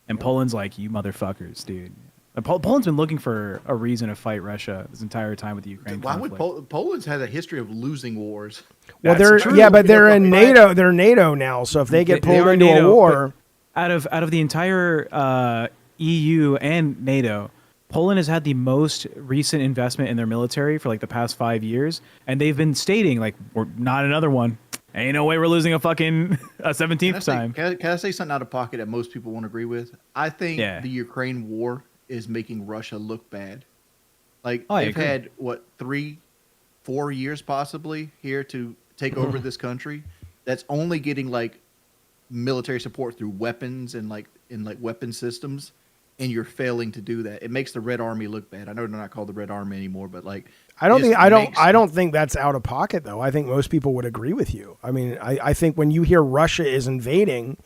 and Poland's like, you motherfuckers, dude. And Poland's been looking for a reason to fight Russia this entire time with the Ukraine Why conflict. would Poland's had a history of losing wars? Well, That's true. but they're in NATO. They're NATO now. So if they get They pulled are into NATO, a war, but out of the entire EU and NATO, Poland has had the most recent investment in their military for like the past 5 years, and they've been stating like, we're not another one. Ain't no way we're losing a fucking a 17th time. Can I say something out of pocket that most people won't agree with? I think the Ukraine war is making Russia look bad. Like I they've agree. had 3-4 years possibly here to take over this country. That's only getting like military support through weapons and like weapon systems, and you're failing to do that. It makes the Red Army look bad. I know they're not called the Red Army anymore, but like I don't just think makes- I don't think that's out of pocket though. I think most people would agree with you. I mean, I think when you hear Russia is invading,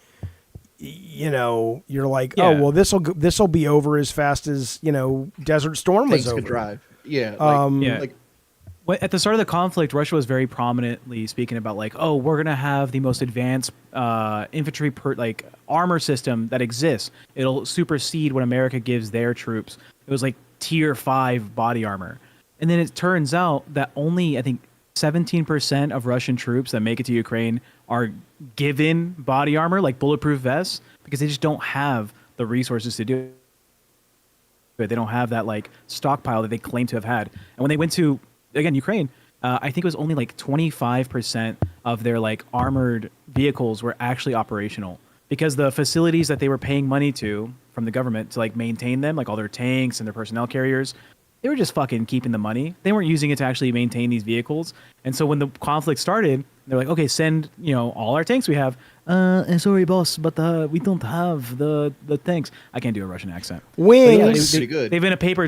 you know, you're like, oh well, this will be over as fast as, you know, Desert Storm was Tanks over. could drive. Yeah. Like, at the start of the conflict, Russia was very prominently speaking about like, oh, we're gonna have the most advanced infantry armor system that exists. It'll supersede what America gives their troops. It was like tier 5 body armor, and then it turns out that only I think 17% of Russian troops that make it to Ukraine are given body armor, like bulletproof vests, because they just don't have the resources to do it. But they don't have that like stockpile that they claim to have had. And when they went to again Ukraine, I think it was only like 25% of their like armored vehicles were actually operational, because the facilities that they were paying money to from the government to like maintain them, like all their tanks and their personnel carriers, they were just fucking keeping the money. They weren't using it to actually maintain these vehicles. And so when the conflict started, they're like, okay, send, you know, all our tanks we have. Sorry, boss, but we don't have the tanks. I can't do a Russian accent. Wings. Pretty good. They've been a paper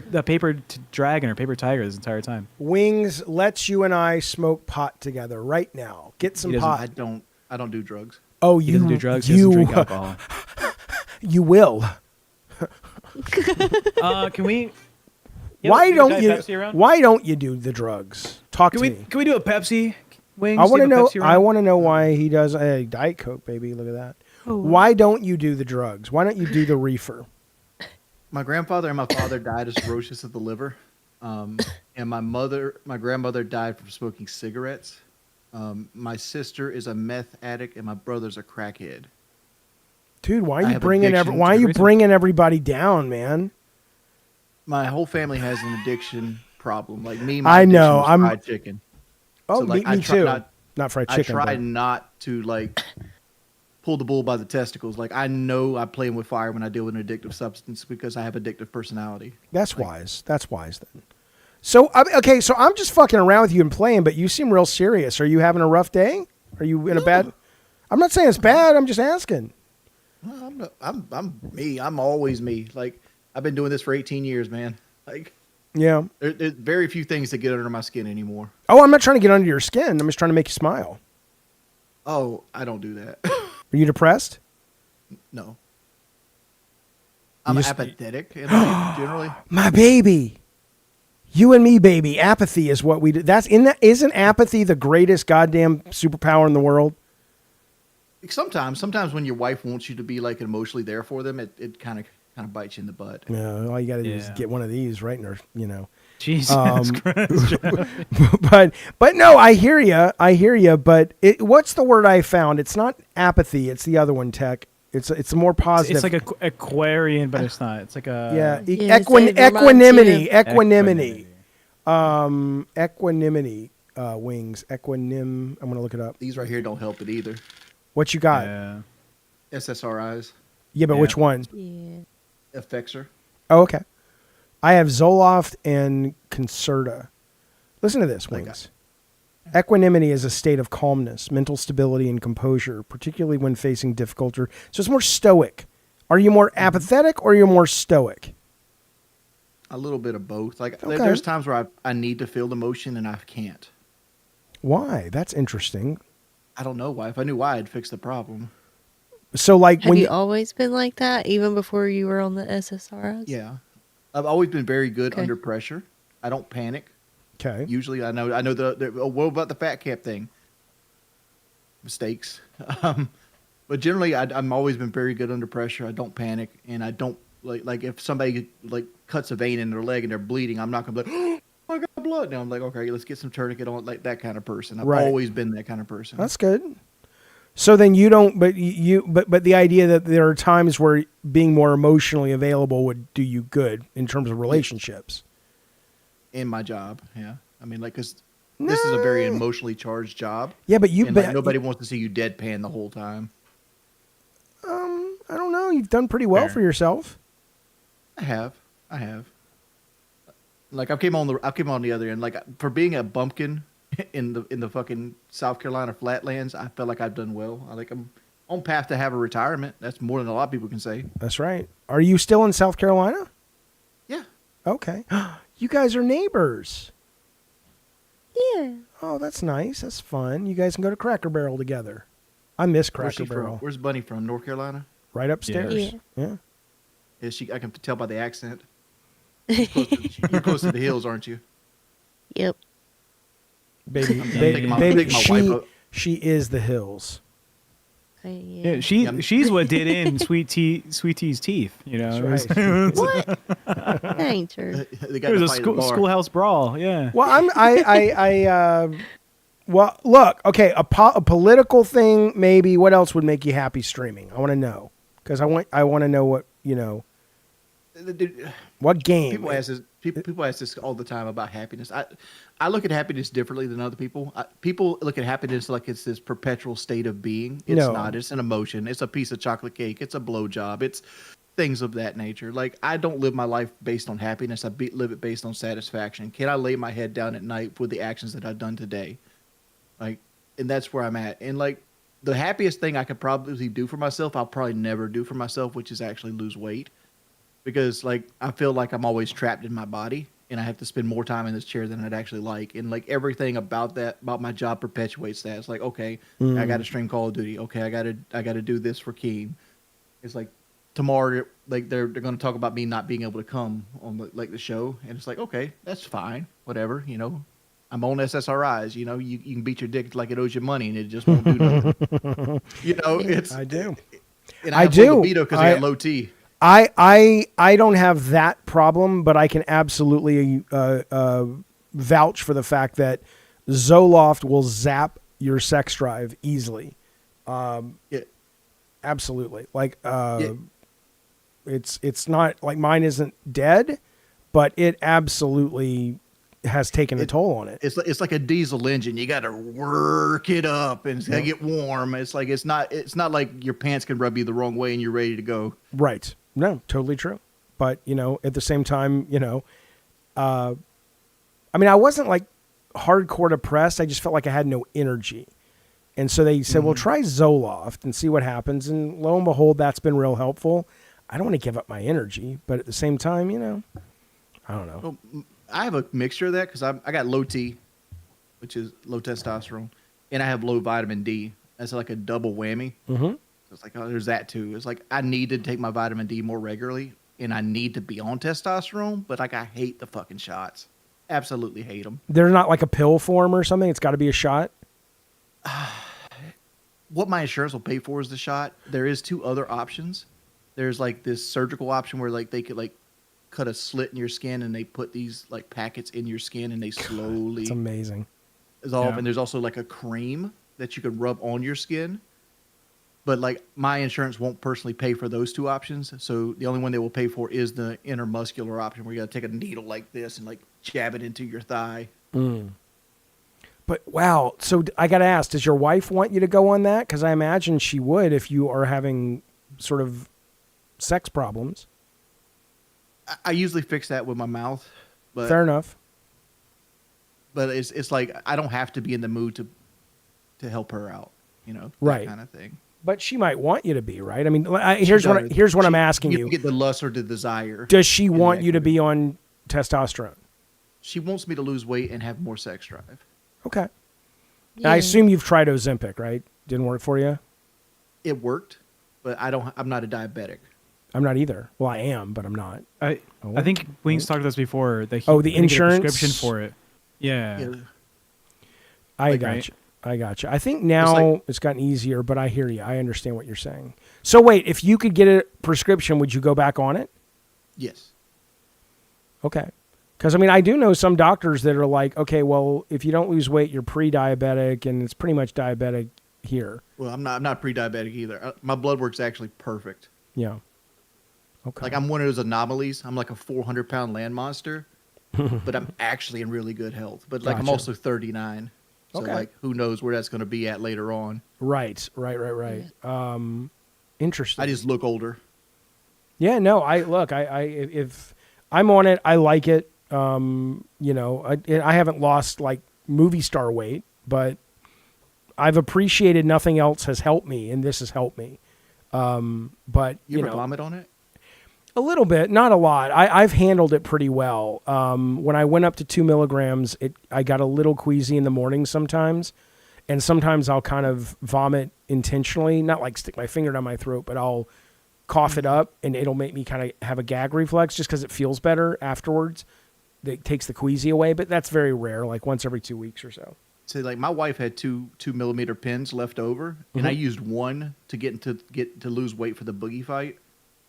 dragon or paper tiger this entire time. Wings lets you and I smoke pot together right now. Get some pot. I don't do drugs. Oh, He you doesn't do drugs. He doesn't you drink alcohol. you will. Can we? Why you don't got you? Pepsi around? Why don't you do the drugs? Talk Can to we? me. Can we do a Pepsi? Wings? I want to Do you have a know. Pepsi around? I want to know why he does a Diet Coke, baby. Look at that. Oh. Why don't you do the drugs? Why don't you do the reefer? My grandfather and my father died of cirrhosis of the liver, and my grandmother died from smoking cigarettes. My sister is a meth addict, and my brother's a crackhead. Dude, why I are you have bringing addiction why to are you crazy- bringing everybody down, man? My whole family has an addiction problem. Like me, my I addiction know. was I'm fried chicken. Oh, So, like, me I try too. not- Not fried I chicken. try but- not to like pull the bull by the testicles. Like I know I'm playing with fire when I deal with an addictive substance because I have addictive personality. That's wise. That's wise then. So okay, so I'm just fucking around with you and playing, but you seem real serious. Are you having a rough day? Are you in a bad? I'm not saying it's bad. I'm just asking. No, I'm me. I'm always me. Like I've been doing this for 18 years, man. Like Yeah. there's very few things that get under my skin anymore. Oh, I'm not trying to get under your skin. I'm just trying to make you smile. Oh, I don't do that. Are you depressed? No. I'm apathetic generally. My baby. You and me, baby. Apathy is what we do. Isn't apathy the greatest goddamn superpower in the world? Sometimes when your wife wants you to be like emotionally there for them, it kind of bites you in the butt. Yeah, all you got to do is get one of these right in her, Jesus Christ. but no, I hear you. But what's the word I found? It's not apathy. It's the other one, Tech. It's a more positive. It's like Aquarian, but it's not. It's like a equanimity. Equanimity. Equanimity wings. I'm gonna look it up. These right here don't help it either. What you got? SSRIs. Yeah, but which ones? Yeah. Effexor. Oh, okay. I have Zoloft and Concerta. Listen to this, Wings. Equanimity is a state of calmness, mental stability, and composure, particularly when facing difficulty. So it's more stoic. Are you more apathetic or are you more stoic? A little bit of both. Like Okay. there's times where I need to feel the emotion and I can't. Why? That's interesting. I don't know why. If I knew why, I'd fix the problem. So like Have when you always been like that, even before you were on the SSRIs? Yeah. I've always been very good Okay. under pressure. I don't panic. Okay. Usually I know what about the fat cap thing? Mistakes. But generally I'm always been very good under pressure. I don't panic and I don't like if somebody like cuts a vein in their leg and they're bleeding, I'm not gonna be like, oh, I got blood. Now I'm like, okay, let's get some tourniquet on, like that kind of person. I've Right. always been that kind of person. That's good. So then you don't, but the idea that there are times where being more emotionally available would do you good in terms of relationships. In my job, yeah. I mean, like, cause this is a very emotionally charged job. Yeah, but nobody wants to see you deadpan the whole time. I don't know. You've done pretty well for yourself. I have. Like I came on the other end. Like for being a bumpkin in the fucking South Carolina flatlands, I felt like I've done well. I'm on path to have a retirement. That's more than a lot of people can say. That's right. Are you still in South Carolina? Yeah. Okay. You guys are neighbors. Yeah. Oh, that's nice. That's fun. You guys can go to Cracker Barrel together. I miss Where's Cracker she Barrel. from? Where's Bunny from? North Carolina? Right upstairs. Yeah. Yeah. Is she? I can tell by the accent. You're close to the hills, aren't you? Yep. Baby, she is the hills. Yeah, she's what did in Sweet Tea's teeth. You know, That's It was, right. What? That ain't true. it was a schoolhouse brawl. Yeah. Well, well, look, okay, a political thing, maybe. What else would make you happy streaming? I want to know. Because I want to know what, what game. People ask this all the time about happiness. I look at happiness differently than other people. People look at happiness like it's this perpetual state of being. It's not. It's an emotion. It's a piece of chocolate cake. It's a blowjob. It's things of that nature. Like, I don't live my life based on happiness. I live it based on satisfaction. Can I lay my head down at night with the actions that I've done today? Like, and that's where I'm at. And like, the happiest thing I could probably do for myself, I'll probably never do for myself, which is actually lose weight. Because like, I feel like I'm always trapped in my body and I have to spend more time in this chair than I'd actually like. And like everything about my job perpetuates that. It's like, okay, I got to stream Call of Duty. Okay, I got to do this for Keen. It's like tomorrow, like they're going to talk about me not being able to come on the show. And it's like, okay, that's fine. Whatever, I'm on SSRIs, you can beat your dick like it owes you money and it just won't do nothing. I do. And I do because I got low T. I don't have that problem, but I can absolutely vouch for the fact that Zoloft will zap your sex drive easily. Absolutely. Like it's not like mine isn't dead, but it absolutely has taken a toll on it. It's like a diesel engine. You got to work it up and it's got to get warm. It's like it's not like your pants can rub you the wrong way and you're ready to go. Right. No, totally true. But, at the same time, I wasn't like hardcore depressed. I just felt like I had no energy. And so they said, well, try Zoloft and see what happens. And lo and behold, that's been real helpful. I don't want to give up my energy, but at the same time, I don't know. Well, I have a mixture of that because I got low T, which is low testosterone, and I have low vitamin D. That's like a double whammy. Mm-hmm. It's like, oh, there's that too. It's like I need to take my vitamin D more regularly, and I need to be on testosterone. But like, I hate the fucking shots. Absolutely hate them. They're not like a pill form or something. It's got to be a shot. What my insurance will pay for is the shot. There is 2 other options. There's like this surgical option where like they could like cut a slit in your skin and they put these like packets in your skin and they slowly It's amazing. dissolve. Yeah. And there's also like a cream that you can rub on your skin. But like my insurance won't personally pay for those 2 options. So the only one they will pay for is the intermuscular option where you got to take a needle like this and like jab it into your thigh. Mm. But wow, so I got to ask, does your wife want you to go on that? Because I imagine she would if you are having sort of sex problems. I usually fix that with my mouth. But, Fair enough. But it's like I don't have to be in the mood to help her out, you know, that Right. kind of thing. But she might want you to be, right? I mean, here's what I'm asking you. You get the lust or the desire. Does she want you to be on testosterone? She wants me to lose weight and have more sex drive. Okay. I assume you've tried Ozempic, right? Didn't work for you? It worked, but I'm not a diabetic. I'm not either. Well, I am, but I'm not. I think Wings talked to us before. That he Oh, the couldn't get a insurance? prescription for it. Yeah. I got you. I got you. I think now it's gotten easier, but I hear you. I understand what you're saying. So wait, if you could get a prescription, would you go back on it? Yes. Okay. Because, I mean, I do know some doctors that are like, okay, well, if you don't lose weight, you're pre-diabetic, and it's pretty much diabetic here. Well, I'm not pre-diabetic either. My blood work's actually perfect. Yeah. Okay. Like I'm one of those anomalies. I'm like a 400-pound land monster, but I'm actually in really good health. But like I'm Gotcha. also 39. So Okay. like who knows where that's going to be at later on. Right. Interesting. I just look older. Yeah, no, if I'm on it, I like it. You know, I haven't lost like movie star weight, but I've appreciated nothing else has helped me, and this has helped me. But You ever know, vomit on it? a little bit, not a lot. I've handled it pretty well. When I went up to 2 milligrams, I got a little queasy in the morning sometimes, and sometimes I'll kind of vomit intentionally, not like stick my finger down my throat, but I'll cough it up, and it'll make me kind of have a gag reflex just because it feels better afterwards. It takes the queasy away, but that's very rare, like once every 2 weeks or so. So like my wife had 2-millimeter pins left over, and I used one to get to lose weight for the boogie fight,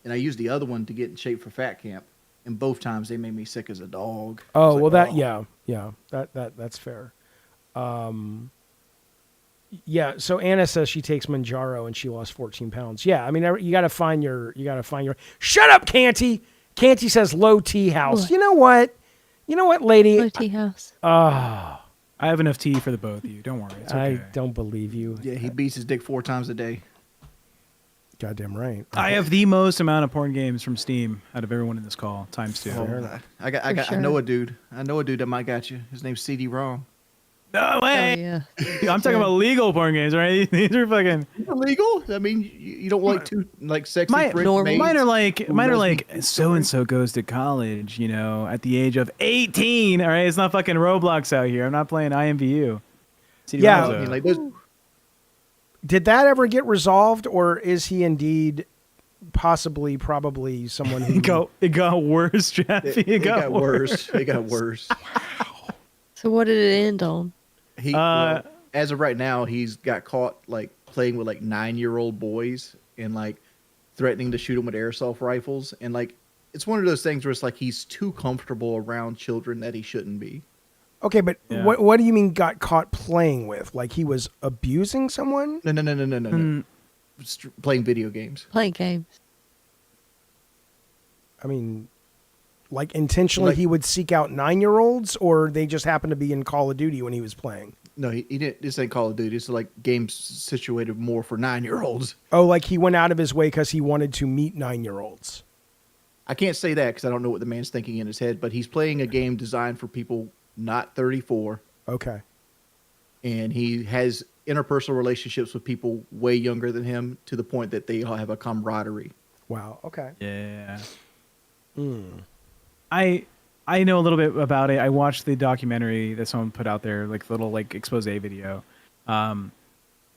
and I used the other one to get in shape for fat camp. And both times they made me sick as a dog. Oh, well, that's fair. Yeah. So Anna says she takes Manjaro and she lost 14 pounds. Yeah. I mean, you got to find your. Shut up, Canty. Canty says low tea house. What? You know what, lady? Low tea house. Oh, I have enough tea for the both of you. Don't worry. It's okay. I don't believe you. Yeah, he beats his dick 4 times a day. Goddamn right. I have the most amount of porn games from Steam out of everyone in this call, times 2. I know a dude. I know a dude that might got you. His name's CD-ROM. No way. Yeah. I'm talking about legal porn games, right? These are fucking illegal. I mean, you don't like sexy French maids mine are like who knows me? so and so goes to college, you know, at the age of 18. All right, it's not fucking Roblox out here. I'm not playing IMVU. Yeah. I mean, like those, Did that ever get resolved, or is he indeed probably someone who it got worse, Jaffe? it got worse. It got worse. So what did it end on? Well, as of right now, he's got caught like playing with like 9-year-old boys and like threatening to shoot them with airsoft rifles, and like it's one of those things where it's like he's too comfortable around children that he shouldn't be. Okay, but Yeah. what do you mean got caught playing with? Like he was abusing someone? No. Playing video games. Playing games. I mean, like intentionally he would seek out 9-year-olds, or they just happened to be in Call of Duty when he was playing? No, he didn't. This ain't Call of Duty. It's like games situated more for 9-year-olds. Oh, like he went out of his way because he wanted to meet 9-year-olds. I can't say that because I don't know what the man's thinking in his head, but he's playing a game designed for people not 34. Okay. And he has interpersonal relationships with people way younger than him to the point that they all have a camaraderie. Wow. Okay. Yeah. Mm. I know a little bit about it. I watched the documentary that someone put out there, like little like expose video.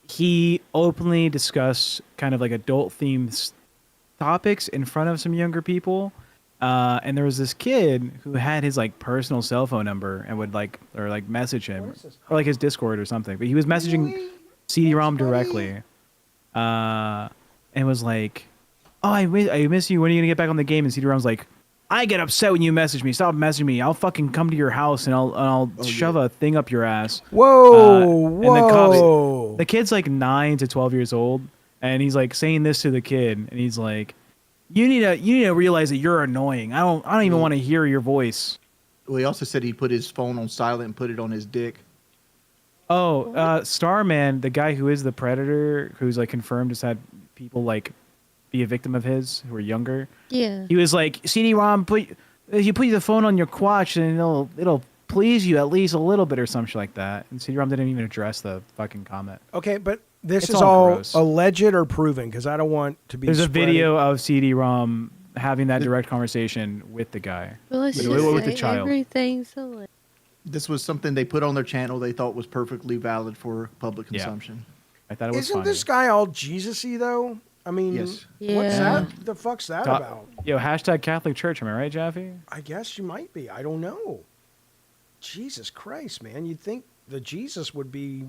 he openly discussed kind of like adult themed topics in front of some younger people. And there was this kid who had his like personal cell phone number and would like message him or like his Discord or something. But he was messaging CD-ROM directly, and was like, "Oh, I miss you. When are you gonna get back on the game?" And CD-ROM's like, "I get upset when you message me. Stop messaging me. I'll fucking come to your house and I'll shove a thing up your ass." Whoa, And whoa! the kid's like 9 to 12 years old, and he's like saying this to the kid, and he's like, You need to realize that you're annoying. I don't even want to hear your voice. Well, he also said he put his phone on silent and put it on his dick. Oh, Starman, the guy who is the predator, who's like confirmed has had people like be a victim of his who are younger. Yeah. He was like, CD-ROM, you put the phone on your crotch and it'll please you at least a little bit or some shit like that. And CD-ROM didn't even address the fucking comment. Okay, but this It's is all all gross. alleged or proven because I don't want to be. There's a spreading- video of CD-ROM having that direct conversation with the guy, Well, let's with, just with the say child. everything's alleged. This was something they put on their channel they thought was perfectly valid for public Yeah. consumption. I thought it was Isn't funny. this guy all Jesus-y though? I mean, Yes. what's Yeah. that? The fuck's that Ta- about? Yo, hashtag Catholic Church, am I right, Jaffe? I guess you might be. I don't know. Jesus Christ, man! You'd think the Jesus would be,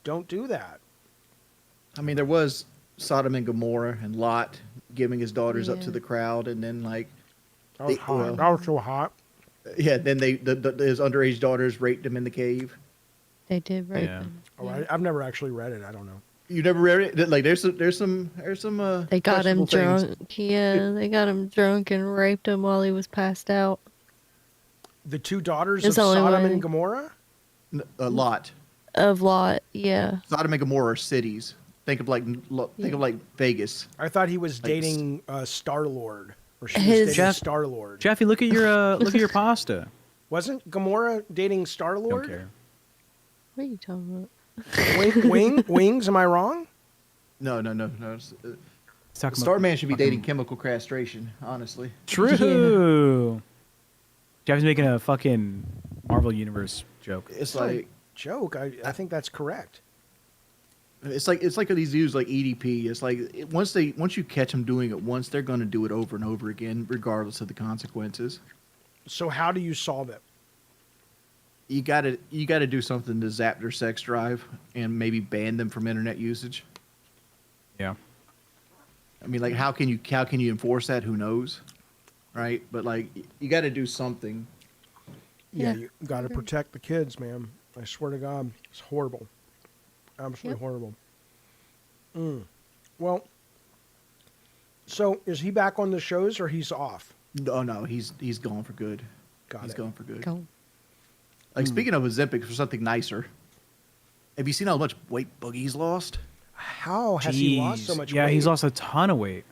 don't do that. I mean, there was Sodom and Gomorrah and Lot giving his daughters up to Yeah. the crowd, and then like, That was hot. That was so hot. yeah, then his underage daughters raped him in the cave. They did rape Yeah. him. Oh, I've never actually read it. I don't know. You never read it? Like, there's some. They got him questionable things. drunk. Yeah, they got him drunk and raped him while he was passed out. The two daughters It's of only Sodom one. and Gomorrah. A lot. Of Lot, yeah. Sodom and Gomorrah are cities. Think of like Vegas. I thought he was Like, dating Star Lord, or she His- was dating Star Lord. Jaffe, look at your pasta. Wasn't Gomorrah dating Star Don't Lord? care. What are you talking about? Wings? Am I wrong? No. He's talking Starman should be fucking- dating chemical castration. Honestly. True. Jaffe's making a fucking Marvel Universe joke. It's like Joke. I think that's correct. it's like these dudes like EDP. It's like once you catch them doing it once, they're going to do it over and over again, regardless of the consequences. So how do you solve it? You got to do something to zap their sex drive and maybe ban them from internet usage. Yeah. I mean, like, how can you enforce that? Who knows, right? But like, you got to do something. Yeah, you got to protect the kids, man. I swear to God, it's horrible. Absolutely horrible. Well, so is he back on the shows or he's off? No, he's gone for good. Got it. Gone for good. Go. Like, speaking of Ozempic, for something nicer, have you seen how much weight Boogie's lost? How has he lost so Jeez. much Yeah, weight? he's lost a ton of weight.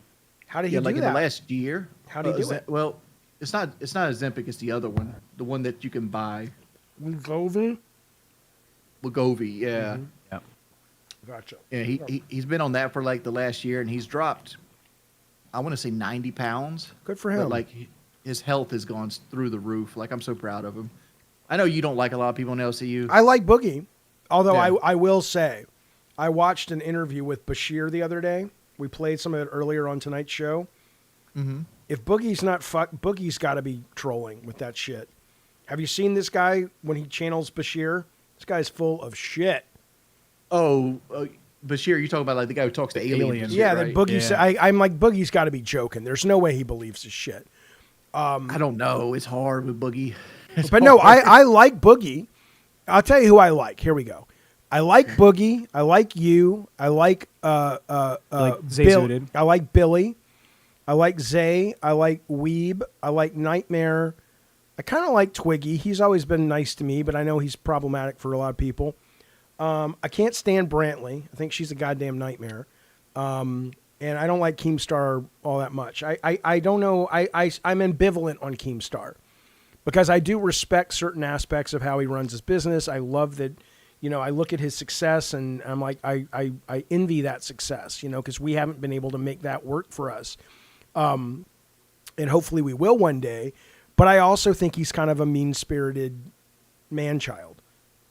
How did he do like that? in the last year. How did he do it? Well, it's not Ozempic. It's the other one, the one that you can buy. Wegovy? Wegovy, yeah. Mm-hmm. Yep. Gotcha. Yeah, he's been on that for like the last year, and he's dropped, I want to say 90 pounds. Good for But him. like his health has gone through the roof. Like, I'm so proud of him. I know you don't like a lot of people in LCU. I like Boogie, although Yeah. I will say, I watched an interview with Bashir the other day. We played some of it earlier on tonight's show. Mm-hmm. If Boogie's not Boogie's got to be trolling with that shit. Have you seen this guy when he channels Bashir? This guy's full of shit. Oh, Bashir, you talking about like the guy who talks to aliens? and shit, Yeah, right? that Boogie said. I'm like, Boogie's got to be joking. There's no way he believes his shit. I don't know. It's hard with Boogie. But no, I like Boogie. I'll tell you who I like. Here we go. I like Boogie. I like you. I like Zay Bill. Zooted. I like Billy. I like Zay. I like Weeb. I like Nightmare. I kind of like Twiggy. He's always been nice to me, but I know he's problematic for a lot of people. I can't stand Brantley. I think she's a goddamn nightmare. And I don't like Keemstar all that much. I don't know. I'm ambivalent on Keemstar because I do respect certain aspects of how he runs his business. I love that, I look at his success and I'm like, I envy that success, because we haven't been able to make that work for us. And hopefully we will one day. But I also think he's kind of a mean-spirited man-child.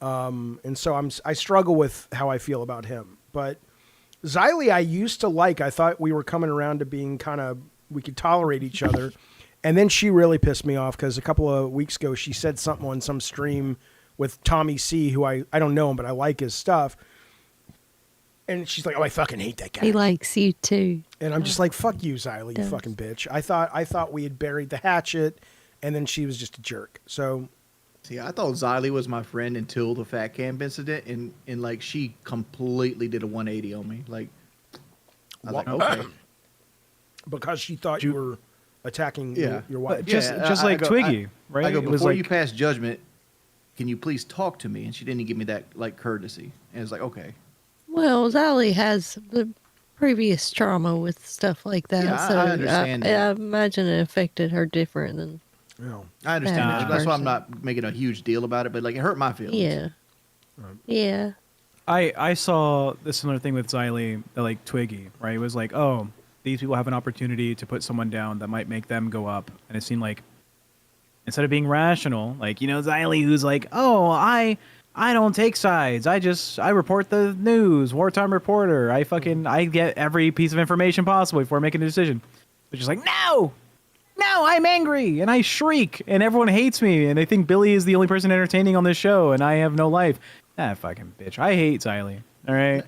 And so I struggle with how I feel about him. But Xylee, I used to like. I thought we were coming around to being we could tolerate each other. And then she really pissed me off because a couple of weeks ago she said something on some stream with Tommy C, who I don't know him, but I like his stuff. And she's like, "Oh, I fucking hate that guy." He likes you too. And I'm just like, "Fuck you, Xylee, you fucking bitch." I thought we had buried the hatchet, and then she was just a jerk. So, see, I thought Xylee was my friend until the fat camp incident, and like she completely did a 180 on me. Like, I was like, okay, because she thought you were attacking your wife. Just like Twiggy, right? I go, It was before like- you pass judgment, can you please talk to me? And she didn't give me that like courtesy. And it's like, okay. Well, Xylee has the previous trauma with stuff like that, Yeah, so I understand I that. imagine it affected her different than. I understand that. That's why I'm person. not making a huge deal about it, but like it hurt my feelings. Yeah. Yeah. I saw a similar thing with Xylee, like Twiggy, right? It was like, oh, these people have an opportunity to put someone down that might make them go up. And it seemed like, instead of being rational, like, Xylee, who's like, oh, I don't take sides. I report the news, wartime reporter. I get every piece of information possible before making a decision. But just like, no, I'm angry. And I shriek and everyone hates me. And they think Billy is the only person entertaining on this show. And I have no life. Ah, fucking bitch. I hate Xylee. All right.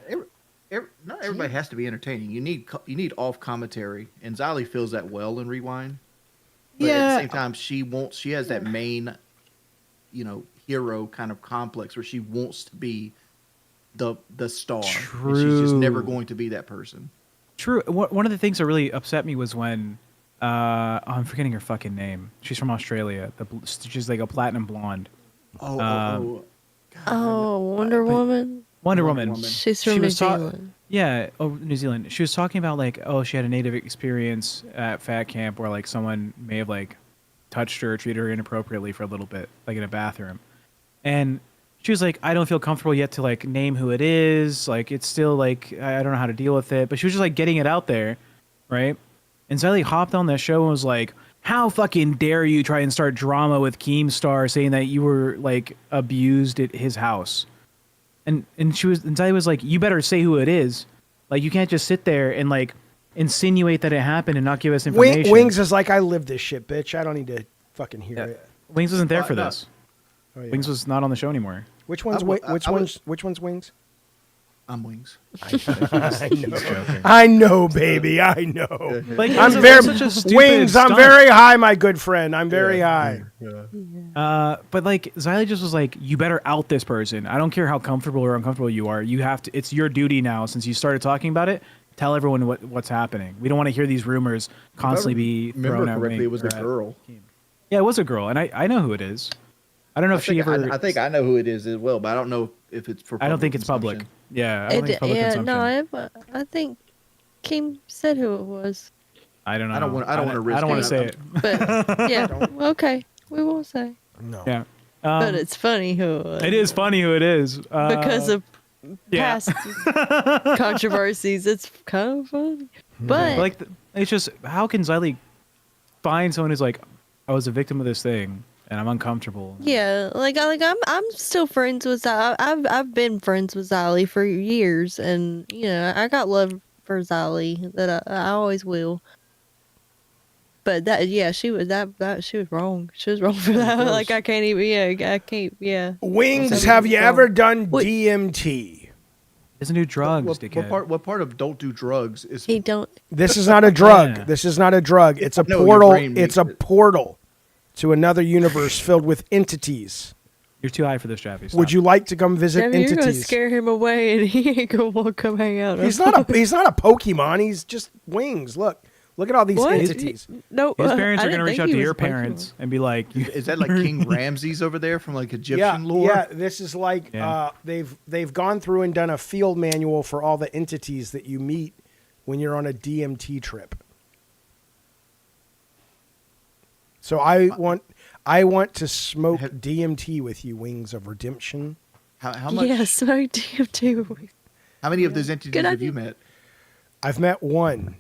Not everybody has to be entertaining. You need off commentary, and Xylee feels that well in Rewind. But at the same time, she has that main, hero kind of complex where she wants to be the star. True. And she's just never going to be that person. True. One of the things that really upset me was when, I'm forgetting her fucking name. She's from Australia. She's like a platinum blonde. Wonder Woman. Wonder Woman. She's from She New was Zealand. New Zealand. She was talking about like, she had a native experience at fat camp where like someone may have like touched her or treated her inappropriately for a little bit, like in a bathroom. And she was like, I don't feel comfortable yet to like name who it is. Like it's still like I don't know how to deal with it. But she was just like getting it out there, right? And Xylee hopped on that show and was like, how fucking dare you try and start drama with Keemstar saying that you were like abused at his house. And Xylee was like, you better say who it is. Like you can't just sit there and like insinuate that it happened and not give us information. Wings is like, I live this shit, bitch. I don't need to fucking hear it. Wings wasn't there for No. this. Oh, yeah. Wings was not on the show anymore. Which one's which one's Wings? I'm Wings. I know, baby. I know. Like, I'm it's such a stupid Wings. I'm stunt. very high, my good friend. I'm very high. But like Xylee just was like, you better out this person. I don't care how comfortable or uncomfortable you are. You have to. It's your duty now. Since you started talking about it, tell everyone what's happening. We don't want to hear these rumors constantly be thrown Remember at correctly, me it was or a at girl. Yeah, it was a girl, and I know who it is. I don't know if she ever. I think I know who it is as well, but I don't know if it's for. I don't think it's public. consumption. Yeah, I don't think it's public consumption. No, I think Kim said who it was. I don't know. I don't want to risk. I don't want to say it. But yeah, okay, we won't say. No. Yeah. But it's funny who it was. It is funny who it is. Because of past controversies. It's kind of funny. But like, it's just, how can Xylee find someone who's like, I was a victim of this thing and I'm uncomfortable? yeah, I'm still friends with I've been friends with Xylee for years, and I got love for Xylee that I always will. But she was wrong. She was wrong for that. Like I can't even. I can't. Yeah. Wings, have you ever done DMT? Doesn't do drugs, dickhead. What part of don't do drugs is? He don't. This is not a drug. Yeah. This is not a drug. It's a No, your portal. brain It's a makes it. portal to another universe filled with entities. You're too high for this, Jaffe. Stop. Would you like to come visit Jeffy, you're gonna entities? scare him away, and he ain't gonna want to come hang out. He's not a Pokemon. He's just Wings. Look at all these What? entities. No, His parents I are going to didn't reach think out he to was your a Pokemon. parents and be like, Is that like King Ramses over there from like Egyptian Yeah, lore? yeah. This is like they've gone through and done a field manual for all the entities that you meet when you're on a DMT trip. So I want to smoke DMT with you, Wings of Redemption. How much? Yeah, smoke DMT. How many of those entities Good have idea. you met? I've met one.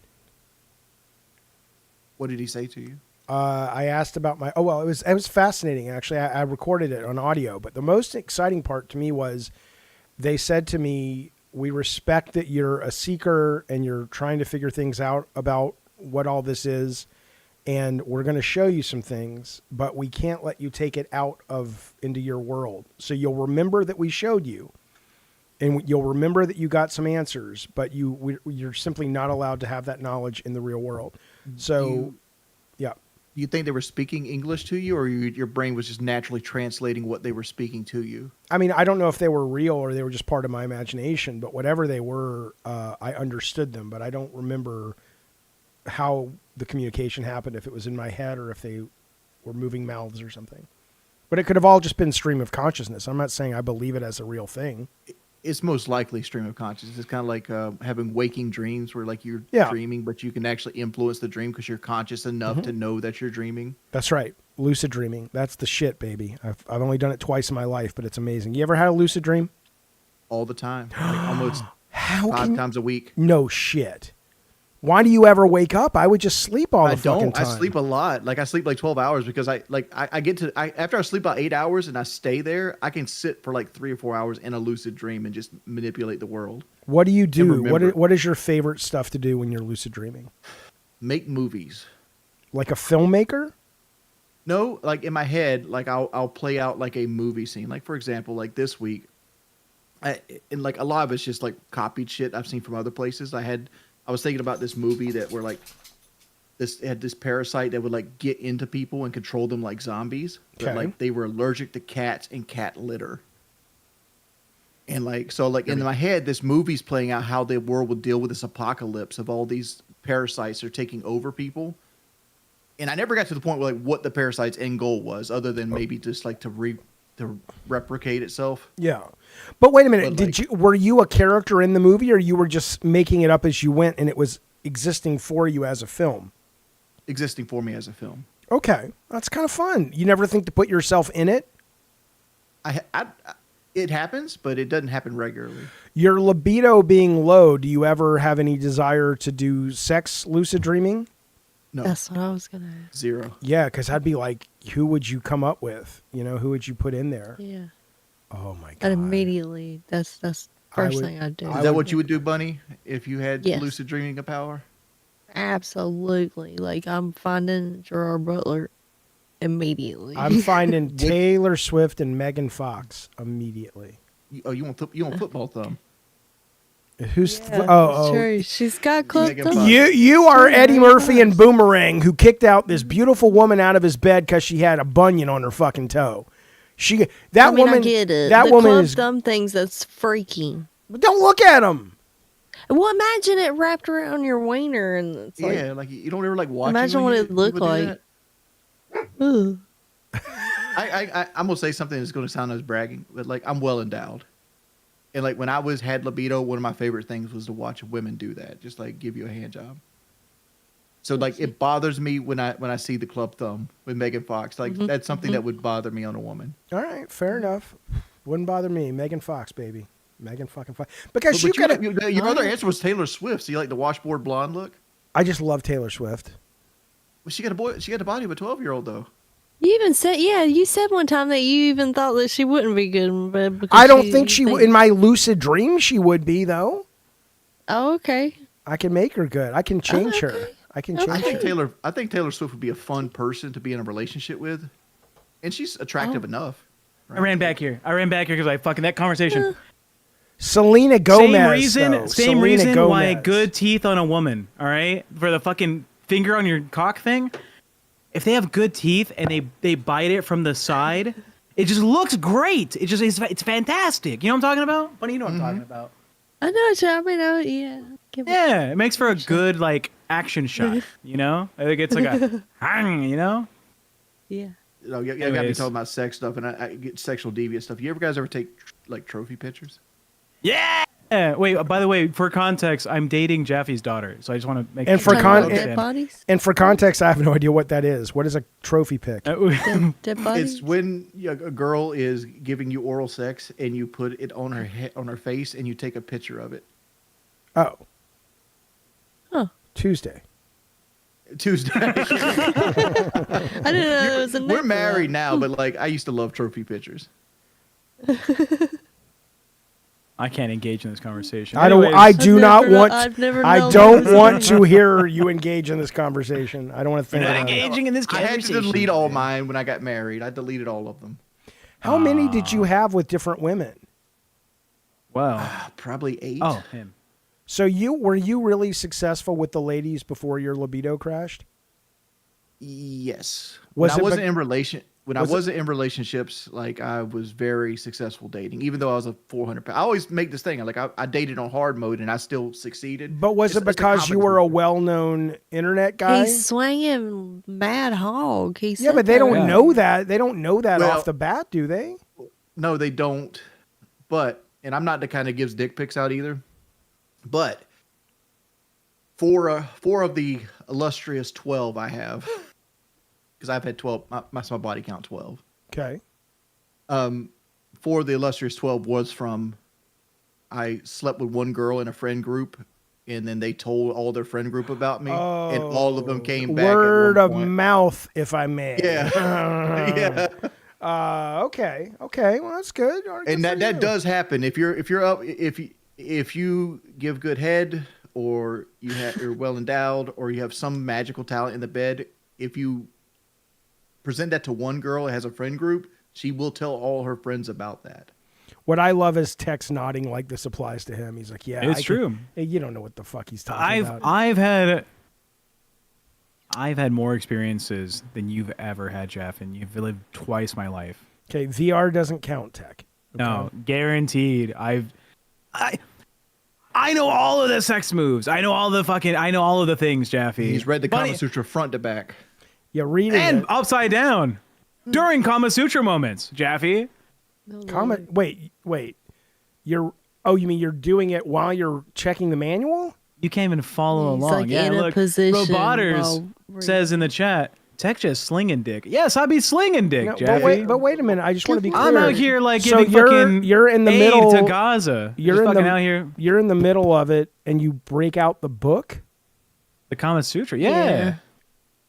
What did he say to you? I asked about my. Oh well, it was fascinating actually. I recorded it on audio, but the most exciting part to me was they said to me, "We respect that you're a seeker and you're trying to figure things out about what all this is, and we're going to show you some things, but we can't let you take it out of into your world. So you'll remember that we showed you." And you'll remember that you got some answers, but you're simply not allowed to have that knowledge in the real world. So, yeah. You think they were speaking English to you, or your brain was just naturally translating what they were speaking to you? I mean, I don't know if they were real or they were just part of my imagination, but whatever they were, I understood them, but I don't remember how the communication happened, if it was in my head or if they were moving mouths or something. But it could have all just been stream of consciousness. I'm not saying I believe it as a real thing. It's most likely stream of consciousness. It's kind of like having waking dreams where like you're dreaming, but you can actually influence the dream because you're conscious enough to know that you're dreaming. That's right. Lucid dreaming. That's the shit, baby. I've only done it twice in my life, but it's amazing. You ever had a lucid dream? All the time. Like almost 5 times a week. No shit. Why do you ever wake up? I would just sleep all the fucking time. I sleep a lot. Like I sleep like 12 hours because I after I sleep about 8 hours and I stay there, I can sit for like 3 or 4 hours in a lucid dream and just manipulate the world. What do you do? What is your favorite stuff to do when you're lucid dreaming? Make movies. Like a filmmaker? No, like in my head, like I'll play out like a movie scene. Like for example, like this week, and like a lot of it's just like copied shit I've seen from other places. I was thinking about this movie that were like had this parasite that would like get into people and control them like zombies. But like they were allergic to cats and cat litter. And like so like in my head, this movie's playing out how the world would deal with this apocalypse of all these parasites that are taking over people. And I never got to the point where like what the parasite's end goal was, other than maybe just like to replicate itself. Yeah. But wait a minute, were you a character in the movie, or you were just making it up as you went and it was existing for you as a film? Existing for me as a film. Okay. That's kind of fun. You never think to put yourself in it? It happens, but it doesn't happen regularly. Your libido being low, do you ever have any desire to do sex lucid dreaming? No. That's what I was going to. 0. Yeah, because I'd be like, who would you come up with? You know, who would you put in there? Yeah. Oh my god! And immediately, that's first thing I'd do. Is that what you would do, Bunny, if you had Yes. lucid dreaming power? Absolutely. Like I'm finding Gerard Butler immediately. I'm finding Taylor Swift and Megan Fox immediately. You want football thumb? Who's Sure. She's got club thumbs. You are Eddie Murphy and Boomerang, who kicked out this beautiful woman out of his bed because she had a bunion on her fucking toe. I get it. That the woman club is. thumb things. That's freaky. But don't look at them. Well, imagine it wrapped around your wiener, and it's like you don't ever like watch. Imagine what it looked like. I'm gonna say something that's gonna sound as bragging, but like I'm well endowed, and like when I had libido, one of my favorite things was to watch women do that, just like give you a hand job. So like it bothers me when I see the club thumb with Megan Fox. Like that's something that would bother me on a woman. All right, fair enough. Wouldn't bother me. Megan Fox, baby. Megan fucking Fox. Because your other answer was Taylor Swift. So you like the washboard blonde look? I just love Taylor Swift. Well, she got the body of a 12-year-old though. You even said, you said one time that you even thought that she wouldn't be good in bed. I don't think she in my lucid dream she would be though. Oh, okay. I can make her good. I can change her. I can change her. I think Taylor Swift would be a fun person to be in a relationship with, and she's attractive enough. Right? I ran back here because I fucking that conversation. Selena Gomez. Same reason why good teeth on a woman. All right, for the fucking finger on your cock thing. If they have good teeth and they bite it from the side, it just looks great. It's fantastic. You know what I'm talking about? What do you know what I'm talking about? I know. Yeah. Yeah, it makes for a good like action shot. You know, I think it's like a, you know. Yeah. You know, you got me talking about sex stuff, and I get sexual deviant stuff. You guys ever take like trophy pictures? Yeah. Wait. By the way, for context, I'm dating Jaffe's daughter, so I just want to make. And sure for context, I have no idea what that is. What is a trophy pic? Dead bodies? It's when a girl is giving you oral sex, and you put it on her on her face, and you take a picture of it. Oh. Huh. Tuesday. Tuesday. I didn't know there was a name We're for married that. now, but like I used to love trophy pictures. I can't engage in this conversation. I don't. Anyways. I do not want. I've never I known don't there was a want name. to hear you engage in this conversation. I don't want to think You're about not it. engaging in this I had conversation. to delete all mine when I got married. I deleted all of them. How many did you have with different women? Wow. Probably 8. Oh, him. So were you really successful with the ladies before your libido crashed? Yes. Was When I it wasn't bec- in relation. When I was it- wasn't in relationships, like I was very successful dating, even though I was a 400 pound. I always make this thing like I dated on hard mode and I still succeeded. But was it It's the because you were a well-known internet guy? He's swinging mad hog. He Yeah, said but they that don't earlier. know that. They don't know that Well- off the bat, do they? No, they don't. But and I'm not the kind that gives dick pics out either. But four of the illustrious 12 I have, because I've had 12. My body count 12. Okay. 4 of the illustrious 12 was from I slept with one girl in a friend group, and then they told all their friend group about me, and all of them came back. Word at of one point. mouth, if I may. Yeah. Yeah. Okay. Okay. Well, that's good. All right, And good for that you. does happen if you're up if you give good head, or you're well endowed, or you have some magical talent in the bed. If you present that to one girl that has a friend group, she will tell all her friends about that. What I love is Tex nodding like this applies to him. He's like, "Yeah, It's true. Hey, you don't know what the fuck he's talking about." I've had more experiences than you've ever had, Jeff, and you've lived twice my life. Okay, VR doesn't count, Tech. No, guaranteed. I know all of the sex moves. I know all of the things, Jaffe. He's read the Kama Funny- Sutra front to back. Yeah, reading and it. upside down during Kama Sutra moments, Jaffe. Comment. Wait. You mean you're doing it while you're checking the manual? You can't even follow He's, along. like, Yeah, in a look. position Roboters while says in the chat, Tech just slinging dick. Yes, I be slinging dick, No, Jaffe. but wait a minute. I just want to be clear. I'm out here like So giving fucking you're in the aid middle to Gaza. You're Just in fucking the, out here. You're in the middle of it, and you break out the book. The Kama Sutra, yeah.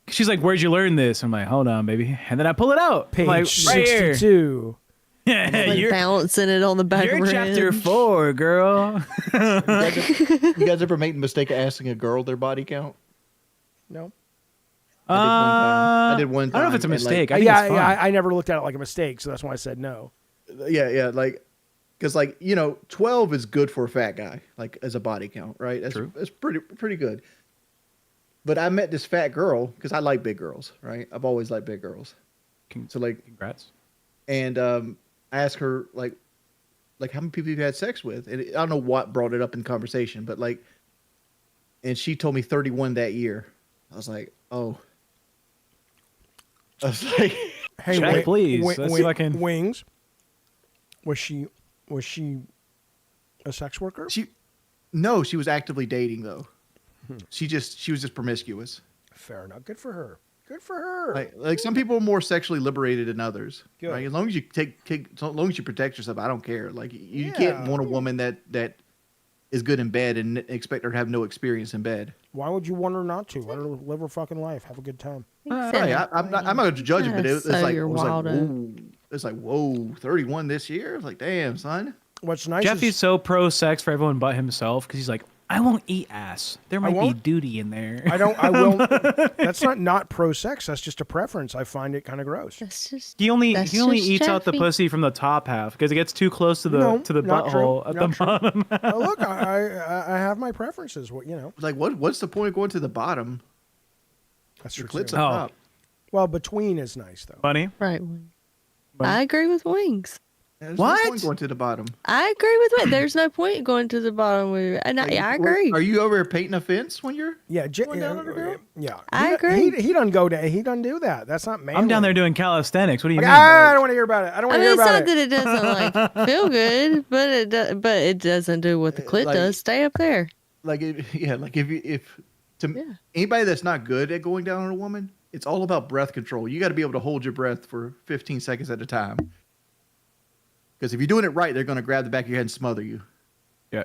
She's like, "Where'd you learn this?" I'm like, "Hold on, baby," and then I pull it out. Page I'm like, right here. 62. Yeah, Like balancing it on the back you're of her chapter head. 4, girl. You guys ever made the mistake of asking a girl their body count? No. I did one time. I don't know if it's a and, like, mistake. I think it's fun. I never looked at it like a mistake, so that's why I said no. Yeah, like, because 12 is good for a fat guy, like as a body count, right? That's pretty good. But I met this fat girl because I like big girls, right? I've always liked big girls. So congrats. And I asked her like how many people you've had sex with, and I don't know what brought it up in conversation, but and she told me 31 that year. I was like, oh. I was like, Hey, Check, please. Let's see if I can- Wings. Was she a sex worker? No, she was actively dating though. She was just promiscuous. Fair enough. Good for her. Good for her. Like some people are more sexually liberated than others. Good. Right? As long as you as long as you protect yourself, I don't care. Like you can't want a woman that is good in bed and expect her to have no experience in bed. Why would you want her not to? Let her live her fucking life. Have a good time. Right, I'm not going to judge it, but it's So like you're whoa, 31 this year. It's like, damn, son. What's nice Jeffy's so pro sex for everyone but himself because he's like, I won't eat ass. There might be won't? duty in there. I will. That's not pro sex. That's just a preference. I find it kind of gross. That's just. He only That's eats just out the Jeffy. pussy from the top half because it gets too close to the not butthole true. at Not the true. bottom. Look, I have my preferences. What you know. Like, what's the point of going to the bottom? That's Your true. clit's too. up top. Well, between is nice though. Funny. Right. I agree with Wings. There's no point going to the bottom. I agree with Wings. There's no point going to the bottom with and I agree. Are you over here painting a fence when you're going down on the girl? Yeah, I agree. He doesn't go to. He doesn't do that. That's not manly. I'm down there doing calisthenics. What do you Like, mean? I don't want to hear about it. I don't I want to mean, hear it's about not it. that it doesn't like feel good, but it doesn't do what the clit Like- does. Stay up there. If anybody that's not good at going down on a woman, it's all about breath control. You got to be able to hold your breath for 15 seconds at a time. Because if you're doing it right, they're going to grab the back of your head and smother you.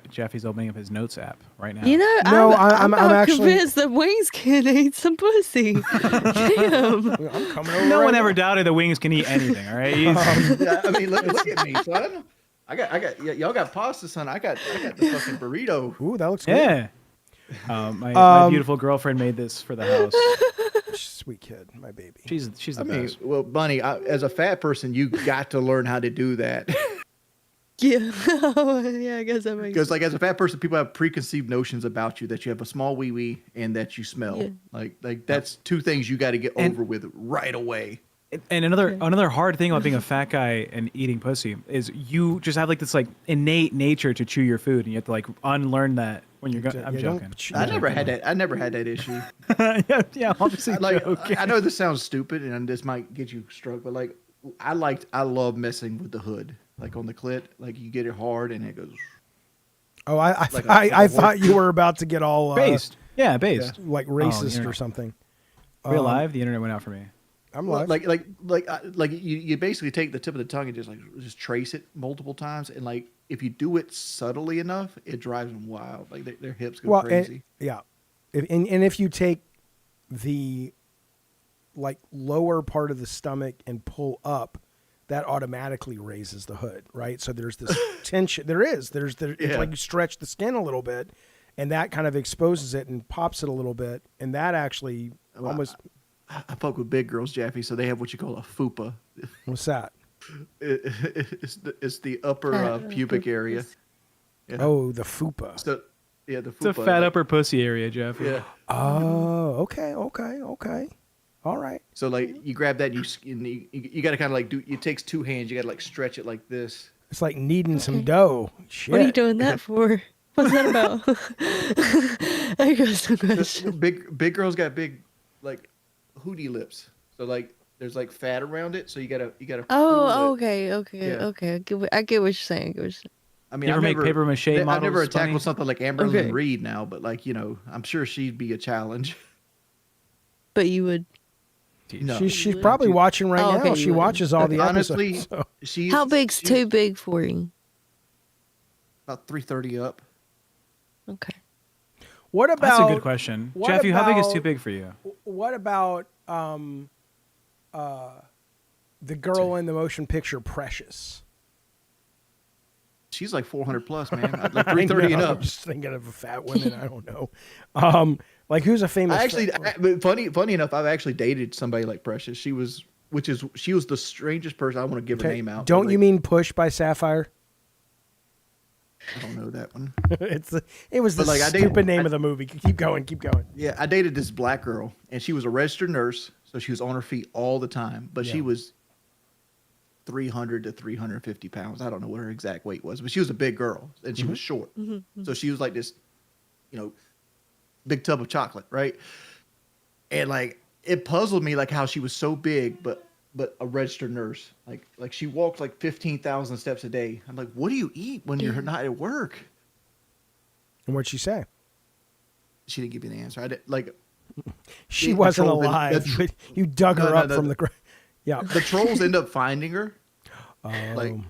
Jaffe's opening up his notes app right now. You know, No, I'm actually convinced that Wings can eat some pussy. Damn. I'm coming over. No right one ever now. doubted the Wings can eat anything. All right. Yeah, I mean, look at me, son. Y'all got pasta, son. I got the fucking burrito. Ooh, that looks good. Yeah. My beautiful girlfriend made this for the house. Sweet kid, my baby. She's the best. Well, Bunny, as a fat person, you got to learn how to do that. Yeah. Yeah, I guess that makes Because, like, as a fat person, people have preconceived notions about you that you have a small wee wee and that you smell. Yeah. Like that's two things you got to get over with right away. And another hard thing about being a fat guy and eating pussy is you just have like this like innate nature to chew your food, and you have to like unlearn that when you're going. I'm joking. I never had that issue. yeah, obviously. I know this sounds stupid, and this might get you struck, but like I love messing with the hood, like on the clit. Like you get it hard, and it goes. Oh, I thought you were about to get all based. Yeah, based. like racist or something. Are we alive? The internet went out for me. I'm live. Like you basically take the tip of the tongue and just trace it multiple times, and like if you do it subtly enough, it drives them wild. Like their hips go crazy. Yeah, and if you take the like lower part of the stomach and pull up, that automatically raises the hood, right? So there's this tension. It's like you stretch the skin a little bit, and that kind of exposes it and pops it a little bit, and that actually almost. I fuck with big girls, Jaffe, so they have what you call a fupa. What's that? It's the upper pubic area. Yeah. Oh, the fupa. So, yeah, the fupa. It's a fat upper pussy area, Jeff. Yeah. Oh, okay. All right. So like you grab that, you got to kind of like do. It takes two hands. You got to like stretch it like this. It's like kneading some dough. Shit. What are you doing that for? What's that about? I got some questions. Big girls got big like hootie lips. So like there's like fat around it. So you gotta. Oh, okay. Yeah. I get what you're saying. I mean, You ever make paper mache models? I've never tackled Bunny? something like Amberlyn Reed now, but like I'm sure she'd be a challenge. But you would. No. She's probably watching right now. Okay, she watches all the honestly, episodes. How big's too big for you? About 330 up. Okay. What about? That's a good question, Jeff. How big is too big for you? What about the girl in the motion picture Precious? She's like 400 plus, man. Like 330 and up. I'm just thinking of fat women. I don't know. Like who's a famous? Funny enough, I've actually dated somebody like Precious. She was the strangest person. I want to give her name out. Don't you mean Push by Sapphire? I don't know that one. It was the stupid name of the movie. Keep going. Yeah, I dated this black girl, and she was a registered nurse, so she was on her feet all the time. But she was 300 to 350 pounds. I don't know what her exact weight was, but she was a big girl, and she was short. So she was like this, big tub of chocolate, right? And like it puzzled me like how she was so big, but a registered nurse. Like she walked like 15,000 steps a day. I'm like, what do you eat when you're not at work? And what'd she say? She didn't give me the answer. I did like. She wasn't alive. You dug her up from the ground. Yeah. The trolls end up finding her. And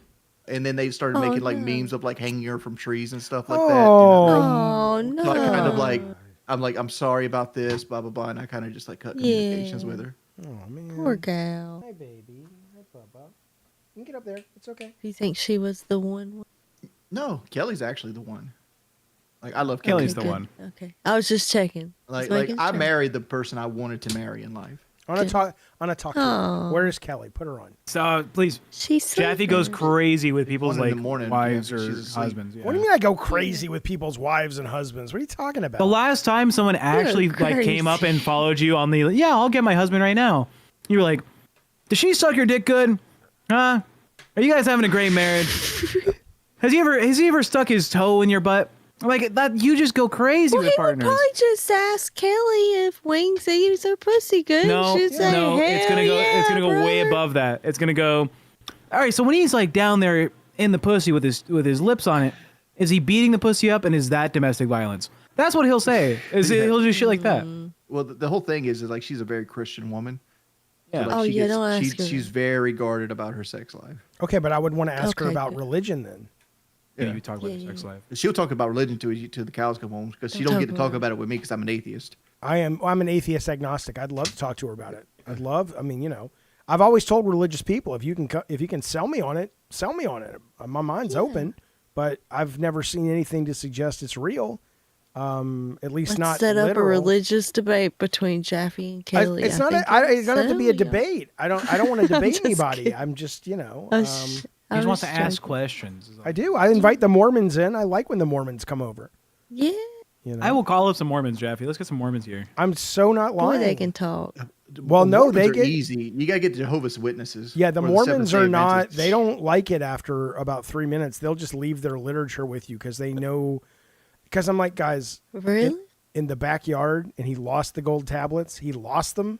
then they started making like memes of like hanging her from trees and stuff like that. Oh no. So I kind of like, I'm sorry about this, blah blah blah, and I kind of just like cut communications with her. Oh man. Poor gal. Hi baby. Hi Bubba. You can get up there. It's okay. Do you think she was the one? No, Kelly's actually the one. Like I love Kelly's Kelly. the one. Okay. I was just checking. Like I married the person I wanted to marry in life. On a talk to her. Where is Kelly? Put her on. So please, she's Jaffe goes crazy with people's like wives or she's husbands. What do you mean I go crazy with people's wives and husbands? What are you talking about? The last time someone actually like came up and followed you on the I'll get my husband right now. You were like, does she suck your dick good? Huh? Are you guys having a great marriage? Has he ever stuck his toe in your butt? Like that, you just go crazy with partners. He would probably just ask Kelly if Wings eats her pussy good. She'd say, it's gonna go way above that. It's gonna go. All right, so when he's like down there in the pussy with his lips on it, is he beating the pussy up, and is that domestic violence? That's what he'll say. He'll do shit like that. Well, the whole thing is like she's a very Christian woman. Yeah. So, like, don't ask her. She's very guarded about her sex life. Okay, but I would want to ask her about religion then. Yeah, you talk about your sex life. She'll talk about religion to the cows come home because she don't get to talk about it with me because I'm an atheist. I'm an atheist agnostic. I'd love to talk to her about it. I mean, you know, I've always told religious people if you can sell me on it, sell me on it. My mind's open, but I've never seen anything to suggest it's real. At least Let's not set up literal. a religious debate between Jaffe and Kaylee. It's not. It doesn't have to be a debate. I don't want to debate anybody. Kidding. I'm just, you know. He just wants to ask questions. I do. I invite the Mormons in. I like when the Mormons come over. Yeah. You know? I will call up some Mormons, Jaffe. Let's get some Mormons here. I'm so not lying. Boy, they can talk. Well, no, Mormons they are get easy. You gotta get Jehovah's Witnesses. Yeah, the or Mormons are Seventh-day not. Adventists. They don't like it after about 3 minutes. They'll just leave their literature with you because they know. Because I'm like, guys, really? In the backyard, and he lost the gold tablets. He lost them,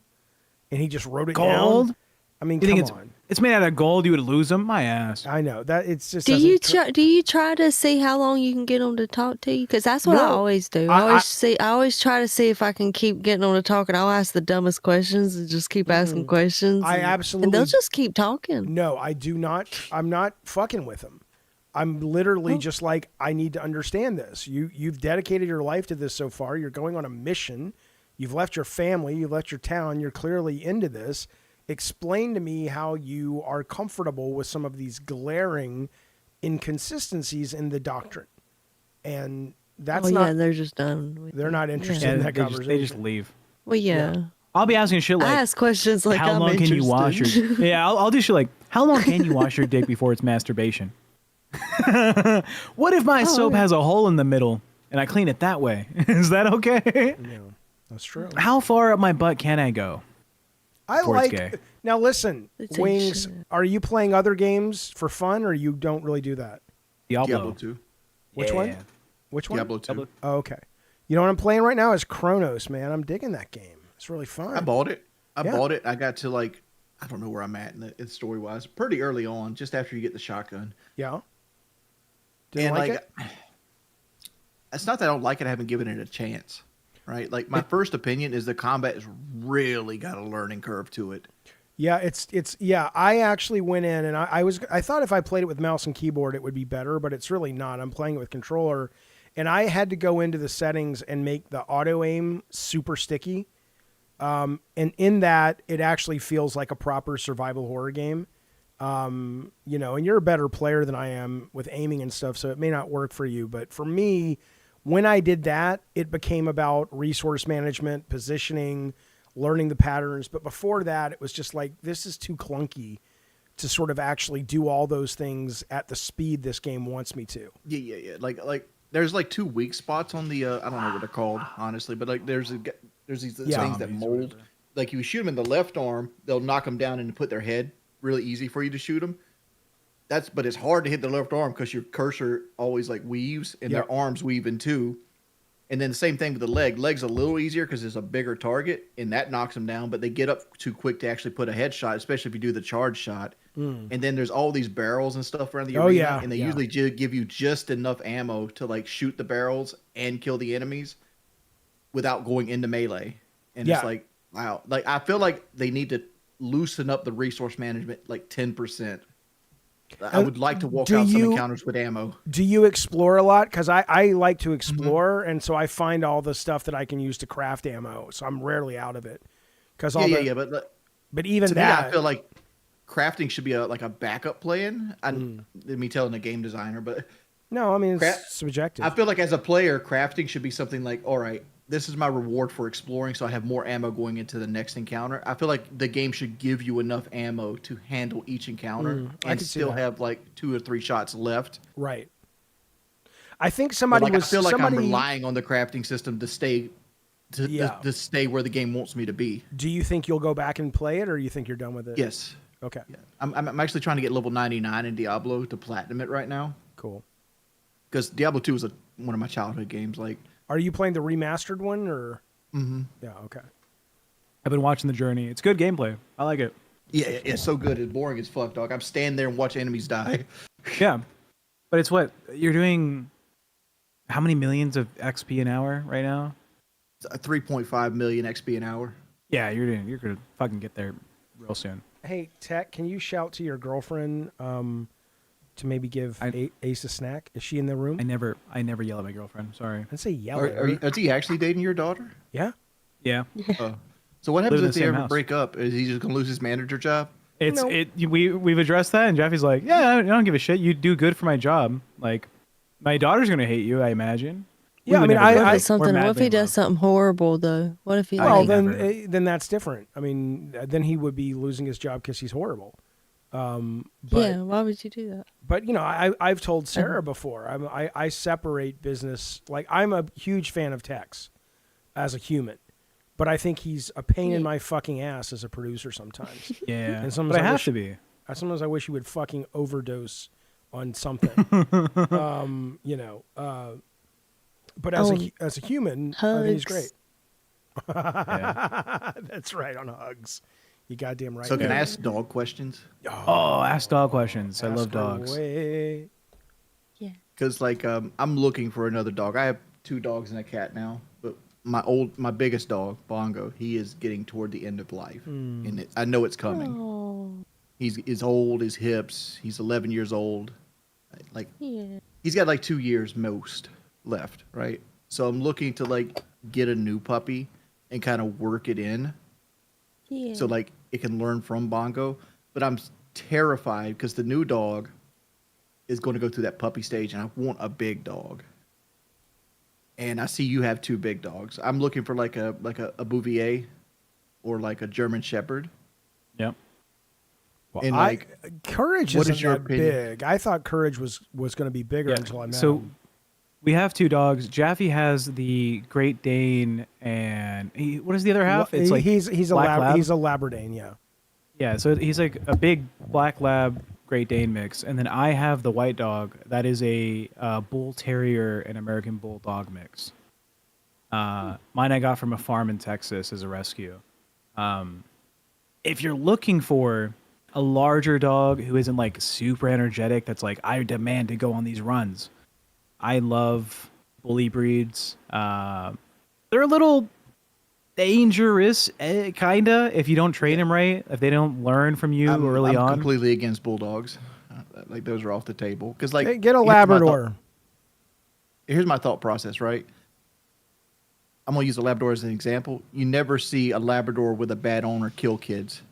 and he just wrote it Gold? down. I mean, You come think on. it's made out of gold? You would lose them? My ass. I know that it's just. Do you try to see how long you can get them to talk to you? Because that's what I No. always do. I always try to see if I can keep getting them to talk, and I'll ask the dumbest questions and just keep asking questions. I and absolutely. they'll just keep talking. No, I do not. I'm not fucking with them. I'm literally just like, I need to understand this. You've dedicated your life to this so far. You're going on a mission. You've left your family. You've left your town. You're clearly into this. Explain to me how you are comfortable with some of these glaring inconsistencies in the doctrine. And that's not. they're just done. They're not interested in that conversation. They just leave. Well, yeah. I'll be asking shit like, I ask questions like, how I'm long can you wash your? interested. Yeah, I'll do shit like, how long can you wash your dick before it's masturbation? What if my soap has a hole in the middle and I clean it that way? Is that okay? No, that's true. How far up my butt can I go? I before it's like. gay? Now listen, It's Wings. interesting. Are you playing other games for fun, or you don't really do that? Diablo 2. Which Yeah. one? Which one? Diablo 2. Oh, okay. You know what I'm playing right now is Chronos, man. I'm digging that game. It's really fun. I bought it. Yeah. Bought it. I got to like, I don't know where I'm at in the story wise. Pretty early on, just after you get the shotgun. Yeah. Didn't And like like, it? it's not that I don't like it. I haven't given it a chance. Right. Like my first opinion is the combat has really got a learning curve to it. Yeah, it's yeah. I actually went in and I thought if I played it with mouse and keyboard it would be better, but it's really not. I'm playing it with controller, and I had to go into the settings and make the auto aim super sticky. And in that, it actually feels like a proper survival horror game. You know, and you're a better player than I am with aiming and stuff, so it may not work for you. But for me, when I did that, it became about resource management, positioning, learning the patterns. But before that, it was just like, this is too clunky to sort of actually do all those things at the speed this game wants me to. Yeah. Like there's like 2 weak spots on the I don't know what they're called honestly, but like there's these things that mold. Like you shoot them in the left arm, they'll knock them down and put their head really easy for you to shoot them. But it's hard to hit the left arm because your cursor always like weaves and their arms weave in too. And then the same thing with the leg. Leg's a little easier because it's a bigger target, and that knocks them down. But they get up too quick to actually put a headshot, especially if you do the charge shot. And then there's all these barrels and stuff around the arena, and they usually give you just enough ammo to like shoot the barrels and kill the enemies without going into melee. And it's like, wow. Like I feel like they need to loosen up the resource management like 10%. I would like to walk out some encounters with ammo. Do you explore a lot? Because I like to explore, and so I find all the stuff that I can use to craft ammo. So I'm rarely out of it. But even to that, me, I feel like crafting should be like a backup plan. Me telling a game designer, but no, I mean it's subjective. I feel like as a player, crafting should be something like, all right, this is my reward for exploring, so I have more ammo going into the next encounter. I feel like the game should give you enough ammo to handle each encounter and still have like 2 or 3 shots left. Right. I think somebody I feel like I'm relying on the crafting system to stay to stay where the game wants me to be. Do you think you'll go back and play it, or you think you're done with it? Yes. Okay. Yeah. I'm actually trying to get level 99 in Diablo to platinum it right now. Cool. Because Diablo 2 was one of my childhood games. Like, are you playing the remastered one or? Mm-hmm. Yeah. Okay. I've been watching the journey. It's good gameplay. I like it. Yeah, it's so good. It's boring as fuck, dog. I'm standing there and watch enemies die. Yeah, but it's what you're doing. How many millions of XP an hour right now? 3.5 million XP an hour. Yeah, you're gonna fucking get there real soon. Hey, Tech, can you shout to your girlfriend to maybe give Ace a snack? Is she in the room? I never yell at my girlfriend. Sorry. I say yell at her. Is he actually dating your daughter? Yeah. Yeah. So what happens Live in if the they same ever house. break up? Is he just gonna lose his manager job? We've addressed that, and Jaffe's like, yeah, I don't give a shit. You do good for my job. Like, my daughter's gonna hate you, I imagine. Yeah, What if he does something horrible though? What if he? Well, like, then that's different. I mean, then he would be losing his job because he's horrible. But, yeah, why would you do that? But I've told Sarah before. I separate business. Like, I'm a huge fan of Tex as a human, but I think he's a pain in my fucking ass as a producer sometimes. Yeah, and sometimes but I have to be. Sometimes I wish he would fucking overdose on something. But as a human, I think he's great. That's right, on hugs. You goddamn right. So can I ask dog questions? Oh, ask dog questions. I love dogs. Away. Yeah. Because I'm looking for another dog. I have 2 dogs and a cat now, but my biggest dog, Bongo, he is getting toward the end of life, and I know it's coming. Oh. He's old, his hips. He's 11 years old. He's got like 2 years most left, right? So I'm looking to get a new puppy and kind of work it in. Yeah. So it can learn from Bongo, but I'm terrified because the new dog is going to go through that puppy stage, and I want a big dog. And I see you have 2 big dogs. I'm looking for like a Bouvier or like a German Shepherd. Yep. Well, and Courage what isn't is your that opinion? big. I thought Courage was going to be bigger until I met him. We have 2 dogs. Jaffe has the Great Dane, and what is the other half? It's like he's a Black Lab. he's a Labrador, yeah. Yeah, so he's like a big Black Lab Great Dane mix, and then I have the white dog that is a Bull Terrier and American Bulldog mix. Mine I got from a farm in Texas as a rescue. If you're looking for a larger dog who isn't like super energetic, that's like I demand to go on these runs. I love bully breeds. They're a little dangerous, kinda, if you don't train them right. If they don't learn from you early I'm on. completely against bulldogs. Those are off the table. Because Get a Labrador. Here's my thought process, right? I'm gonna use a Labrador as an example. You never see a Labrador with a bad owner kill kids.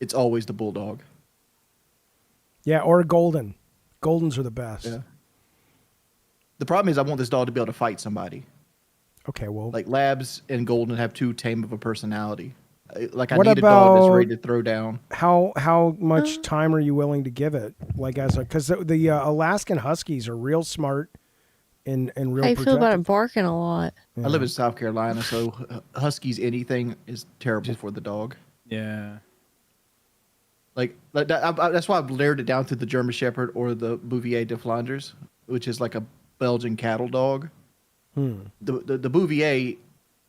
It's always the bulldog. Yeah, or a Golden. Goldens are the best. Yeah. The problem is I want this dog to be able to fight somebody. Okay, well. Like Labs and Golden have too tame of a personality. I need What a dog that's about- ready to throw down. How much time are you willing to give it? Because the Alaskan Huskies are real smart and real How you feel about protective. it barking a lot? I live in South Carolina, so Huskies, anything is terrible for the dog. Yeah. That's why I've layered it down to the German Shepherd or the Bouvier de Flanders, which is like a Belgian cattle dog. The Bouvier,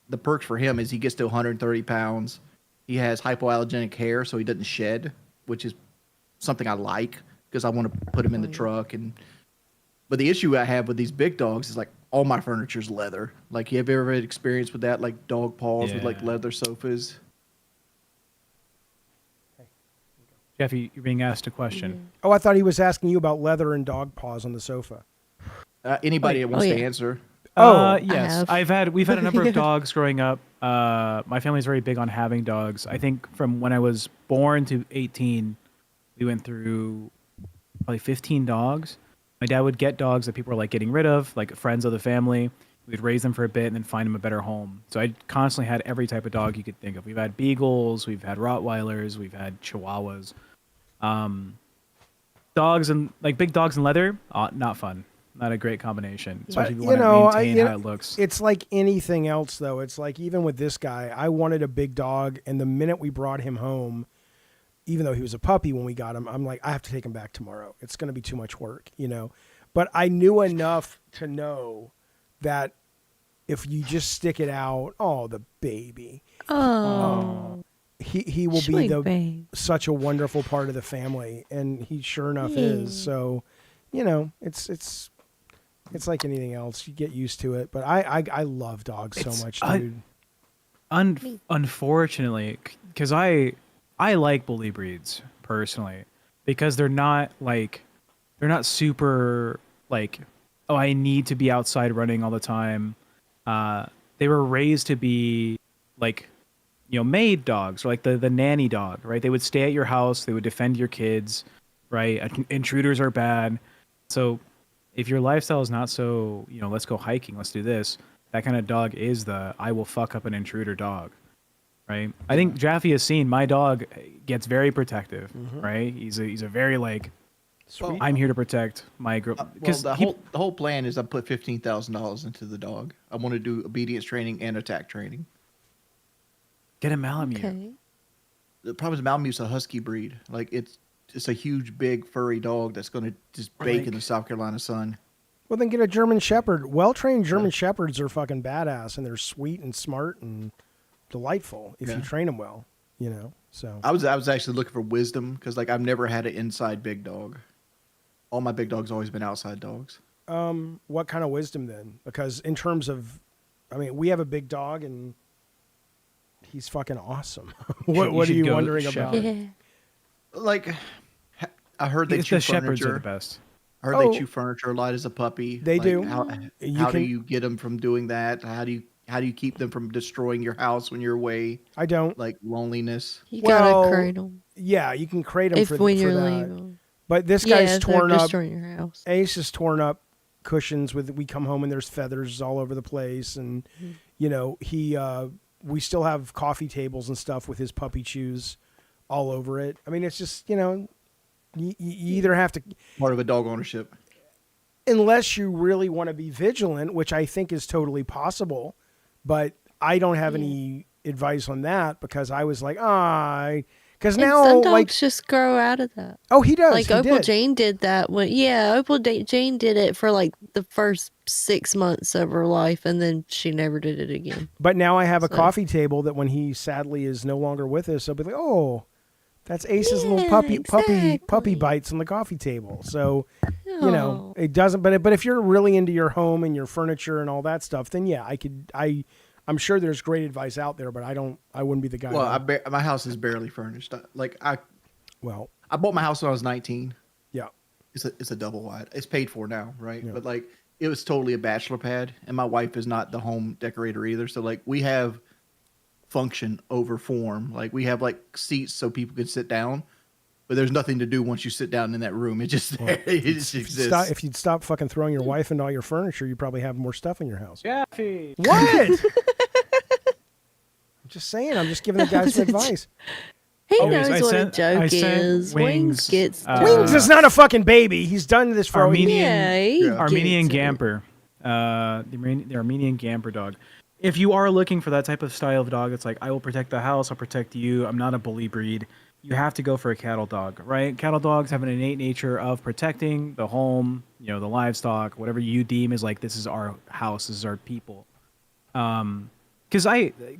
the perks for him is he gets to 130 pounds. He has hypoallergenic hair, so he doesn't shed, which is something I like because I want to put him in the truck. But the issue I have with these big dogs is all my furniture's leather. You have ever had experience with that, like dog paws with leather sofas? Jaffe, you're being asked a question. Oh, I thought he was asking you about leather and dog paws on the sofa. Anybody that wants to answer. Yes, we've had a number of dogs growing up. My family's very big on having dogs. I think from when I was born to 18, we went through probably 15 dogs. My dad would get dogs that people were getting rid of, like friends of the family. We'd raise them for a bit and then find them a better home. So I constantly had every type of dog you could think of. We've had beagles, we've had Rottweilers, we've had Chihuahuas. Dogs and big dogs and leather, not fun. Not a great combination, especially if you want to maintain how it looks. It's like anything else, though. It's like even with this guy, I wanted a big dog, and the minute we brought him home, even though he was a puppy when we got him, I'm like, I have to take him back tomorrow. It's going to be too much work, But I knew enough to know that if you just stick it out, the baby. Oh. He will Sweet be babe. such a wonderful part of the family, and he sure enough is. So, it's like anything else. You get used to it. But I love dogs so much, dude. Unfortunately, because I like bully breeds personally, because they're not they're not super like, oh, I need to be outside running all the time. They were raised to be like, maid dogs, or like the nanny dog, right? They would stay at your house, they would defend your kids, right? Intruders are bad. So if your lifestyle is not so, let's go hiking, let's do this, that kind of dog is the I will fuck up an intruder dog, right? I think Jaffe has seen my dog gets very protective, right? He's a very like, Sweet. I'm here to protect my girl. Well, the whole plan is I put $15,000 into the dog. I want to do obedience training and attack training. Get a Malamute. Okay. The problem is Malamute's a husky breed. Like it's a huge, big, furry dog that's going to just bake in the South Carolina sun. Well, then get a German Shepherd. Well-trained German Shepherds are fucking badass, and they're sweet and smart and delightful if you train them well. So I was actually looking for wisdom because like I've never had an inside big dog. All my big dogs always been outside dogs. what kind of wisdom then? Because in terms of, I mean, we have a big dog and he's fucking awesome. What are you wondering about? Yeah. Like, I heard they chew the shepherds furniture. are the best. I heard they chew furniture a lot as a puppy. They do. How do you get them from doing that? How do you keep them from destroying your house when you're away? I don't like loneliness. You gotta crate them. Yeah, you can crate them When you're that. leaving. But this guy's torn up. Destroying your house. Ace has torn up cushions with. We come home and there's feathers all over the place, and you know we still have coffee tables and stuff with his puppy chews all over it. I mean, it's just you either have to part of a dog ownership, unless you really want to be vigilant, which I think is totally possible. But I don't have any advice on that because I was like, because now some dogs like just grow out of that. Oh, he does. Like he Opal did. Jane did that. Opal Jane did it for like the first 6 months of her life, and then she never did it again. But now I have a coffee table that when he sadly is no longer with us, I'll be like, oh, that's Ace's little puppy bites on the coffee table. So, it doesn't. But if you're really into your home and your furniture and all that stuff, then yeah, I'm sure there's great advice out there, but I wouldn't be the guy. Well, my house is barely furnished. I bought my house when I was 19. Yeah, it's a double wide. It's paid for now, right? Yeah. But like it was totally a bachelor pad, and my wife is not the home decorator either. So like we have function over form. Like we have like seats so people can sit down, but there's nothing to do once you sit down in that room. It just it just exists. If you'd stop fucking throwing your wife into all your furniture, you probably have more stuff in your house. Jaffe. What? I'm just saying. I'm just giving the guys some advice. He knows what a joke is. Wings gets Wings is not a fucking baby. He's done this for Armenian Gamper. The Armenian Gamper dog. If you are looking for that type of style of dog, it's like, I will protect the house, I'll protect you, I'm not a bully breed, you have to go for a cattle dog, right? Cattle dogs have an innate nature of protecting the home, the livestock, whatever you deem is like, this is our house, this is our people. Because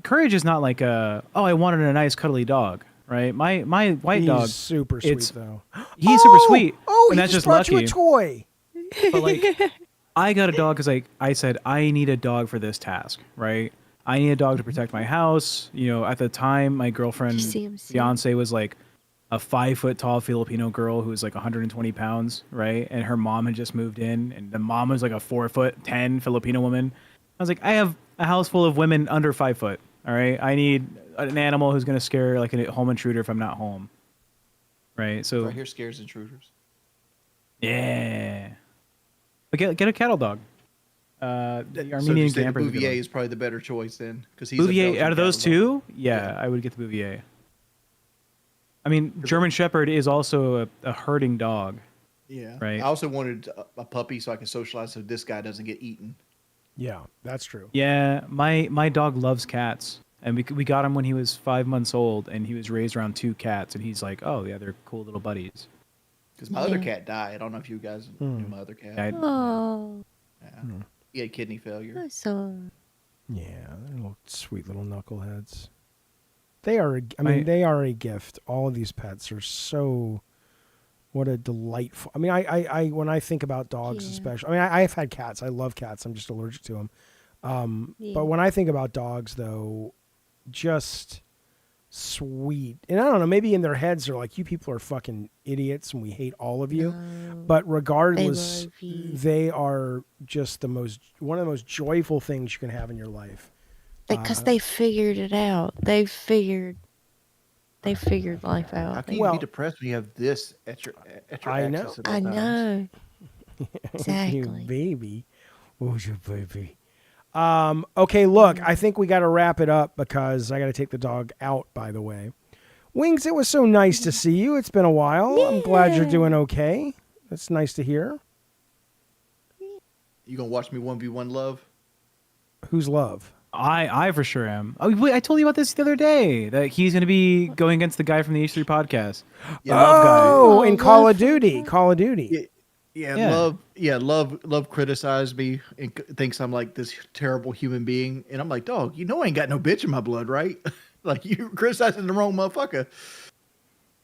Courage is not like I wanted a nice cuddly dog, right? My white dog, he's super sweet though. He's super sweet. Oh, and he that's just just brought lucky. you a toy. But like, I got a dog because I said I need a dog for this task, right? I need a dog to protect my house. At the time, my girlfriend, fiance, was like a 5 foot tall Filipino girl who was like 120 pounds, right? And her mom had just moved in, and the mom was like a 4'10" Filipino woman. I was like, I have a house full of women under 5 foot. All right, I need an animal who's gonna scare like a home intruder if I'm not home, right? So right here scares intruders. Yeah. But get a cattle dog. The Armenian so Gamper. Bouvier is probably the better choice then, because he's Bouvier. Out of those two, I would get the Bouvier. I mean, German Shepherd is also a herding dog. Yeah. Right. I also wanted a puppy so I can socialize, so this guy doesn't get eaten. Yeah, that's true. Yeah, my dog loves cats, and we got him when he was 5 months old, and he was raised around 2 cats, and he's like, oh yeah, they're cool little buddies. Because my other cat died. I don't know if you guys knew my other cat. Oh. Yeah. He had kidney failure. Yeah, they're little sweet little knuckleheads. They are. They are a gift. All of these pets are so. What a delightful. I mean, I when I think about dogs, especially. I mean, I've had cats. I love cats. I'm just allergic to them. But when I think about dogs, though, just sweet. And I don't know, maybe in their heads they're like, you people are fucking idiots and we hate all of you. But regardless, they are just one of the most joyful things you can have in your life. Because they figured it out. They figured life out. How can you be depressed when you have this at your I know. access at all I times? know. You Exactly. baby. Who's your baby? Okay, look, I think we got to wrap it up because I got to take the dog out, by the way. Wings, it was so nice to see you. It's been a while. I'm glad you're doing okay. That's nice to hear. You gonna watch me 1v1 love? Who's love? I for sure am. Oh, wait, I told you about this the other day, that he's going to be going against the guy from the H3 podcast. The love guy. Oh, in Call of Duty. Call of Duty. Yeah. Love criticized me and thinks I'm like this terrible human being, and I'm like, dog, you know I ain't got no bitch in my blood, right? Like you criticizing the wrong motherfucker.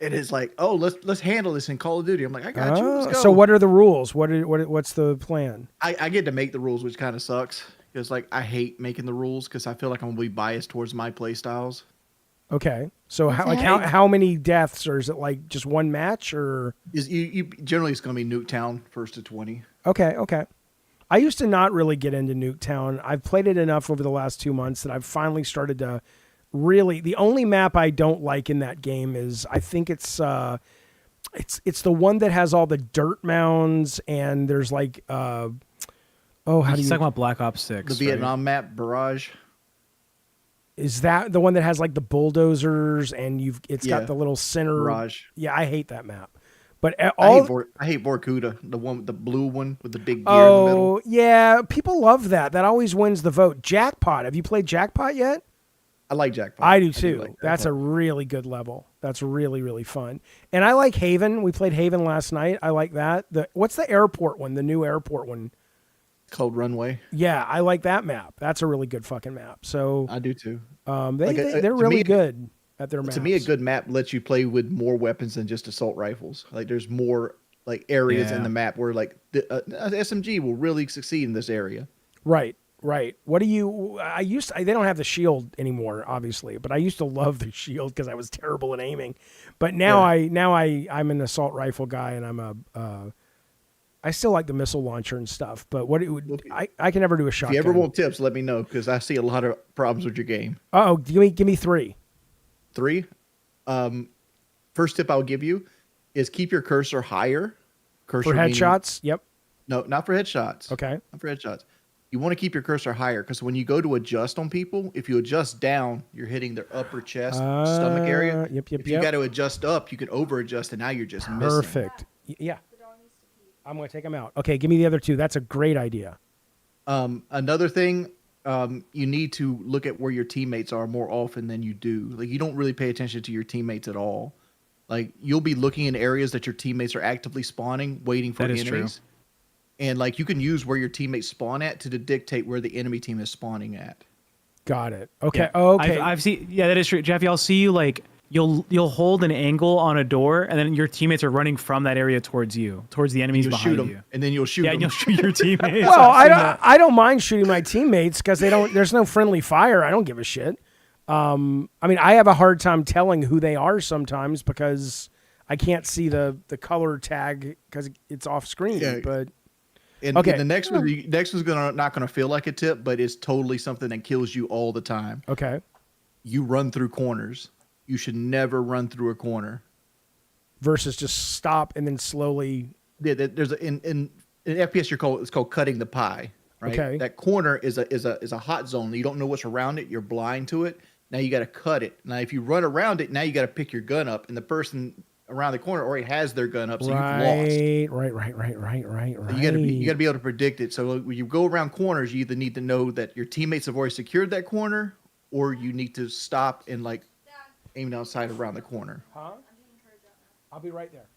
And it's like, oh, let's handle this in Call of Duty. I'm like, I got you. Let's go. So what are the rules? What's the plan? I get to make the rules, which kind of sucks because like I hate making the rules because I feel like I'm gonna be biased towards my play styles. Okay. So how many deaths, or is it like just one match, or is you generally it's gonna be Nuketown 1st to 20. Okay. I used to not really get into Nuketown. I've played it enough over the last 2 months that I've finally started to really. The only map I don't like in that game is I think it's the one that has all the dirt mounds and there's like how do you talking about Black Ops 6? The Vietnam map, Barrage. Is that the one that has like the bulldozers and it's got the little center? Barrage. Yeah, I hate that map. But I hate Vorkuta, the one with the blue one with the big gear in the middle. Yeah, people love that. That always wins the vote. Jackpot. Have you played Jackpot yet? I like Jackpot. I do too. That's a really good level. That's really, really fun. And I like Haven. We played Haven last night. I like that. What's the airport one? The new airport one? Called Runway. Yeah, I like that map. That's a really good fucking map. So I do too. They're really good at their maps. To me, a good map lets you play with more weapons than just assault rifles. Like there's more like areas in the map where like the SMG will really succeed in this area. Right. What do you? They don't have the shield anymore, obviously, but I used to love the shield because I was terrible at aiming. But now I'm an assault rifle guy, and I still like the missile launcher and stuff. But I can never do a shotgun. If you ever want tips, let me know because I see a lot of problems with your game. Oh, give me 3. 3. First tip I'll give you is keep your cursor higher. Cursor for headshots. Yep. No, not for headshots. Okay. Not for headshots. You want to keep your cursor higher because when you go to adjust on people, if you adjust down, you're hitting their upper chest, stomach area. Yep. If you got to adjust up, you can over adjust, and now you're just missing. Perfect. Yeah. I'm going to take them out. Okay, give me the other 2. That's a great idea. Another thing, you need to look at where your teammates are more often than you do. Like you don't really pay attention to your teammates at all. Like you'll be looking in areas that your teammates are actively spawning, waiting for enemies. True. And like you can use where your teammates spawn at to dictate where the enemy team is spawning at. Got it. Okay. Yeah. Okay. I've seen. Yeah, that is true, Jaffe. I'll see you like you'll hold an angle on a door, and then your teammates are running from that area towards the enemies behind you. And then you'll shoot them. And you'll shoot your teammates. Well, I don't mind shooting my teammates because there's no friendly fire. I don't give a shit. I mean, I have a hard time telling who they are sometimes because I can't see the color tag because it's off screen. Yeah. But and the next one's not gonna feel like a tip, but it's totally something that kills you all the time. Okay. You run through corners. You should never run through a corner. Versus just stop and then slowly. Yeah, there's in FPS it's called cutting the pie. Right. Okay. That corner is a hot zone. You don't know what's around it. You're blind to it. Now you got to cut it. Now if you run around it, now you got to pick your gun up, and the person around the corner already has their gun up, so you've lost. Right. You got to be able to predict it. So when you go around corners, you either need to know that your teammates have already secured that corner, or you need to stop and like aim outside around the corner. Huh? I'll be right there.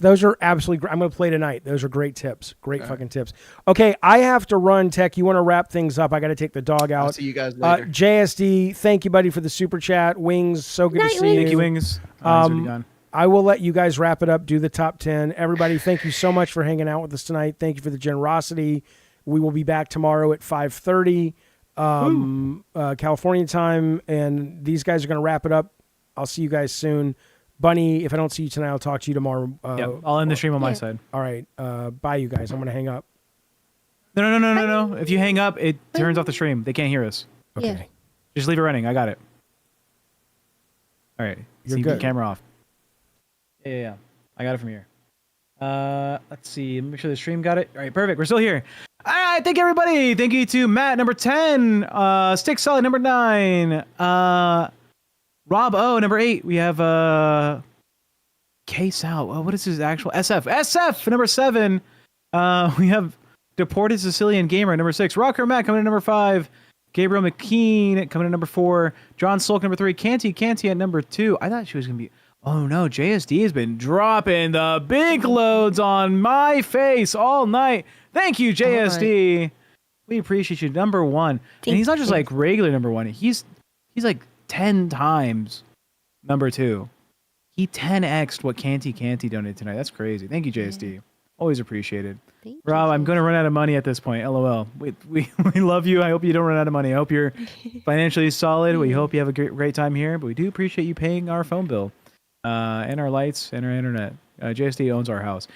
Those are absolutely great. I'm going to play tonight. Those are great tips. Great fucking tips. Okay, I have to run, Tech. You want to wrap things up? I got to take the dog out. I'll see you guys later. JSD, thank you, buddy, for the super chat. Wings, so good to see you. Thank you, Wings. I will let you guys wrap it up, do the top 10. Everybody, thank you so much for hanging out with us tonight. Thank you for the generosity. We will be back tomorrow at 5:30. California time, and these guys are going to wrap it up. I'll see you guys soon. Bunny, if I don't see you tonight, I'll talk to you tomorrow. Yep, I'll end the stream on my side. All right. Bye, you guys. I'm going to hang up. No. If you hang up, it turns off the stream. They can't hear us. Okay. Yeah. Just leave it running. I got it. All right. You're See, good. Camera off. Yeah. I got it from here. Let's see. Let me make sure the stream got it. All right, perfect. We're still here. All right. Thank you, everybody. Thank you to Matt, number 10. Stick Solid, number 9. Rob O, number 8. We have K Sal. Oh, what is his actual SF, number 7. We have Deported Sicilian Gamer, number 6. Rocker Matt coming in number 5. Gabriel McKean coming in number 4. John Sulk, number 3. Canty at number 2. I thought she was going to be... Oh, no. JSD has been dropping the big loads on my face all night. Thank you, JSD. Right. We appreciate you. Number 1. And he's not just like regular number 1. He's like 10 times number 2. He 10x'd what Canty donated tonight. That's crazy. Thank you, JSD. Yeah. Always appreciated. Rob, I'm going to run out of money at this point. LOL. We love you. I hope you don't run out of money. I hope you're financially solid. We hope you have a great time here. But we do appreciate you paying our phone bill, and our lights, and our internet. JSD owns our house.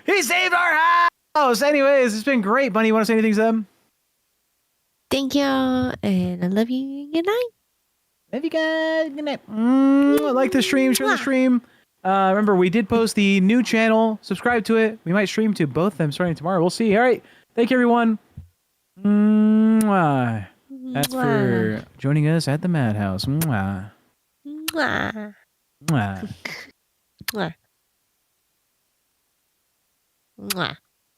He saved our house! Anyways, it's been great. Bunny, you want to say anything to them? Thank you, and I love you. Good night. Love you guys. Good night. Like the stream, share the stream. Remember, we did post the new channel. Subscribe to it. We might stream to both of them starting tomorrow. We'll see. All right. Thank you, everyone. That's for joining us at the Madhouse. Mwah. Mwah. Mwah. Mwah. Mwah.